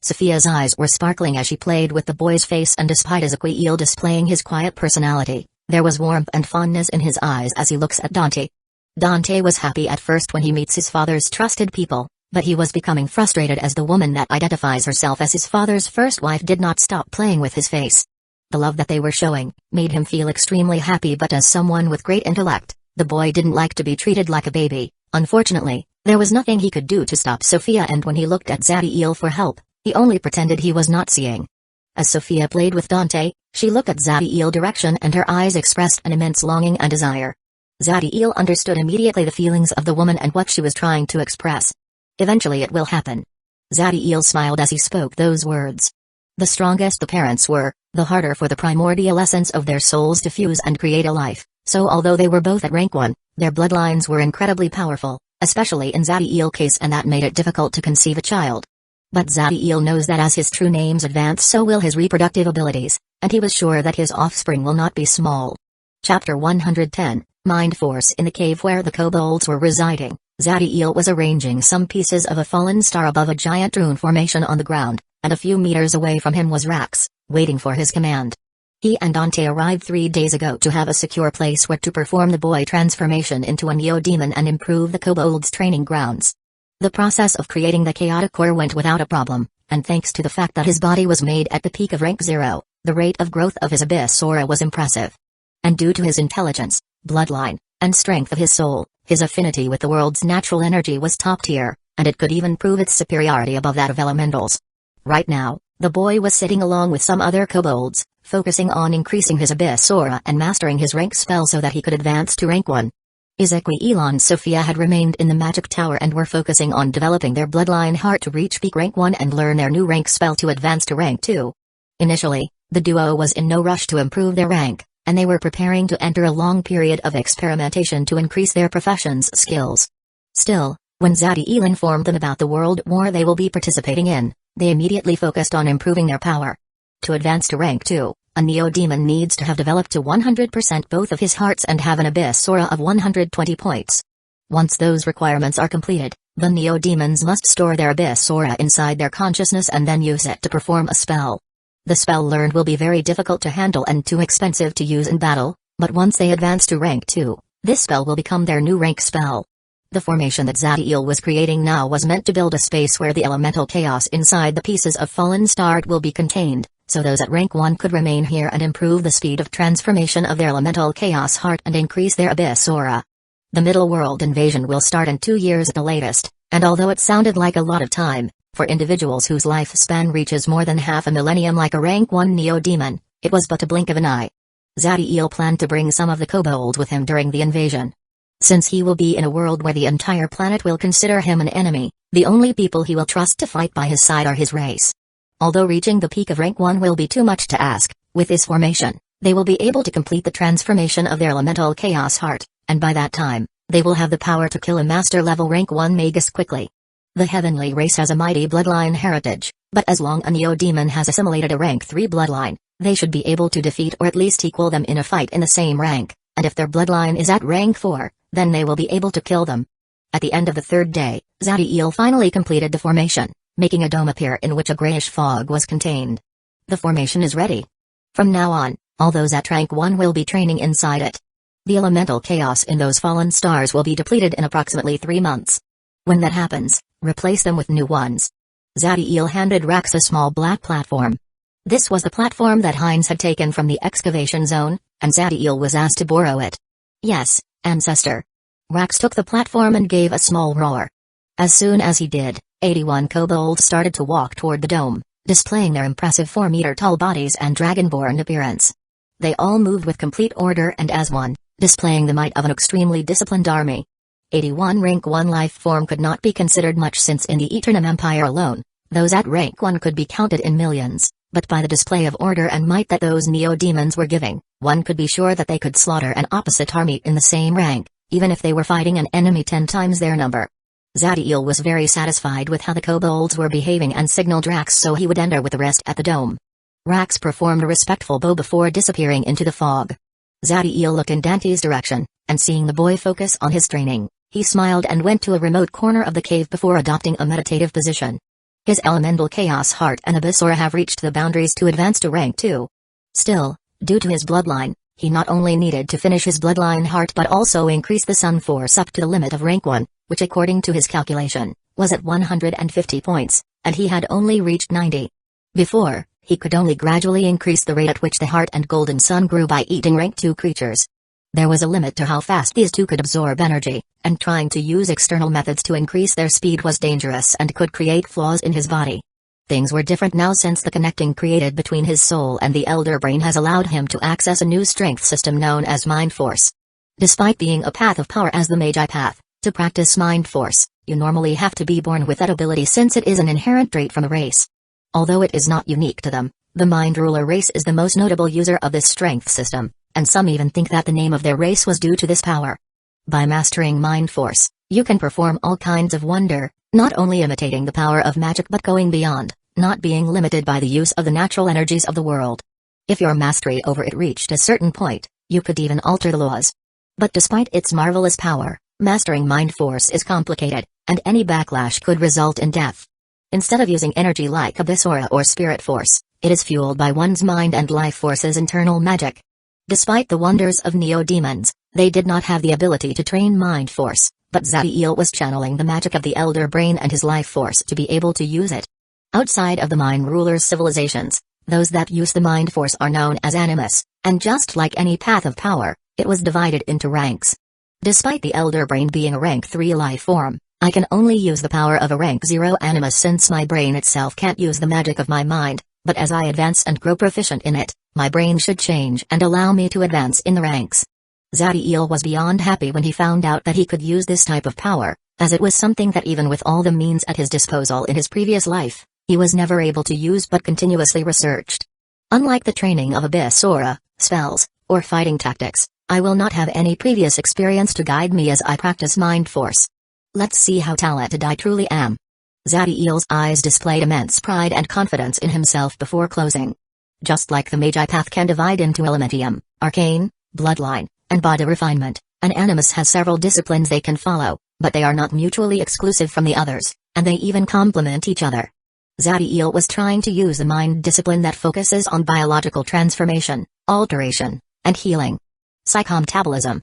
Sophia's eyes were sparkling as she played with the boy's face, and despite Ezequiel displaying his quiet personality, there was warmth and fondness in his eyes as he looks at Dante. Dante was happy at first when he meets his father's trusted people, but he was becoming frustrated as the woman that identifies herself as his father's first wife did not stop playing with his face. The love that they were showing made him feel extremely happy, but as someone with great intellect, the boy didn't like to be treated like a baby. Unfortunately, there was nothing he could do to stop Sophia, and when he looked at Zadiel for help, he only pretended he was not seeing. As Sophia played with Dante, she looked at Zadiel's direction and her eyes expressed an immense longing and desire. Zadiel understood immediately the feelings of the woman and what she was trying to express. Eventually it will happen. Zadiel smiled as he spoke those words. The strongest the parents were, the harder for the primordial essence of their souls to fuse and create a life, so although they were both at rank 1, their bloodlines were incredibly powerful, especially in Zadiel's case, and that made it difficult to conceive a child. But Zadiel knows that as his true names advance so will his reproductive abilities, and he was sure that his offspring will not be small. Chapter 110, Mind Force. In the cave where the kobolds were residing, Zadiel was arranging some pieces of a fallen star above a giant rune formation on the ground, and a few meters away from him was Rax, waiting for his command. He and Dante arrived 3 days ago to have a secure place where to perform the boy transformation into a neo-demon and improve the kobolds' training grounds. The process of creating the chaotic core went without a problem, and thanks to the fact that his body was made at the peak of rank 0, the rate of growth of his abyss aura was impressive. And due to his intelligence, bloodline, and strength of his soul, his affinity with the world's natural energy was top tier, and it could even prove its superiority above that of elementals. Right now, the boy was sitting along with some other kobolds, focusing on increasing his abyss aura and mastering his rank spell so that he could advance to rank 1. Ezequiel and Sophia had remained in the magic tower and were focusing on developing their bloodline heart to reach peak rank 1 and learn their new rank spell to advance to rank 2. Initially, the duo was in no rush to improve their rank, and they were preparing to enter a long period of experimentation to increase their profession's skills. Still, when Zadiel informed them about the world war they will be participating in, they immediately focused on improving their power. To advance to rank 2, a neo-demon needs to have developed to 100% both of his hearts and have an abyss aura of 120 points. Once those requirements are completed, the neo-demons must store their abyss aura inside their consciousness and then use it to perform a spell. The spell learned will be very difficult to handle and too expensive to use in battle, but once they advance to rank 2, this spell will become their new rank spell. The formation that Zadiel was creating now was meant to build a space where the elemental chaos inside the pieces of fallen star will be contained, so those at rank 1 could remain here and improve the speed of transformation of their elemental chaos heart and increase their abyss aura. The middle world invasion will start in 2 years at the latest, and although it sounded like a lot of time, for individuals whose lifespan reaches more than half a millennium like a rank 1 neo-demon, it was but a blink of an eye. Zadiel planned to bring some of the kobolds with him during the invasion. Since he will be in a world where the entire planet will consider him an enemy, the only people he will trust to fight by his side are his race. Although reaching the peak of rank 1 will be too much to ask, with this formation, they will be able to complete the transformation of their elemental chaos heart, and by that time, they will have the power to kill a master level rank 1 magus quickly. The heavenly race has a mighty bloodline heritage, But as long a Neo-Demon has assimilated a rank 3 bloodline, they should be able to defeat or at least equal them in a fight in the same rank, and if their bloodline is at rank 4, then they will be able to kill them. At the end of the 3rd day, Zadiel finally completed the formation, making a dome appear in which a grayish fog was contained. The formation is ready. From now on, all those at rank 1 will be training inside it. The elemental chaos in those fallen stars will be depleted in approximately 3 months. When that happens, replace them with new ones. Zadiel handed Rax a small black platform. This was the platform that Heinz had taken from the excavation zone, and Zadiel was asked to borrow it. Yes, ancestor. Rax took the platform and gave a small roar. As soon as he did, 81 kobolds started to walk toward the dome, displaying their impressive 4-meter-tall bodies and dragonborn appearance. They all moved with complete order and as one, displaying the might of an extremely disciplined army. 81 rank 1 life form could not be considered much since in the Eternum Empire alone, those at rank 1 could be counted in millions, but by the display of order and might that those neo-demons were giving, one could be sure that they could slaughter an opposite army in the same rank, even if they were fighting an enemy 10 times their number. Zadiel was very satisfied with how the kobolds were behaving and signaled Rax so he would enter with the rest at the dome. Rax performed a respectful bow before disappearing into the fog. Zadiel looked in Dante's direction, and seeing the boy focus on his training, he smiled and went to a remote corner of the cave before adopting a meditative position. His elemental chaos heart and Abyssal have reached the boundaries to advance to rank 2. Still, due to his bloodline, he not only needed to finish his bloodline heart but also increase the Sun Force up to the limit of rank 1, which according to his calculation, was at 150 points, and he had only reached 90. Before, he could only gradually increase the rate at which the heart and golden sun grew by eating rank 2 creatures. There was a limit to how fast these two could absorb energy, and trying to use external methods to increase their speed was dangerous and could create flaws in his body. Things were different now since the connecting created between his soul and the Elder Brain has allowed him to access a new strength system known as Mind Force. Despite being a path of power as the Magi path, to practice Mind Force, you normally have to be born with that ability since it is an inherent trait from a race. Although it is not unique to them, the Mind Ruler race is the most notable user of this strength system, and some even think that the name of their race was due to this power. By mastering Mind Force, you can perform all kinds of wonder, not only imitating the power of magic but going beyond, not being limited by the use of the natural energies of the world. If your mastery over it reached a certain point, you could even alter the laws. But despite its marvelous power, mastering Mind Force is complicated, and any backlash could result in death. Instead of using energy like Abyssal or Spirit Force, it is fueled by one's mind and life force's internal magic. Despite the wonders of Neo-Demons, they did not have the ability to train Mind Force, but Zadiel was channeling the magic of the Elder Brain and his life force to be able to use it. Outside of the Mind Ruler's civilizations, those that use the Mind Force are known as Animus, and just like any path of power, it was divided into ranks. Despite the Elder Brain being a rank 3 life form, I can only use the power of a rank 0 Animus since my brain itself can't use the magic of my mind, but as I advance and grow proficient in it, my brain should change and allow me to advance in the ranks. Zadiel was beyond happy when he found out that he could use this type of power, as it was something that even with all the means at his disposal in his previous life, he was never able to use but continuously researched. Unlike the training of Abyssal, spells, or fighting tactics, I will not have any previous experience to guide me as I practice Mind Force. Let's see how talented I truly am. Zadiel's eyes displayed immense pride and confidence in himself before closing. Just like the Magi path can divide into Elementium, Arcane, Bloodline, and Body Refinement, an Animus has several disciplines they can follow, but they are not mutually exclusive from the others, and they even complement each other. Zadiel was trying to use the mind discipline that focuses on biological transformation, alteration, and healing. Psychometabolism.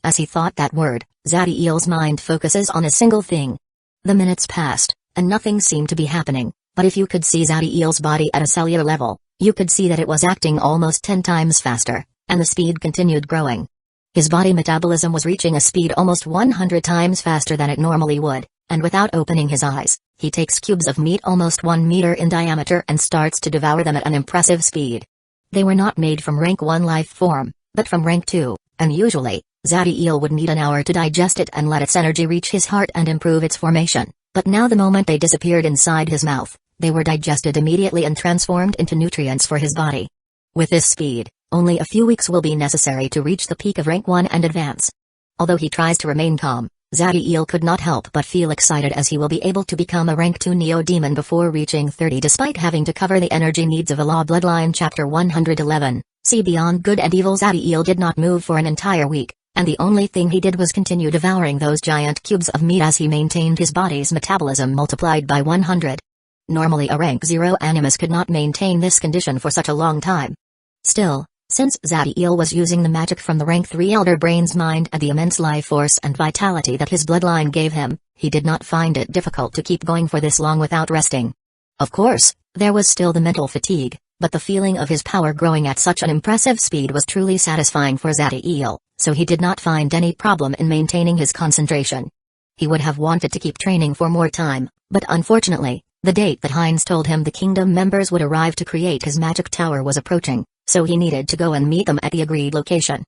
As he thought that word, Zadiel's mind focuses on a single thing. The minutes passed, and nothing seemed to be happening, but if you could see Zadiel's body at a cellular level, you could see that it was acting almost 10 times faster, and the speed continued growing. His body metabolism was reaching a speed almost 100 times faster than it normally would, and without opening his eyes, he takes cubes of meat almost 1 meter in diameter and starts to devour them at an impressive speed. They were not made from rank 1 life form, but from rank 2, and usually, Zadiel would need an hour to digest it and let its energy reach his heart and improve its formation, but now the moment they disappeared inside his mouth, they were digested immediately and transformed into nutrients for his body. With this speed, only a few weeks will be necessary to reach the peak of rank 1 and advance. Although he tries to remain calm, Zadiel could not help but feel excited as he will be able to become a rank 2 Neo-Demon before reaching 30 despite having to cover the energy needs of a Law Bloodline Chapter 111. See Beyond Good and Evil. Zadiel did not move for an entire week, and the only thing he did was continue devouring those giant cubes of meat as he maintained his body's metabolism multiplied by 100. Normally a rank 0 animus could not maintain this condition for such a long time. Still, since Zadiel was using the magic from the rank 3 Elder Brain's mind and the immense life force and vitality that his bloodline gave him, he did not find it difficult to keep going for this long without resting. Of course, there was still the mental fatigue, but the feeling of his power growing at such an impressive speed was truly satisfying for Zadiel, so he did not find any problem in maintaining his concentration. He would have wanted to keep training for more time, but unfortunately, the date that Heinz told him the kingdom members would arrive to create his magic tower was approaching, so he needed to go and meet them at the agreed location.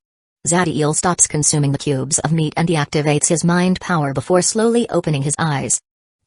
Zadiel stops consuming the cubes of meat and deactivates his mind power before slowly opening his eyes.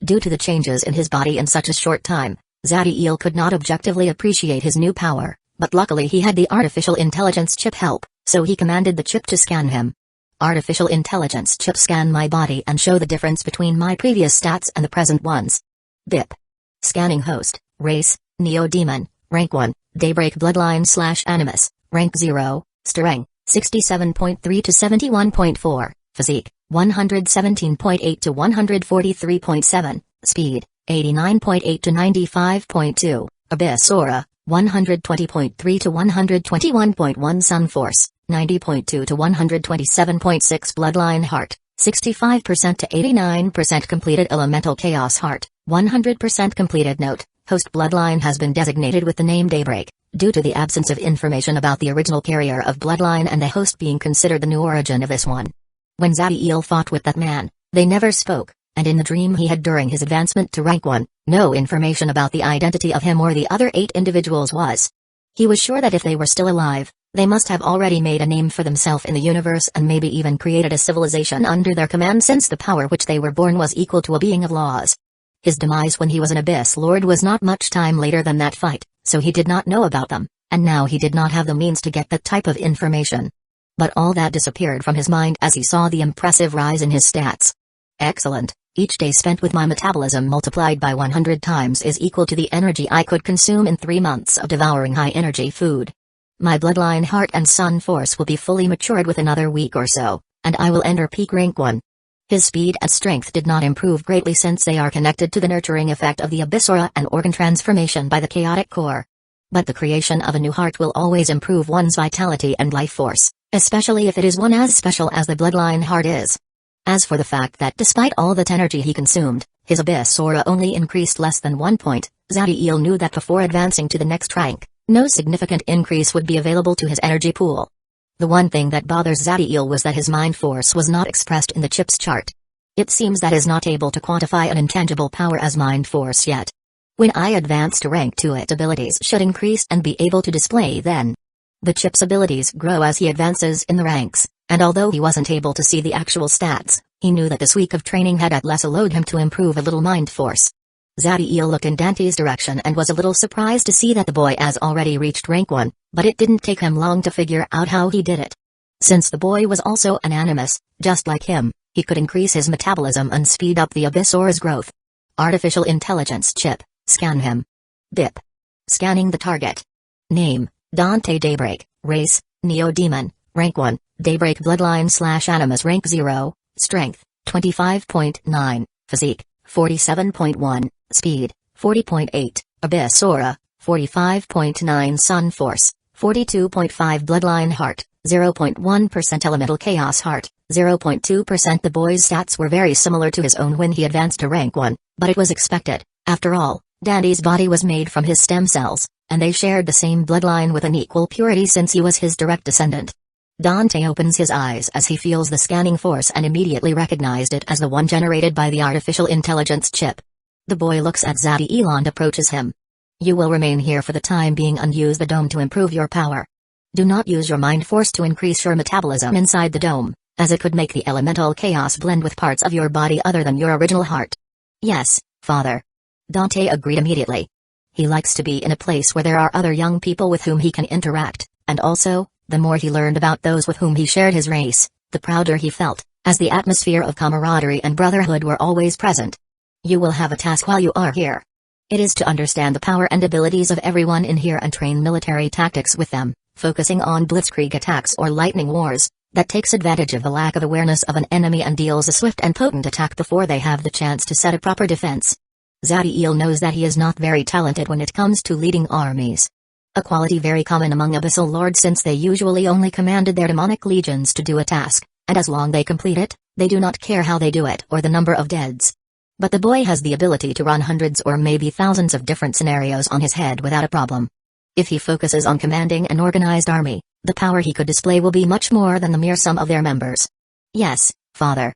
Due to the changes in his body in such a short time, Zadiel could not objectively appreciate his new power, but luckily he had the artificial intelligence chip help, so he commanded the chip to scan him. Artificial intelligence chip, scan my body and show the difference between my previous stats and the present ones. BIP. Scanning host, race, Neo-Demon, rank 1, Daybreak Bloodline / Animus, rank 0, strength, 67.3 to 71.4, physique, 117.8 to 143.7, speed, 89.8 to 95.2, abyss aura, 120.3 to 121.1 sun force, 90.2 to 127.6 bloodline heart, 65% to 89% completed elemental chaos heart, 100% completed. Note: host bloodline has been designated with the name Daybreak, due to the absence of information about the original carrier of bloodline and the host being considered the new origin of this one. When Zadiel fought with that man, they never spoke, and in the dream he had during his advancement to rank 1, no information about the identity of him or the other 8 individuals was. He was sure that if they were still alive, they must have already made a name for themselves in the universe and maybe even created a civilization under their command, since the power which they were born was equal to a being of laws. His demise when he was an Abyss Lord was not much time later than that fight, so he did not know about them, and now he did not have the means to get that type of information. But all that disappeared from his mind as he saw the impressive rise in his stats. Excellent. Each day spent with my metabolism multiplied by 100 times is equal to the energy I could consume in 3 months of devouring high-energy food. My bloodline heart and sun force will be fully matured with another week or so, and I will enter peak rank 1. His speed and strength did not improve greatly since they are connected to the nurturing effect of the Abyss aura and organ transformation by the chaotic core. But the creation of a new heart will always improve one's vitality and life force, especially if it is one as special as the bloodline heart is. As for the fact that despite all that energy he consumed, his Abyss aura only increased less than 1 point, Zadiel knew that before advancing to the next rank, no significant increase would be available to his energy pool. The one thing that bothers Zadiel was that his mind force was not expressed in the chip's chart. It seems that is not able to quantify an intangible power as mind force yet. When I advance to rank 2, its abilities should increase and be able to display then. The chip's abilities grow as he advances in the ranks, and although he wasn't able to see the actual stats, he knew that this week of training had at least allowed him to improve a little mind force. Zadiel looked in Dante's direction and was a little surprised to see that the boy has already reached rank 1, but it didn't take him long to figure out how he did it. Since the boy was also an animus, just like him, he could increase his metabolism and speed up the Abyss aura's growth. Artificial intelligence chip, scan him. BIP. Scanning the target. Name, Dante Daybreak, race, Neo-Demon, rank 1, Daybreak bloodline / animus rank 0, strength, 25.9, physique, 47.1, speed, 40.8, Abyss aura, 45.9 sun force, 42.5 bloodline heart, 0.1% elemental chaos heart, 0.2%. The boy's stats were very similar to his own when he advanced to rank 1, but it was expected. After all, Dante's body was made from his stem cells, and they shared the same bloodline with an equal purity since he was his direct descendant. Dante opens his eyes as he feels the scanning force and immediately recognized it as the one generated by the artificial intelligence chip. The boy looks at Zadiel and approaches him. You will remain here for the time being and use the dome to improve your power. Do not use your mind force to increase your metabolism inside the dome, as it could make the elemental chaos blend with parts of your body other than your original heart. Yes, father. Dante agreed immediately. He likes to be in a place where there are other young people with whom he can interact, and also, the more he learned about those with whom he shared his race, the prouder he felt, as the atmosphere of camaraderie and brotherhood were always present. You will have a task while you are here. It is to understand the power and abilities of everyone in here and train military tactics with them, focusing on blitzkrieg attacks or lightning wars, that takes advantage of the lack of awareness of an enemy and deals a swift and potent attack before they have the chance to set a proper defense. Zadiel knows that he is not very talented when it comes to leading armies. A quality very common among Abyssal Lords since they usually only commanded their demonic legions to do a task, and as long they complete it, they do not care how they do it or the number of deaths. But the boy has the ability to run hundreds or maybe thousands of different scenarios on his head without a problem. If he focuses on commanding an organized army, the power he could display will be much more than the mere sum of their members. Yes, father.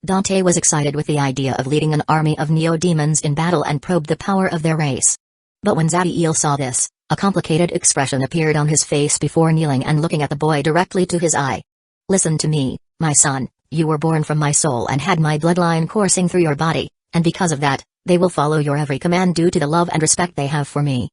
Dante was excited with the idea of leading an army of neo-demons in battle and probed the power of their race. But when Zadiel saw this, a complicated expression appeared on his face before kneeling and looking at the boy directly to his eye. Listen to me, my son, you were born from my soul and had my bloodline coursing through your body, and because of that, they will follow your every command due to the love and respect they have for me.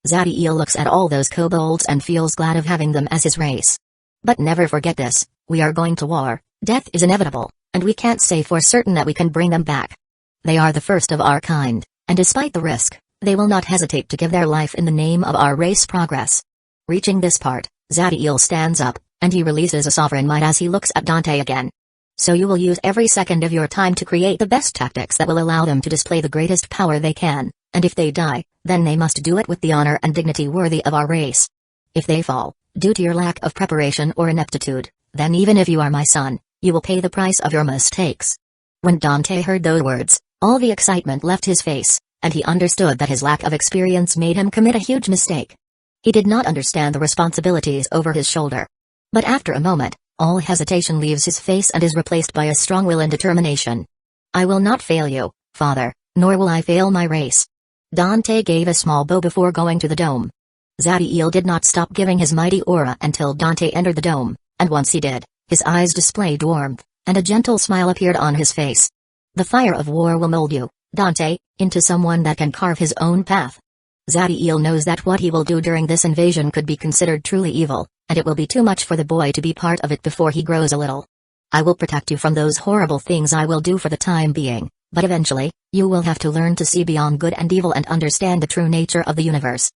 Zadiel looks at all those kobolds and feels glad of having them as his race. But never forget this, we are going to war, death is inevitable, and we can't say for certain that we can bring them back. They are the first of our kind, and despite the risk, they will not hesitate to give their life in the name of our race progress. Reaching this part, Zadiel stands up, and he releases a sovereign might as he looks at Dante again. So you will use every second of your time to create the best tactics that will allow them to display the greatest power they can, and if they die, then they must do it with the honor and dignity worthy of our race. If they fall, due to your lack of preparation or ineptitude, then even if you are my son, you will pay the price of your mistakes. When Dante heard those words, all the excitement left his face, and he understood that his lack of experience made him commit a huge mistake. He did not understand the responsibilities over his shoulder. But after a moment, all hesitation leaves his face and is replaced by a strong will and determination. I will not fail you, father, nor will I fail my race. Dante gave a small bow before going to the dome. Zadiel did not stop giving his mighty aura until Dante entered the dome, and once he did, his eyes displayed warmth, and a gentle smile appeared on his face. The fire of war will mold you, Dante, into someone that can carve his own path. Zadiel knows that what he will do during this invasion could be considered truly evil, and it will be too much for the boy to be part of it before he grows a little. I will protect you from those horrible things I will do for the time being, but eventually, you will have to learn to see beyond good and evil and understand the true nature of the universe.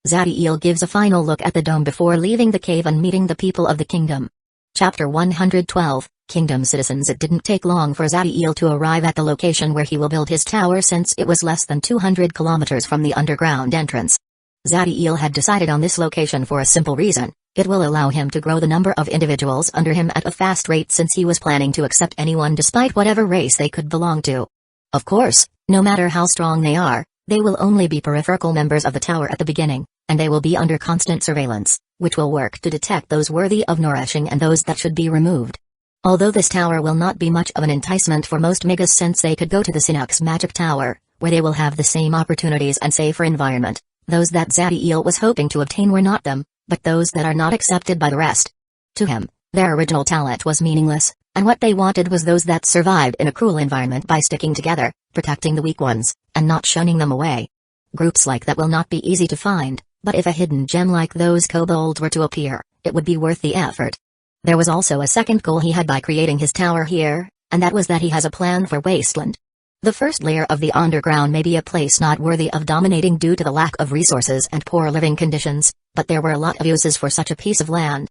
Zadiel gives a final look at the dome before leaving the cave and meeting the people of the kingdom. Chapter 112, Kingdom Citizens. It didn't take long for Zadiel to arrive at the location where he will build his tower since it was less than 200 kilometers from the underground entrance. Zadiel had decided on this location for a simple reason. It will allow him to grow the number of individuals under him at a fast rate since he was planning to accept anyone despite whatever race they could belong to. Of course, no matter how strong they are, they will only be peripheral members of the tower at the beginning, and they will be under constant surveillance, which will work to detect those worthy of nourishing and those that should be removed. Although this tower will not be much of an enticement for most Magus since they could go to the Sinnoh's magic tower, where they will have the same opportunities and safer environment, those that Zadiel was hoping to obtain were not them, but those that are not accepted by the rest. To him, their original talent was meaningless, and what they wanted was those that survived in a cruel environment by sticking together, protecting the weak ones, and not shunning them away. Groups like that will not be easy to find, but if a hidden gem like those kobolds were to appear, it would be worth the effort. There was also a second goal he had by creating his tower here, and that was that he has a plan for Wasteland. The first layer of the underground may be a place not worthy of dominating due to the lack of resources and poor living conditions, but there were a lot of uses for such a piece of land.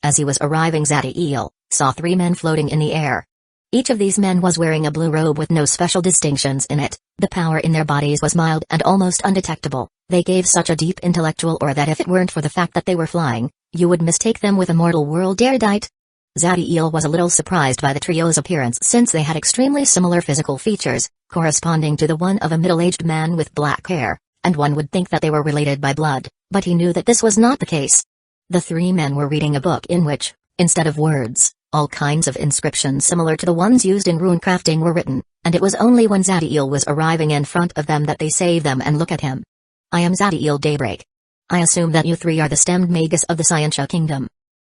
As he was arriving, Zadiel saw 3 men floating in the air. Each of these men was wearing a blue robe with no special distinctions in it. The power in their bodies was mild and almost undetectable. They gave such a deep intellectual aura that if it weren't for the fact that they were flying, you would mistake them with a mortal world erudite. Zadiel was a little surprised by the trio's appearance since they had extremely similar physical features, corresponding to the one of a middle-aged man with black hair, and one would think that they were related by blood, but he knew that this was not the case. The 3 men were reading a book in which, instead of words, all kinds of inscriptions similar to the ones used in rune crafting were written, and it was only when Zadiel was arriving in front of them that they saved them and look at him. I am Zadiel Daybreak. I assume that you 3 are the stemmed magus of the Scientia Kingdom.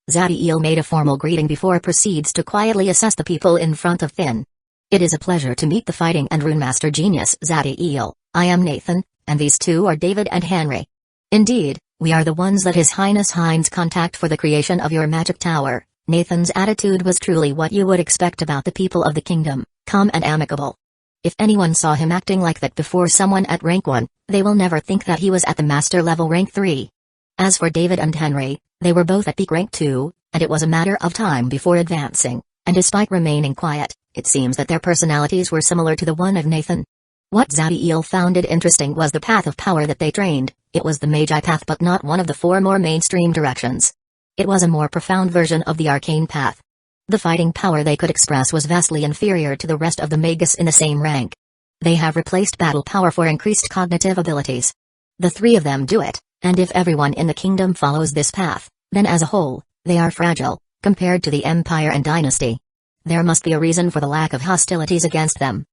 Zadiel made a formal greeting before proceeds to quietly assess the people in front of Finn. It is a pleasure to meet the fighting and rune master genius Zadiel. I am Nathan, and these 2 are David and Henry. Indeed, we are the ones that His Highness Heinz contact for the creation of your magic tower. Nathan's attitude was truly what you would expect about the people of the kingdom, calm and amicable. If anyone saw him acting like that before someone at rank 1, they will never think that he was at the master level rank 3. As for David and Henry, they were both at peak rank 2, and it was a matter of time before advancing, and despite remaining quiet, it seems that their personalities were similar to the one of Nathan. What Zadiel found it interesting was the path of power that they trained. It was the Magi path but not one of the 4 more mainstream directions. It was a more profound version of the arcane path. The fighting power they could express was vastly inferior to the rest of the Magus in the same rank. They have replaced battle power for increased cognitive abilities. The 3 of them do it, and if everyone in the kingdom follows this path, then as a whole, they are fragile, compared to the empire and dynasty. There must be a reason for the lack of hostilities against them.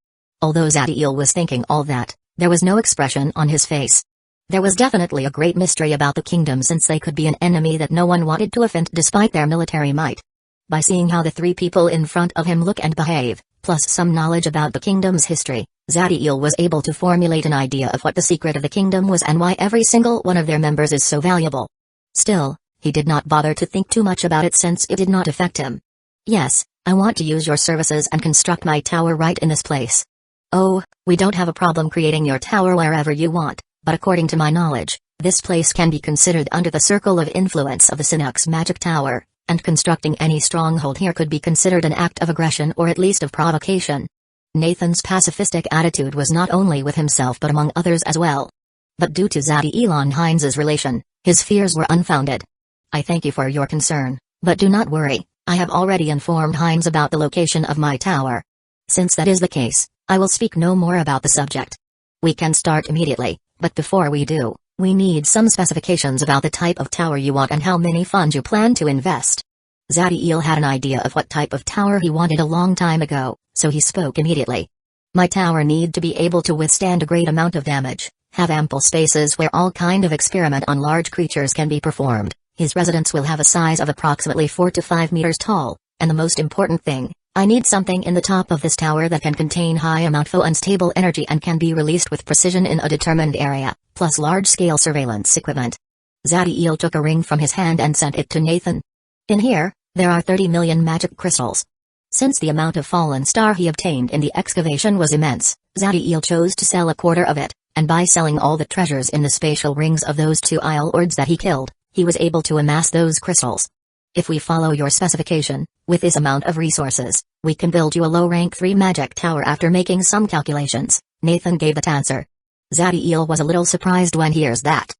Although Zadiel was thinking all that, there was no expression on his face. There was definitely a great mystery about the kingdom since they could be an enemy that no one wanted to offend despite their military might. By seeing how the 3 people in front of him look and behave, plus some knowledge about the kingdom's history, Zadiel was able to formulate an idea of what the secret of the kingdom was and why every single one of their members is so valuable. Still, he did not bother to think too much about it since it did not affect him. Yes, I want to use your services and construct my tower right in this place. Oh, we don't have a problem creating your tower wherever you want, but according to my knowledge, this place can be considered under the circle of influence of the Sinuk's magic tower, and constructing any stronghold here could be considered an act of aggression or at least of provocation. Nathan's pacifistic attitude was not only with himself but among others as well. But due to Zadiel Hines' relation, his fears were unfounded. I thank you for your concern, but do not worry, I have already informed Hines about the location of my tower. Since that is the case, I will speak no more about the subject. We can start immediately, but before we do, we need some specifications about the type of tower you want and how many funds you plan to invest. Zadiel had an idea of what type of tower he wanted a long time ago, so he spoke immediately. My tower need to be able to withstand a great amount of damage, have ample spaces where all kind of experiment on large creatures can be performed. His residence will have a size of approximately 4 to 5 meters tall, and the most important thing, I need something in the top of this tower that can contain high amount of unstable energy and can be released with precision in a determined area, plus large-scale surveillance equipment. Zadiel took a ring from his hand and sent it to Nathan. In here, there are 30 million magic crystals. Since the amount of fallen star he obtained in the excavation was immense, Zadiel chose to sell a quarter of it, and by selling all the treasures in the spatial rings of those 2 Isle Lords that he killed, he was able to amass those crystals. If we follow your specification, with this amount of resources, we can build you a low rank 3 magic tower. After making some calculations, Nathan gave that answer. Zadiel was a little surprised when he hears that.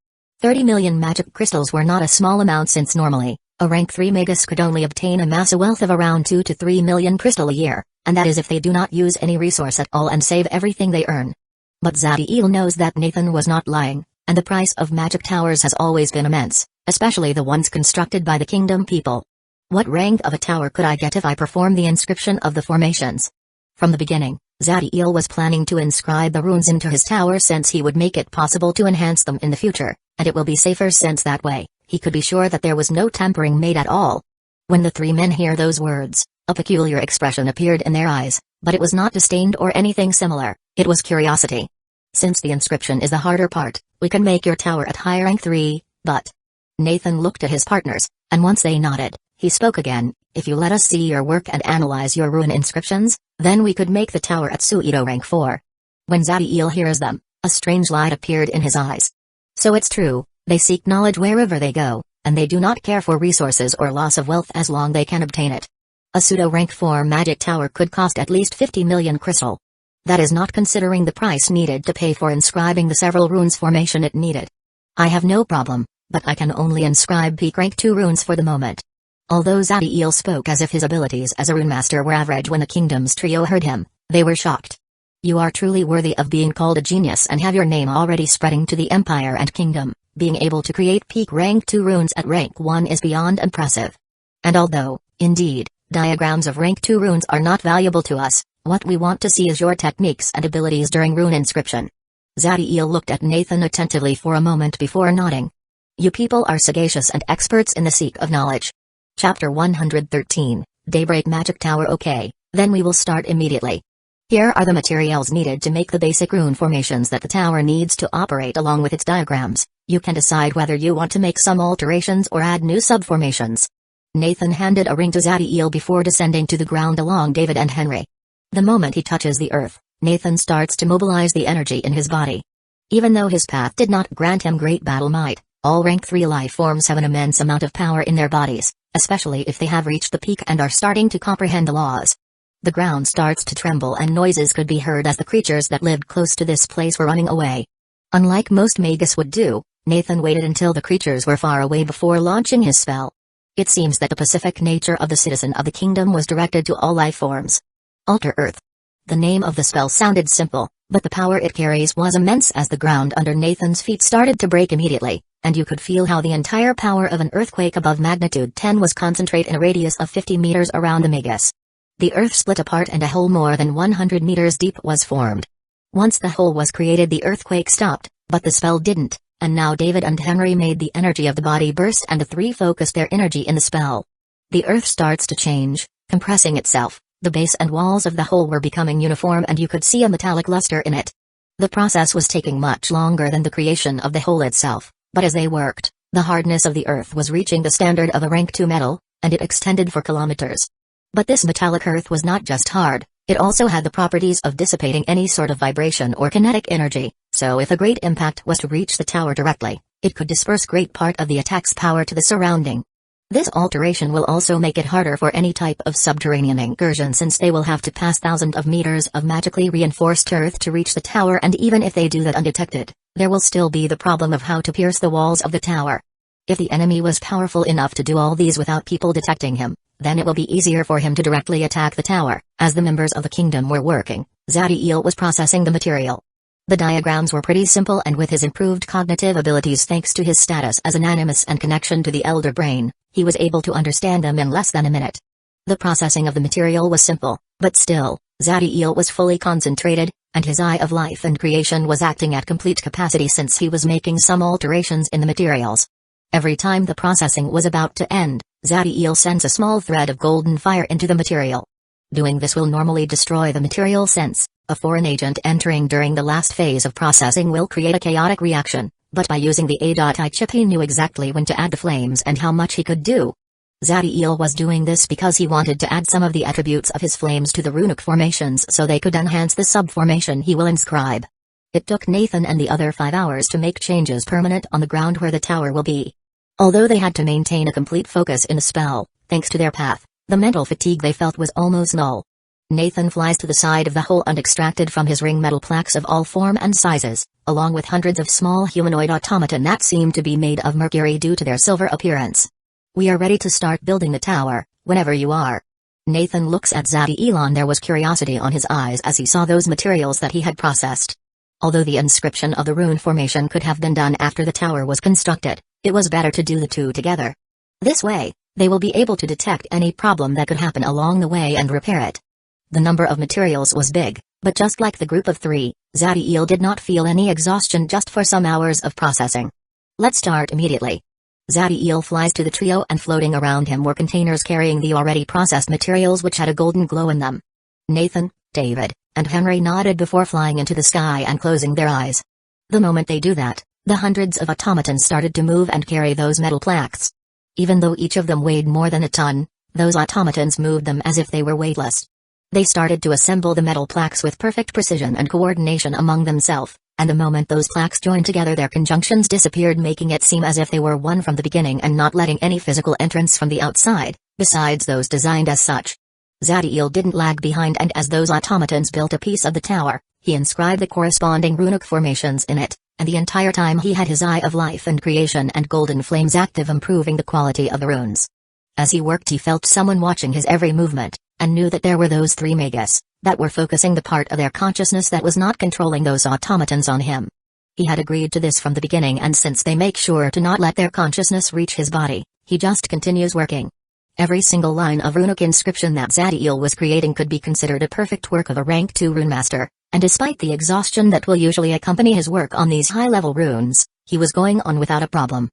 30 million magic crystals were not a small amount since normally, a rank 3 magus could only obtain a mass wealth of around 2 to 3 million crystal a year, and that is if they do not use any resource at all and save everything they earn. But Zadiel knows that Nathan was not lying, and the price of magic towers has always been immense, especially the ones constructed by the kingdom people. What rank of a tower could I get if I perform the inscription of the formations? From the beginning, Zadiel was planning to inscribe the runes into his tower since he would make it possible to enhance them in the future, and it will be safer since that way, he could be sure that there was no tampering made at all. When the 3 men hear those words, a peculiar expression appeared in their eyes, but it was not disdain or anything similar, it was curiosity. Since the inscription is the harder part, we can make your tower at high rank 3, but... Nathan looked at his partners, and once they nodded, he spoke again. If you let us see your work and analyze your rune inscriptions, then we could make the tower at Suido rank 4. When Zadiel hears them, a strange light appeared in his eyes. So it's true, they seek knowledge wherever they go, and they do not care for resources or loss of wealth as long they can obtain it. A pseudo rank 4 magic tower could cost at least 50 million crystal. That is not considering the price needed to pay for inscribing the several runes formation it needed. I have no problem, but I can only inscribe peak rank 2 runes for the moment. Although Zadiel spoke as if his abilities as a rune master were average when the kingdom's trio heard him, they were shocked. You are truly worthy of being called a genius and have your name already spreading to the empire and kingdom. Being able to create peak rank 2 runes at rank 1 is beyond impressive. And although, indeed, diagrams of rank 2 runes are not valuable to us, what we want to see is your techniques and abilities during rune inscription. Zadiel looked at Nathan attentively for a moment before nodding. You people are sagacious and experts in the seek of knowledge. Chapter 113, Daybreak Magic Tower. Okay, then we will start immediately. Here are the materials needed to make the basic rune formations that the tower needs to operate along with its diagrams. You can decide whether you want to make some alterations or add new subformations. Nathan handed a ring to Zadiel before descending to the ground along David and Henry. The moment he touches the earth, Nathan starts to mobilize the energy in his body. Even though his path did not grant him great battle might, all rank 3 life forms have an immense amount of power in their bodies, especially if they have reached the peak and are starting to comprehend the laws. The ground starts to tremble and noises could be heard as the creatures that lived close to this place were running away. Unlike most magus would do, Nathan waited until the creatures were far away before launching his spell. It seems that the pacific nature of the citizen of the kingdom was directed to all life forms. Alter Earth. The name of the spell sounded simple, but the power it carries was immense as the ground under Nathan's feet started to break immediately, and you could feel how the entire power of an earthquake above magnitude 10 was concentrated in a radius of 50 meters around the magus. The earth split apart and a hole more than 100 meters deep was formed. Once the hole was created, the earthquake stopped, but the spell didn't, and now David and Henry made the energy of the body burst and the 3 focused their energy in the spell. The earth starts to change, compressing itself. The base and walls of the hole were becoming uniform and you could see a metallic luster in it. The process was taking much longer than the creation of the hole itself, but as they worked, the hardness of the earth was reaching the standard of a rank 2 metal, and it extended for kilometers. But this metallic earth was not just hard, it also had the properties of dissipating any sort of vibration or kinetic energy, so if a great impact was to reach the tower directly, it could disperse great part of the attack's power to the surrounding. This alteration will also make it harder for any type of subterranean incursion since they will have to pass thousands of meters of magically reinforced earth to reach the tower, and even if they do that undetected, there will still be the problem of how to pierce the walls of the tower. If the enemy was powerful enough to do all these without people detecting him, then it will be easier for him to directly attack the tower. As the members of the kingdom were working, Zadiel was processing the material. The diagrams were pretty simple, and with his improved cognitive abilities thanks to his status as an animus and connection to the elder brain, he was able to understand them in less than a minute. The processing of the material was simple, but still, Zadiel was fully concentrated, and his eye of life and creation was acting at complete capacity since he was making some alterations in the materials. Every time the processing was about to end, Zadiel sends a small thread of golden fire into the material. Doing this will normally destroy the material since a foreign agent entering during the last phase of processing will create a chaotic reaction, but by using the A.I chip he knew exactly when to add the flames and how much he could do. Zadiel was doing this because he wanted to add some of the attributes of his flames to the runic formations so they could enhance the sub-formation he will inscribe. It took Nathan and the other 5 hours to make changes permanent on the ground where the tower will be. Although they had to maintain a complete focus in the spell, thanks to their path, the mental fatigue they felt was almost null. Nathan flies to the side of the hole and extracted from his ring metal plaques of all form and sizes, along with hundreds of small humanoid automaton that seemed to be made of mercury due to their silver appearance. We are ready to start building the tower, whenever you are. Nathan looks at Zadiel. There was curiosity on his eyes as he saw those materials that he had processed. Although the inscription of the rune formation could have been done after the tower was constructed, it was better to do the two together. This way, they will be able to detect any problem that could happen along the way and repair it. The number of materials was big, but just like the group of 3, Zadiel did not feel any exhaustion just for some hours of processing. Let's start immediately. Zadiel flies to the trio, and floating around him were containers carrying the already processed materials which had a golden glow in them. Nathan, David, and Henry nodded before flying into the sky and closing their eyes. The moment they do that, the hundreds of automatons started to move and carry those metal plaques. Even though each of them weighed more than a ton, those automatons moved them as if they were weightless. They started to assemble the metal plaques with perfect precision and coordination among themselves, and the moment those plaques joined together their conjunctions disappeared, making it seem as if they were one from the beginning and not letting any physical entrance from the outside, besides those designed as such. Zadiel didn't lag behind, and as those automatons built a piece of the tower, he inscribed the corresponding runic formations in it, and the entire time he had his eye of life and creation and golden flames active, improving the quality of the runes. As he worked he felt someone watching his every movement, and knew that there were those 3 magus that were focusing the part of their consciousness that was not controlling those automatons on him. He had agreed to this from the beginning, and since they make sure to not let their consciousness reach his body, he just continues working. Every single line of runic inscription that Zadiel was creating could be considered a perfect work of a rank 2 rune master, and despite the exhaustion that will usually accompany his work on these high-level runes, he was going on without a problem.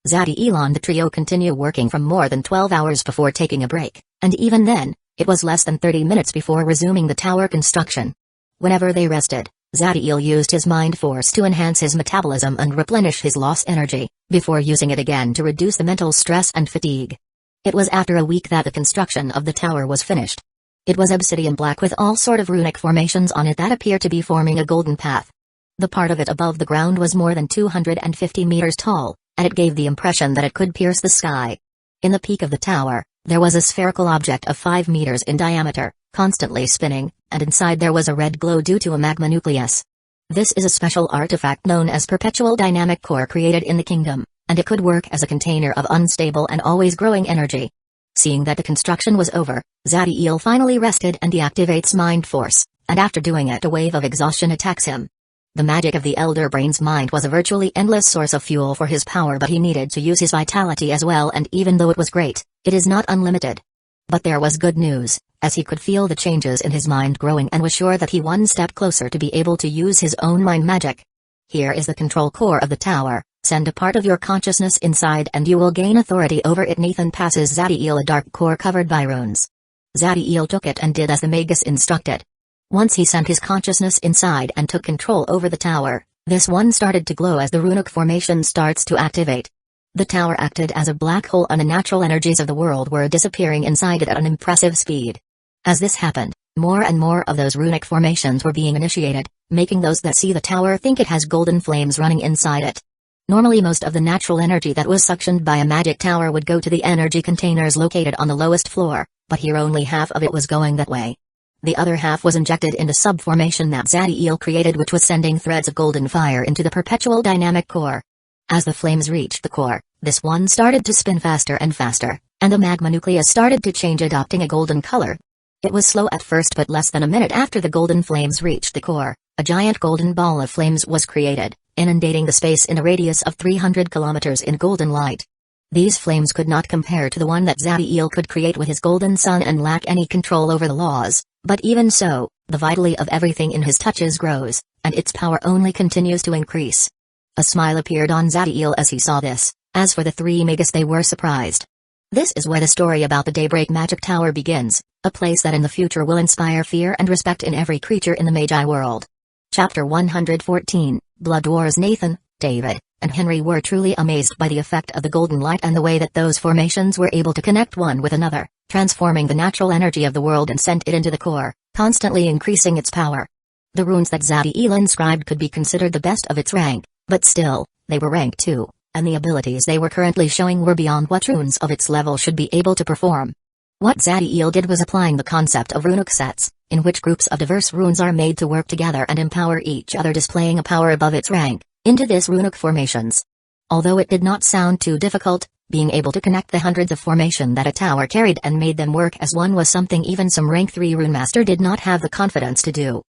Zadiel and the trio continue working for more than 12 hours before taking a break, and even then, it was less than 30 minutes before resuming the tower construction. Whenever they rested, Zadiel used his mind force to enhance his metabolism and replenish his lost energy, before using it again to reduce the mental stress and fatigue. It was after a week that the construction of the tower was finished. It was obsidian black with all sort of runic formations on it that appeared to be forming a golden path. The part of it above the ground was more than 250 meters tall, and it gave the impression that it could pierce the sky. In the peak of the tower, there was a spherical object of 5 meters in diameter, constantly spinning, and inside there was a red glow due to a magma nucleus. This is a special artifact known as Perpetual Dynamic Core created in the kingdom, and it could work as a container of unstable and always growing energy. Seeing that the construction was over, Zadiel finally rested and deactivates Mind Force, and after doing it a wave of exhaustion attacks him. The magic of the Elder Brain's mind was a virtually endless source of fuel for his power, but he needed to use his vitality as well, and even though it was great, it is not unlimited. But there was good news, as he could feel the changes in his mind growing and was sure that he one step closer to be able to use his own mind magic. Here is the control core of the tower. Send a part of your consciousness inside and you will gain authority over it. Nathan passes Zadiel a dark core covered by runes. Zadiel took it and did as the Magus instructed. Once he sent his consciousness inside and took control over the tower, this one started to glow as the runic formation starts to activate. The tower acted as a black hole and the natural energies of the world were disappearing inside it at an impressive speed. As this happened, more and more of those runic formations were being initiated, making those that see the tower think it has golden flames running inside it. Normally most of the natural energy that was suctioned by a magic tower would go to the energy containers located on the lowest floor, but here only half of it was going that way. The other half was injected into sub-formation that Zadiel created, which was sending threads of golden fire into the perpetual dynamic core. As the flames reached the core, this one started to spin faster and faster, and the magma nucleus started to change, adopting a golden color. It was slow at first, but less than a minute after the golden flames reached the core, a giant golden ball of flames was created, inundating the space in a radius of 300 kilometers in golden light. These flames could not compare to the one that Zadiel could create with his golden sun and lack any control over the laws, but even so, the vitality of everything in his touches grows, and its power only continues to increase. A smile appeared on Zadiel as he saw this. As for the three Magus, they were surprised. This is where the story about the Daybreak Magic Tower begins, a place that in the future will inspire fear and respect in every creature in the Magi world. Chapter 114, Blood Wars. Nathan, David, and Henry were truly amazed by the effect of the golden light and the way that those formations were able to connect one with another, transforming the natural energy of the world and sent it into the core, constantly increasing its power. The runes that Zadiel inscribed could be considered the best of its rank, but still, they were rank 2, and the abilities they were currently showing were beyond what runes of its level should be able to perform. What Zadiel did was applying the concept of runic sets, in which groups of diverse runes are made to work together and empower each other, displaying a power above its rank, into this runic formations. Although it did not sound too difficult, being able to connect the hundreds of formation that a tower carried and made them work as one was something even some rank 3 rune master did not have the confidence to do.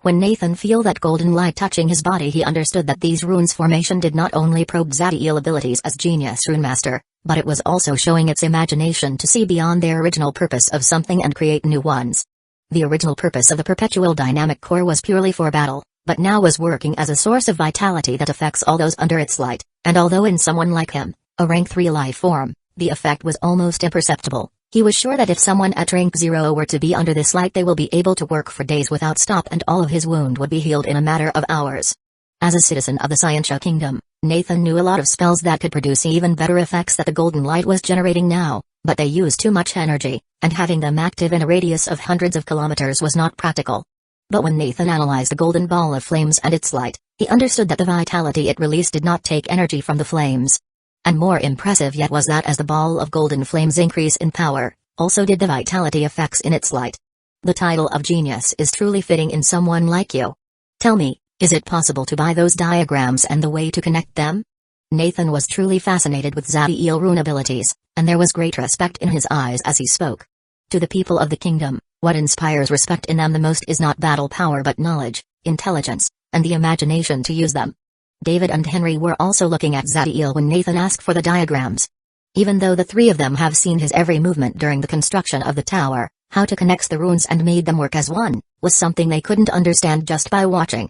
When Nathan felt that golden light touching his body, he understood that these runes formation did not only probe Zadiel abilities as genius rune master, but it was also showing its imagination to see beyond their original purpose of something and create new ones. The original purpose of the perpetual dynamic core was purely for battle, but now was working as a source of vitality that affects all those under its light, and although in someone like him, a rank 3 life form, the effect was almost imperceptible, he was sure that if someone at rank 0 were to be under this light, they will be able to work for days without stop and all of his wound would be healed in a matter of hours. As a citizen of the Scientia Kingdom, Nathan knew a lot of spells that could produce even better effects that the golden light was generating now, but they used too much energy, and having them active in a radius of hundreds of kilometers was not practical. But when Nathan analyzed the golden ball of flames and its light, he understood that the vitality it released did not take energy from the flames. And more impressive yet was that as the ball of golden flames increase in power, also did the vitality effects in its light. The title of genius is truly fitting in someone like you. Tell me, is it possible to buy those diagrams and the way to connect them? Nathan was truly fascinated with Zadiel rune abilities, and there was great respect in his eyes as he spoke. To the people of the kingdom, what inspires respect in them the most is not battle power but knowledge, intelligence, and the imagination to use them. David and Henry were also looking at Zadiel when Nathan asked for the diagrams. Even though the three of them have seen his every movement during the construction of the tower, how to connect the runes and made them work as one, was something they couldn't understand just by watching.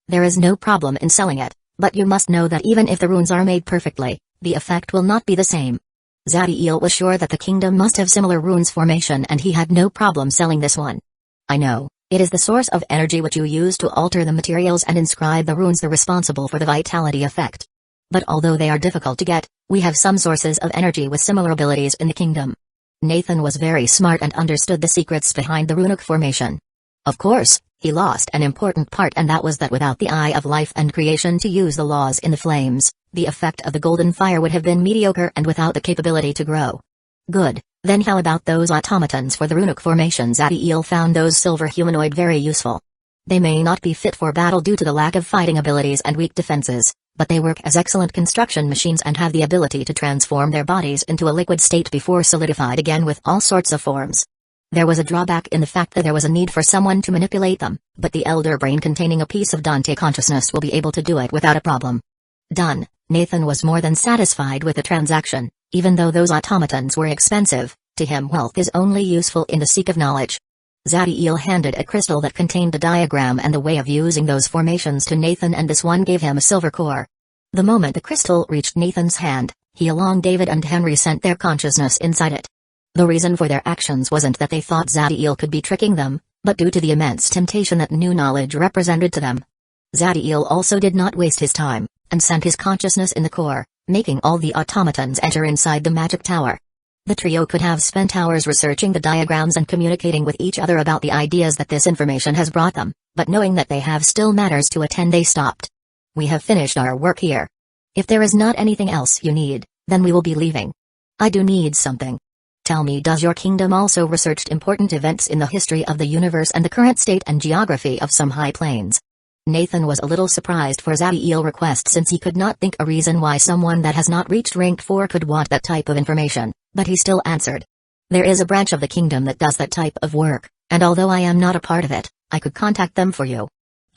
There is no problem in selling it, but you must know that even if the runes are made perfectly, the effect will not be the same. Zadiel was sure that the kingdom must have similar runes formation and he had no problem selling this one. I know, it is the source of energy which you use to alter the materials and inscribe the runes responsible for the vitality effect. But although they are difficult to get, we have some sources of energy with similar abilities in the kingdom. Nathan was very smart and understood the secrets behind the runic formation. Of course, he lost an important part, and that was that without the Eye of Life and Creation to use the laws in the flames, the effect of the golden fire would have been mediocre and without the capability to grow. Good, then how about those automatons for the runic formation? Zadiel found those silver humanoid very useful. They may not be fit for battle due to the lack of fighting abilities and weak defenses, but they work as excellent construction machines and have the ability to transform their bodies into a liquid state before solidified again with all sorts of forms. There was a drawback in the fact that there was a need for someone to manipulate them, but the elder brain containing a piece of Dante consciousness will be able to do it without a problem. Done. Nathan was more than satisfied with the transaction. Even though those automatons were expensive, to him wealth is only useful in the seek of knowledge. Zadiel handed a crystal that contained the diagram and the way of using those formations to Nathan, and this one gave him a silver core. The moment the crystal reached Nathan's hand, he along David and Henry sent their consciousness inside it. The reason for their actions wasn't that they thought Zadiel could be tricking them, but due to the immense temptation that new knowledge represented to them. Zadiel also did not waste his time, and sent his consciousness in the core, making all the automatons enter inside the magic tower. The trio could have spent hours researching the diagrams and communicating with each other about the ideas that this information has brought them, but knowing that they have still matters to attend, they stopped. We have finished our work here. If there is not anything else you need, then we will be leaving. I do need something. Tell me, does your kingdom also researched important events in the history of the universe and the current state and geography of some high plains? Nathan was a little surprised for Zadiel's request, since he could not think a reason why someone that has not reached rank 4 could want that type of information, but he still answered. There is a branch of the kingdom that does that type of work, and although I am not a part of it, I could contact them for you.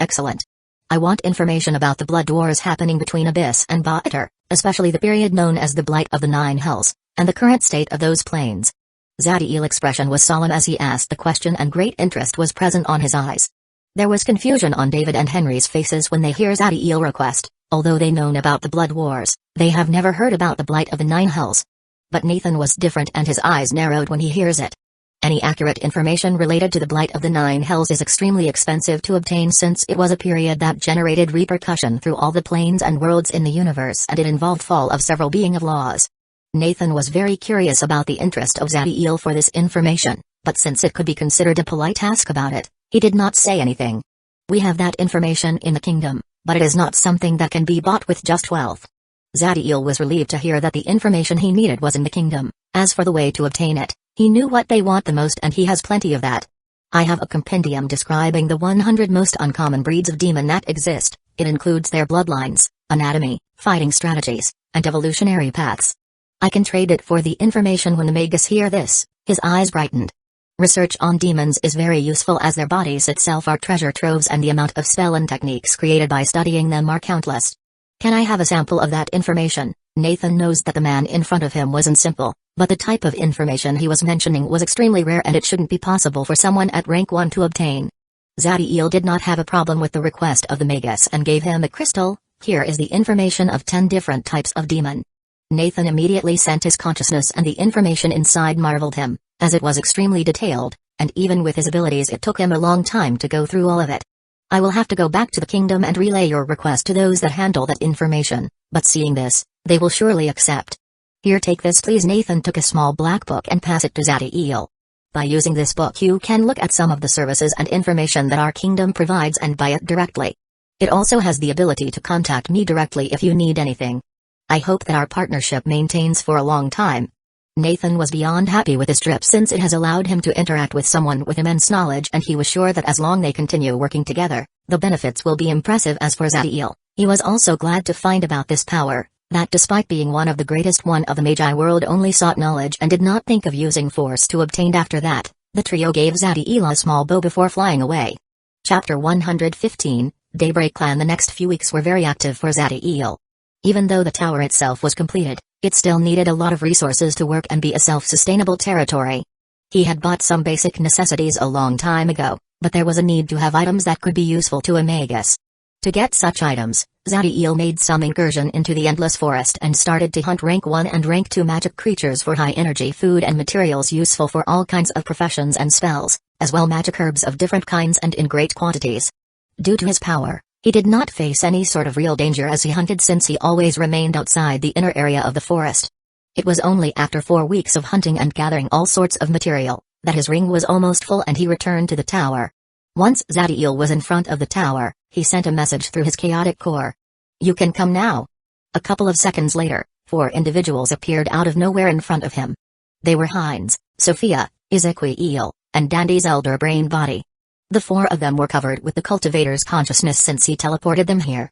Excellent. I want information about the blood wars happening between Abyss and Baatar, especially the period known as the Blight of the Nine Hells, and the current state of those plains. Zadiel's expression was solemn as he asked the question, and great interest was present on his eyes. There was confusion on David and Henry's faces when they hear Zadiel's request. Although they known about the blood wars, they have never heard about the Blight of the Nine Hells. But Nathan was different, and his eyes narrowed when he hears it. Any accurate information related to the Blight of the Nine Hells is extremely expensive to obtain, since it was a period that generated repercussion through all the planes and worlds in the universe, and it involved fall of several being of laws. Nathan was very curious about the interest of Zadiel for this information, but since it could be considered a polite ask about it, he did not say anything. We have that information in the kingdom, but it is not something that can be bought with just wealth. Zadiel was relieved to hear that the information he needed was in the kingdom. As for the way to obtain it, he knew what they want the most, and he has plenty of that. I have a compendium describing the 100 most uncommon breeds of demon that exist. It includes their bloodlines, anatomy, fighting strategies, and evolutionary paths. I can trade it for the information. When the Magus hear this, his eyes brightened. Research on demons is very useful, as their bodies itself are treasure troves, and the amount of spell and techniques created by studying them are countless. Can I have a sample of that information? Nathan knows that the man in front of him wasn't simple, but the type of information he was mentioning was extremely rare, and it shouldn't be possible for someone at rank 1 to obtain. Zadiel did not have a problem with the request of the Magus and gave him a crystal. Here is the information of 10 different types of demon. Nathan immediately sent his consciousness, and the information inside marveled him, as it was extremely detailed, and even with his abilities it took him a long time to go through all of it. I will have to go back to the kingdom and relay your request to those that handle that information, but seeing this, they will surely accept. Here, take this please. Nathan took a small black book and passed it to Zadiel. By using this book you can look at some of the services and information that our kingdom provides and buy it directly. It also has the ability to contact me directly if you need anything. I hope that our partnership maintains for a long time. Nathan was beyond happy with this trip, since it has allowed him to interact with someone with immense knowledge, and he was sure that as long they continue working together, the benefits will be impressive. As for Zadiel, he was also glad to find about this power, that despite being one of the greatest one of the Magi world only sought knowledge and did not think of using force to obtain. After that, the trio gave Zadiel a small bow before flying away. Chapter 115, Daybreak Clan. The next few weeks were very active for Zadiel. Even though the tower itself was completed, it still needed a lot of resources to work and be a self-sustainable territory. He had bought some basic necessities a long time ago, but there was a need to have items that could be useful to a Magus. To get such items, Zadiel made some incursion into the Endless Forest and started to hunt rank 1 and rank 2 magic creatures for high-energy food and materials useful for all kinds of professions and spells, as well magic herbs of different kinds and in great quantities. Due to his power, he did not face any sort of real danger as he hunted, since he always remained outside the inner area of the forest. It was only after 4 weeks of hunting and gathering all sorts of material that his ring was almost full and he returned to the tower. Once Zadiel was in front of the tower, he sent a message through his chaotic core. "You can come now." A couple of seconds later, 4 individuals appeared out of nowhere in front of him. They were Heinz, Sophia, Ezequiel, and Dandy's elder brain body. The 4 of them were covered with the cultivator's consciousness since he teleported them here.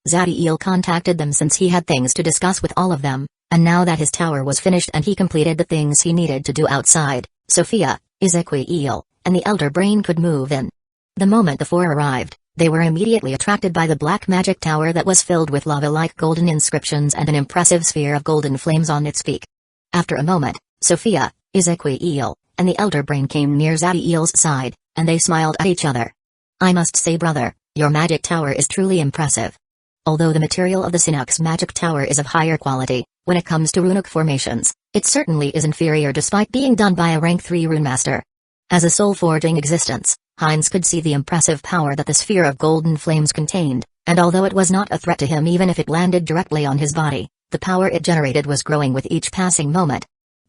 Zadiel contacted them since he had things to discuss with all of them, and now that his tower was finished and he completed the things he needed to do outside, Sophia, Ezequiel, and the elder brain could move in. The moment the 4 arrived, they were immediately attracted by the black magic tower that was filled with lava-like golden inscriptions and an impressive sphere of golden flames on its peak. After a moment, Sophia, Ezequiel, and the elder brain came near Zadiel's side, and they smiled at each other. "I must say, brother, your magic tower is truly impressive. Although the material of the Sinuk's magic tower is of higher quality, when it comes to runic formations, it certainly is inferior despite being done by a rank 3 rune master." As a soul-forging existence, Heinz could see the impressive power that the sphere of golden flames contained, and although it was not a threat to him even if it landed directly on his body, the power it generated was growing with each passing moment.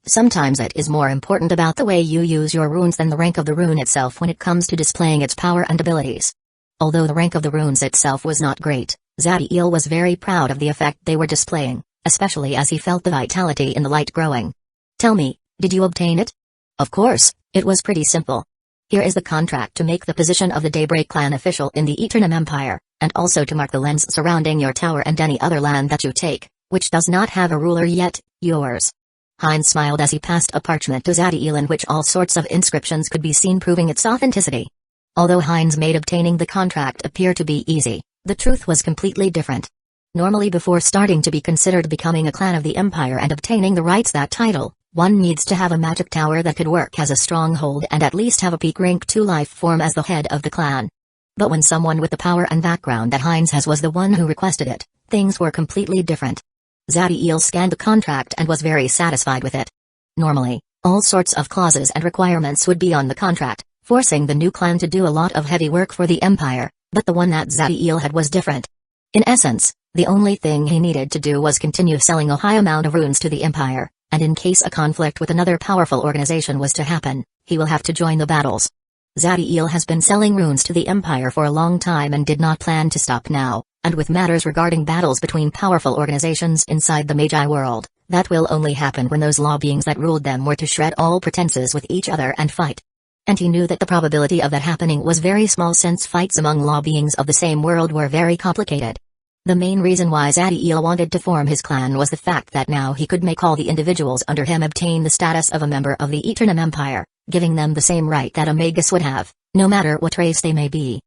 Sometimes it is more important about the way you use your runes than the rank of the rune itself when it comes to displaying its power and abilities. Although the rank of the runes itself was not great, Zadiel was very proud of the effect they were displaying, especially as he felt the vitality in the light growing. "Tell me, did you obtain it?" "Of course, it was pretty simple. Here is the contract to make the position of the Daybreak clan official in the Eternum Empire, and also to mark the lands surrounding your tower and any other land that you take, which does not have a ruler yet, yours." Heinz smiled as he passed a parchment to Zadiel in which all sorts of inscriptions could be seen proving its authenticity. Although Heinz made obtaining the contract appear to be easy, the truth was completely different. Normally before starting to be considered becoming a clan of the Empire and obtaining the rights that title, one needs to have a magic tower that could work as a stronghold and at least have a peak rank 2 life form as the head of the clan. But when someone with the power and background that Heinz has was the one who requested it, things were completely different. Zadiel scanned the contract and was very satisfied with it. Normally, all sorts of clauses and requirements would be on the contract, forcing the new clan to do a lot of heavy work for the Empire, but the one that Zadiel had was different. In essence, the only thing he needed to do was continue selling a high amount of runes to the Empire, and in case a conflict with another powerful organization was to happen, he will have to join the battles. Zadiel has been selling runes to the Empire for a long time and did not plan to stop now, and with matters regarding battles between powerful organizations inside the Magi world, that will only happen when those law beings that ruled them were to shred all pretenses with each other and fight. And he knew that the probability of that happening was very small since fights among law beings of the same world were very complicated. The main reason why Zadiel wanted to form his clan was the fact that now he could make all the individuals under him obtain the status of a member of the Eternum Empire, giving them the same right that a Magus would have, no matter what race they may be.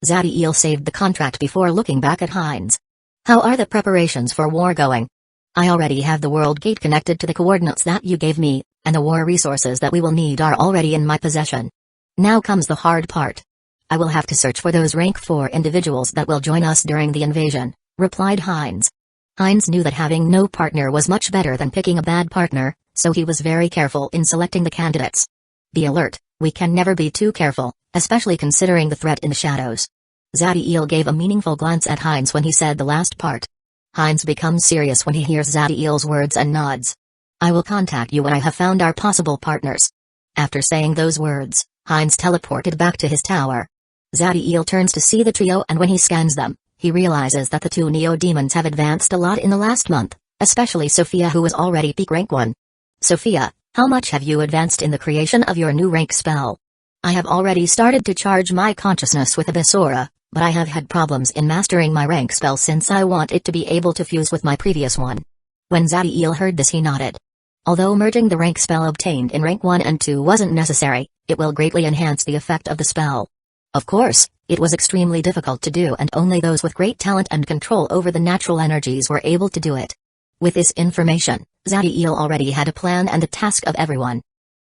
Zadiel saved the contract before looking back at Heinz. "How are the preparations for war going?" "I already have the world gate connected to the coordinates that you gave me, and the war resources that we will need are already in my possession. Now comes the hard part. I will have to search for those rank 4 individuals that will join us during the invasion," replied Heinz. Heinz knew that having no partner was much better than picking a bad partner, so he was very careful in selecting the candidates. "Be alert, we can never be too careful, especially considering the threat in the shadows." Zadiel gave a meaningful glance at Heinz when he said the last part. Heinz becomes serious when he hears Zadiel's words and nods. "I will contact you when I have found our possible partners." After saying those words, Heinz teleported back to his tower. Zadiel turns to see the trio and when he scans them, he realizes that the 2 neo-demons have advanced a lot in the last month, especially Sophia who was already peak rank 1. "Sophia, how much have you advanced in the creation of your new rank spell?" "I have already started to charge my consciousness with Abyssal, but I have had problems in mastering my rank spell since I want it to be able to fuse with my previous one." When Zadiel heard this he nodded. Although merging the rank spell obtained in rank 1 and 2 wasn't necessary, it will greatly enhance the effect of the spell. Of course, it was extremely difficult to do and only those with great talent and control over the natural energies were able to do it. With this information, Zadiel already had a plan and a task of everyone.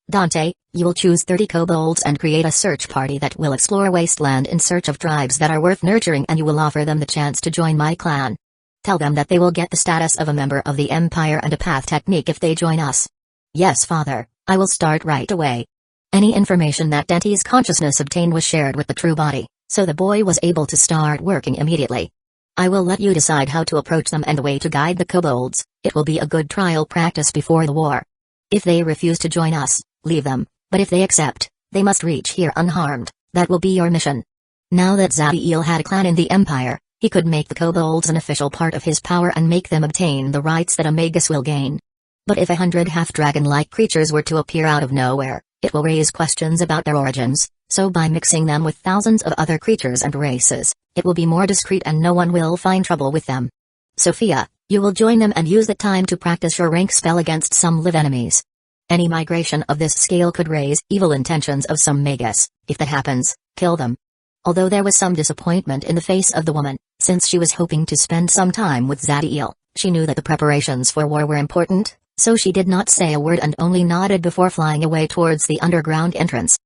"Dante, you will choose 30 kobolds and create a search party that will explore Wasteland in search of tribes that are worth nurturing and you will offer them the chance to join my clan. Tell them that they will get the status of a member of the Empire and a path technique if they join us." "Yes, father, I will start right away." Any information that Dante's consciousness obtained was shared with the true body, so the boy was able to start working immediately. "I will let you decide how to approach them and the way to guide the kobolds. It will be a good trial practice before the war. If they refuse to join us, leave them, but if they accept, they must reach here unharmed. That will be your mission. Now that Zadiel had a clan in the Empire, he could make the kobolds an official part of his power and make them obtain the rights that a magus will gain. But if 100 half-dragon-like creatures were to appear out of nowhere, it will raise questions about their origins, so by mixing them with thousands of other creatures and races, it will be more discreet and no one will find trouble with them. Sophia, you will join them and use that time to practice your rank spell against some live enemies. Any migration of this scale could raise evil intentions of some magus. If that happens, kill them. Although there was some disappointment in the face of the woman, since she was hoping to spend some time with Zadiel, she knew that the preparations for war were important, so she did not say a word and only nodded before flying away towards the underground entrance.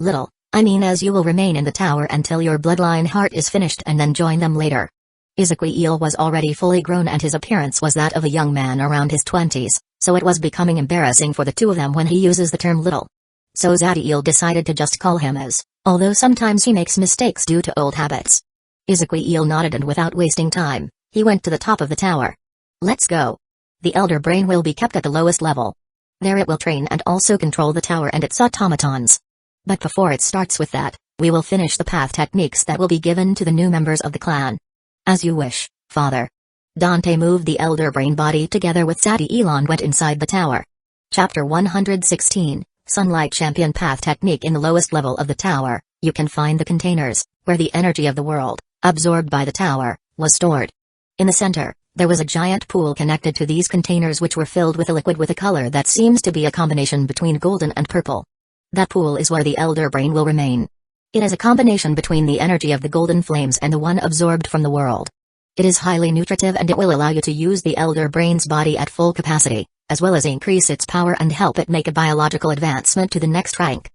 As you will remain in the tower until your bloodline heart is finished and then join them later. Ezekiel was already fully grown and his appearance was that of a young man around his 20s, so it was becoming embarrassing for the two of them when he uses the term little. So Zadiel decided to just call him as, although sometimes he makes mistakes due to old habits. Ezekiel nodded and without wasting time, he went to the top of the tower. Let's go. The Elder Brain will be kept at the lowest level. There it will train and also control the tower and its automatons. But before it starts with that, we will finish the path techniques that will be given to the new members of the clan. As you wish, father. Dante moved the Elder Brain body together with Zadiel and went inside the tower. Chapter 116, Sunlight Champion Path Technique. In the lowest level of the tower, you can find the containers, where the energy of the world, absorbed by the tower, was stored. In the center, there was a giant pool connected to these containers which were filled with a liquid with a color that seems to be a combination between golden and purple. That pool is where the Elder Brain will remain. It is a combination between the energy of the golden flames and the one absorbed from the world. It is highly nutritive and it will allow you to use the Elder Brain's body at full capacity, as well as increase its power and help it make a biological advancement to the next rank.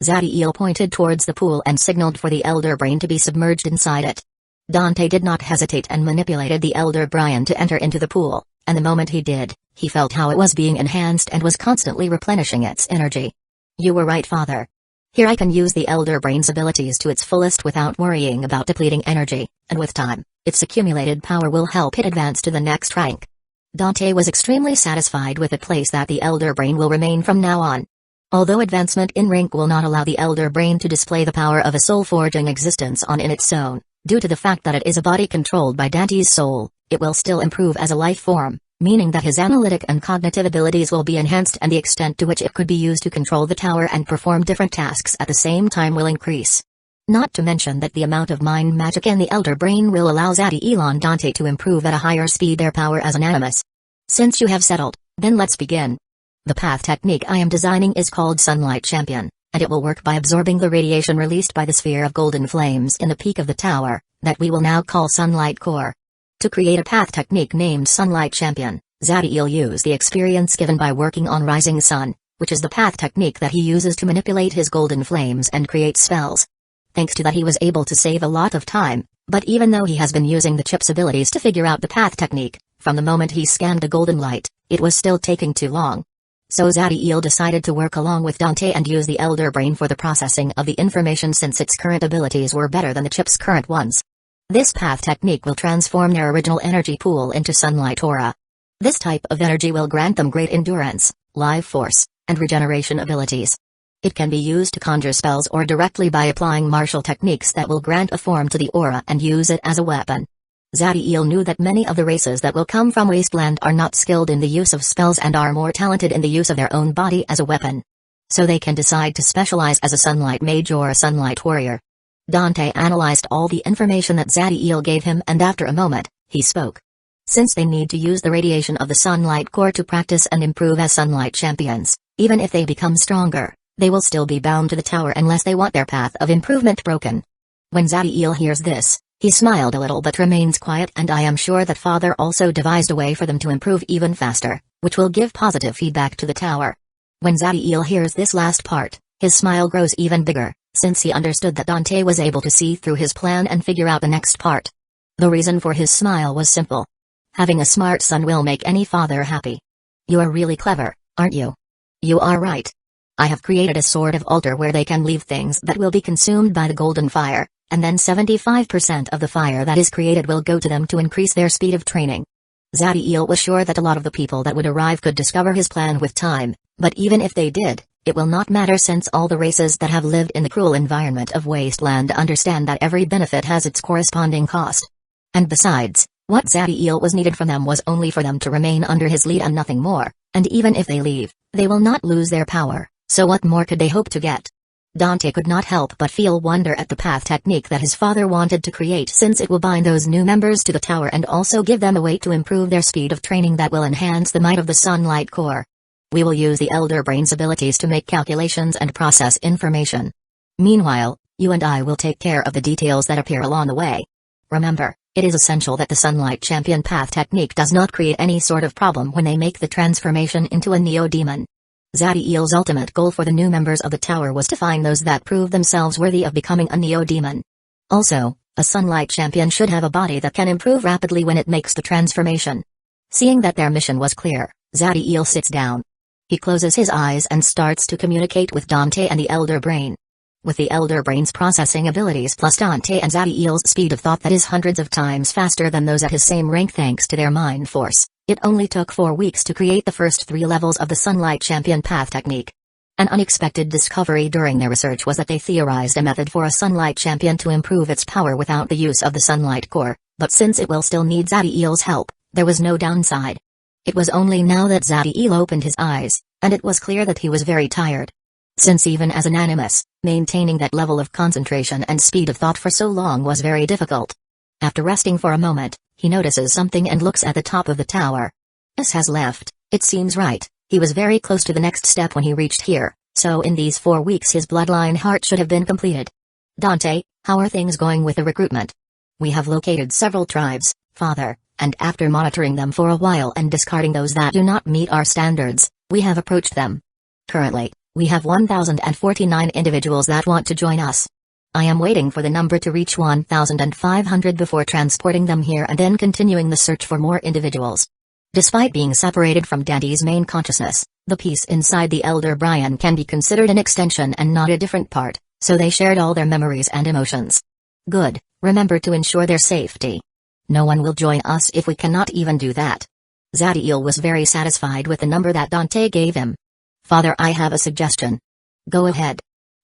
Zadiel pointed towards the pool and signaled for the Elder Brain to be submerged inside it. Dante did not hesitate and manipulated the Elder Brain to enter into the pool, and the moment he did, he felt how it was being enhanced and was constantly replenishing its energy. You were right, father. Here I can use the Elder Brain's abilities to its fullest without worrying about depleting energy, and with time, its accumulated power will help it advance to the next rank. Dante was extremely satisfied with the place that the Elder Brain will remain from now on. Although advancement in rank will not allow the Elder Brain to display the power of a soul-forging existence on in its own, due to the fact that it is a body controlled by Dante's soul, it will still improve as a life form, meaning that his analytic and cognitive abilities will be enhanced and the extent to which it could be used to control the tower and perform different tasks at the same time will increase. Not to mention that the amount of mind magic in the Elder Brain will allow Zadiel and Dante to improve at a higher speed their power as an animus. Since you have settled, then let's begin. The path technique I am designing is called Sunlight Champion, and it will work by absorbing the radiation released by the sphere of golden flames in the peak of the tower, that we will now call Sunlight Core. To create a path technique named Sunlight Champion, Zadiel used the experience given by working on Rising Sun, which is the path technique that he uses to manipulate his golden flames and create spells. Thanks to that he was able to save a lot of time, but even though he has been using the chip's abilities to figure out the path technique, from the moment he scanned the golden light, it was still taking too long. So Zadiel decided to work along with Dante and use the Elder Brain for the processing of the information since its current abilities were better than the chip's current ones. This path technique will transform their original energy pool into sunlight aura. This type of energy will grant them great endurance, life force, and regeneration abilities. It can be used to conjure spells or directly by applying martial techniques that will grant a form to the aura and use it as a weapon. Zadiel knew that many of the races that will come from Wasteland are not skilled in the use of spells and are more talented in the use of their own body as a weapon. So they can decide to specialize as a sunlight mage or a sunlight warrior. Dante analyzed all the information that Zadiel gave him and after a moment, he spoke. Since they need to use the radiation of the sunlight core to practice and improve as sunlight champions, even if they become stronger, they will still be bound to the tower unless they want their path of improvement broken. When Zadiel hears this, he smiled a little but remains quiet, and I am sure that father also devised a way for them to improve even faster, which will give positive feedback to the tower. When Zadiel hears this last part, his smile grows even bigger, since he understood that Dante was able to see through his plan and figure out the next part. The reason for his smile was simple. Having a smart son will make any father happy. You are really clever, aren't you? You are right. I have created a sort of altar where they can leave things that will be consumed by the golden fire, and then 75% of the fire that is created will go to them to increase their speed of training. Zadiel was sure that a lot of the people that would arrive could discover his plan with time, but even if they did, it will not matter since all the races that have lived in the cruel environment of Wasteland understand that every benefit has its corresponding cost. And besides, what Zadiel was needed from them was only for them to remain under his lead and nothing more, and even if they leave, they will not lose their power, so what more could they hope to get? Dante could not help but feel wonder at the path technique that his father wanted to create, since it will bind those new members to the tower and also give them a way to improve their speed of training that will enhance the might of the Sunlight Core. We will use the Elder Brain's abilities to make calculations and process information. Meanwhile, you and I will take care of the details that appear along the way. Remember, it is essential that the Sunlight Champion path technique does not create any sort of problem when they make the transformation into a Neo-Demon. Zadiel's ultimate goal for the new members of the tower was to find those that prove themselves worthy of becoming a Neo-Demon. Also, a Sunlight Champion should have a body that can improve rapidly when it makes the transformation. Seeing that their mission was clear, Zadiel sits down. He closes his eyes and starts to communicate with Dante and the Elder Brain. With the Elder Brain's processing abilities plus Dante and Zadiel's speed of thought that is hundreds of times faster than those at his same rank thanks to their mind force, it only took 4 weeks to create the first 3 levels of the Sunlight Champion path technique. An unexpected discovery during their research was that they theorized a method for a Sunlight Champion to improve its power without the use of the Sunlight Core, but since it will still need Zadiel's help, there was no downside. It was only now that Zadiel opened his eyes, and it was clear that he was very tired. Since even as an animus, maintaining that level of concentration and speed of thought for so long was very difficult. After resting for a moment, he notices something and looks at the top of the tower. This has left, it seems right, he was very close to the next step when he reached here, so in these 4 weeks his bloodline heart should have been completed. Dante, how are things going with the recruitment? We have located several tribes, father, and after monitoring them for a while and discarding those that do not meet our standards, we have approached them. Currently, we have 1,049 individuals that want to join us. I am waiting for the number to reach 1,500 before transporting them here and then continuing the search for more individuals. Despite being separated from Dante's main consciousness, the piece inside the Elder Brian can be considered an extension and not a different part, so they shared all their memories and emotions. Good, remember to ensure their safety. No one will join us if we cannot even do that. Zadiel was very satisfied with the number that Dante gave him. Father, I have a suggestion. Go ahead.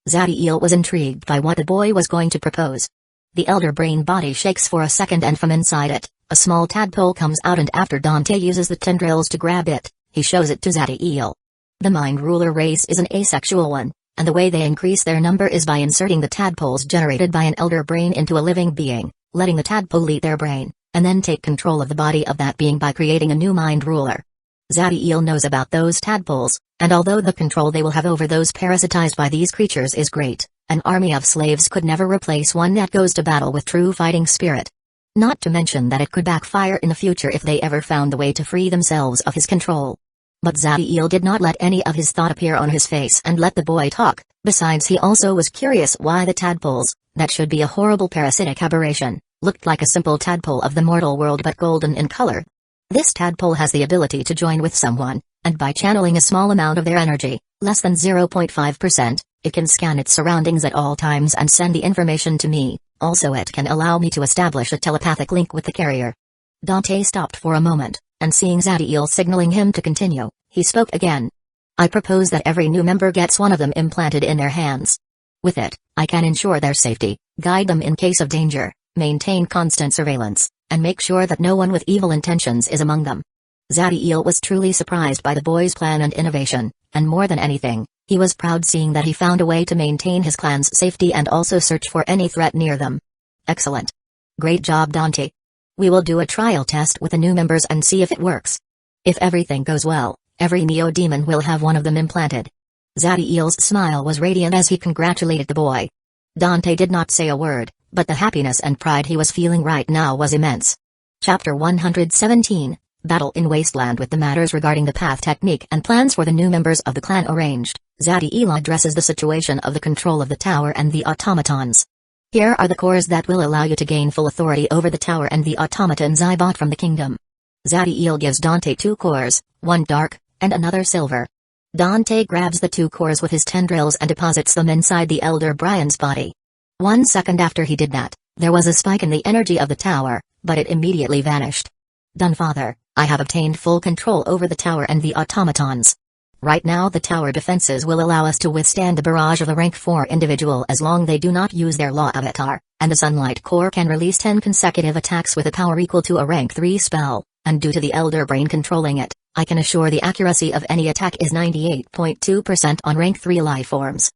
Zadiel was intrigued by what the boy was going to propose. The Elder Brain body shakes for a second and from inside it, a small tadpole comes out, and after Dante uses the tendrils to grab it, he shows it to Zadiel. The Mind Ruler race is an asexual one, and the way they increase their number is by inserting the tadpoles generated by an Elder Brain into a living being, letting the tadpole eat their brain, and then take control of the body of that being by creating a new Mind Ruler. Zadiel knows about those tadpoles, and although the control they will have over those parasitized by these creatures is great, an army of slaves could never replace one that goes to battle with true fighting spirit. Not to mention that it could backfire in the future if they ever found the way to free themselves of his control. But Zadiel did not let any of his thought appear on his face and let the boy talk. Besides, he also was curious why the tadpoles, that should be a horrible parasitic aberration, looked like a simple tadpole of the mortal world but golden in color. This tadpole has the ability to join with someone, and by channeling a small amount of their energy, less than 0.5%, it can scan its surroundings at all times and send the information to me. Also, it can allow me to establish a telepathic link with the carrier. Dante stopped for a moment, and seeing Zadiel signaling him to continue, he spoke again. I propose that every new member gets one of them implanted in their hands. With it, I can ensure their safety, guide them in case of danger, maintain constant surveillance, and make sure that no one with evil intentions is among them. Zadiel was truly surprised by the boy's plan and innovation, and more than anything, he was proud seeing that he found a way to maintain his clan's safety and also search for any threat near them. Excellent. Great job, Dante. We will do a trial test with the new members and see if it works. If everything goes well, every Neo-Demon will have one of them implanted. Zadiel's smile was radiant as he congratulated the boy. Dante did not say a word, but the happiness and pride he was feeling right now was immense. Chapter 117, Battle in Wasteland. With the matters regarding the path technique and plans for the new members of the clan arranged, Zadiel addresses the situation of the control of the tower and the automatons. Here are the cores that will allow you to gain full authority over the tower and the automatons I bought from the kingdom. Zadiel gives Dante 2 cores, one dark, and another silver. Dante grabs the 2 cores with his tendrils and deposits them inside the Elder Brian's body. 1 second after he did that, there was a spike in the energy of the tower, but it immediately vanished. Done, father, I have obtained full control over the tower and the automatons. Right now the tower defenses will allow us to withstand the barrage of a rank 4 individual as long they do not use their law avatar, and the Sunlight Core can release 10 consecutive attacks with a power equal to a rank 3 spell, and due to the Elder Brain controlling it, I can assure the accuracy of any attack is 98.2% on rank 3 life forms.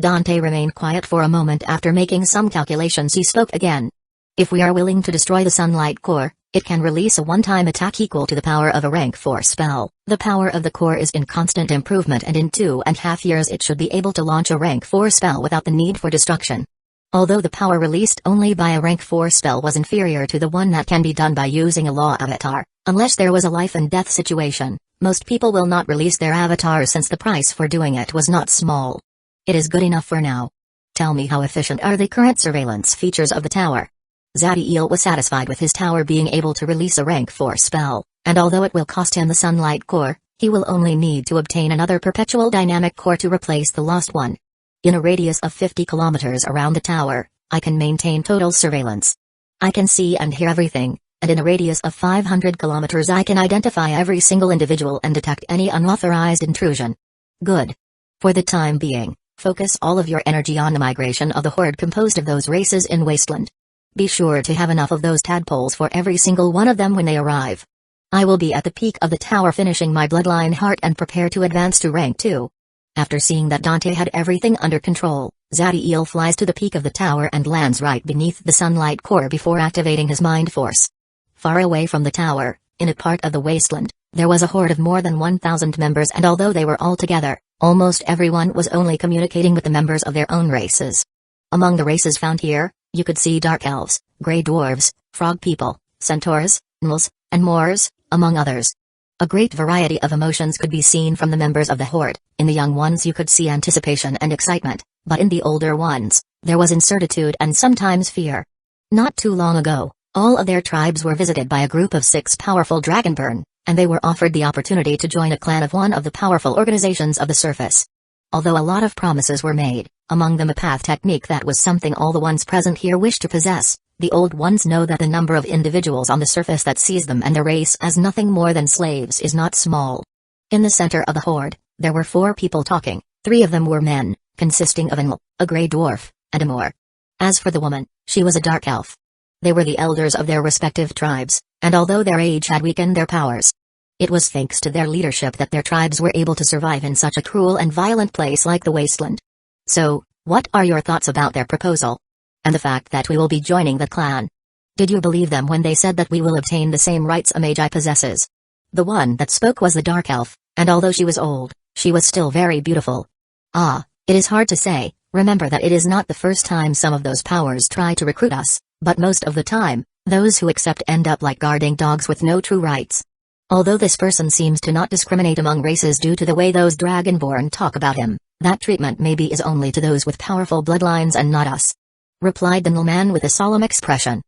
Dante remained quiet for a moment after making some calculations. He spoke again. If we are willing to destroy the Sunlight Core, it can release a one-time attack equal to the power of a rank 4 spell. The power of the core is in constant improvement and in 2.5 years it should be able to launch a rank 4 spell without the need for destruction. Although the power released only by a rank 4 spell was inferior to the one that can be done by using a law avatar, unless there was a life and death situation, most people will not release their avatars since the price for doing it was not small. It is good enough for now. Tell me, how efficient are the current surveillance features of the tower? Zadiel was satisfied with his tower being able to release a rank 4 spell, and although it will cost him the Sunlight Core, he will only need to obtain another perpetual dynamic core to replace the lost one. In a radius of 50 kilometers around the tower, I can maintain total surveillance. I can see and hear everything, and in a radius of 500 kilometers I can identify every single individual and detect any unauthorized intrusion. Good. For the time being, focus all of your energy on the migration of the horde composed of those races in Wasteland. Be sure to have enough of those tadpoles for every single one of them when they arrive. I will be at the peak of the tower finishing my bloodline heart and prepare to advance to rank 2. After seeing that Dante had everything under control, Zadiel flies to the peak of the tower and lands right beneath the Sunlight Core before activating his mind force. Far away from the tower, in a part of the wasteland, there was a horde of more than 1,000 members, and although they were all together, almost everyone was only communicating with the members of their own races. Among the races found here, you could see dark elves, grey dwarves, frog people, centaurs, gnolls, and moors, among others. A great variety of emotions could be seen from the members of the horde. In the young ones you could see anticipation and excitement, but in the older ones, there was incertitude and sometimes fear. Not too long ago, all of their tribes were visited by a group of 6 powerful dragonborn, and they were offered the opportunity to join a clan of one of the powerful organizations of the surface. Although a lot of promises were made, among them a path technique that was something all the ones present here wished to possess, the old ones know that the number of individuals on the surface that sees them and their race as nothing more than slaves is not small. In the center of the horde, there were 4 people talking. 3 of them were men, consisting of a gnoll, a grey dwarf, and a moor. As for the woman, she was a dark elf. They were the elders of their respective tribes, and although their age had weakened their powers, it was thanks to their leadership that their tribes were able to survive in such a cruel and violent place like the wasteland. So, what are your thoughts about their proposal? And the fact that we will be joining the clan? Did you believe them when they said that we will obtain the same rights a Magi possesses? The one that spoke was the dark elf, and although she was old, she was still very beautiful. Ah, it is hard to say. Remember that it is not the first time some of those powers try to recruit us, but most of the time, those who accept end up like guarding dogs with no true rights. Although this person seems to not discriminate among races due to the way those Dragonborn talk about him, that treatment maybe is only to those with powerful bloodlines and not us," replied the Nullman with a solemn expression.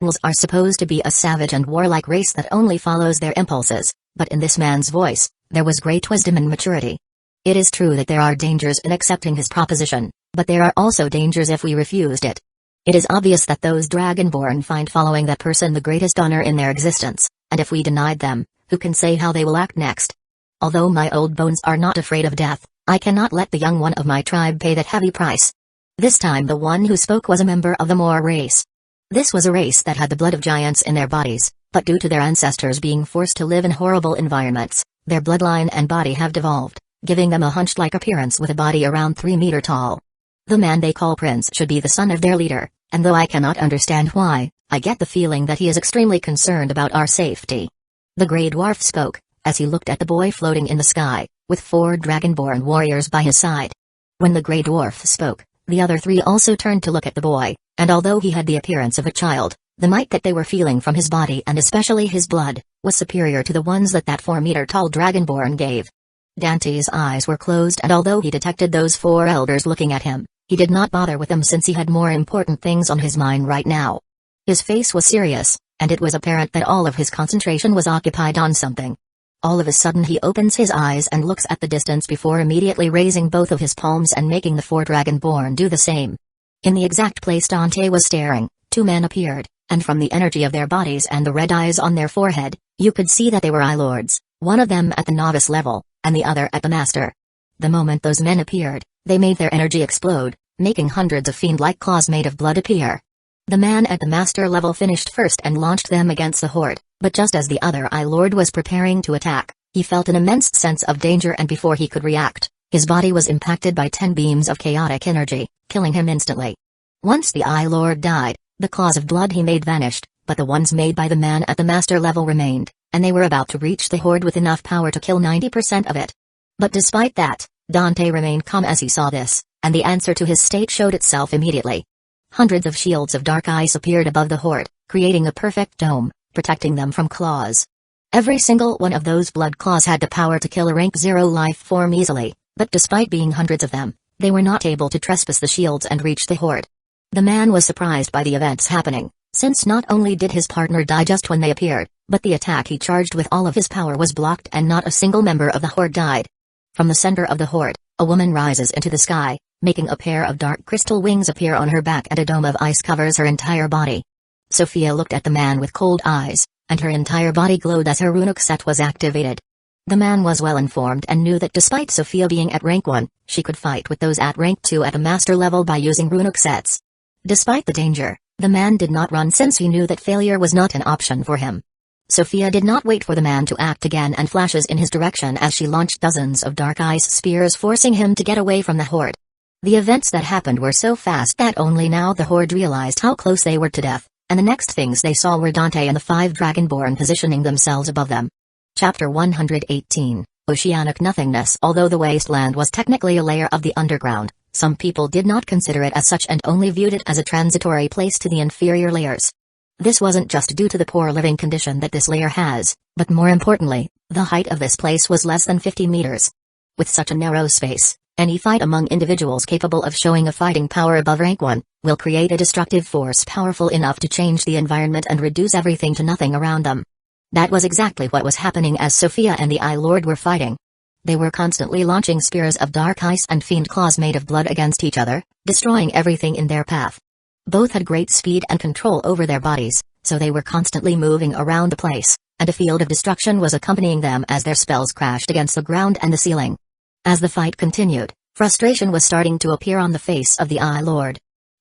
Nulls are supposed to be a savage and warlike race that only follows their impulses, but in this man's voice, there was great wisdom and maturity. It is true that there are dangers in accepting his proposition, but there are also dangers if we refused it. It is obvious that those Dragonborn find following that person the greatest honor in their existence, and if we denied them, who can say how they will act next? Although my old bones are not afraid of death, I cannot let the young one of my tribe pay that heavy price. This time the one who spoke was a member of the Moor race. This was a race that had the blood of giants in their bodies, but due to their ancestors being forced to live in horrible environments, their bloodline and body have devolved, giving them a hunched-like appearance with a body around 3 meters tall. The man they call Prince should be the son of their leader, and though I cannot understand why, I get the feeling that he is extremely concerned about our safety. The Grey Dwarf spoke, as he looked at the boy floating in the sky, with 4 Dragonborn warriors by his side. When the Grey Dwarf spoke, the other 3 also turned to look at the boy, and although he had the appearance of a child, the might that they were feeling from his body and especially his blood, was superior to the ones that 4-meter-tall Dragonborn gave. Dante's eyes were closed, and although he detected those 4 elders looking at him, he did not bother with them since he had more important things on his mind right now. His face was serious, and it was apparent that all of his concentration was occupied on something. All of a sudden he opens his eyes and looks at the distance before immediately raising both of his palms and making the 4 Dragonborn do the same. In the exact place Dante was staring, 2 men appeared, and from the energy of their bodies and the red eyes on their forehead, You could see that they were Eye Lords, one of them at the novice level, and the other at the master. The moment those men appeared, they made their energy explode, making hundreds of fiend-like claws made of blood appear. The man at the master level finished first and launched them against the horde, but just as the other Eye Lord was preparing to attack, he felt an immense sense of danger, and before he could react, his body was impacted by 10 beams of chaotic energy, killing him instantly. Once the Eye Lord died, the claws of blood he made vanished, but the ones made by the man at the master level remained, and they were about to reach the horde with enough power to kill 90% of it. But despite that, Dante remained calm as he saw this, and the answer to his state showed itself immediately. Hundreds of shields of dark ice appeared above the horde, creating a perfect dome, protecting them from claws. Every single one of those blood claws had the power to kill a rank 0 life form easily, but despite being hundreds of them, they were not able to trespass the shields and reach the horde. The man was surprised by the events happening, since not only did his partner die just when they appeared, but the attack he charged with all of his power was blocked and not a single member of the horde died. From the center of the horde, a woman rises into the sky, making a pair of dark crystal wings appear on her back, and a dome of ice covers her entire body. Sophia looked at the man with cold eyes, and her entire body glowed as her runic set was activated. The man was well informed and knew that despite Sophia being at rank 1, she could fight with those at rank 2 at a master level by using runic sets. Despite the danger, the man did not run since he knew that failure was not an option for him. Sophia did not wait for the man to act again and flashes in his direction as she launched dozens of dark ice spears, forcing him to get away from the horde. The events that happened were so fast that only now the horde realized how close they were to death, and the next things they saw were Dante and the 5 Dragonborn positioning themselves above them. Chapter 118, Oceanic Nothingness. Although the wasteland was technically a layer of the underground, some people did not consider it as such and only viewed it as a transitory place to the inferior layers. This wasn't just due to the poor living condition that this layer has, but more importantly, the height of this place was less than 50 meters. With such a narrow space, any fight among individuals capable of showing a fighting power above rank 1, will create a destructive force powerful enough to change the environment and reduce everything to nothing around them. That was exactly what was happening as Sophia and the Eye Lord were fighting. They were constantly launching spears of dark ice and fiend claws made of blood against each other, destroying everything in their path. Both had great speed and control over their bodies, so they were constantly moving around the place, and a field of destruction was accompanying them as their spells crashed against the ground and the ceiling. As the fight continued, frustration was starting to appear on the face of the Eye Lord.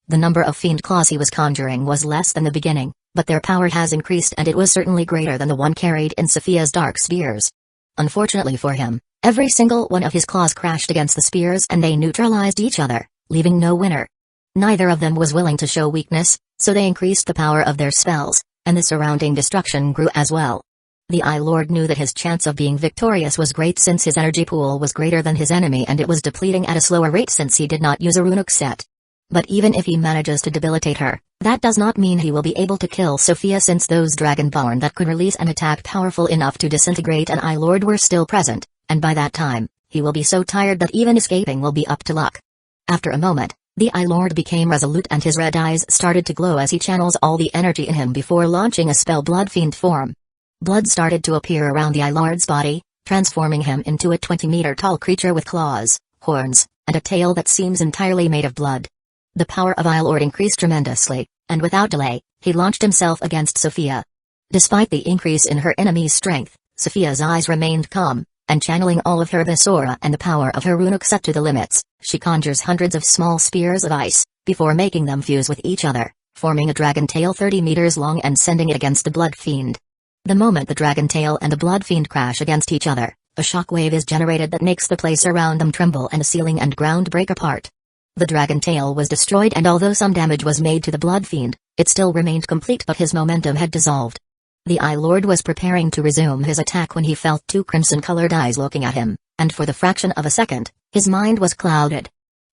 The number of fiend claws he was conjuring was less than the beginning, but their power has increased, and it was certainly greater than the one carried in Sophia's dark spears. Unfortunately for him, every single one of his claws crashed against the spears and they neutralized each other, leaving no winner. Neither of them was willing to show weakness, so they increased the power of their spells, and the surrounding destruction grew as well. The Eye Lord knew that his chance of being victorious was great since his energy pool was greater than his enemy and it was depleting at a slower rate since he did not use a runic set. But even if he manages to debilitate her, that does not mean he will be able to kill Sophia, since those Dragonborn that could release an attack powerful enough to disintegrate an Eye Lord were still present, and by that time, he will be so tired that even escaping will be up to luck. After a moment, the Eye Lord became resolute and his red eyes started to glow as he channels all the energy in him before launching a spell Blood Fiend form. Blood started to appear around the Eye Lord's body, transforming him into a 20-meter-tall creature with claws, horns, and a tail that seems entirely made of blood. The power of Eye Lord increased tremendously, and without delay, he launched himself against Sophia. Despite the increase in her enemy's strength, Sophia's eyes remained calm, and channeling all of her Abyssal and the power of her runic set to the limits, she conjures hundreds of small spears of ice, before making them fuse with each other, forming a dragon tail 30 meters long and sending it against the Blood Fiend. The moment the dragon tail and the Blood Fiend crash against each other, a shockwave is generated that makes the place around them tremble and the ceiling and ground break apart. The dragon tail was destroyed, and although some damage was made to the Blood Fiend, it still remained complete, but his momentum had dissolved. The Eye Lord was preparing to resume his attack when he felt 2 crimson-colored eyes looking at him, and for the fraction of a second, his mind was clouded.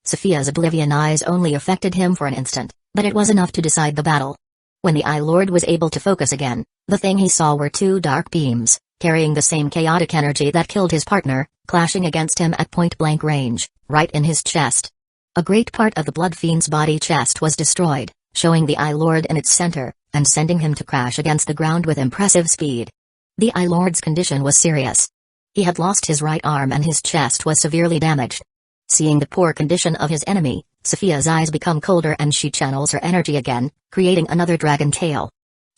Sophia's oblivion eyes only affected him for an instant, but it was enough to decide the battle. When the Eye Lord was able to focus again, the thing he saw were 2 dark beams, carrying the same chaotic energy that killed his partner, clashing against him at point-blank range, right in his chest. A great part of the Blood Fiend's body chest was destroyed, showing the Eye Lord in its center, and sending him to crash against the ground with impressive speed. The Eye Lord's condition was serious. He had lost his right arm and his chest was severely damaged. Seeing the poor condition of his enemy, Sophia's eyes become colder and she channels her energy again, creating another dragon tail.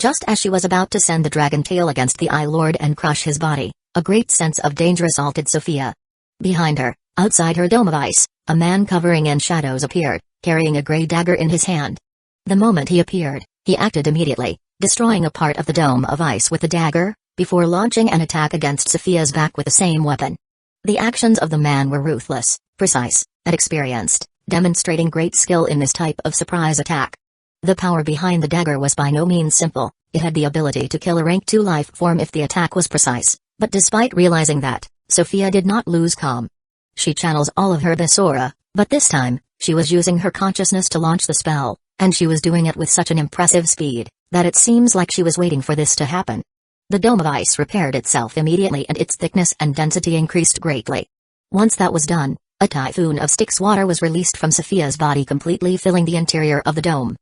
Just as she was about to send the dragon tail against the Eye Lord and crush his body, a great sense of danger assaulted Sophia. Behind her, outside her dome of ice, a man covering in shadows appeared, carrying a grey dagger in his hand. The moment he appeared, he acted immediately, destroying a part of the dome of ice with the dagger, before launching an attack against Sophia's back with the same weapon. The actions of the man were ruthless, precise, and experienced, demonstrating great skill in this type of surprise attack. The power behind the dagger was by no means simple. It had the ability to kill a rank 2 life form if the attack was precise, but despite realizing that, Sophia did not lose calm. She channels all of her Abyssal, but this time, she was using her consciousness to launch the spell, and she was doing it with such an impressive speed, that it seems like she was waiting for this to happen. The dome of ice repaired itself immediately and its thickness and density increased greatly. Once that was done, a typhoon of Styx water was released from Sophia's body, completely filling the interior of the dome.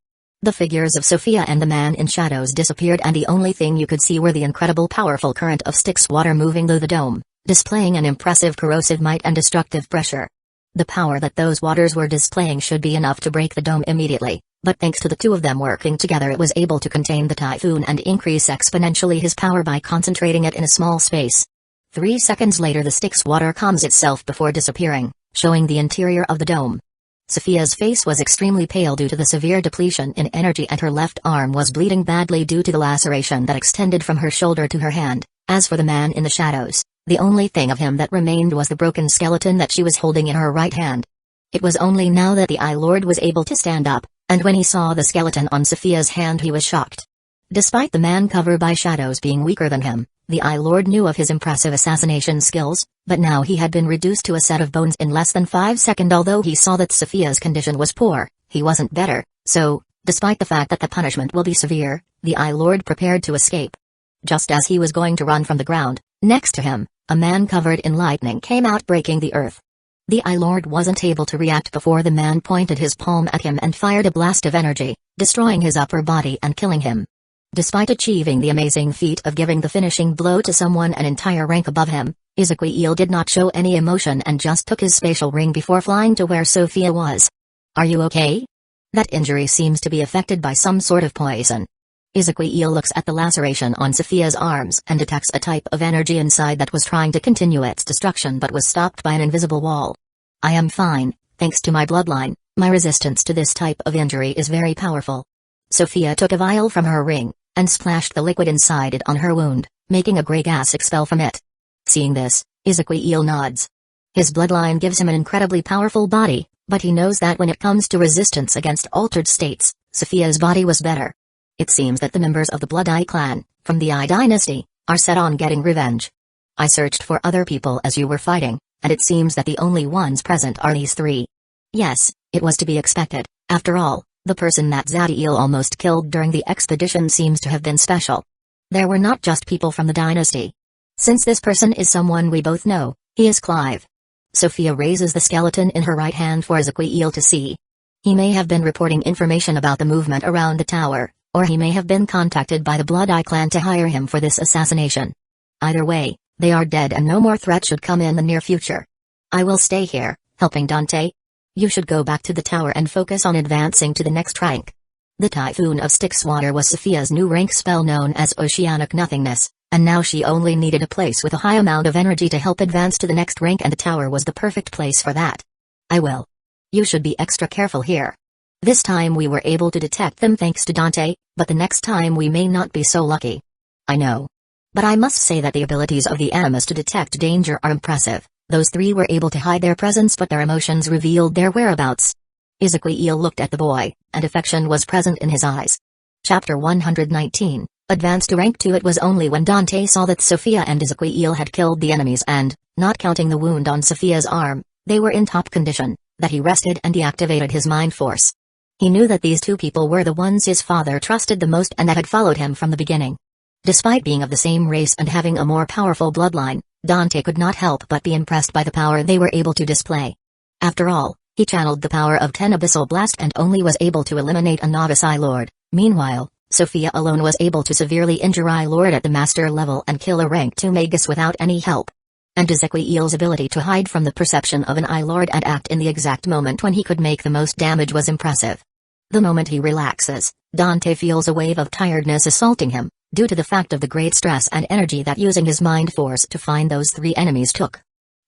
The figures of Sophia and the man in shadows disappeared, and the only thing you could see were the incredible powerful current of Styx water moving through the dome, displaying an impressive corrosive might and destructive pressure. The power that those waters were displaying should be enough to break the dome immediately, but thanks to the two of them working together, it was able to contain the typhoon and increase exponentially his power by concentrating it in a small space. 3 seconds later, the Styx water calms itself before disappearing, showing the interior of the dome. Sophia's face was extremely pale due to the severe depletion in energy, and her left arm was bleeding badly due to the laceration that extended from her shoulder to her hand. As for the man in the shadows, the only thing of him that remained was the broken skeleton that she was holding in her right hand. It was only now that the Eye Lord was able to stand up, and when he saw the skeleton on Sophia's hand, he was shocked. Despite the man covered by shadows being weaker than him, the Eye Lord knew of his impressive assassination skills, but now he had been reduced to a set of bones in less than 5 seconds. Although he saw that Sophia's condition was poor, he wasn't better, so, despite the fact that the punishment will be severe, the Eye Lord prepared to escape. Just as he was going to run from the ground, next to him, a man covered in lightning came out, breaking the earth. The Eye Lord wasn't able to react before the man pointed his palm at him and fired a blast of energy, destroying his upper body and killing him. Despite achieving the amazing feat of giving the finishing blow to someone an entire rank above him, Ezekiel did not show any emotion and just took his spatial ring before flying to where Sophia was. "Are you okay? That injury seems to be affected by some sort of poison." Ezekiel looks at the laceration on Sophia's arms and detects a type of energy inside that was trying to continue its destruction but was stopped by an invisible wall. "I am fine, thanks to my bloodline. My resistance to this type of injury is very powerful." Sophia took a vial from her ring and splashed the liquid inside it on her wound, making a grey gas expel from it. Seeing this, Ezekiel nods. His bloodline gives him an incredibly powerful body, but he knows that when it comes to resistance against altered states, Sophia's body was better. It seems that the members of the Blood Eye clan, from the Eye dynasty, are set on getting revenge. I searched for other people as you were fighting, and it seems that the only ones present are these 3. Yes, it was to be expected. After all, the person that Zadiel almost killed during the expedition seems to have been special. There were not just people from the dynasty. Since this person is someone we both know, he is Clive. Sophia raises the skeleton in her right hand for Ezekiel to see. He may have been reporting information about the movement around the tower, or he may have been contacted by the Blood Eye clan to hire him for this assassination. Either way, they are dead and no more threat should come in the near future. I will stay here, helping Dante. You should go back to the tower and focus on advancing to the next rank. The Typhoon of Styx water was Sophia's new rank spell known as Oceanic Nothingness, and now she only needed a place with a high amount of energy to help advance to the next rank, and the tower was the perfect place for that. I will. You should be extra careful here. This time we were able to detect them thanks to Dante, but the next time we may not be so lucky. I know. But I must say that the abilities of the animus to detect danger are impressive. Those 3 were able to hide their presence, but their emotions revealed their whereabouts. Ezekiel looked at the boy, and affection was present in his eyes. Chapter 119, Advance to Rank 2. It was only when Dante saw that Sophia and Ezekiel had killed the enemies and, not counting the wound on Sophia's arm, they were in top condition, that he rested and deactivated his mind force. He knew that these 2 people were the ones his father trusted the most and that had followed him from the beginning. Despite being of the same race and having a more powerful bloodline, Dante could not help but be impressed by the power they were able to display. After all, he channeled the power of 10 Abyssal Blast and only was able to eliminate a novice Eye Lord. Meanwhile, Sophia alone was able to severely injure Eye Lord at the master level and kill a rank 2 Magus without any help. And Ezekiel's ability to hide from the perception of an Eye Lord and act in the exact moment when he could make the most damage was impressive. The moment he relaxes, Dante feels a wave of tiredness assaulting him, due to the fact of the great stress and energy that using his mind force to find those three enemies took.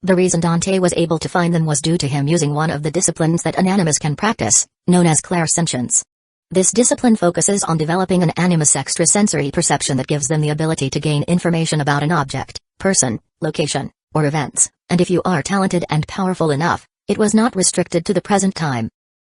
The reason Dante was able to find them was due to him using one of the disciplines that an animus can practice, known as clairsentience. This discipline focuses on developing an animus' extrasensory perception that gives them the ability to gain information about an object, person, location, or events, and if you are talented and powerful enough, it was not restricted to the present time.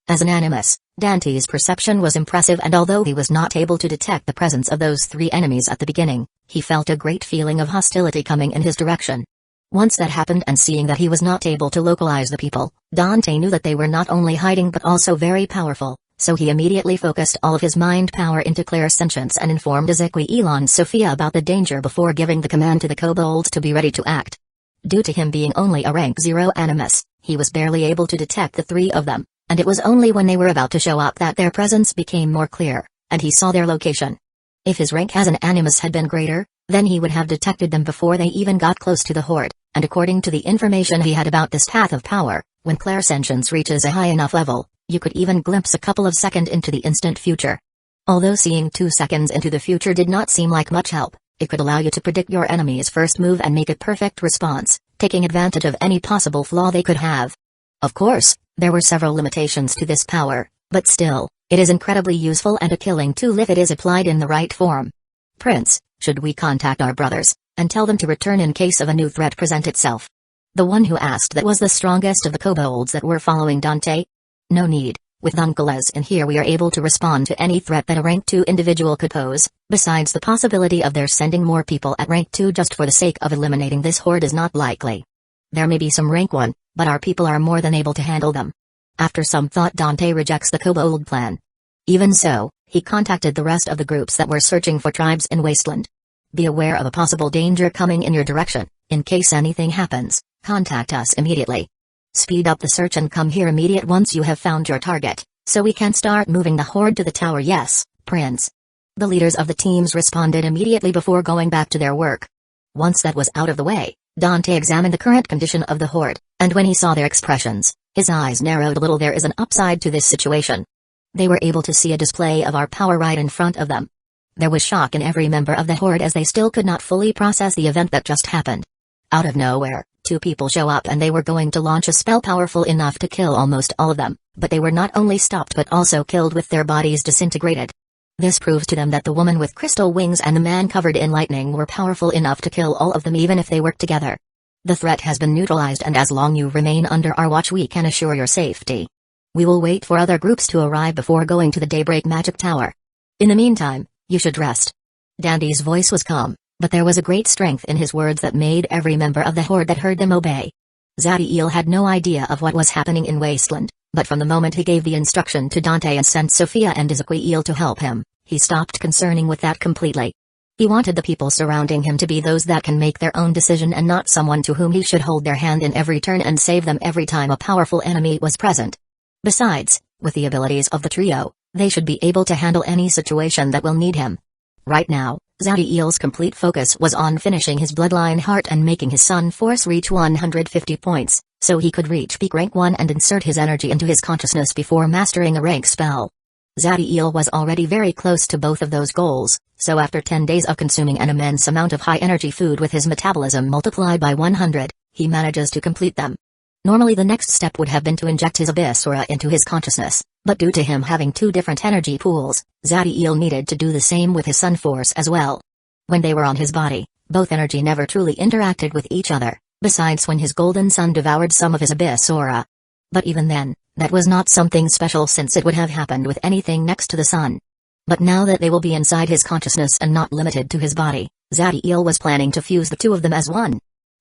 As an animus, Dante's perception was impressive, and although he was not able to detect the presence of those three enemies at the beginning, he felt a great feeling of hostility coming in his direction. Once that happened, and seeing that he was not able to localize the people, Dante knew that they were not only hiding but also very powerful, so he immediately focused all of his mind power into clairsentience and informed Ezequiel and Sophia about the danger before giving the command to the kobolds to be ready to act. Due to him being only a rank 0 animus, he was barely able to detect the three of them, and it was only when they were about to show up that their presence became more clear, and he saw their location. If his rank as an animus had been greater, then he would have detected them before they even got close to the horde, and according to the information he had about this path of power, when clairsentience reaches a high enough level, you could even glimpse a couple of seconds into the instant future. Although seeing 2 seconds into the future did not seem like much help, it could allow you to predict your enemy's first move and make a perfect response, taking advantage of any possible flaw they could have. Of course, there were several limitations to this power, but still, it is incredibly useful and a killing tool if it is applied in the right form. Prince, should we contact our brothers, and tell them to return in case of a new threat present itself? The one who asked that was the strongest of the kobolds that were following Dante. No need, with Uncle in here we are able to respond to any threat that a rank 2 individual could pose, besides the possibility of their sending more people at rank 2 just for the sake of eliminating this horde is not likely. There may be some rank 1, but our people are more than able to handle them. After some thought, Dante rejects the kobold plan. Even so, he contacted the rest of the groups that were searching for tribes in Wasteland. Be aware of a possible danger coming in your direction. In case anything happens, contact us immediately. Speed up the search and come here immediate once you have found your target, so we can start moving the horde to the tower. Yes, Prince. The leaders of the teams responded immediately before going back to their work. Once that was out of the way, Dante examined the current condition of the horde, and when he saw their expressions, his eyes narrowed a little. There is an upside to this situation. They were able to see a display of our power right in front of them. There was shock in every member of the horde as they still could not fully process the event that just happened. Out of nowhere, 2 people show up and they were going to launch a spell powerful enough to kill almost all of them, but they were not only stopped but also killed with their bodies disintegrated. This proves to them that the woman with crystal wings and the man covered in lightning were powerful enough to kill all of them even if they worked together. The threat has been neutralized, and as long you remain under our watch we can assure your safety. We will wait for other groups to arrive before going to the Daybreak Magic Tower. In the meantime, you should rest. Dante's voice was calm, but there was a great strength in his words that made every member of the horde that heard them obey. Zadiel had no idea of what was happening in Wasteland, but from the moment he gave the instruction to Dante and sent Sophia and Ezequiel to help him, he stopped concerning with that completely. He wanted the people surrounding him to be those that can make their own decision and not someone to whom he should hold their hand in every turn and save them every time a powerful enemy was present. Besides, with the abilities of the trio, they should be able to handle any situation that will need him. Right now, Zadiel's complete focus was on finishing his bloodline heart and making his Sun Force reach 150 points, so he could reach peak rank 1 and insert his energy into his consciousness before mastering a rank spell. Zadiel was already very close to both of those goals, so after 10 days of consuming an immense amount of high-energy food with his metabolism multiplied by 100, he manages to complete them. Normally the next step would have been to inject his Abyss aura into his consciousness, but due to him having 2 different energy pools, Zadiel needed to do the same with his Sun Force as well. When they were on his body, both energy never truly interacted with each other, besides when his golden sun devoured some of his Abyss aura. But even then, that was not something special since it would have happened with anything next to the sun. But now that they will be inside his consciousness and not limited to his body, Zadiel was planning to fuse the 2 of them as one.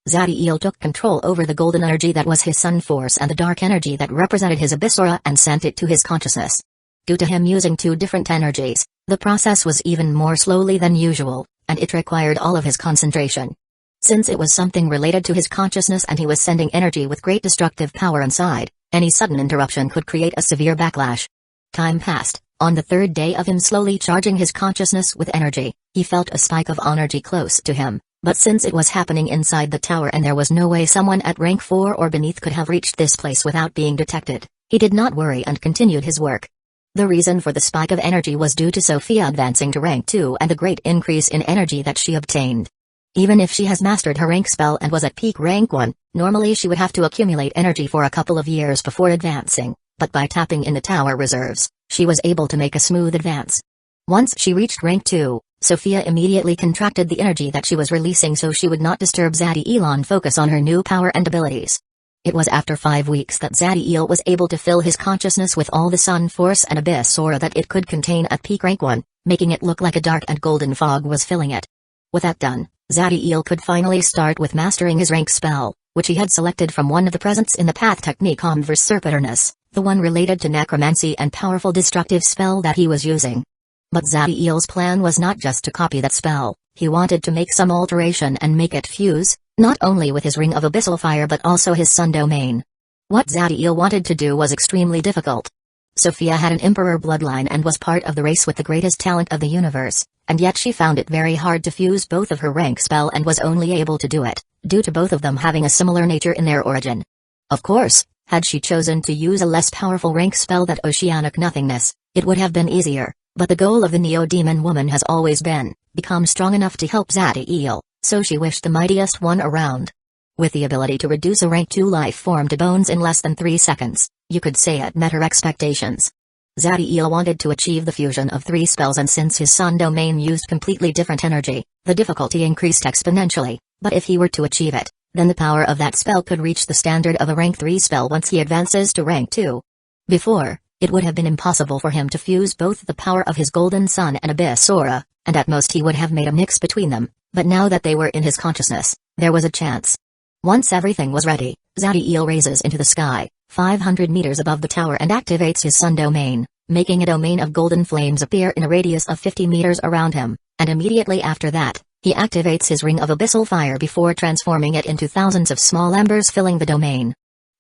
Zadiel took control over the golden energy that was his Sun Force and the dark energy that represented his Abyss aura and sent it to his consciousness. Due to him using 2 different energies, the process was even more slowly than usual, and it required all of his concentration. Since it was something related to his consciousness and he was sending energy with great destructive power inside, any sudden interruption could create a severe backlash. Time passed. On the 3rd day of him slowly charging his consciousness with energy, he felt a spike of energy close to him, but since it was happening inside the tower and there was no way someone at rank 4 or beneath could have reached this place without being detected, he did not worry and continued his work. The reason for the spike of energy was due to Sophia advancing to rank 2 and the great increase in energy that she obtained. Even if she has mastered her rank spell and was at peak rank 1, normally she would have to accumulate energy for a couple of years before advancing, but by tapping in the tower reserves, she was able to make a smooth advance. Once she reached rank 2, Sophia immediately contracted the energy that she was releasing so she would not disturb Zadie focus on her new power and abilities. It was after 5 weeks that Zadie was able to fill his consciousness with all the sun force and abyss aura that it could contain at peak rank 1, making it look like a dark and golden fog was filling it. With that done, Zadie could finally start with mastering his rank spell, which he had selected from one of the presents in the path technique Verserpiterness, the one related to necromancy and powerful destructive spell that he was using. But Zadie's plan was not just to copy that spell, he wanted to make some alteration and make it fuse, not only with his ring of abyssal fire but also his sun domain. What Zadie wanted to do was extremely difficult. Sophia had an emperor bloodline and was part of the race with the greatest talent of the universe, and yet she found it very hard to fuse both of her rank spell and was only able to do it, due to both of them having a similar nature in their origin. Of course, had she chosen to use a less powerful rank spell that Oceanic Nothingness, it would have been easier, but the goal of the Neo-Demon woman has always been, become strong enough to help Zadie, so she wished the mightiest one around. With the ability to reduce a rank 2 life form to bones in less than 3 seconds, you could say it met her expectations. Zadie wanted to achieve the fusion of 3 spells, and since his sun domain used completely different energy, the difficulty increased exponentially, but if he were to achieve it, then the power of that spell could reach the standard of a rank 3 spell once he advances to rank 2. Before, it would have been impossible for him to fuse both the power of his golden sun and abyss aura, and at most he would have made a mix between them, but now that they were in his consciousness, there was a chance. Once everything was ready, Zadie raises into the sky, 500 meters above the tower, and activates his sun domain, making a domain of golden flames appear in a radius of 50 meters around him, and immediately after that, he activates his ring of abyssal fire before transforming it into thousands of small embers filling the domain.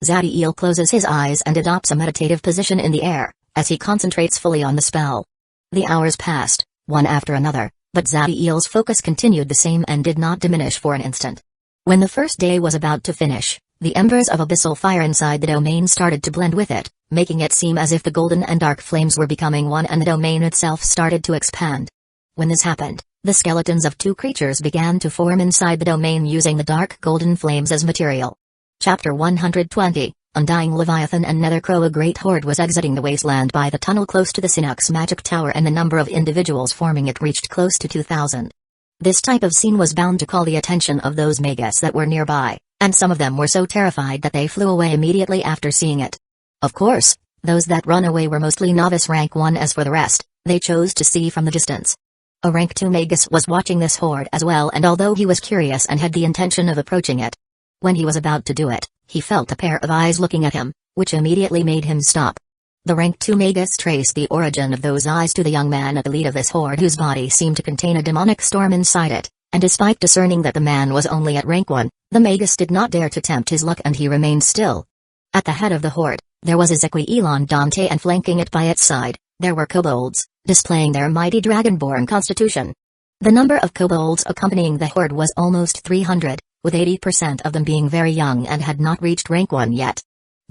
Zadie closes his eyes and adopts a meditative position in the air, as he concentrates fully on the spell. The hours passed, one after another, but Zadie's focus continued the same and did not diminish for an instant. When the first day was about to finish, the embers of abyssal fire inside the domain started to blend with it, making it seem as if the golden and dark flames were becoming one and the domain itself started to expand. When this happened, the skeletons of 2 creatures began to form inside the domain using the dark golden flames as material. Chapter 120, Undying Leviathan and Nethercrow. A great horde was exiting the wasteland by the tunnel close to the Sinnoh's magic tower, and the number of individuals forming it reached close to 2,000. This type of scene was bound to call the attention of those magus that were nearby, and some of them were so terrified that they flew away immediately after seeing it. Of course, those that run away were mostly novice rank 1. As for the rest, they chose to see from the distance. A rank 2 magus was watching this horde as well, and although he was curious and had the intention of approaching it, when he was about to do it, he felt a pair of eyes looking at him, which immediately made him stop. The rank 2 magus traced the origin of those eyes to the young man at the lead of this horde, whose body seemed to contain a demonic storm inside it, and despite discerning that the man was only at rank 1, the magus did not dare to tempt his luck and he remained still. At the head of the horde, there was Ezequielon Dante, and flanking it by its side, there were kobolds, displaying their mighty dragonborn constitution. The number of kobolds accompanying the horde was almost 300, with 80% of them being very young and had not reached rank 1 yet.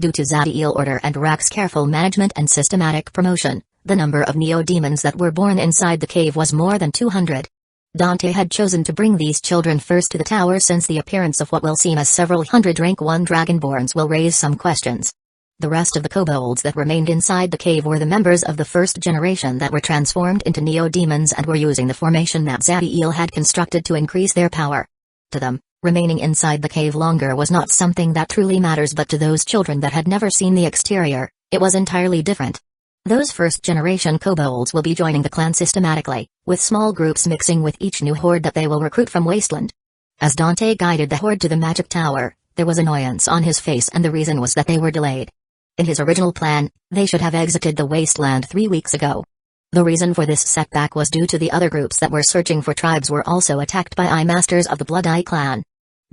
Due to Zadie's order and Rak's careful management and systematic promotion, the number of neo-demons that were born inside the cave was more than 200. Dante had chosen to bring these children first to the tower, since the appearance of what will seem as several hundred rank 1 dragonborns will raise some questions. The rest of the kobolds that remained inside the cave were the members of the first generation that were transformed into neo-demons and were using the formation that Zadie had constructed to increase their power. To them, remaining inside the cave longer was not something that truly matters, but to those children that had never seen the exterior, it was entirely different. Those first-generation kobolds will be joining the clan systematically, with small groups mixing with each new horde that they will recruit from Wasteland. As Dante guided the horde to the magic tower, there was annoyance on his face, and the reason was that they were delayed. In his original plan, they should have exited the Wasteland 3 weeks ago. The reason for this setback was due to the other groups that were searching for tribes were also attacked by Eye Masters of the Blood Eye clan.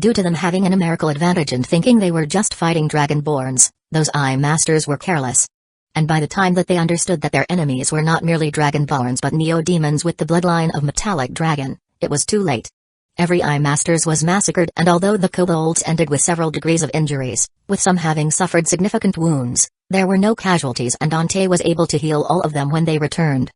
Due to them having a numerical advantage and thinking they were just fighting Dragonborns, those Eye Masters were careless. And by the time that they understood that their enemies were not merely Dragonborns but Neo-Demons with the bloodline of Metallic Dragon, it was too late. Every Eye Masters was massacred, and although the kobolds ended with several degrees of injuries, with some having suffered significant wounds, There were no casualties and Dante was able to heal all of them when they returned.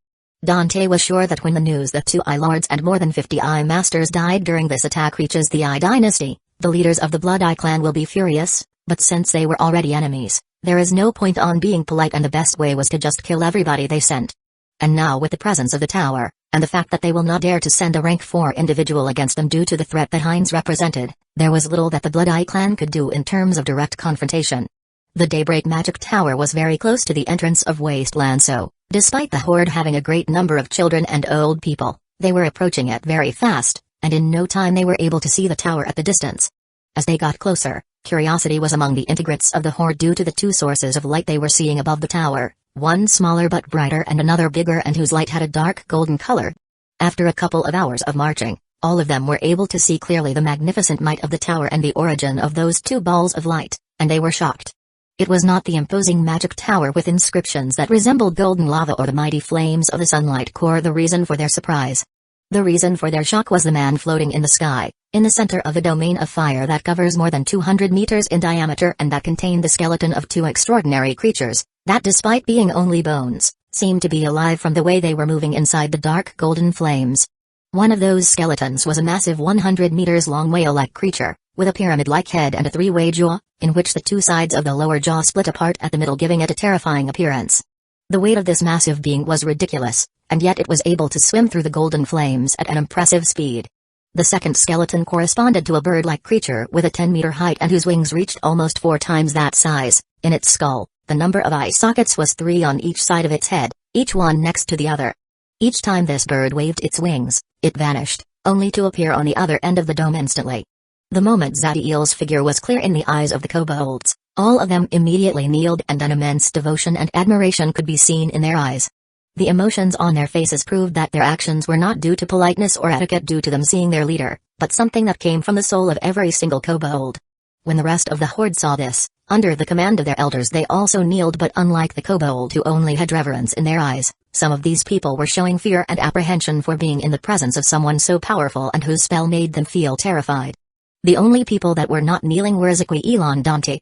Dante was sure that when the news that 2 Eye Lords and more than 50 Eye Masters died during this attack reaches the Eye Dynasty, the leaders of the Blood Eye clan will be furious, but since they were already enemies, there is no point on being polite and the best way was to just kill everybody they sent. And now with the presence of the tower, and the fact that they will not dare to send a rank 4 individual against them due to the threat that Heinz represented, there was little that the Blood Eye clan could do in terms of direct confrontation. The Daybreak Magic Tower was very close to the entrance of Wasteland, so, despite the Horde having a great number of children and old people, they were approaching it very fast, and in no time they were able to see the tower at the distance. As they got closer, curiosity was among the integrates of the Horde due to the 2 sources of light they were seeing above the tower, one smaller but brighter and another bigger and whose light had a dark golden color. After a couple of hours of marching, all of them were able to see clearly the magnificent might of the tower and the origin of those 2 balls of light, and they were shocked. It was not the imposing magic tower with inscriptions that resembled golden lava or the mighty flames of the sunlight core the reason for their surprise. The reason for their shock was the man floating in the sky, in the center of a domain of fire that covers more than 200 meters in diameter and that contained the skeleton of 2 extraordinary creatures, that despite being only bones, seemed to be alive from the way they were moving inside the dark golden flames. One of those skeletons was a massive 100 meters long whale-like creature, with a pyramid-like head and a 3-way jaw, in which the 2 sides of the lower jaw split apart at the middle giving it a terrifying appearance. The weight of this massive being was ridiculous, and yet it was able to swim through the golden flames at an impressive speed. The second skeleton corresponded to a bird-like creature with a 10-meter height and whose wings reached almost 4 times that size. In its skull, the number of eye sockets was 3 on each side of its head, each one next to the other. Each time this bird waved its wings, it vanished, only to appear on the other end of the dome instantly. The moment Zadiel's figure was clear in the eyes of the kobolds, all of them immediately kneeled and an immense devotion and admiration could be seen in their eyes. The emotions on their faces proved that their actions were not due to politeness or etiquette due to them seeing their leader, but something that came from the soul of every single kobold. When the rest of the Horde saw this, under the command of their elders they also kneeled, but unlike the kobold who only had reverence in their eyes, some of these people were showing fear and apprehension for being in the presence of someone so powerful and whose spell made them feel terrified. The only people that were not kneeling were Ezequiel and Dante.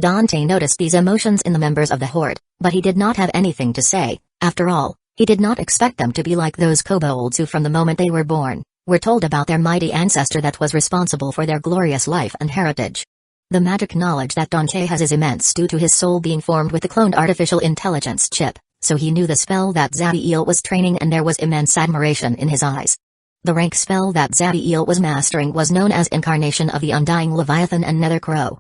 Dante noticed these emotions in the members of the Horde, but he did not have anything to say. After all, he did not expect them to be like those kobolds who from the moment they were born, were told about their mighty ancestor that was responsible for their glorious life and heritage. The magic knowledge that Dante has is immense due to his soul being formed with the cloned artificial intelligence chip, so he knew the spell that Zadiel was training and there was immense admiration in his eyes. The rank spell that Zadiel was mastering was known as Incarnation of the Undying Leviathan and Nether Crow.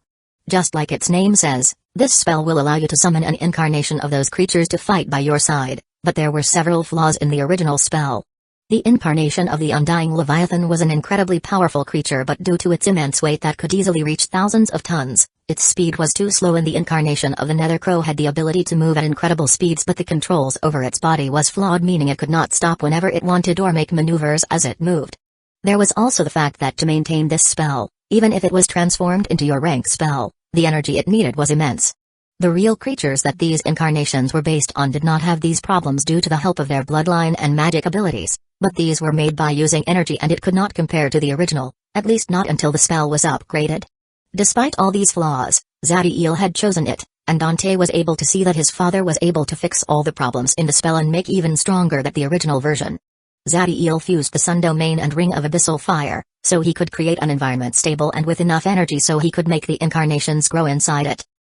Just like its name says, this spell will allow you to summon an incarnation of those creatures to fight by your side, but there were several flaws in the original spell. The incarnation of the Undying Leviathan was an incredibly powerful creature, but due to its immense weight that could easily reach thousands of tons, its speed was too slow, and the incarnation of the Nether Crow had the ability to move at incredible speeds, but the controls over its body was flawed, meaning it could not stop whenever it wanted or make maneuvers as it moved. There was also the fact that to maintain this spell, even if it was transformed into your rank spell, the energy it needed was immense. The real creatures that these incarnations were based on did not have these problems due to the help of their bloodline and magic abilities, but these were made by using energy and it could not compare to the original, at least not until the spell was upgraded. Despite all these flaws, Zadiel had chosen it, and Dante was able to see that his father was able to fix all the problems in the spell and make even stronger than the original version. Zadiel fused the Sun Domain and Ring of Abyssal Fire, so he could create an environment stable and with enough energy so he could make the incarnations grow inside it.